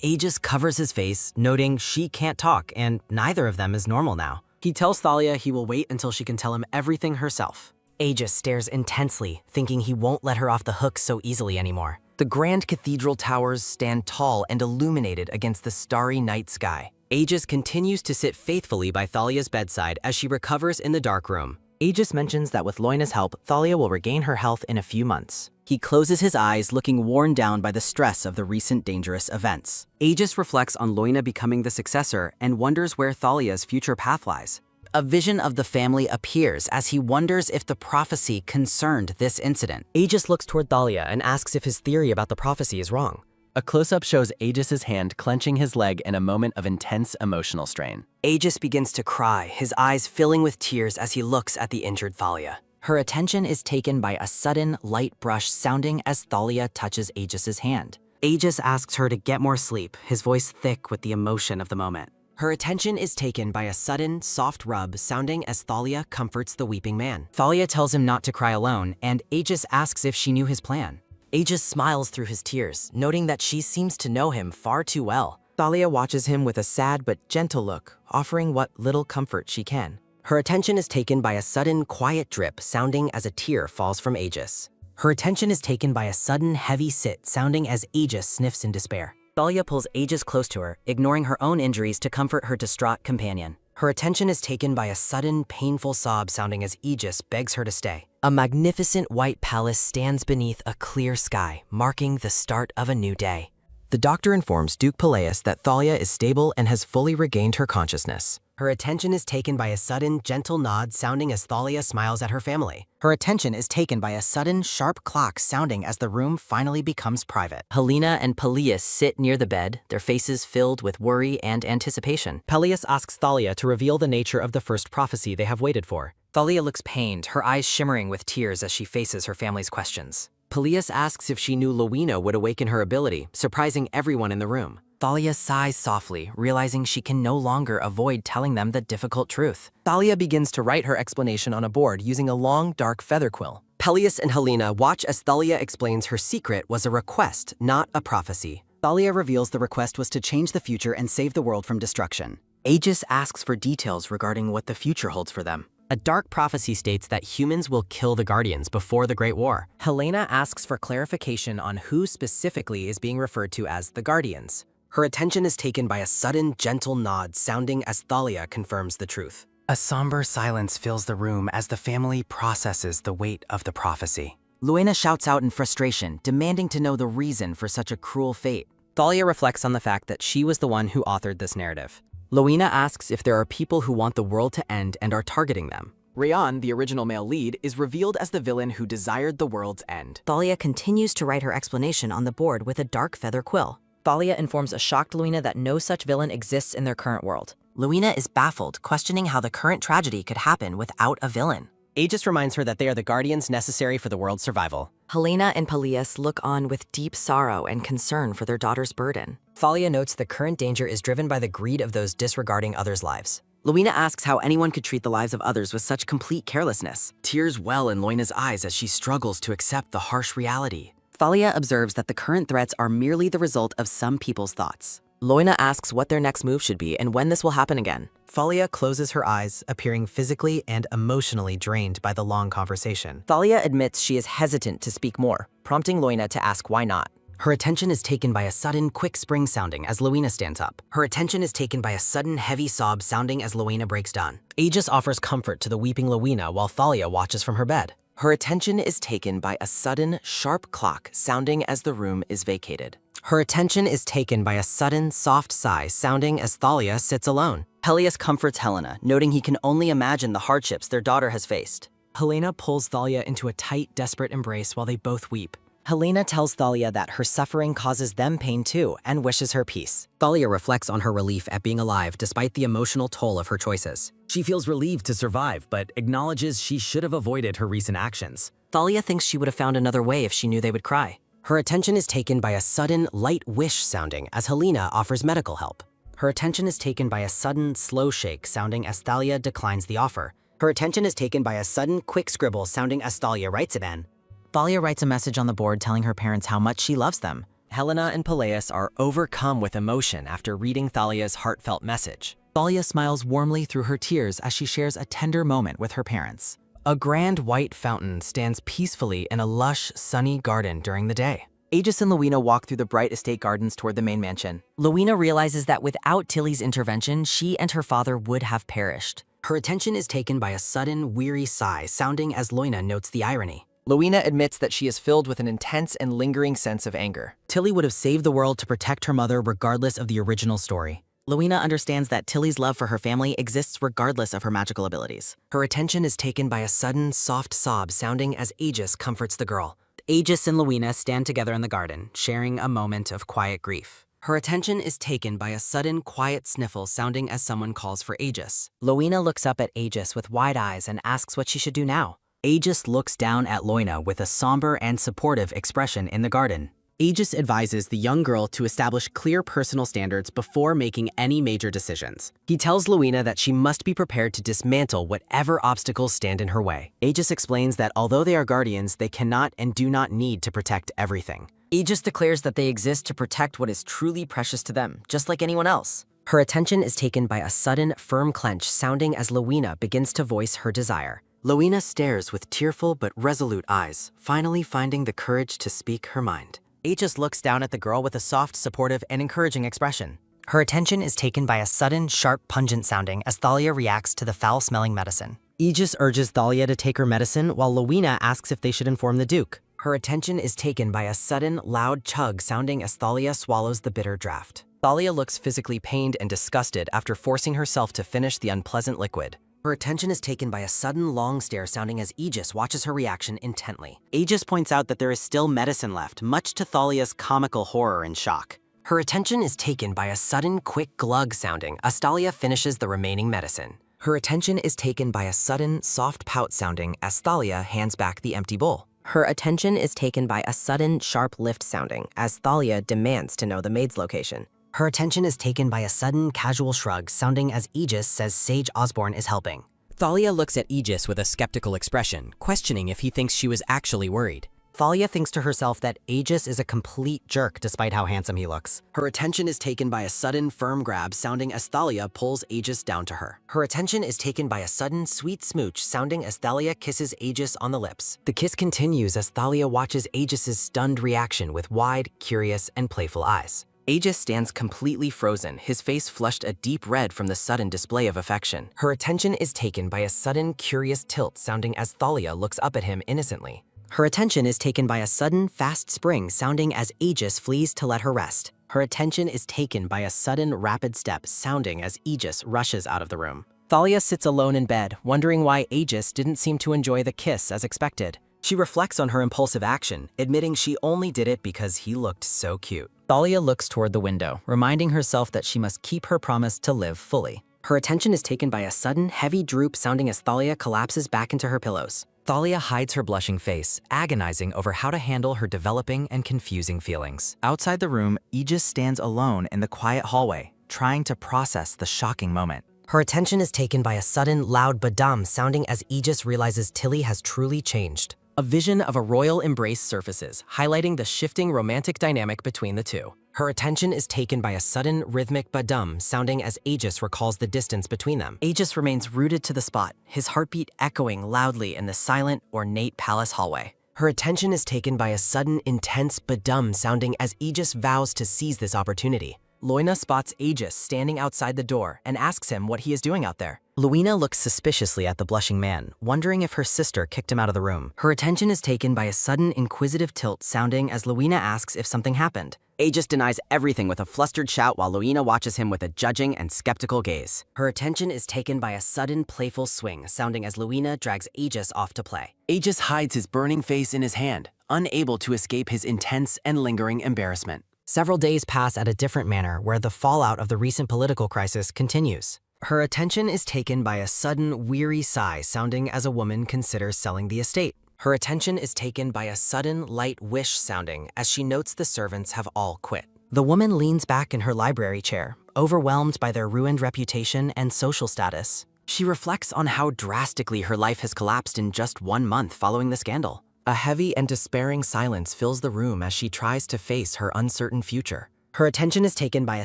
Aegis covers his face, noting she can't talk and neither of them is normal now. He tells Thalia he will wait until she can tell him everything herself. Aegis stares intensely, thinking he won't let her off the hook so easily anymore. The grand cathedral towers stand tall and illuminated against the starry night sky. Aegis continues to sit faithfully by Thalia's bedside as she recovers in the dark room. Aegis mentions that with Loina's help, Thalia will regain her health in a few months. He closes his eyes, looking worn down by the stress of the recent dangerous events. Aegis reflects on Loina becoming the successor and wonders where Thalia's future path lies. A vision of the family appears as he wonders if the prophecy concerned this incident. Aegis looks toward Thalia and asks if his theory about the prophecy is wrong. A close-up shows Aegis's hand clenching his leg in a moment of intense emotional strain. Aegis begins to cry, his eyes filling with tears as he looks at the injured Thalia. Her attention is taken by a sudden, light brush sounding as Thalia touches Aegis's hand. Aegis asks her to get more sleep, his voice thick with the emotion of the moment. Her attention is taken by a sudden, soft rub sounding as Thalia comforts the weeping man. Thalia tells him not to cry alone, and Aegis asks if she knew his plan. Aegis smiles through his tears, noting that she seems to know him far too well. Thalia watches him with a sad but gentle look, offering what little comfort she can. Her attention is taken by a sudden, quiet drip sounding as a tear falls from Aegis. Her attention is taken by a sudden, heavy sit sounding as Aegis sniffs in despair. Thalia pulls Aegis close to her, ignoring her own injuries to comfort her distraught companion. Her attention is taken by a sudden, painful sob sounding as Aegis begs her to stay. A magnificent white palace stands beneath a clear sky, marking the start of a new day. The doctor informs Duke Peleus that Thalia is stable and has fully regained her consciousness. Her attention is taken by a sudden, gentle nod sounding as Thalia smiles at her family. Her attention is taken by a sudden, sharp clock sounding as the room finally becomes private. Helena and Peleus sit near the bed, their faces filled with worry and anticipation. Peleus asks Thalia to reveal the nature of the first prophecy they have waited for. Thalia looks pained, her eyes shimmering with tears as she faces her family's questions. Peleus asks if she knew Loina would awaken her ability, surprising everyone in the room. Thalia sighs softly, realizing she can no longer avoid telling them the difficult truth. Thalia begins to write her explanation on a board using a long, dark feather quill. Peleus and Helena watch as Thalia explains her secret was a request, not a prophecy. Thalia reveals the request was to change the future and save the world from destruction. Aegis asks for details regarding what the future holds for them. A dark prophecy states that humans will kill the Guardians before the Great War. Helena asks for clarification on who specifically is being referred to as the Guardians. Her attention is taken by a sudden, gentle nod sounding as Thalia confirms the truth. A somber silence fills the room as the family processes the weight of the prophecy. Luena shouts out in frustration, demanding to know the reason for such a cruel fate. Thalia reflects on the fact that she was the one who authored this narrative. Loina asks if there are people who want the world to end and are targeting them. Rayan, the original male lead, is revealed as the villain who desired the world's end. Thalia continues to write her explanation on the board with a dark feather quill. Thalia informs a shocked Luina that no such villain exists in their current world. Luina is baffled, questioning how the current tragedy could happen without a villain. Aegis reminds her that they are the Guardians necessary for the world's survival. Helena and Peleus look on with deep sorrow and concern for their daughter's burden. Thalia notes the current danger is driven by the greed of those disregarding others' lives. Luina asks how anyone could treat the lives of others with such complete carelessness. Tears well in Loina's eyes as she struggles to accept the harsh reality. Thalia observes that the current threats are merely the result of some people's thoughts. Loina asks what their next move should be and when this will happen again. Thalia closes her eyes, appearing physically and emotionally drained by the long conversation. Thalia admits she is hesitant to speak more, prompting Loina to ask why not. Her attention is taken by a sudden, quick spring sounding as Luina stands up. Her attention is taken by a sudden, heavy sob sounding as Luina breaks down. Aegis offers comfort to the weeping Luina while Thalia watches from her bed. Her attention is taken by a sudden, sharp clock sounding as the room is vacated. Her attention is taken by a sudden, soft sigh sounding as Thalia sits alone. Peleus comforts Helena, noting he can only imagine the hardships their daughter has faced. Helena pulls Thalia into a tight, desperate embrace while they both weep. Helena tells Thalia that her suffering causes them pain too and wishes her peace. Thalia reflects on her relief at being alive despite the emotional toll of her choices. She feels relieved to survive, but acknowledges she should have avoided her recent actions. Thalia thinks she would have found another way if she knew they would cry. Her attention is taken by a sudden, light wish sounding as Helena offers medical help. Her attention is taken by a sudden, slow shake sounding as Thalia declines the offer. Her attention is taken by a sudden, quick scribble sounding as Thalia writes again. Thalia writes a message on the board telling her parents how much she loves them. Helena and Peleus are overcome with emotion after reading Thalia's heartfelt message. Thalia smiles warmly through her tears as she shares a tender moment with her parents. A grand white fountain stands peacefully in a lush, sunny garden during the day. Aegis and Luina walk through the bright estate gardens toward the main mansion. Luina realizes that without Tilly's intervention, she and her father would have perished. Her attention is taken by a sudden, weary sigh sounding as Luina notes the irony. Luina admits that she is filled with an intense and lingering sense of anger. Tilly would have saved the world to protect her mother regardless of the original story. Luina understands that Tilly's love for her family exists regardless of her magical abilities. Her attention is taken by a sudden, soft sob sounding as Aegis comforts the girl. Aegis and Luina stand together in the garden, sharing a moment of quiet grief. Her attention is taken by a sudden, quiet sniffle sounding as someone calls for Aegis. Luina looks up at Aegis with wide eyes and asks what she should do now. Aegis looks down at Luina with a somber and supportive expression in the garden. Aegis advises the young girl to establish clear personal standards before making any major decisions. He tells Luina that she must be prepared to dismantle whatever obstacles stand in her way. Aegis explains that although they are guardians, they cannot and do not need to protect everything. Aegis declares that they exist to protect what is truly precious to them, just like anyone else. Her attention is taken by a sudden, firm clench sounding as Luina begins to voice her desire. Luina stares with tearful but resolute eyes, finally finding the courage to speak her mind. Aegis looks down at the girl with a soft, supportive, and encouraging expression. Her attention is taken by a sudden, sharp, pungent sounding as Thalia reacts to the foul-smelling medicine. Aegis urges Thalia to take her medicine while Luina asks if they should inform the Duke. Her attention is taken by a sudden, loud chug sounding as Thalia swallows the bitter draft. Thalia looks physically pained and disgusted after forcing herself to finish the unpleasant liquid. Her attention is taken by a sudden long stare sounding as Aegis watches her reaction intently. Aegis points out that there is still medicine left, much to Thalia's comical horror and shock. Her attention is taken by a sudden quick glug sounding as Thalia finishes the remaining medicine. Her attention is taken by a sudden soft pout sounding as Thalia hands back the empty bowl. Her attention is taken by a sudden sharp lift sounding as Thalia demands to know the maid's location. Her attention is taken by a sudden casual shrug sounding as Aegis says Sage Osborne is helping. Thalia looks at Aegis with a skeptical expression, questioning if he thinks she was actually worried. Thalia thinks to herself that Aegis is a complete jerk despite how handsome he looks. Her attention is taken by a sudden firm grab sounding as Thalia pulls Aegis down to her. Her attention is taken by a sudden sweet smooch sounding as Thalia kisses Aegis on the lips. The kiss continues as Thalia watches Aegis's stunned reaction with wide, curious, and playful eyes. Aegis stands completely frozen, his face flushed a deep red from the sudden display of affection. Her attention is taken by a sudden, curious tilt sounding as Thalia looks up at him innocently. Her attention is taken by a sudden, fast spring sounding as Aegis flees to let her rest. Her attention is taken by a sudden, rapid step sounding as Aegis rushes out of the room. Thalia sits alone in bed, wondering why Aegis didn't seem to enjoy the kiss as expected. She reflects on her impulsive action, admitting she only did it because he looked so cute. Thalia looks toward the window, reminding herself that she must keep her promise to live fully. Her attention is taken by a sudden, heavy droop sounding as Thalia collapses back into her pillows. Thalia hides her blushing face, agonizing over how to handle her developing and confusing feelings. Outside the room, Aegis stands alone in the quiet hallway, trying to process the shocking moment. Her attention is taken by a sudden, loud badam sounding as Aegis realizes Tilly has truly changed. A vision of a royal embrace surfaces, highlighting the shifting romantic dynamic between the two. Her attention is taken by a sudden, rhythmic badum sounding as Aegis recalls the distance between them. Aegis remains rooted to the spot, his heartbeat echoing loudly in the silent, ornate palace hallway. Her attention is taken by a sudden, intense badum sounding as Aegis vows to seize this opportunity. Loina spots Aegis standing outside the door and asks him what he is doing out there. Luina looks suspiciously at the blushing man, wondering if her sister kicked him out of the room. Her attention is taken by a sudden inquisitive tilt sounding as Luina asks if something happened. Aegis denies everything with a flustered shout while Luina watches him with a judging and skeptical gaze. Her attention is taken by a sudden playful swing sounding as Luina drags Aegis off to play. Aegis hides his burning face in his hand, unable to escape his intense and lingering embarrassment. Several days pass at a different manner where the fallout of the recent political crisis continues. Her attention is taken by a sudden, weary sigh sounding as a woman considers selling the estate. Her attention is taken by a sudden, light wish sounding as she notes the servants have all quit. The woman leans back in her library chair, overwhelmed by their ruined reputation and social status. She reflects on how drastically her life has collapsed in just 1 month following the scandal. A heavy and despairing silence fills the room as she tries to face her uncertain future. Her attention is taken by a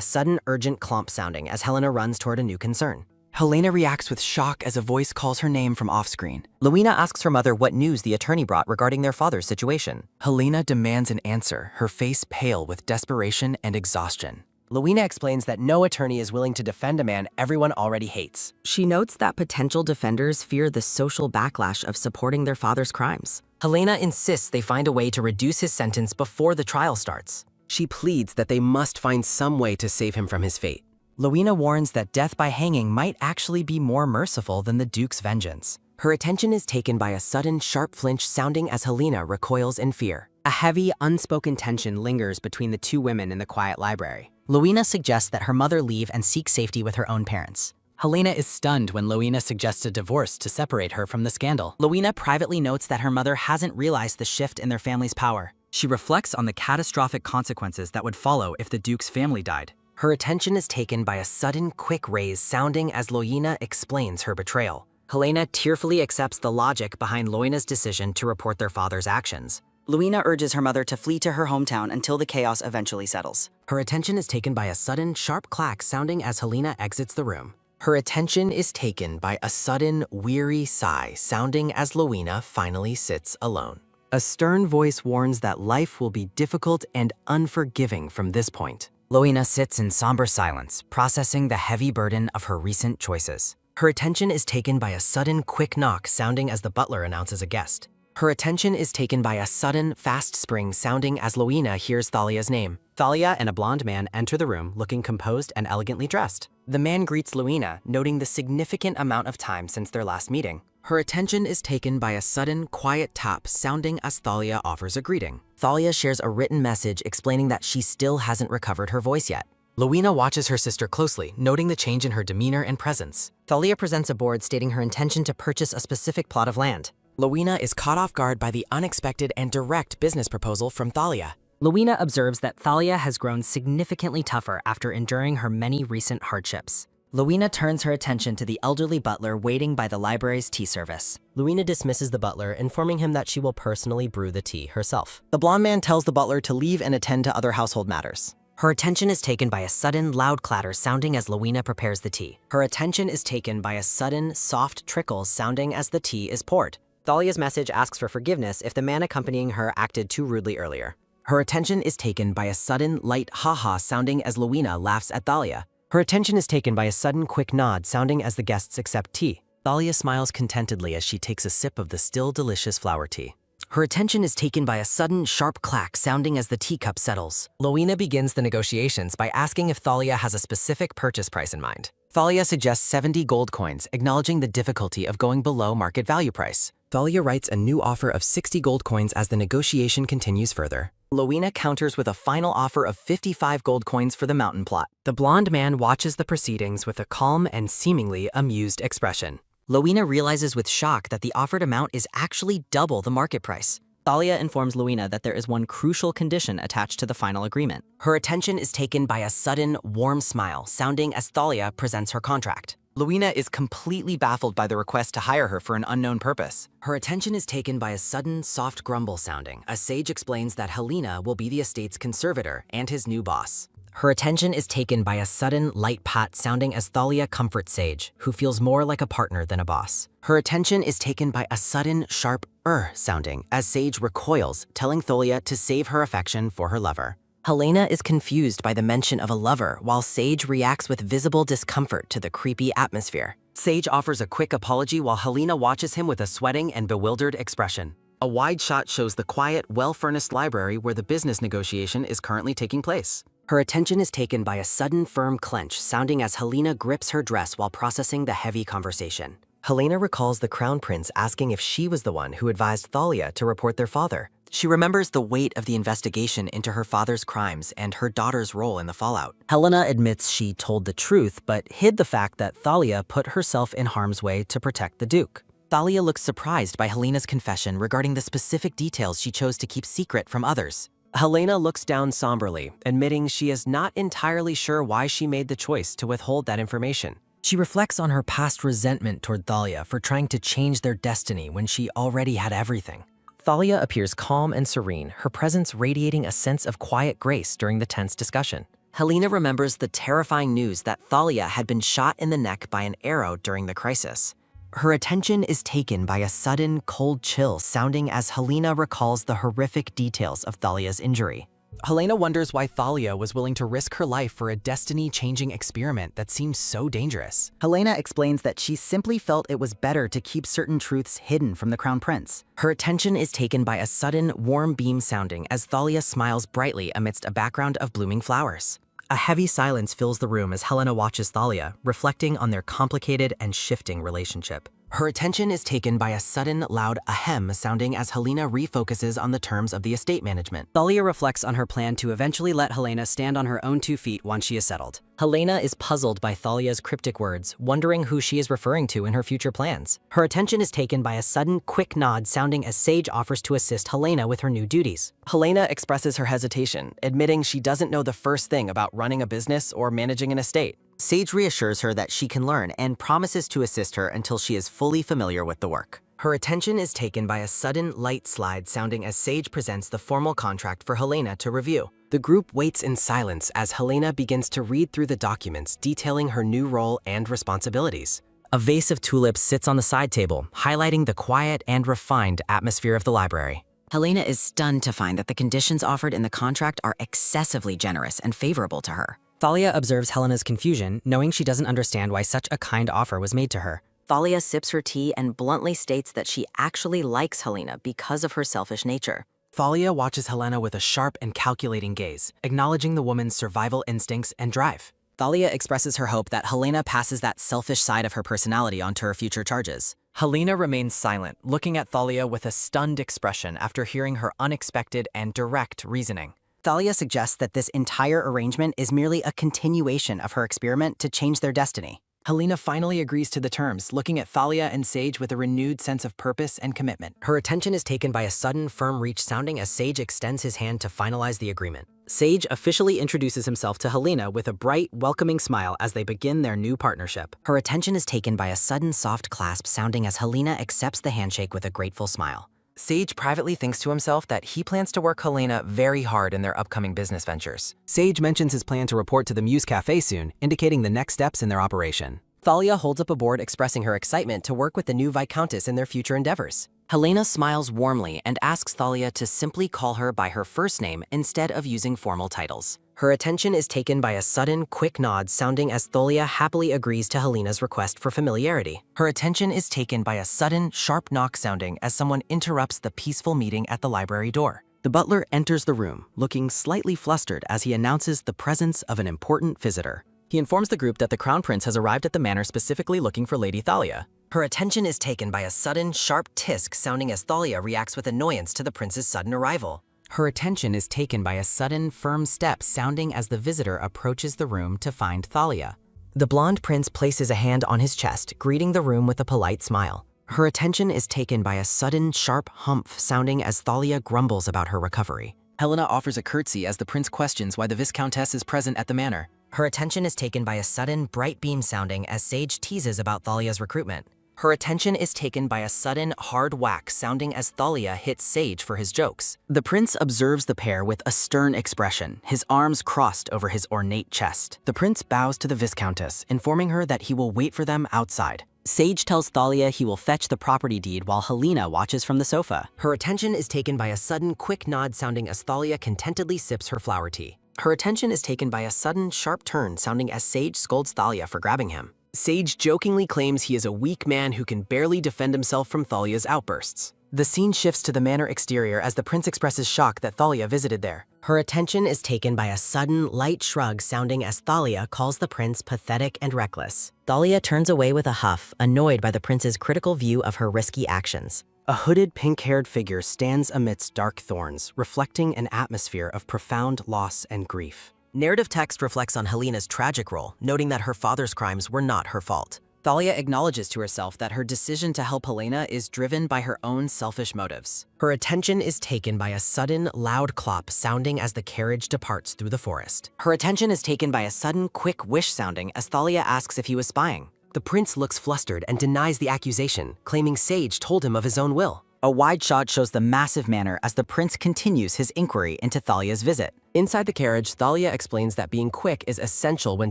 sudden urgent clomp sounding as Helena runs toward a new concern. Helena reacts with shock as a voice calls her name from off-screen. Luina asks her mother what news the attorney brought regarding their father's situation. Helena demands an answer, her face pale with desperation and exhaustion. Luina explains that no attorney is willing to defend a man everyone already hates. She notes that potential defenders fear the social backlash of supporting their father's crimes. Helena insists they find a way to reduce his sentence before the trial starts. She pleads that they must find some way to save him from his fate. Luina warns that death by hanging might actually be more merciful than the Duke's vengeance. Her attention is taken by a sudden, sharp flinch sounding as Helena recoils in fear. A heavy, unspoken tension lingers between the two women in the quiet library. Luina suggests that her mother leave and seek safety with her own parents. Helena is stunned when Luina suggests a divorce to separate her from the scandal. Luina privately notes that her mother hasn't realized the shift in their family's power. She reflects on the catastrophic consequences that would follow if the Duke's family died. Her attention is taken by a sudden, quick raise sounding as Luina explains her betrayal. Helena tearfully accepts the logic behind Luina's decision to report their father's actions. Luina urges her mother to flee to her hometown until the chaos eventually settles. Her attention is taken by a sudden, sharp clack sounding as Helena exits the room. Her attention is taken by a sudden, weary sigh sounding as Luina finally sits alone. A stern voice warns that life will be difficult and unforgiving from this point. Luina sits in somber silence, processing the heavy burden of her recent choices. Her attention is taken by a sudden, quick knock sounding as the butler announces a guest. Her attention is taken by a sudden, fast spring sounding as Luina hears Thalia's name. Thalia and a blonde man enter the room looking composed and elegantly dressed. The man greets Luina, noting the significant amount of time since their last meeting. Her attention is taken by a sudden, quiet tap sounding as Thalia offers a greeting. Thalia shares a written message explaining that she still hasn't recovered her voice yet. Luina watches her sister closely, noting the change in her demeanor and presence. Thalia presents a board stating her intention to purchase a specific plot of land. Luina is caught off guard by the unexpected and direct business proposal from Thalia. Luina observes that Thalia has grown significantly tougher after enduring her many recent hardships. Loina turns her attention to the elderly butler waiting by the library's tea service. Loina dismisses the butler, informing him that she will personally brew the tea herself. The blonde man tells the butler to leave and attend to other household matters. Her attention is taken by a sudden, loud clatter sounding as Loina prepares the tea. Her attention is taken by a sudden, soft trickle sounding as the tea is poured. Thalia's message asks for forgiveness if the man accompanying her acted too rudely earlier. Her attention is taken by a sudden, light ha-ha sounding as Loina laughs at Thalia. Her attention is taken by a sudden, quick nod sounding as the guests accept tea. Thalia smiles contentedly as she takes a sip of the still delicious flower tea. Her attention is taken by a sudden, sharp clack sounding as the teacup settles. Loina begins the negotiations by asking if Thalia has a specific purchase price in mind. Thalia suggests 70 gold coins, acknowledging the difficulty of going below market value price. Thalia writes a new offer of 60 gold coins as the negotiation continues further. Loina counters with a final offer of 55 gold coins for the mountain plot. The blonde man watches the proceedings with a calm and seemingly amused expression. Loina realizes with shock that the offered amount is actually double the market price. Thalia informs Loina that there is one crucial condition attached to the final agreement. Her attention is taken by a sudden, warm smile sounding as Thalia presents her contract. Loina is completely baffled by the request to hire her for an unknown purpose. Her attention is taken by a sudden, soft grumble sounding as Sage explains that Helena will be the estate's conservator and his new boss. Her attention is taken by a sudden, light pat sounding as Thalia comforts Sage, who feels more like a partner than a boss. Her attention is taken by a sudden, sharp sounding as Sage recoils, telling Thalia to save her affection for her lover. Helena is confused by the mention of a lover, while Sage reacts with visible discomfort to the creepy atmosphere. Sage offers a quick apology while Helena watches him with a sweating and bewildered expression. A wide shot shows the quiet, well-furnished library where the business negotiation is currently taking place. Her attention is taken by a sudden, firm clench, sounding as Helena grips her dress while processing the heavy conversation. Helena recalls the crown prince asking if she was the one who advised Thalia to report their father. She remembers the weight of the investigation into her father's crimes and her daughter's role in the fallout. Helena admits she told the truth, but hid the fact that Thalia put herself in harm's way to protect the Duke. Thalia looks surprised by Helena's confession regarding the specific details she chose to keep secret from others. Helena looks down somberly, admitting she is not entirely sure why she made the choice to withhold that information. She reflects on her past resentment toward Thalia for trying to change their destiny when she already had everything. Thalia appears calm and serene, her presence radiating a sense of quiet grace during the tense discussion. Helena remembers the terrifying news that Thalia had been shot in the neck by an arrow during the crisis. Her attention is taken by a sudden, cold chill sounding as Helena recalls the horrific details of Thalia's injury. Helena wonders why Thalia was willing to risk her life for a destiny-changing experiment that seems so dangerous. Helena explains that she simply felt it was better to keep certain truths hidden from the Crown Prince. Her attention is taken by a sudden, warm beam sounding as Thalia smiles brightly amidst a background of blooming flowers. A heavy silence fills the room as Helena watches Thalia, reflecting on their complicated and shifting relationship. Her attention is taken by a sudden, loud ahem sounding as Helena refocuses on the terms of the estate management. Thalia reflects on her plan to eventually let Helena stand on her own 2 feet once she is settled. Helena is puzzled by Thalia's cryptic words, wondering who she is referring to in her future plans. Her attention is taken by a sudden, quick nod sounding as Sage offers to assist Helena with her new duties. Helena expresses her hesitation, admitting she doesn't know the first thing about running a business or managing an estate. Sage reassures her that she can learn and promises to assist her until she is fully familiar with the work. Her attention is taken by a sudden light slide sounding as Sage presents the formal contract for Helena to review. The group waits in silence as Helena begins to read through the documents detailing her new role and responsibilities. A vase of tulips sits on the side table, highlighting the quiet and refined atmosphere of the library. Helena is stunned to find that the conditions offered in the contract are excessively generous and favorable to her. Thalia observes Helena's confusion, knowing she doesn't understand why such a kind offer was made to her. Thalia sips her tea and bluntly states that she actually likes Helena because of her selfish nature. Thalia watches Helena with a sharp and calculating gaze, acknowledging the woman's survival instincts and drive. Thalia expresses her hope that Helena passes that selfish side of her personality onto her future charges. Helena remains silent, looking at Thalia with a stunned expression after hearing her unexpected and direct reasoning. Thalia suggests that this entire arrangement is merely a continuation of her experiment to change their destiny. Helena finally agrees to the terms, looking at Thalia and Sage with a renewed sense of purpose and commitment. Her attention is taken by a sudden, firm reach sounding as Sage extends his hand to finalize the agreement. Sage officially introduces himself to Helena with a bright, welcoming smile as they begin their new partnership. Her attention is taken by a sudden soft clasp sounding as Helena accepts the handshake with a grateful smile. Sage privately thinks to himself that he plans to work Helena very hard in their upcoming business ventures. Sage mentions his plan to report to the Muse Cafe soon, indicating the next steps in their operation. Thalia holds up a board expressing her excitement to work with the new Viscountess in their future endeavors. Helena smiles warmly and asks Thalia to simply call her by her first name instead of using formal titles. Her attention is taken by a sudden, quick nod sounding as Thalia happily agrees to Helena's request for familiarity. Her attention is taken by a sudden, sharp knock sounding as someone interrupts the peaceful meeting at the library door. The butler enters the room, looking slightly flustered as he announces the presence of an important visitor. He informs the group that the Crown Prince has arrived at the manor specifically looking for Lady Thalia. Her attention is taken by a sudden, sharp tisk sounding as Thalia reacts with annoyance to the prince's sudden arrival. Her attention is taken by a sudden, firm step sounding as the visitor approaches the room to find Thalia. The blonde prince places a hand on his chest, greeting the room with a polite smile. Her attention is taken by a sudden, sharp humph sounding as Thalia grumbles about her recovery. Helena offers a curtsy as the prince questions why the Viscountess is present at the manor. Her attention is taken by a sudden, bright beam sounding as Sage teases about Thalia's recruitment. Her attention is taken by a sudden, hard whack sounding as Thalia hits Sage for his jokes. The prince observes the pair with a stern expression, his arms crossed over his ornate chest. The prince bows to the Viscountess, informing her that he will wait for them outside. Sage tells Thalia he will fetch the property deed while Helena watches from the sofa. Her attention is taken by a sudden, quick nod sounding as Thalia contentedly sips her flower tea. Her attention is taken by a sudden, sharp turn sounding as Sage scolds Thalia for grabbing him. Sage jokingly claims he is a weak man who can barely defend himself from Thalia's outbursts. The scene shifts to the manor exterior as the prince expresses shock that Thalia visited there. Her attention is taken by a sudden, light shrug sounding as Thalia calls the prince pathetic and reckless. Thalia turns away with a huff, annoyed by the prince's critical view of her risky actions. A hooded, pink-haired figure stands amidst dark thorns, reflecting an atmosphere of profound loss and grief. Narrative text reflects on Helena's tragic role, noting that her father's crimes were not her fault. Thalia acknowledges to herself that her decision to help Helena is driven by her own selfish motives. Her attention is taken by a sudden, loud clop sounding as the carriage departs through the forest. Her attention is taken by a sudden, quick wish sounding as Thalia asks if he was spying. The prince looks flustered and denies the accusation, claiming Sage told him of his own will. A wide shot shows the massive manor as the prince continues his inquiry into Thalia's visit. Inside the carriage, Thalia explains that being quick is essential when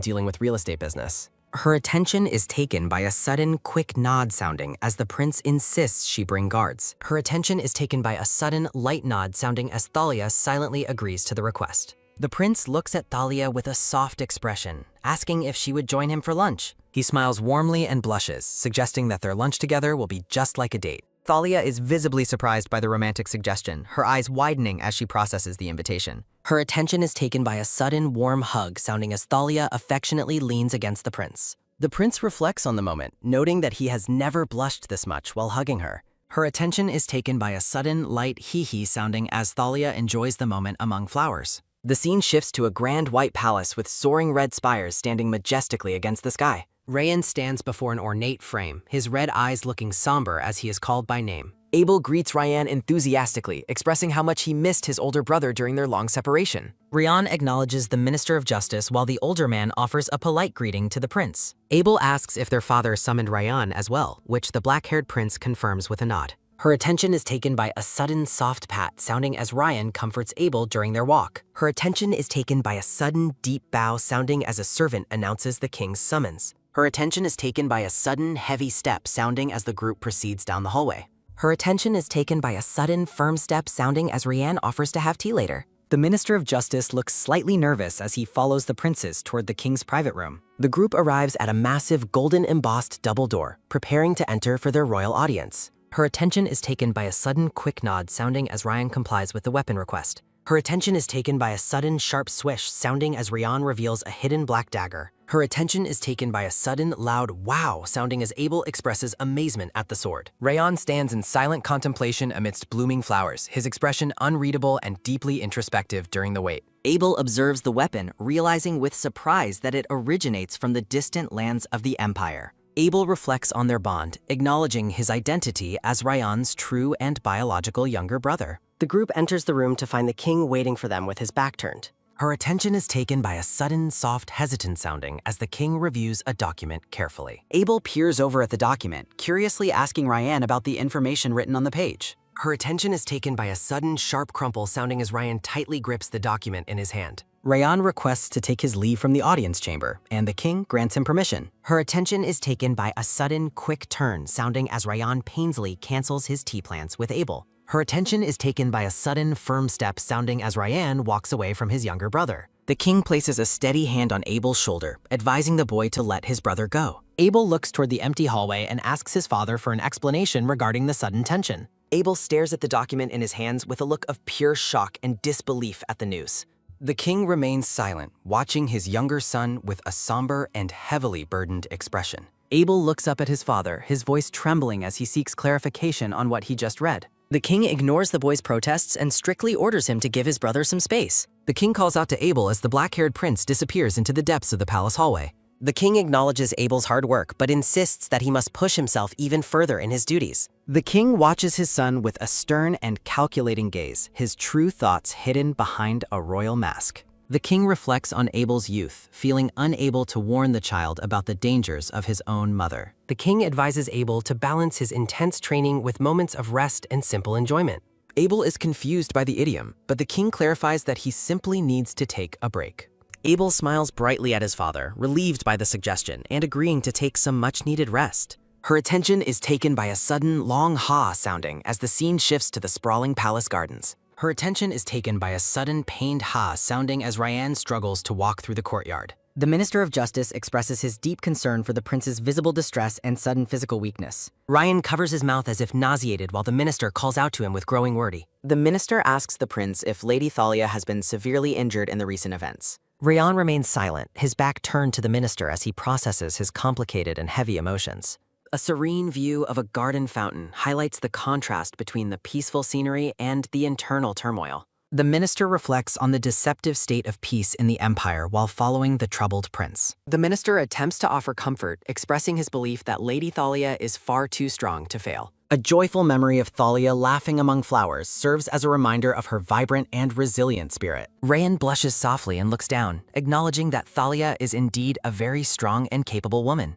dealing with real estate business. Her attention is taken by a sudden, quick nod sounding as the prince insists she bring guards. Her attention is taken by a sudden, light nod sounding as Thalia silently agrees to the request. The prince looks at Thalia with a soft expression, asking if she would join him for lunch. He smiles warmly and blushes, suggesting that their lunch together will be just like a date. Thalia is visibly surprised by the romantic suggestion, her eyes widening as she processes the invitation. Her attention is taken by a sudden, warm hug sounding as Thalia affectionately leans against the prince. The prince reflects on the moment, noting that he has never blushed this much while hugging her. Her attention is taken by a sudden, light hee-hee sounding as Thalia enjoys the moment among flowers. The scene shifts to a grand white palace with soaring red spires standing majestically against the sky. Rayan stands before an ornate frame, his red eyes looking somber as he is called by name. Abel greets Ryan enthusiastically, expressing how much he missed his older brother during their long separation. Ryan acknowledges the Minister of Justice while the older man offers a polite greeting to the prince. Abel asks if their father summoned Ryan as well, which the black-haired prince confirms with a nod. Her attention is taken by a sudden soft pat sounding as Ryan comforts Abel during their walk. Her attention is taken by a sudden deep bow sounding as a servant announces the king's summons. Her attention is taken by a sudden, heavy step sounding as the group proceeds down the hallway. Her attention is taken by a sudden, firm step sounding as Ryan offers to have tea later. The Minister of Justice looks slightly nervous as he follows the princes toward the king's private room. The group arrives at a massive golden embossed double door, preparing to enter for their royal audience. Her attention is taken by a sudden, quick nod sounding as Ryan complies with the weapon request. Her attention is taken by a sudden, sharp swish sounding as Ryan reveals a hidden black dagger. Her attention is taken by a sudden, loud wow sounding as Abel expresses amazement at the sword. Ryan stands in silent contemplation amidst blooming flowers, his expression unreadable and deeply introspective during the wait. Abel observes the weapon, realizing with surprise that it originates from the distant lands of the Empire. Abel reflects on their bond, acknowledging his identity as Ryan's true and biological younger brother. The group enters the room to find the king waiting for them with his back turned. Her attention is taken by a sudden, soft, hesitant sounding as the king reviews a document carefully. Abel peers over at the document, curiously asking Ryan about the information written on the page. Her attention is taken by a sudden, sharp crumple sounding as Ryan tightly grips the document in his hand. Ryan requests to take his leave from the audience chamber, and the king grants him permission. Her attention is taken by a sudden, quick turn sounding as Ryan Paisley cancels his tea plans with Abel. Her attention is taken by a sudden, firm step sounding as Ryan walks away from his younger brother. The king places a steady hand on Abel's shoulder, advising the boy to let his brother go. Abel looks toward the empty hallway and asks his father for an explanation regarding the sudden tension. Abel stares at the document in his hands with a look of pure shock and disbelief at the news. The king remains silent, watching his younger son with a somber and heavily burdened expression. Abel looks up at his father, his voice trembling as he seeks clarification on what he just read. The king ignores the boy's protests and strictly orders him to give his brother some space. The king calls out to Abel as the black-haired prince disappears into the depths of the palace hallway. The king acknowledges Abel's hard work, but insists that he must push himself even further in his duties. The king watches his son with a stern and calculating gaze, his true thoughts hidden behind a royal mask. The king reflects on Abel's youth, feeling unable to warn the child about the dangers of his own mother. The king advises Abel to balance his intense training with moments of rest and simple enjoyment. Abel is confused by the idiom, but the king clarifies that he simply needs to take a break. Abel smiles brightly at his father, relieved by the suggestion and agreeing to take some much-needed rest. Her attention is taken by a sudden, long ha sounding as the scene shifts to the sprawling palace gardens. Her attention is taken by a sudden, pained ha sounding as Ryan struggles to walk through the courtyard. The Minister of Justice expresses his deep concern for the prince's visible distress and sudden physical weakness. Ryan covers his mouth as if nauseated while the minister calls out to him with growing wordy. The minister asks the prince if Lady Thalia has been severely injured in the recent events. Ryan remains silent, his back turned to the minister as he processes his complicated and heavy emotions. A serene view of a garden fountain highlights the contrast between the peaceful scenery and the internal turmoil. The minister reflects on the deceptive state of peace in the empire while following the troubled prince. The minister attempts to offer comfort, expressing his belief that Lady Thalia is far too strong to fail. A joyful memory of Thalia laughing among flowers serves as a reminder of her vibrant and resilient spirit. Ryan blushes softly and looks down, acknowledging that Thalia is indeed a very strong and capable woman.